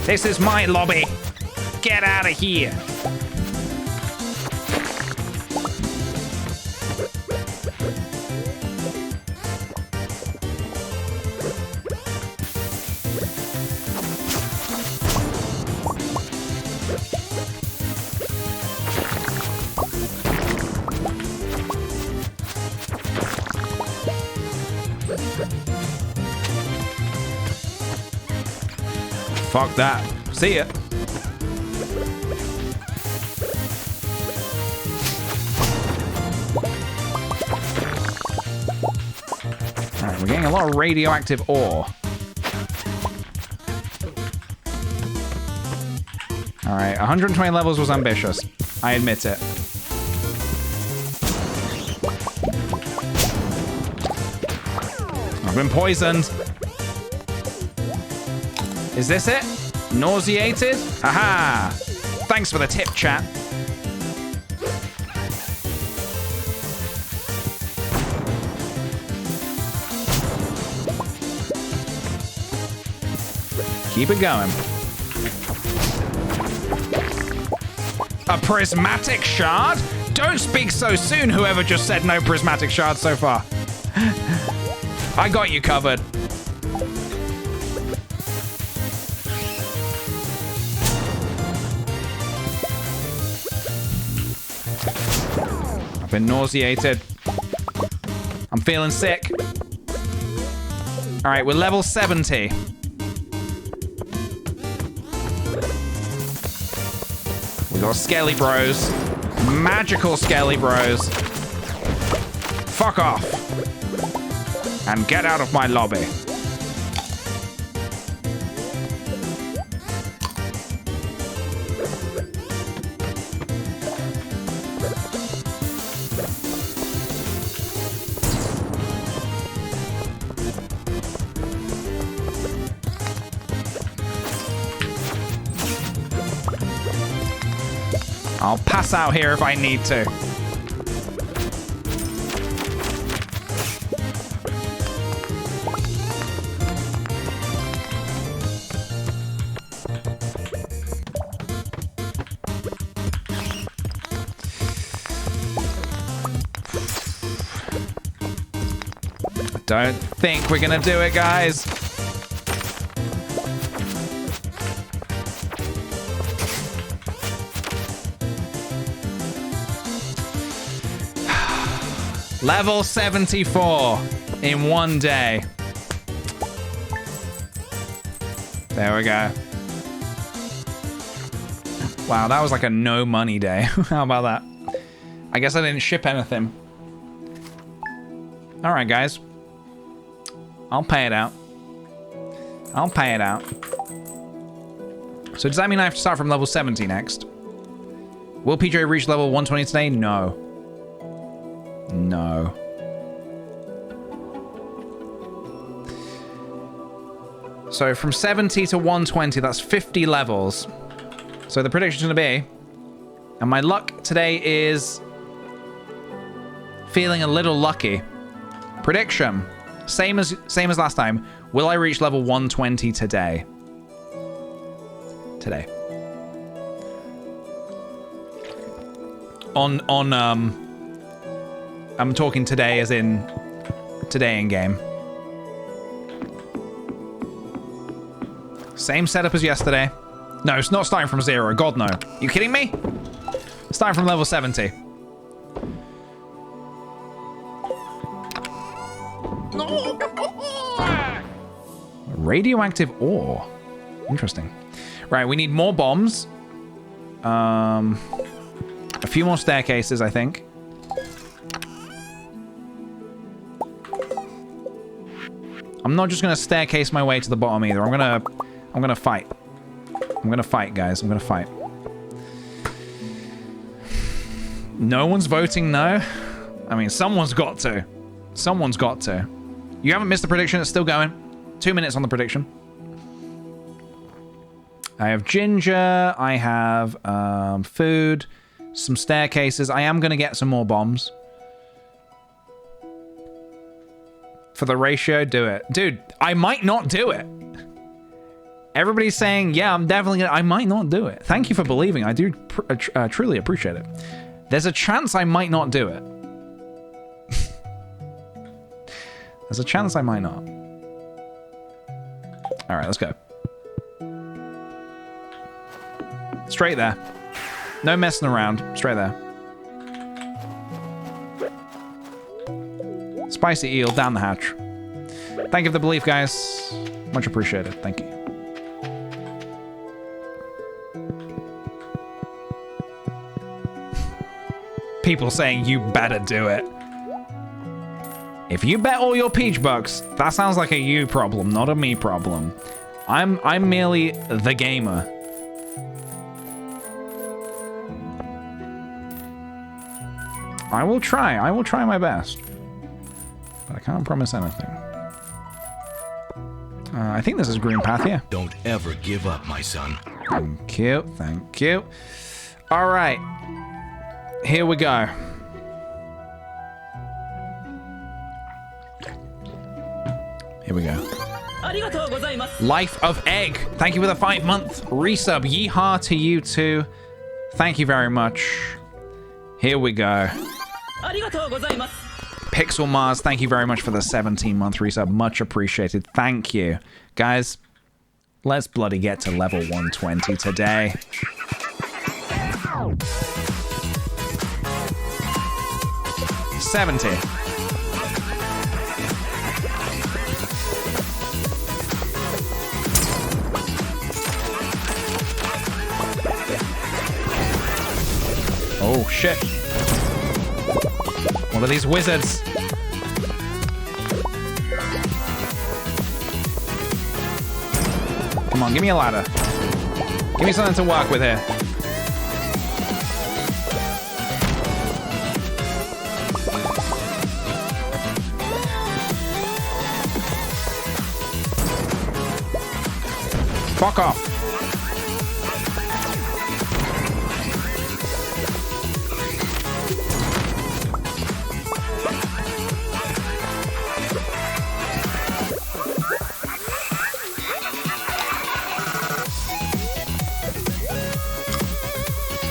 This is my lobby. Get out of here. Fuck that. See ya. Alright, we're getting a lot of radioactive ore. All right, 120 levels was ambitious. I admit it. I've been poisoned. Is this it? Nauseated? Haha! Thanks for the tip, chat. Keep it going. A prismatic shard? Don't speak so soon, whoever just said no prismatic shards so far. I got you covered. I've been nauseated. I'm feeling sick. All right, we're level 70. We got Skelly Bros. Magical Skelly Bros. Fuck off. And get out of my lobby. I'll pass out here if I need to. Don't think we're gonna do it, guys. Level 74 in one day. There we go. Wow, that was like a no money day. How about that? I guess I didn't ship anything. All right, guys. I'll pay it out. I'll pay it out. So does that mean I have to start from level 70 next? Will PJ reach level 120 today? No. No. So from 70 to 120, that's 50 levels. So the prediction's gonna be, and my luck today is feeling a little lucky. Prediction, same as last time. Will I reach level 120 today? Today. I'm talking today as in today in game. Same setup as yesterday. No, it's not starting from 0. God, no. You kidding me? Starting from level 70. Radioactive ore. Interesting. Right, we need more bombs. A few more staircases, I think. I'm not just gonna staircase my way to the bottom either. I'm gonna fight. I'm gonna fight, guys. I'm gonna fight. No one's voting no? I mean, someone's got to. Someone's got to. You haven't missed the prediction. It's still going. 2 minutes on the prediction. I have ginger. I have food. Some staircases. I am gonna get some more bombs. For the ratio, do it. Dude, I might not do it. Everybody's saying, yeah, I'm definitely gonna... I might not do it. Thank you for believing. I do truly appreciate it. There's a chance I might not do it. There's a chance I might not. All right, let's go. Straight there. No messing around. Straight there. Spicy eel down the hatch. Thank you for the belief, guys. Much appreciated. Thank you. People saying you better do it. If you bet all your peach bucks, that sounds like a you problem, not a me problem. I'm merely the gamer. I will try. I will try my best. But I can't promise anything. I think this is green path here. Don't ever give up, my son. Thank you. Thank you. All right. Here we go. Here we go. Life of Egg. Thank you for the 5-month resub. Yeehaw to you too. Thank you very much. Here we go. Pixel Mars, thank you very much for the 17-month resub. Much appreciated. Thank you. Guys, let's bloody get to level 120 today. $70. Oh, shit. What are these wizards? Come on, give me a ladder. Give me something to work with here. Fuck off.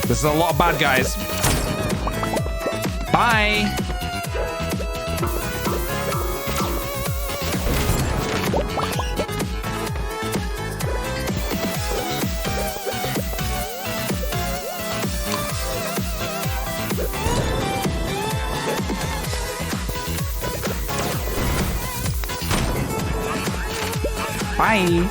This is a lot of bad guys. Bye. Bye.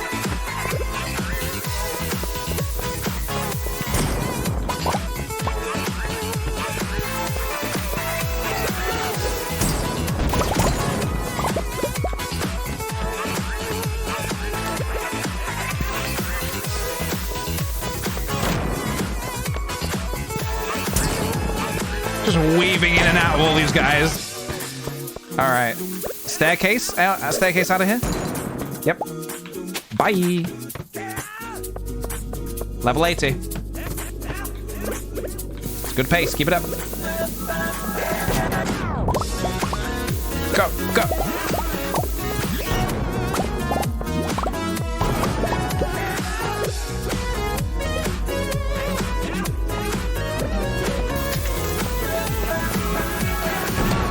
Just weaving in and out of all these guys. All right. Staircase? Staircase out of here? Yep. Bye. Level 80. It's good pace. Keep it up. Go, go.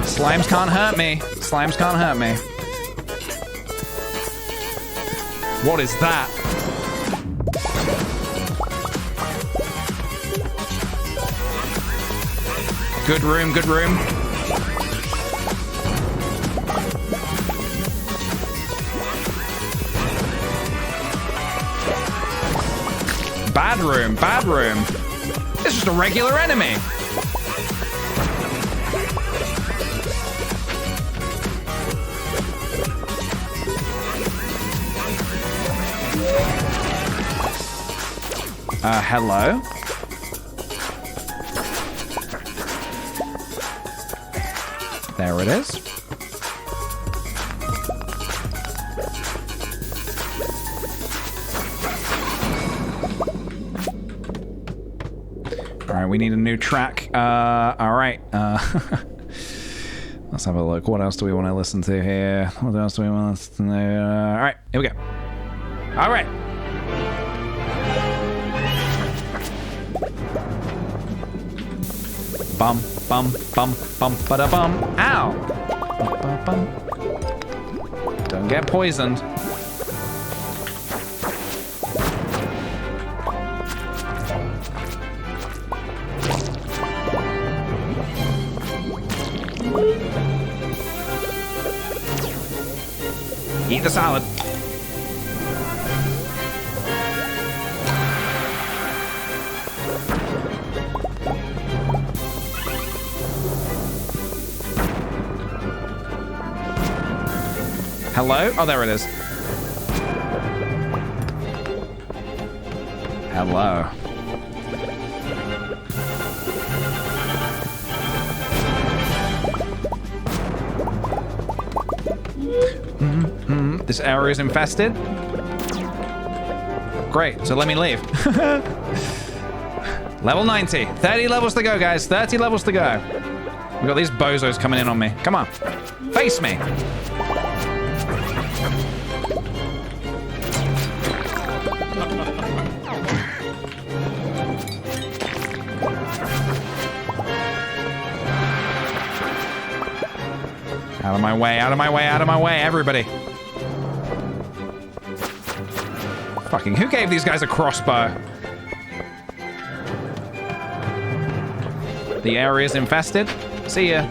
Slimes can't hurt me. Slimes can't hurt me. What is that? Good room, good room. Bad room, bad room. It's just a regular enemy. Hello? There it is. All right, we need a new track. All right. Let's have a look. What else do we want to listen to here? What else do we want to listen to? All right, here we go. All right. Bum, bum, bum, bum, ba-da bum. Ow! Bum, bum, bum. Don't get poisoned. Eat the salad. Hello? Oh, there it is. Hello. This area is infested. Great, so let me leave. Level 90. 30 levels to go, guys. 30 levels to go. We've got these bozos coming in on me. Come on. Face me. Out of my way, out of my way, out of my way, everybody. Fucking, who gave these guys a crossbow? The area's infested. See ya.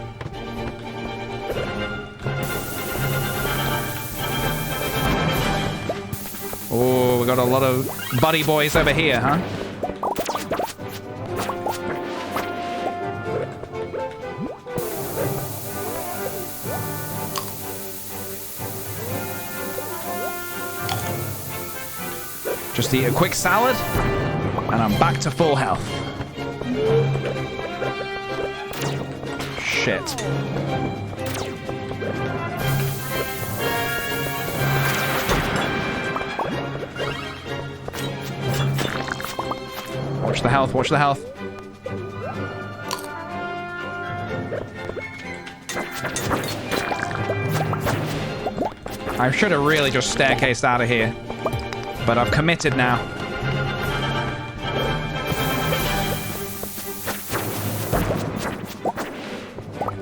Oh, we got a lot of buddy boys over here, huh? Just eat a quick salad, and I'm back to full health. Shit. Watch the health, watch the health. I should have really just staircased out of here. But I've committed now.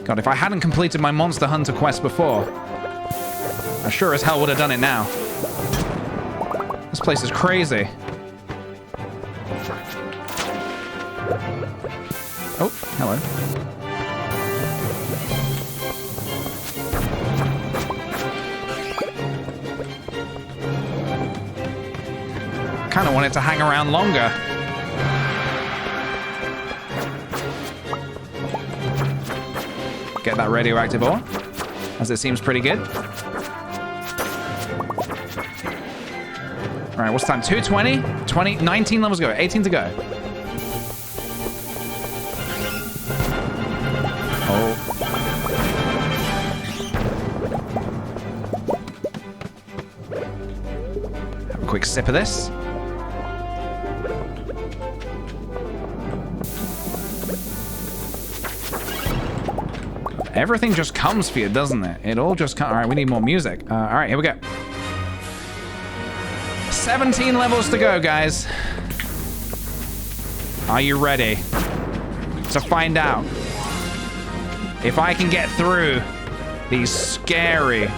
God, if I hadn't completed my Monster Hunter quest before, I sure as hell would have done it now. This place is crazy. Oh, hello. Kind of want it to hang around longer. Get that radioactive ore, as it seems pretty good. All right, what's the time? 2:20? 20, 19 levels to go, 18 to go. Oh. Have a quick sip of this. Everything just comes for you, doesn't it? It all just comes. All right, we need more music. All right, here we go. 17 levels to go, guys. Are you ready to find out if I can get through these scary,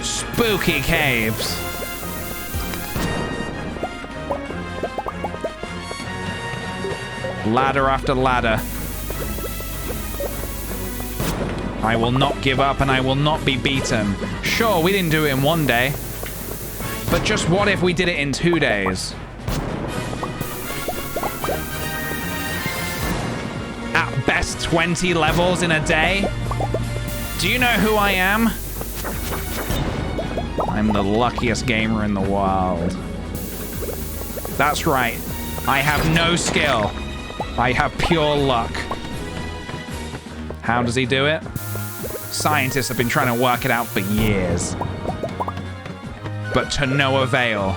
spooky caves? Ladder after ladder. I will not give up and I will not be beaten. Sure, we didn't do it in one day. But just what if we did it in 2 days? At best 20 levels in a day? Do you know who I am? I'm the luckiest gamer in the world. That's right. I have no skill. I have pure luck. How does he do it? Scientists have been trying to work it out for years. But to no avail.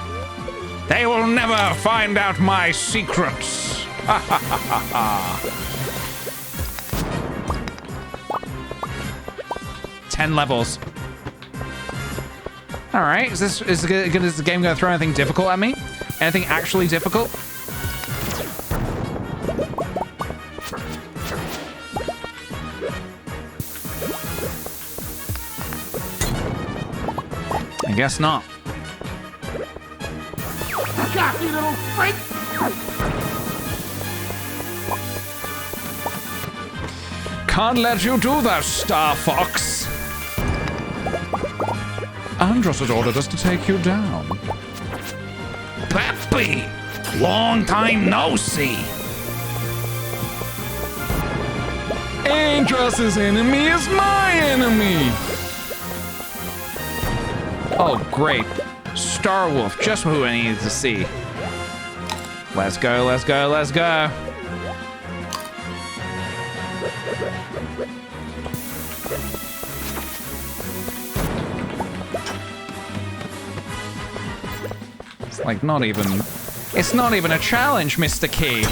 They will never find out my secrets. 10 levels. All right, is the game going to throw anything difficult at me? Anything actually difficult? I guess not. Got you, little freak! Can't let you do that, Star Fox. Andros has ordered us to take you down. Peppy! Long time no see. Andros' enemy is my enemy. Oh, great. Star Wolf, just who I needed to see. Let's go, let's go, let's go. Like, not even... It's not even a challenge, Mr. Key.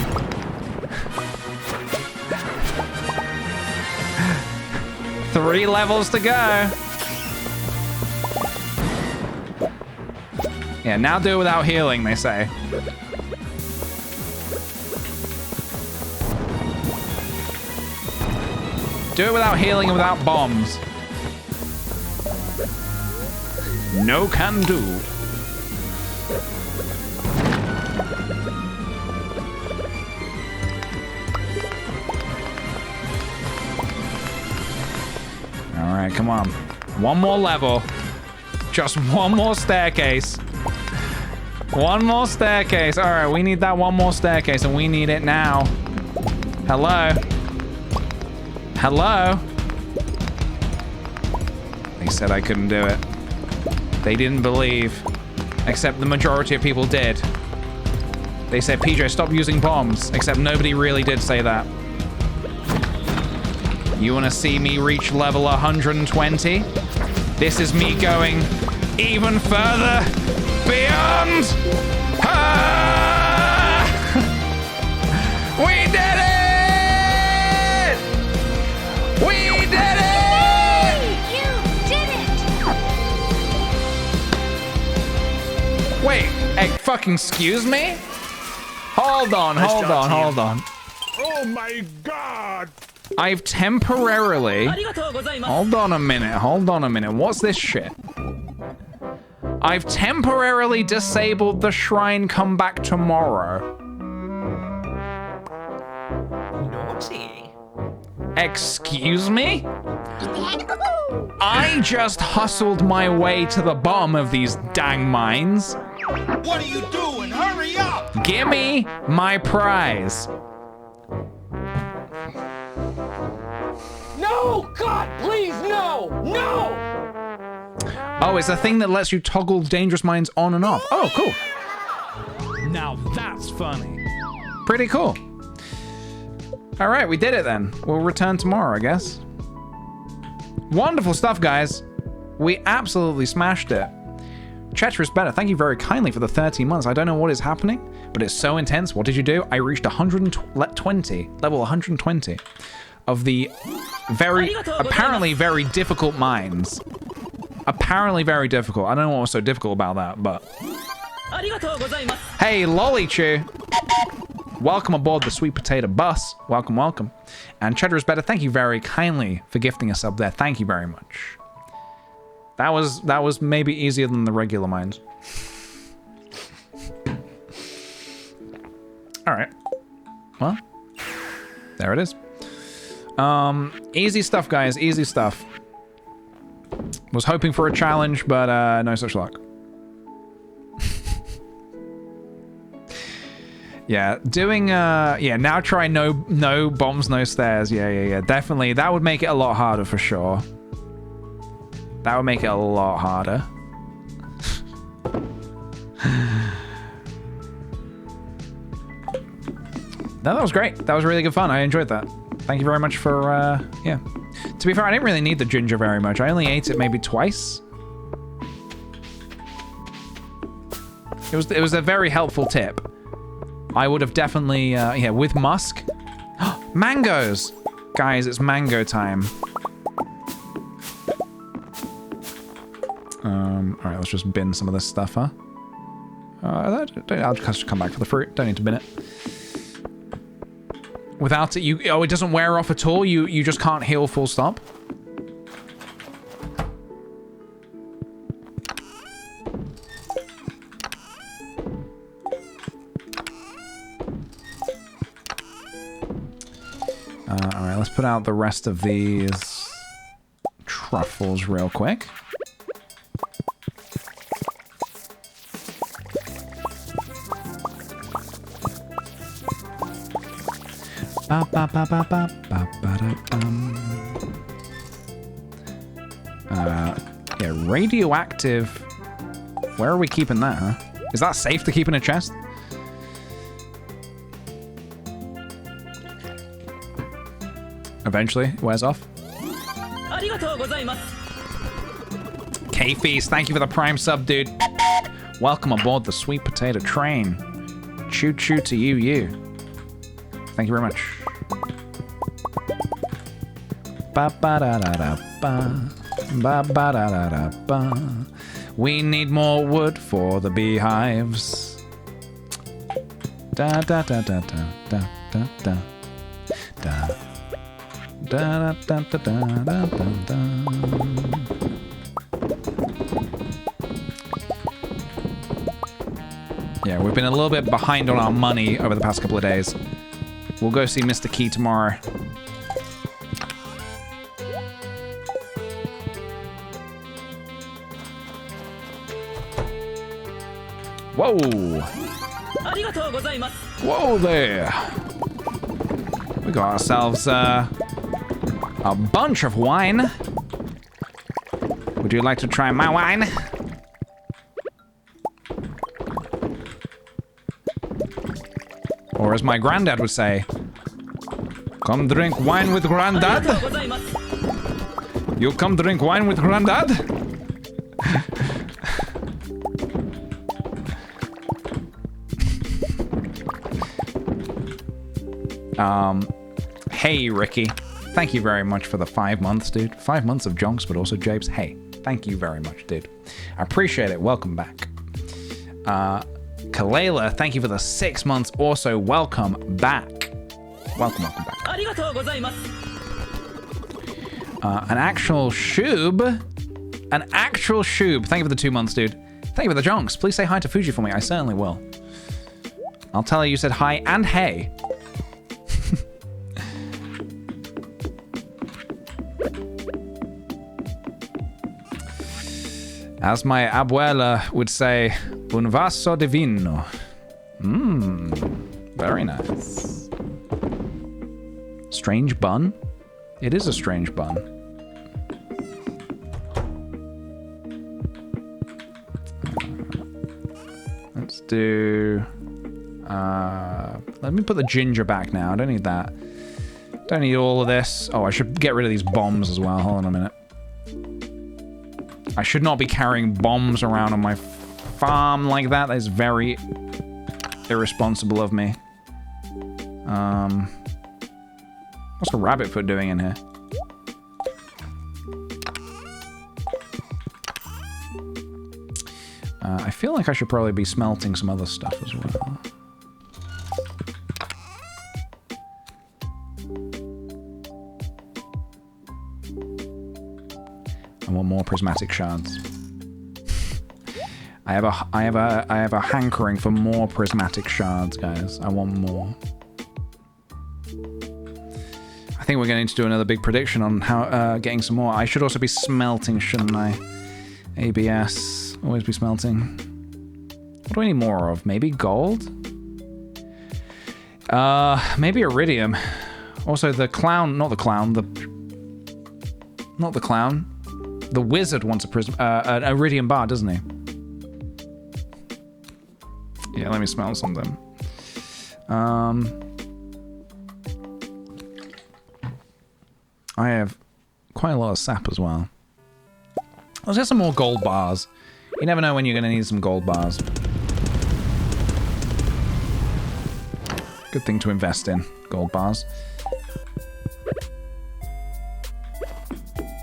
Three levels to go. Yeah, now do it without healing, they say. Do it without healing and without bombs. No can do. All right, come on. One more level. Just one more staircase. One more staircase. All right, we need that one more staircase, and we need it now. Hello? Hello? They said I couldn't do it. They didn't believe. Except the majority of people did. They said, PJ, stop using bombs. Except nobody really did say that. You want to see me reach level 120? This is me going even further beyond. Ah! We did it! We did it! You did it! Wait, hey, fucking excuse me? Hold on, hold on, hold on. Oh my god! I've temporarily... Hold on a minute. What's this shit? I've temporarily disabled the shrine come back tomorrow. Naughty. Excuse me? I just hustled my way to the bottom of these dang mines. What are you doing? Hurry up! Give me my prize. No! God, please, no! No! Oh, it's a thing that lets you toggle dangerous mines on and off. Oh, cool. Now that's funny. Pretty cool. All right, we did it then. We'll return tomorrow, I guess. Wonderful stuff, guys. We absolutely smashed it. Chetra is better. Thank you very kindly for the 13 months. I don't know what is happening, but it's so intense. What did you do? I reached level 120 of the apparently very difficult mines. Apparently very difficult. I don't know what was so difficult about that, but... Hey, Lollychew. Welcome aboard the Sweet Potato Bus. Welcome, welcome. And Cheddar is better. Thank you very kindly for gifting us up there. Thank you very much. That was maybe easier than the regular mines. All right. Well, there it is. Easy stuff, guys. Easy stuff. Was hoping for a challenge, but no such luck. Yeah, doing yeah, now try no bombs, no stairs. Yeah. Definitely. That would make it a lot harder for sure. That would make it a lot harder. No, that was great. That was really good fun. I enjoyed that. Thank you very much for yeah. To be fair, I didn't really need the ginger very much. I only ate it maybe twice. It was a very helpful tip. I would have definitely yeah, with musk. Mangoes! Guys, it's mango time. Alright, let's just bin some of this stuff, huh? I'll just come back for the fruit. Don't need to bin it. Without it, it doesn't wear off at all? You just can't heal full stop? Alright, let's put out the rest of these truffles real quick. Yeah, radioactive. Where are we keeping that, huh? Is that safe to keep in a chest? Eventually, it wears off. K-Feast, thank you for the prime sub, dude. Welcome aboard the sweet potato train. Choo choo to you, you. Thank you very much. Ba ba da da da ba. Ba ba da da da ba. We need more wood for the beehives. Da da da da da da da da da da da da da da da. Yeah, we've been a little bit behind on our money over the past couple of days. We'll go see Mr. Key tomorrow. Whoa! Whoa there! We got ourselves a bunch of wine. Would you like to try my wine? Or as my granddad would say, come drink wine with granddad? You come drink wine with granddad? Hey, Ricky. Thank you very much for the 5 months, dude. 5 months of jonks, but also Japes. Hey, thank you very much, dude. I appreciate it. Welcome back. Kalela, thank you for the 6 months. Also, welcome back. Welcome back. An actual shoob. An actual shoob. Thank you for the 2 months, dude. Thank you for the jonks. Please say hi to Fuji for me. I certainly will. I'll tell her you said hi and hey. As my abuela would say, un vaso de vino. Mmm, very nice. Strange bun? It is a strange bun. Let's do... let me put the ginger back now. I don't need that. Don't need all of this. Oh, I should get rid of these bombs as well. Hold on a minute. I should not be carrying bombs around on my farm like that. That is very irresponsible of me. What's a rabbit foot doing in here? I feel like I should probably be smelting some other stuff as well. I want more prismatic shards. I have a hankering for more prismatic shards, guys. I want more. I think we're going to need to do another big prediction on how getting some more. I should also be smelting, shouldn't I? ABS, always be smelting. What do I need more of? Maybe gold? Maybe iridium. Also, the clown, not the clown, not the clown. The wizard wants an iridium bar, doesn't he? Yeah, let me smell something. I have quite a lot of sap as well. Let's get some more gold bars. You never know when you're going to need some gold bars. Good thing to invest in, gold bars.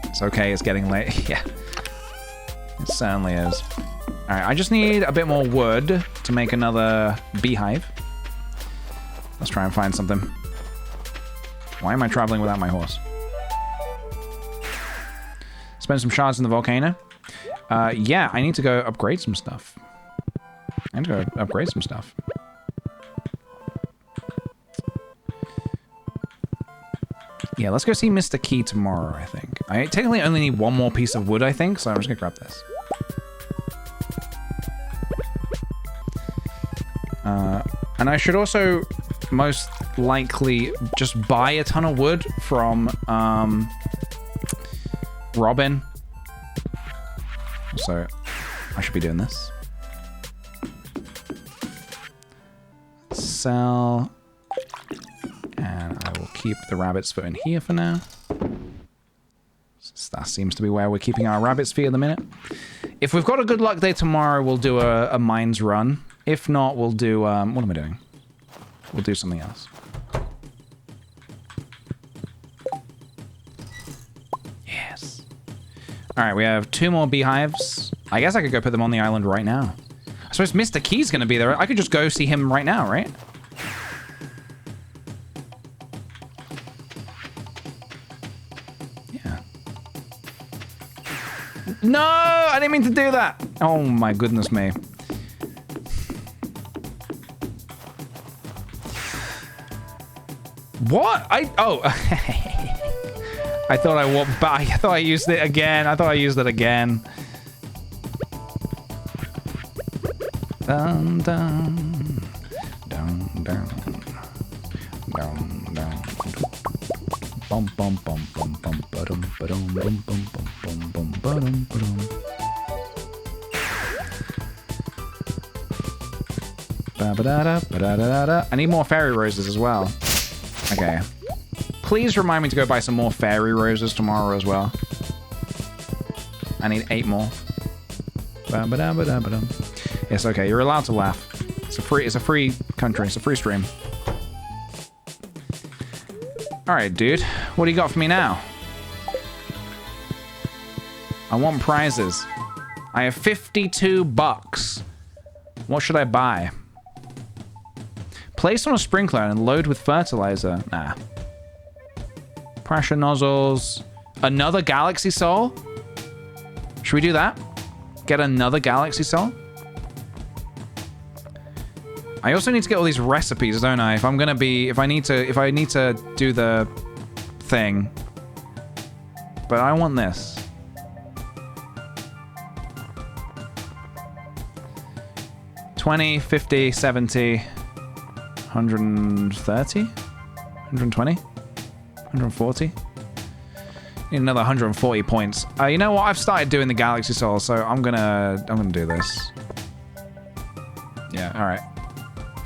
It's okay, it's getting late. Yeah, it certainly is. Alright, I just need a bit more wood to make another beehive. Let's try and find something. Why am I traveling without my horse? Spend some shards in the volcano. Yeah, I need to go upgrade some stuff. Yeah, let's go see Mr. Key tomorrow, I think. I technically only need one more piece of wood, I think, so I'm just gonna grab this. And I should also most likely just buy a ton of wood from Robin. So I should be doing this. Sell. And I will keep the rabbit's foot in here for now. That seems to be where we're keeping our rabbit's feet at the minute. If we've got a good luck day tomorrow, we'll do a mines run. If not, we'll do... what am I doing? We'll do something else. Yes. Alright, we have 2 more beehives. I guess I could go put them on the island right now. I suppose Mr. Key's gonna be there. I could just go see him right now, right? Yeah. No! I didn't mean to do that! Oh my goodness me. What? Oh. I thought I walked back. I thought I used it again. I thought I used it again. Dun, dun, dun, dun, dun, dun. Bum, bum, bum, bum, bum, ba-dum, ba-dum, bum, bum, bum, bum, bum, ba-dum, ba-dum. Ba-ba-da-da, ba-da-da-da-da. I need more fairy roses as well. Okay. Please remind me to go buy some more fairy roses tomorrow as well. I need 8 more. Ba-ba-da-ba-da-ba-dum. Yes, okay, you're allowed to laugh. It's a free country, it's a free stream. Alright, dude. What do you got for me now? I want prizes. I have 52 bucks. What should I buy? Place on a sprinkler and load with fertilizer. Nah. Pressure nozzles. Another galaxy soul? Should we do that? Get another galaxy soul? I also need to get all these recipes, don't I? If I need to do the thing. But I want this. $20, $50, $70, $130, $120, $140. Need another 140 points. You know what? I've started doing the Galaxy Soul, so I'm gonna do this. Yeah. All right.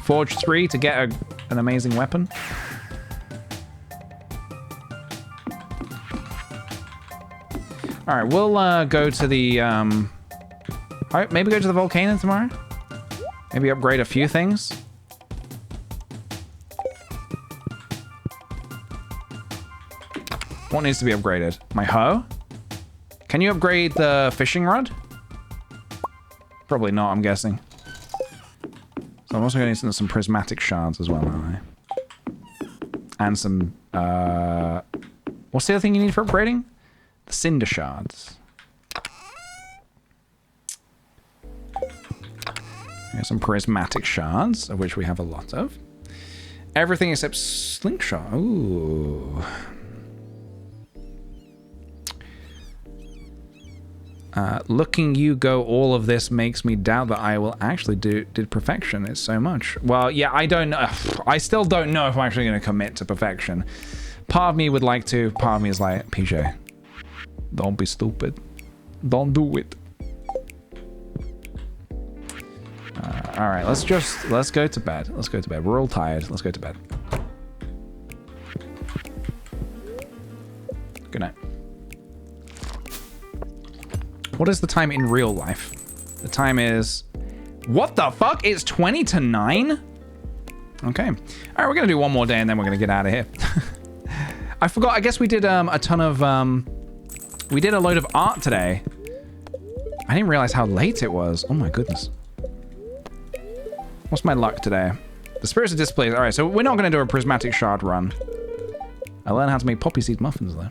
Forge 3 to get an amazing weapon. All right. We'll go to the. All right. Maybe go to the volcano tomorrow. Maybe upgrade a few things. What needs to be upgraded? My hoe? Can you upgrade the fishing rod? Probably not, I'm guessing. So I'm also going to need some prismatic shards as well, aren't I? And some, what's the other thing you need for upgrading? The cinder shards. Here's some prismatic shards, of which we have a lot of. Everything except slingshot. Ooh. Looking you go all of this makes me doubt that I will actually did perfection. It's so much. Well, yeah, I don't know. I still don't know if I'm actually going to commit to perfection. Part of me would like to. Part of me is like, PJ, don't be stupid. Don't do it. All right, let's go to bed. Let's go to bed. We're all tired. Let's go to bed. Good night. What is the time in real life? The time is... What the fuck? It's 20 to 9? Okay. All right, we're going to do one more day and then we're going to get out of here. I forgot. I guess we did a ton of... we did a load of art today. I didn't realize how late it was. Oh my goodness. What's my luck today? The Spirits of Displays. All right, so we're not going to do a prismatic shard run. I learned how to make poppy seed muffins, though.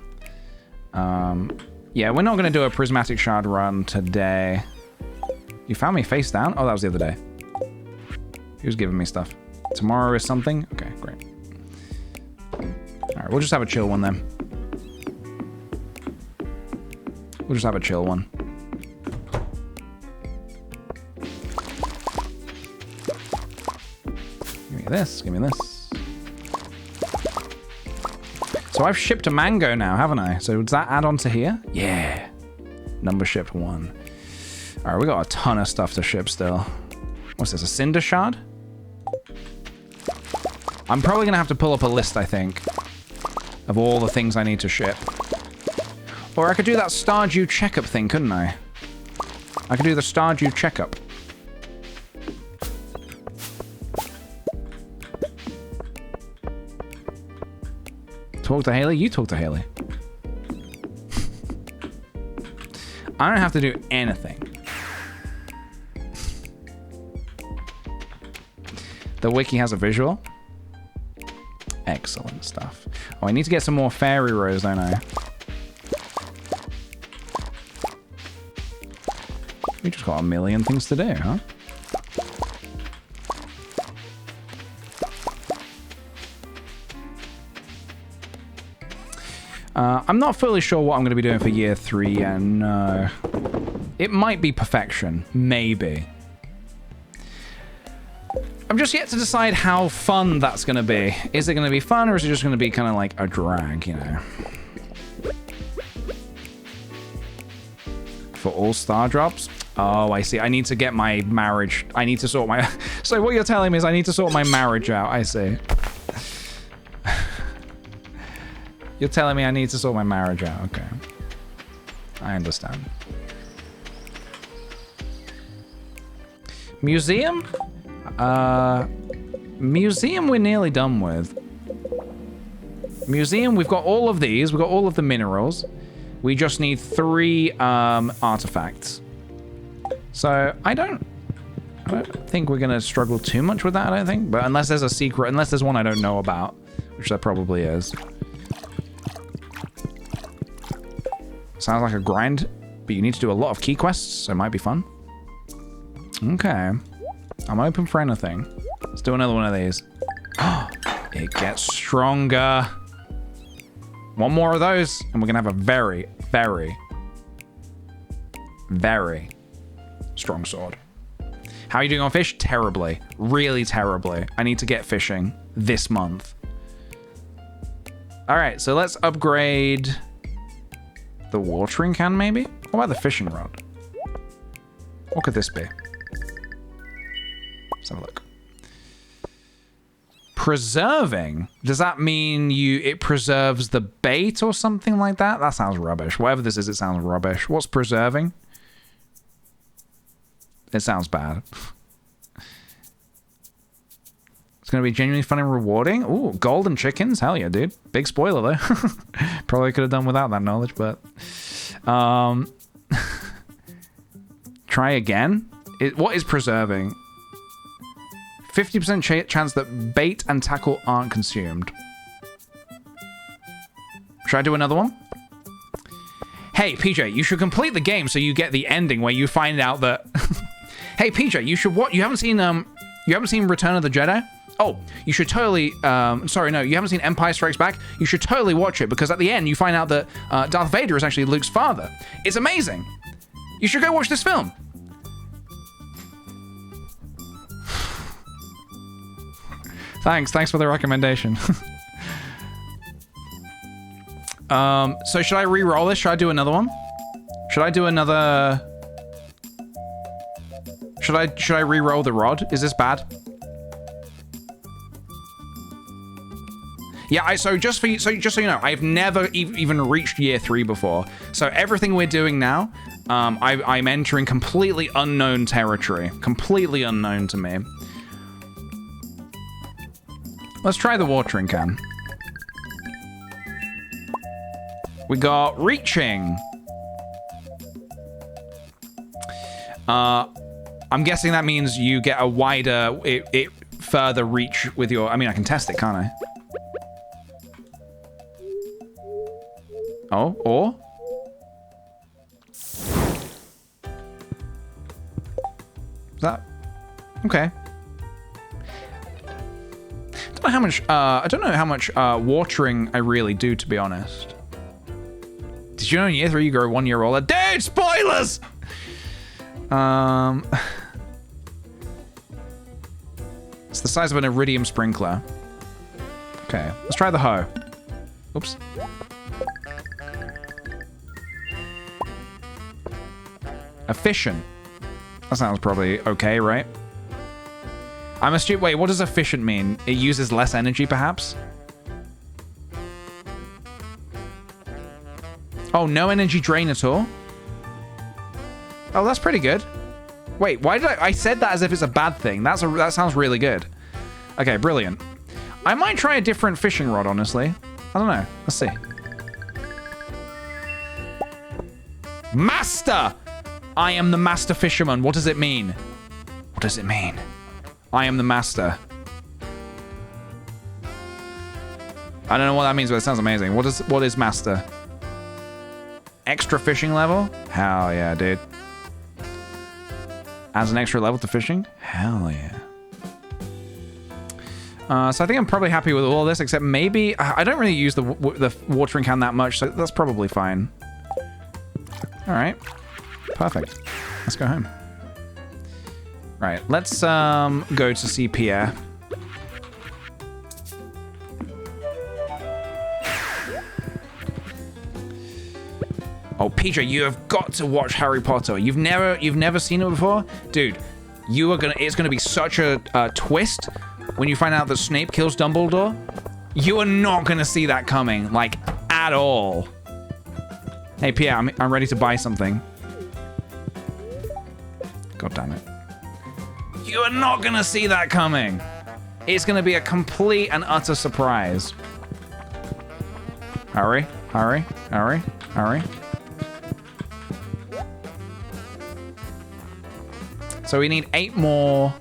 Yeah, we're not going to do a prismatic shard run today. You found me face down? Oh, that was the other day. He was giving me stuff. Tomorrow is something? Okay, great. All right, we'll just have a chill one then. We'll just have a chill one. Give me this, give me this. So I've shipped a mango now, haven't I? So does that add on to here? Yeah. Number shipped 1. All right, we got a ton of stuff to ship still. What's this, a cinder shard? I'm probably gonna have to pull up a list, I think, of all the things I need to ship. Or I could do that Stardew checkup thing, couldn't I? I can do the Stardew checkup. Talk to Haley? You talk to Haley. I don't have to do anything. The wiki has a visual. Excellent stuff. Oh, I need to get some more fairy rose, don't I? We just got a million things to do, huh? I'm not fully sure what I'm going to be doing for year 3, and it might be perfection. Maybe. I'm just yet to decide how fun that's going to be. Is it going to be fun, or is it just going to be kind of like a drag, you know? For all star drops? Oh, I see. I need to get my marriage. I need to sort my... So what you're telling me is I need to sort my marriage out. I see. You're telling me I need to sort my marriage out. Okay. I understand. Museum? Museum we're nearly done with. Museum, we've got all of these. We've got all of the minerals. We just need 3 artifacts. So I don't think we're going to struggle too much with that, I don't think. But unless there's a secret, unless there's one I don't know about, which there probably is. Sounds like a grind, but you need to do a lot of key quests, so it might be fun. Okay. I'm open for anything. Let's do another one of these. It gets stronger. One more of those, and we're going to have a very, very, very strong sword. How are you doing on fish? Terribly. Really terribly. I need to get fishing this month. All right, so let's upgrade the watering can, maybe? What about the fishing rod? What could this be? Let's have a look. Preserving? Does that mean it preserves the bait or something like that? That sounds rubbish. Whatever this is, it sounds rubbish. What's preserving? It sounds bad. It's going to be genuinely fun and rewarding. Ooh, golden chickens. Hell yeah, dude. Big spoiler, though. Probably could have done without that knowledge, but... Try again? What is preserving? 50% chance that bait and tackle aren't consumed. Should I do another one? Hey, PJ, you should complete the game so you get the ending where you find out that... Hey, PJ, you should what? You haven't seen Return of the Jedi? Oh, you should totally... sorry, no, you haven't seen Empire Strikes Back? You should totally watch it, because at the end, you find out that Darth Vader is actually Luke's father. It's amazing. You should go watch this film. Thanks for the recommendation. So should I re-roll this? Should I do another one? Should I do another... Should I re-roll the rod? Is this bad? Yeah, so just so you know, I've never even reached year 3 before. So everything we're doing now, I'm entering completely unknown territory. Completely unknown to me. Let's try the watering can. We got reaching. I'm guessing that means you get a wider, it further reach with your... I mean, I can test it, can't I? Oh, or? Is that... Okay. I don't know how much watering I really do, to be honest. Did you know in year 3 you grow 1 year older? Dude, spoilers! It's the size of an iridium sprinkler. Okay, let's try the hoe. Oops. Efficient. That sounds probably okay, right? I'm assuming... Wait, what does efficient mean? It uses less energy, perhaps? Oh, no energy drain at all? Oh, that's pretty good. Wait, why did I said that as if it's a bad thing. That sounds really good. Okay, brilliant. I might try a different fishing rod, honestly. I don't know. Let's see. Master! I am the master fisherman. What does it mean? What does it mean? I am the master. I don't know what that means, but it sounds amazing. What is master? Extra fishing level? Hell yeah, dude. Adds an extra level to fishing? Hell yeah. So I think I'm probably happy with all this, except maybe... I don't really use the watering can that much, so that's probably fine. Alright. Perfect. Let's go home. Right, let's go to see Pierre. Oh, PJ, you have got to watch Harry Potter. You've never seen it before? Dude, it's gonna be such a twist when you find out that Snape kills Dumbledore. You are not gonna see that coming, like, at all. Hey, Pierre, I'm ready to buy something. God damn it. You are not gonna see that coming. It's gonna be a complete and utter surprise. Hurry, hurry, hurry, hurry. So we need 8 more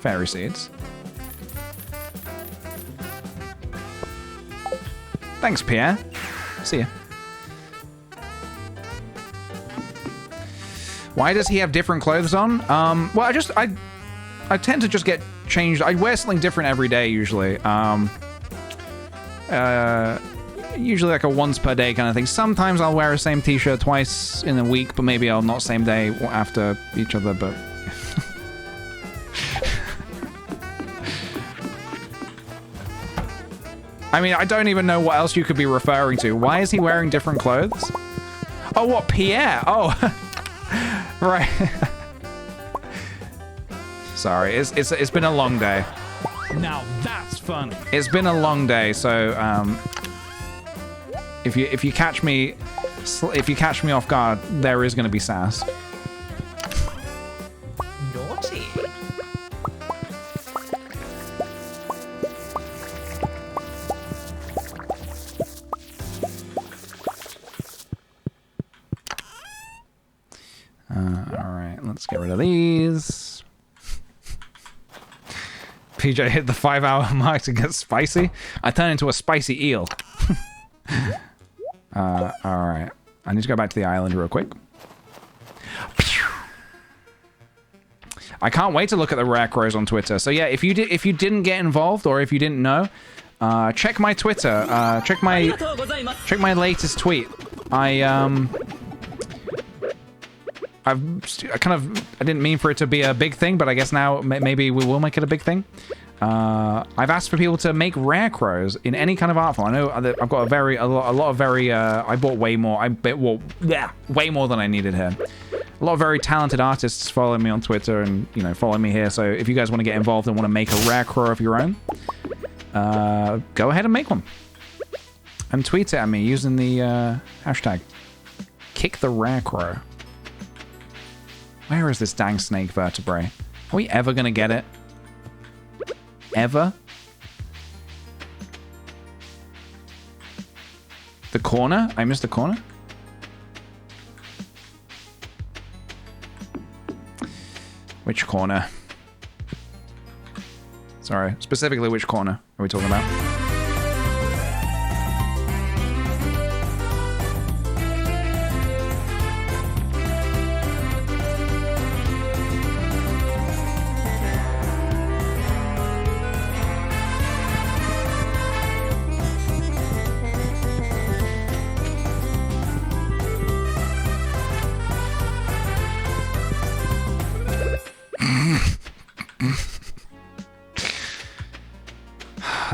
fairy seeds. Thanks, Pierre. See ya. Why does he have different clothes on? Well, I tend to just get changed. I wear something different every day usually. Usually like a once per day kind of thing. Sometimes I'll wear the same t-shirt twice in a week, but maybe I'll not same day after each other, but... I mean, I don't even know what else you could be referring to. Why is he wearing different clothes? Oh, what, Pierre? Oh, right. Sorry, it's been a long day. Now that's funny. It's been a long day, so if you catch me off guard, there is going to be sass. Naughty. All right, let's get rid of these. PJ hit the 5-hour mark to get spicy. I turned into a spicy eel. All right. I need to go back to the island real quick. I can't wait to look at the rare crows on Twitter. So yeah, if you didn't get involved or if you didn't know, check my Twitter. Check my latest tweet. I didn't mean for it to be a big thing, but I guess now maybe we will make it a big thing. I've asked for people to make rare crows in any kind of art form. I know I've got a lot of very, I bought way more. Way more than I needed here. A lot of very talented artists follow me on Twitter and, you know, follow me here. So if you guys want to get involved and want to make a rare crow of your own, go ahead and make one. And tweet it at me using the hashtag kicktheRareCrow. Where is this dang snake vertebrae? Are we ever going to get it? Ever? The corner? I missed the corner? Which corner? Sorry, specifically which corner are we talking about?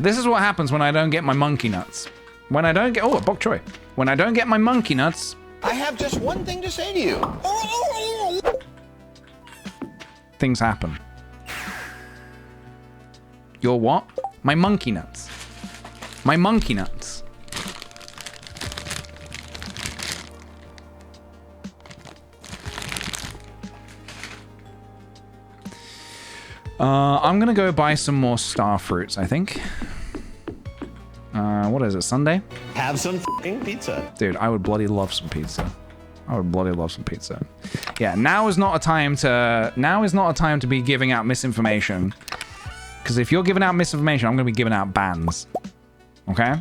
This is what happens when I don't get my monkey nuts. When I don't get... Oh, a bok choy. When I don't get my monkey nuts... I have just one thing to say to you. Things happen. Your what? My monkey nuts. My monkey nuts. I'm gonna go buy some more star fruits, I think. What is it, Sunday? Have some fucking pizza. Dude, I would bloody love some pizza. I would bloody love some pizza. Yeah, now is not a time to be giving out misinformation. Because if you're giving out misinformation, I'm gonna be giving out bans. Okay?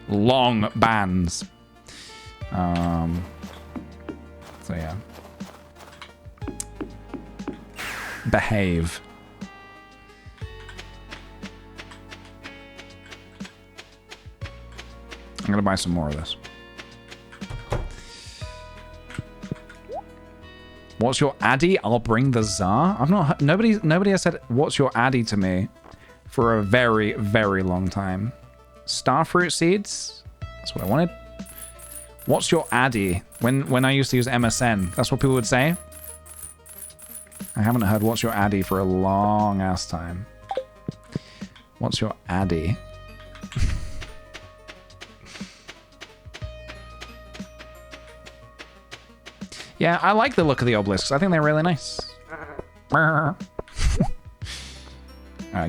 Long bans. So yeah. Behave. I'm gonna buy some more of this. What's your addy? I'll bring the Tsar. I've not. Nobody has said what's your addy to me for a very, very long time. Starfruit seeds. That's what I wanted. What's your addy? When I used to use MSN, that's what people would say. I haven't heard what's your addy for a long ass time. What's your addy? Yeah, I like the look of the obelisks. I think they're really nice. Alright,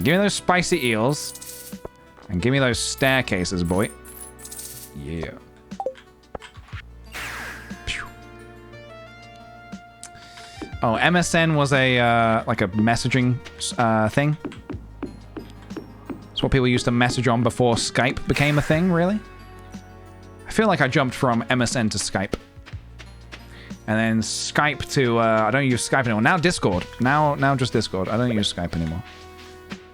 give me those spicy eels. And give me those staircases, boy. Yeah. Oh, MSN was a, like a messaging thing. It's what people used to message on before Skype became a thing, really? I feel like I jumped from MSN to Skype. And then Skype to, I don't use Skype anymore. Now Discord. Now just Discord. I don't use Skype anymore.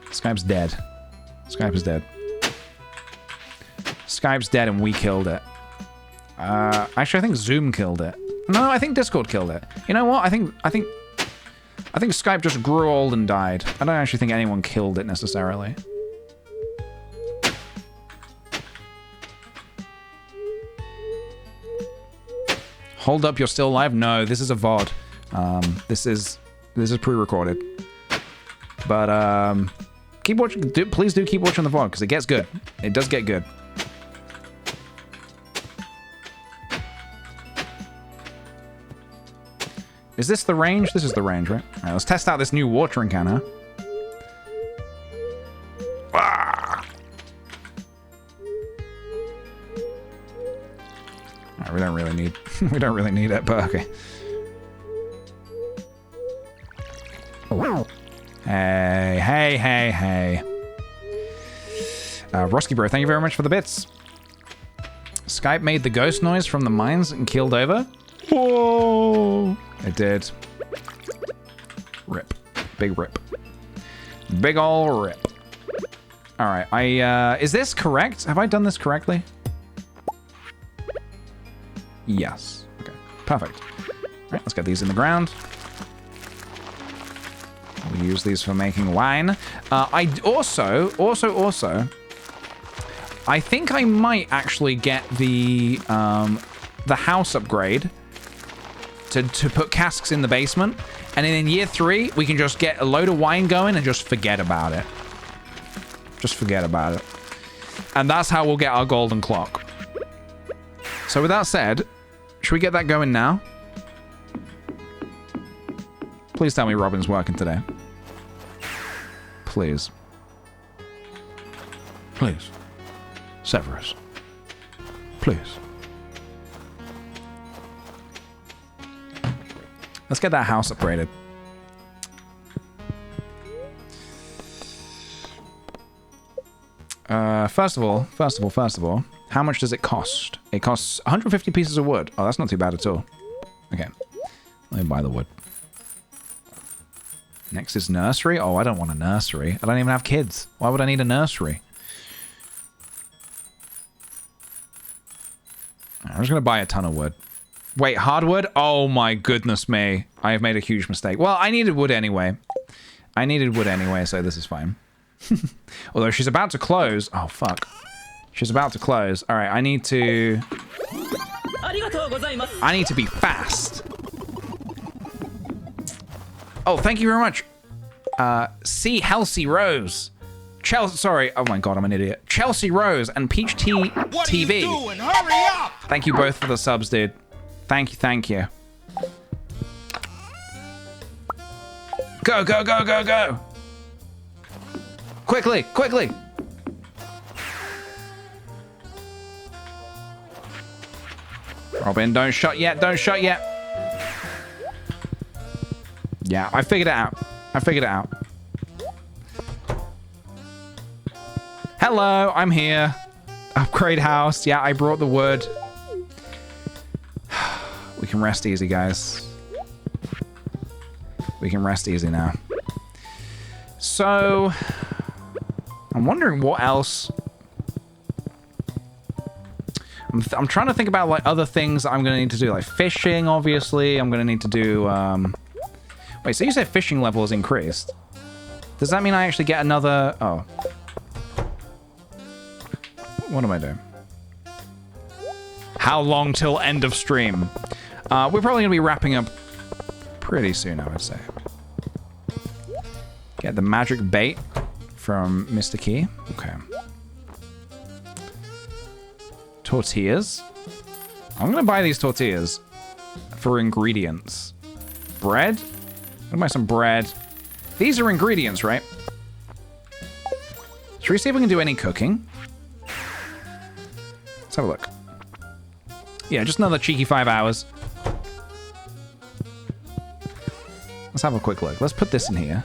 Skype's dead. Skype is dead. Skype's dead and we killed it. Actually, I think Zoom killed it. No, I think Discord killed it. You know what? I think Skype just grew old and died. I don't actually think anyone killed it necessarily. Hold up, you're still alive? No, this is a VOD. This is pre-recorded. But keep watching. Please do keep watching the VOD because it gets good. It does get good. Is this the range? This is the range, right? All right, let's test out this new watering can, huh? Ah! Right, we don't really need we don't really need it, but okay. Hey. Roski Bro, thank you very much for the bits. Skype made the ghost noise from the mines and keeled over. Whoa! It did. Rip. Big rip. Big ol' rip. Alright, is this correct? Have I done this correctly? Yes. Okay, perfect. Alright, let's get these in the ground. We'll use these for making wine. I also, I think I might actually get the house upgrade to put casks in the basement, and then in year 3 we can just get a load of wine going and just forget about it. Just forget about it. And that's how we'll get our golden clock. So with that said, should we get that going now? Please tell me Robin's working today. Please. Please. Severus. Please. Let's get that house upgraded. First of all, how much does it cost? It costs 150 pieces of wood. Oh, that's not too bad at all. Okay. Let me buy the wood. Next is nursery. Oh, I don't want a nursery. I don't even have kids. Why would I need a nursery? I'm just going to buy a ton of wood. Wait, hardwood? Oh my goodness me. I have made a huge mistake. Well, I needed wood anyway. So this is fine. Although she's about to close. Oh, fuck. She's about to close. All right, I need to be fast. Oh, thank you very much. C. Halsey Rose. Sorry. Oh my god, I'm an idiot. Chelsea Rose and Peach T TV. What are you doing? Hurry up! Thank you both for the subs, dude. Thank you. Go, go, go, go, go. Quickly, quickly. Robin, don't shut yet. Don't shut yet. Yeah, I figured it out. I figured it out. Hello, I'm here. Upgrade house. Yeah, I brought the wood. We can rest easy, guys. We can rest easy now. So, I'm wondering what else. I'm trying to think about like other things I'm gonna need to do, like fishing. Obviously, I'm gonna need to do. Wait, so you said fishing level is increased? Does that mean I actually get another? Oh, what am I doing? How long till end of stream? We're probably gonna be wrapping up pretty soon, I would say. Get the magic bait from Mr. Key. Okay. Tortillas. I'm gonna buy these tortillas for ingredients. Bread. I'm gonna buy some bread. These are ingredients, right? Should we see if we can do any cooking? Let's have a look. Yeah, just another cheeky 5 hours. Let's have a quick look. Let's put this in here.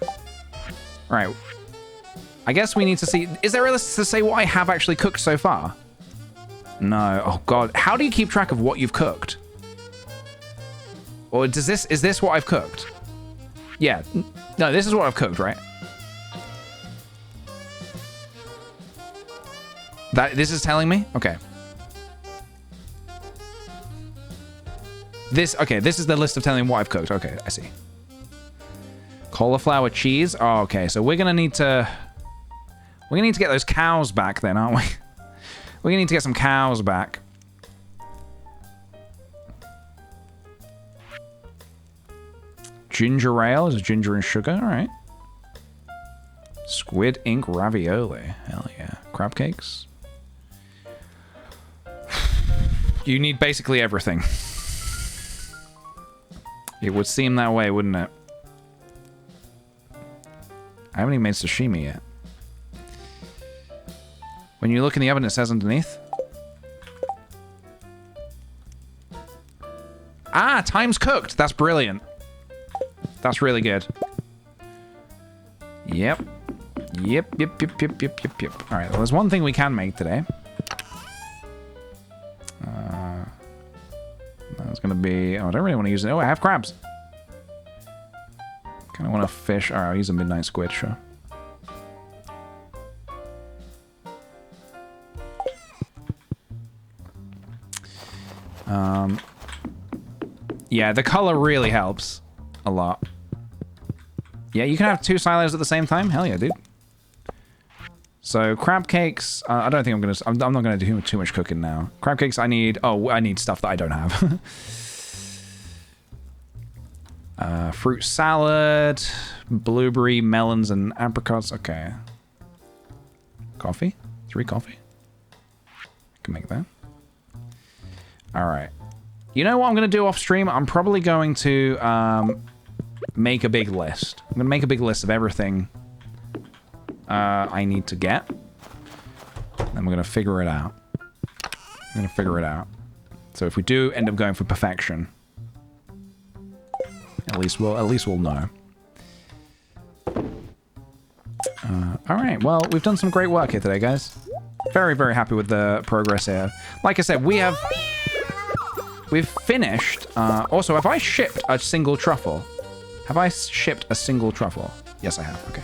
All right. I guess we need to see... Is there a list to say what I have actually cooked so far? No. Oh, God. How do you keep track of what you've cooked? Or does this... Is this what I've cooked? Yeah. No, this is what I've cooked, right? This is telling me? Okay. Okay, this is the list of telling me what I've cooked. Okay, I see. Cauliflower cheese. Oh, okay, so we're gonna need to... We're gonna need to get those cows back then, aren't we? We're gonna need to get some cows back. Ginger ale is ginger and sugar. All right. Squid ink ravioli. Hell yeah. Crab cakes. You need basically everything. It would seem that way, wouldn't it? I haven't even made sashimi yet. When you look in the oven, it says underneath. Ah, time's cooked. That's brilliant. That's really good. Yep. Yep. All right, well, there's one thing we can make today. That's gonna be... Oh, I don't really want to use it. Oh, I have crabs. Kind of want to fish. All right, I'll use a midnight squid, sure. Yeah, the color really helps a lot. Yeah, you can have 2 silos at the same time. Hell yeah, dude. So crab cakes. I don't think I'm gonna. I'm not gonna do too much cooking now. Crab cakes. I need. Oh, I need stuff that I don't have. Fruit salad, blueberry, melons, and apricots. Okay. Coffee. 3 coffee. I can make that. All right. You know what I'm gonna do off stream? I'm probably going to make a big list. I'm gonna make a big list of everything I need to get. Then we're gonna figure it out. So if we do end up going for perfection, at least we'll know. All right. Well, we've done some great work here today, guys. Very, very happy with the progress here. Like I said, we've finished. Also, have I shipped a single truffle? Have I shipped a single truffle? Yes, I have. Okay.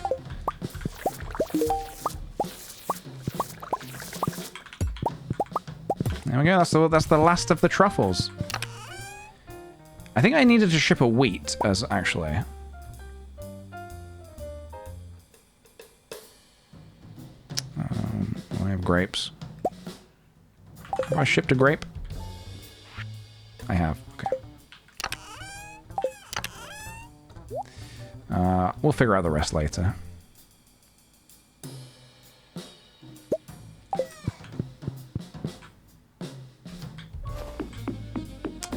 There we go. That's the last of the truffles. I think I needed to ship a wheat as actually. I have grapes. Have I shipped a grape? I have. Okay. We'll figure out the rest later.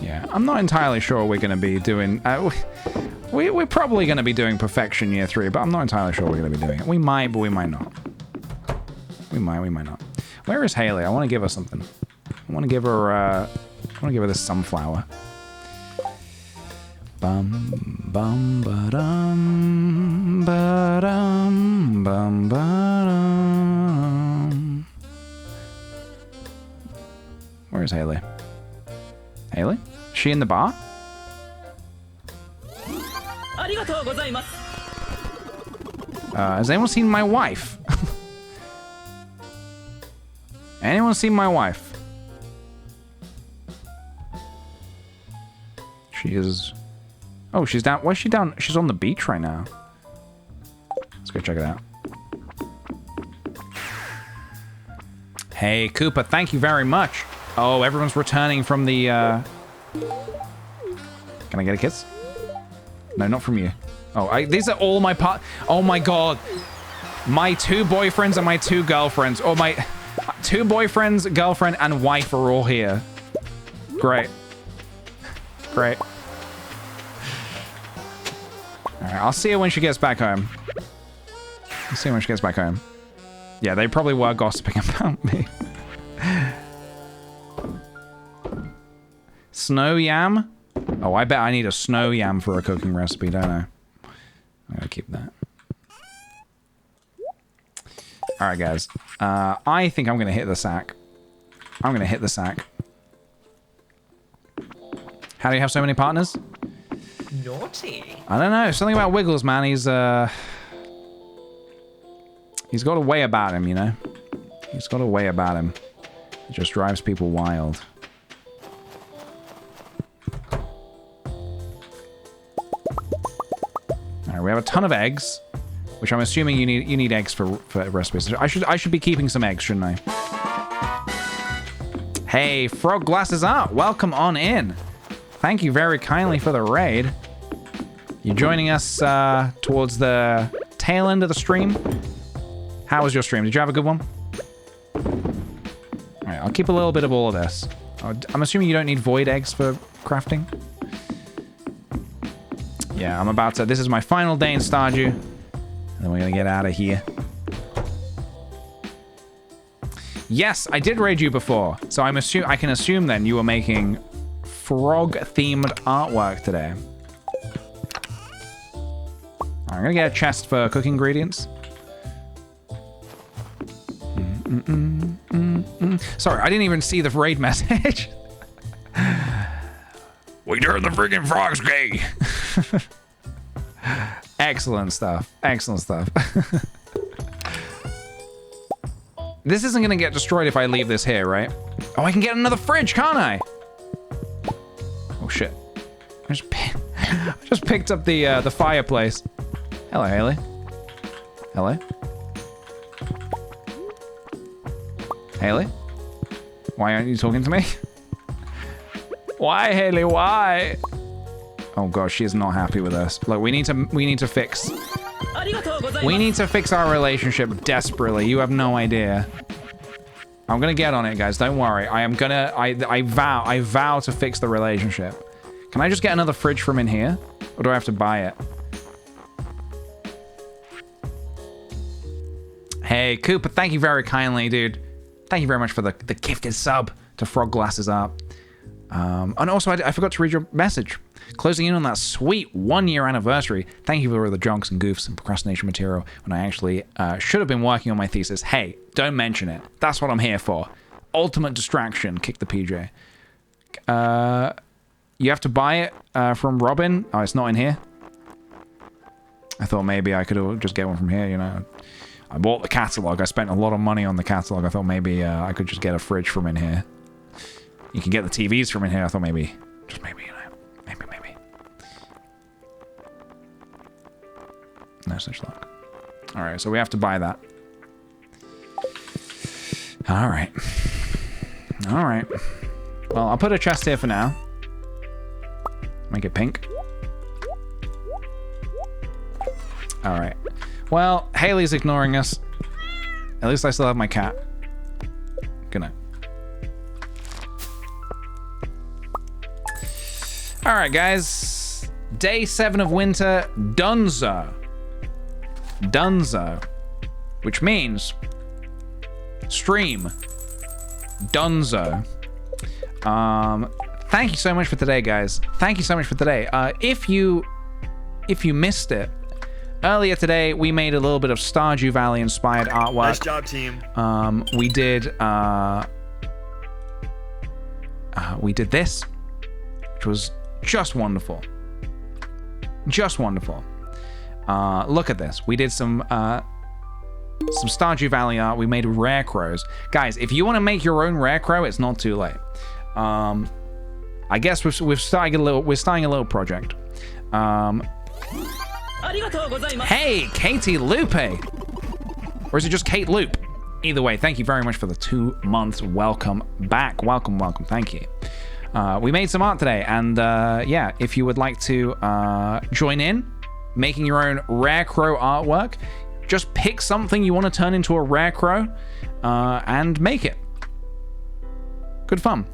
Yeah, I'm not entirely sure we're going to be doing... We're probably going to be doing Perfection Year 3, but I'm not entirely sure we're going to be doing it. We might, but we might not. We might not. Where is Haley? I want to give her something. I want to give her this sunflower. Bum bum ba-dum ba-dum bum ba-dum. Where is Haley? Haley? Is she in the bar? Has anyone seen my wife? Anyone seen my wife? She is... Oh, she's down... Where's she down? She's on the beach right now. Let's go check it out. Hey, Cooper, thank you very much. Oh, everyone's returning from the... Can I get a kiss? No, not from you. Oh, these are all my Oh my god. My 2 boyfriends and my 2 girlfriends. Or my 2 boyfriends, girlfriend, and wife are all here. Great. Great. Alright, I'll see her when she gets back home. I'll see her when she gets back home. Yeah, they probably were gossiping about me. Snow yam? Oh, I bet I need a snow yam for a cooking recipe, don't I? I'm gonna keep that. Alright, guys. I think I'm gonna hit the sack. I'm gonna hit the sack. How do you have so many partners? Naughty. I don't know. Something about Wiggles, man. He's got a way about him, you know? He's got a way about him. It just drives people wild. Alright, we have a ton of eggs, which I'm assuming you need eggs for recipes. I should be keeping some eggs, shouldn't I? Hey, Frog Glasses Art, welcome on in. Thank you very kindly for the raid. You're joining us towards the tail end of the stream. How was your stream? Did you have a good one? Alright, I'll keep a little bit of all of this. I'm assuming you don't need void eggs for crafting. Yeah, I'm about to... This is my final day in Stardew. And then we're going to get out of here. Yes, I did raid you before. So I can assume then you were making frog-themed artwork today. I'm going to get a chest for cooking ingredients. Sorry, I didn't even see the raid message. We turned the freaking frogs gay. Excellent stuff. Excellent stuff. This isn't going to get destroyed if I leave this here, right? Oh, I can get another fridge, can't I? Oh, shit. I just picked up the fireplace. Hello, Haley. Hello. Haley? Why aren't you talking to me? Why, Haley? Why? Oh gosh, she is not happy with us. Look, we need to fix. We need to fix our relationship desperately. You have no idea. I'm gonna get on it, guys. Don't worry. I vow to fix the relationship. Can I just get another fridge from in here, or do I have to buy it? Hey, Cooper, thank you very kindly, dude. Thank you very much for the gifted sub to Frog Glasses Art. And also, I forgot to read your message. Closing in on that sweet 1-year anniversary. Thank you for the jonks and goofs and procrastination material when I actually should have been working on my thesis. Hey, don't mention it. That's what I'm here for. Ultimate distraction. Kick the PJ. You have to buy it from Robin. Oh, it's not in here. I thought maybe I could just get one from here, you know. I bought the catalog. I spent a lot of money on the catalog. I thought maybe I could just get a fridge from in here. You can get the TVs from in here. I thought maybe, just maybe, you know, maybe. No such luck. All right, so we have to buy that. All right. All right. Well, I'll put a chest here for now. Make it pink. All right. Well, Haley's ignoring us. At least I still have my cat. Good night. All right, guys. day 7 of winter, Dunzo. Dunzo. Which means stream. Dunzo. Thank you so much for today, guys. Thank you so much for today. If you missed it, earlier today we made a little bit of Stardew Valley inspired artwork. Nice job, team. We did this, which was just wonderful. Just wonderful. Look at this. We did some Stardew Valley art. We made rare crows. Guys, if you want to make your own rare crow, it's not too late. I guess we're starting a little project. Hey, Katie Lupe. Or is it just Kate Loop? Either way, thank you very much for the 2 months. Welcome back. Welcome. Thank you. We made some art today, and yeah, if you would like to join in making your own rare crow artwork, just pick something you want to turn into a rare crow and make it. Good fun.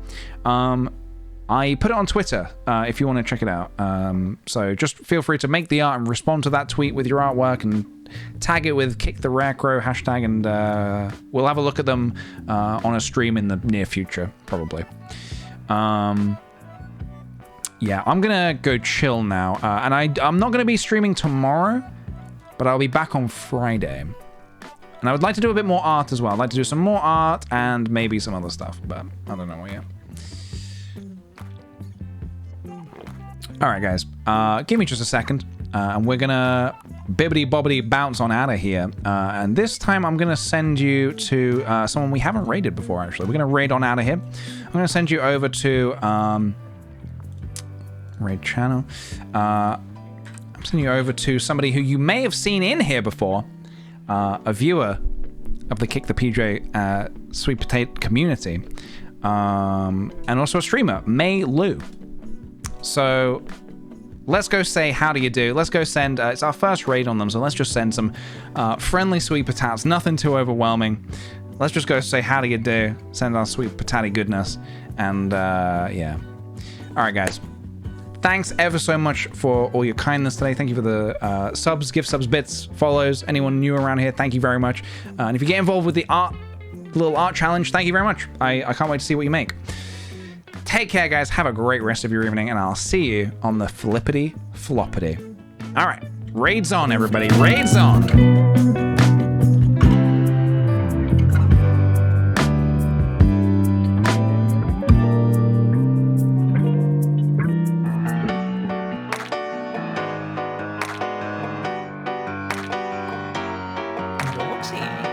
I put it on Twitter if you want to check it out. So just feel free to make the art and respond to that tweet with your artwork and tag it with kicktheRareCrow hashtag, and we'll have a look at them on a stream in the near future, probably. Yeah, I'm gonna go chill now, and I'm not gonna be streaming tomorrow, but I'll be back on Friday. And I would like to do a bit more art as well. I'd like to do some more art and maybe some other stuff, but I don't know yet. All right, guys, give me just a second, and we're gonna bibbity-bobbity bounce on out of here. And this time I'm gonna send you to someone we haven't raided before, actually. We're gonna raid on out of here. I'm gonna send you over to raid channel. I'm sending you over to somebody who you may have seen in here before, a viewer of the Kick the PJ Sweet Potato community, and also a streamer, May Lou. So let's go say how do you do. Let's go send, it's our first raid on them, so let's just send some friendly sweet potatoes, nothing too overwhelming. Let's just go say how do you do, send our sweet potato goodness, and yeah. All right, guys. Thanks ever so much for all your kindness today. Thank you for the subs, gift subs, bits, follows. Anyone new around here, thank you very much. And if you get involved with the little art challenge, thank you very much. I can't wait to see what you make. Take care, guys. Have a great rest of your evening, and I'll see you on the flippity floppity. All right, raids on, everybody. Raids on. Naughty.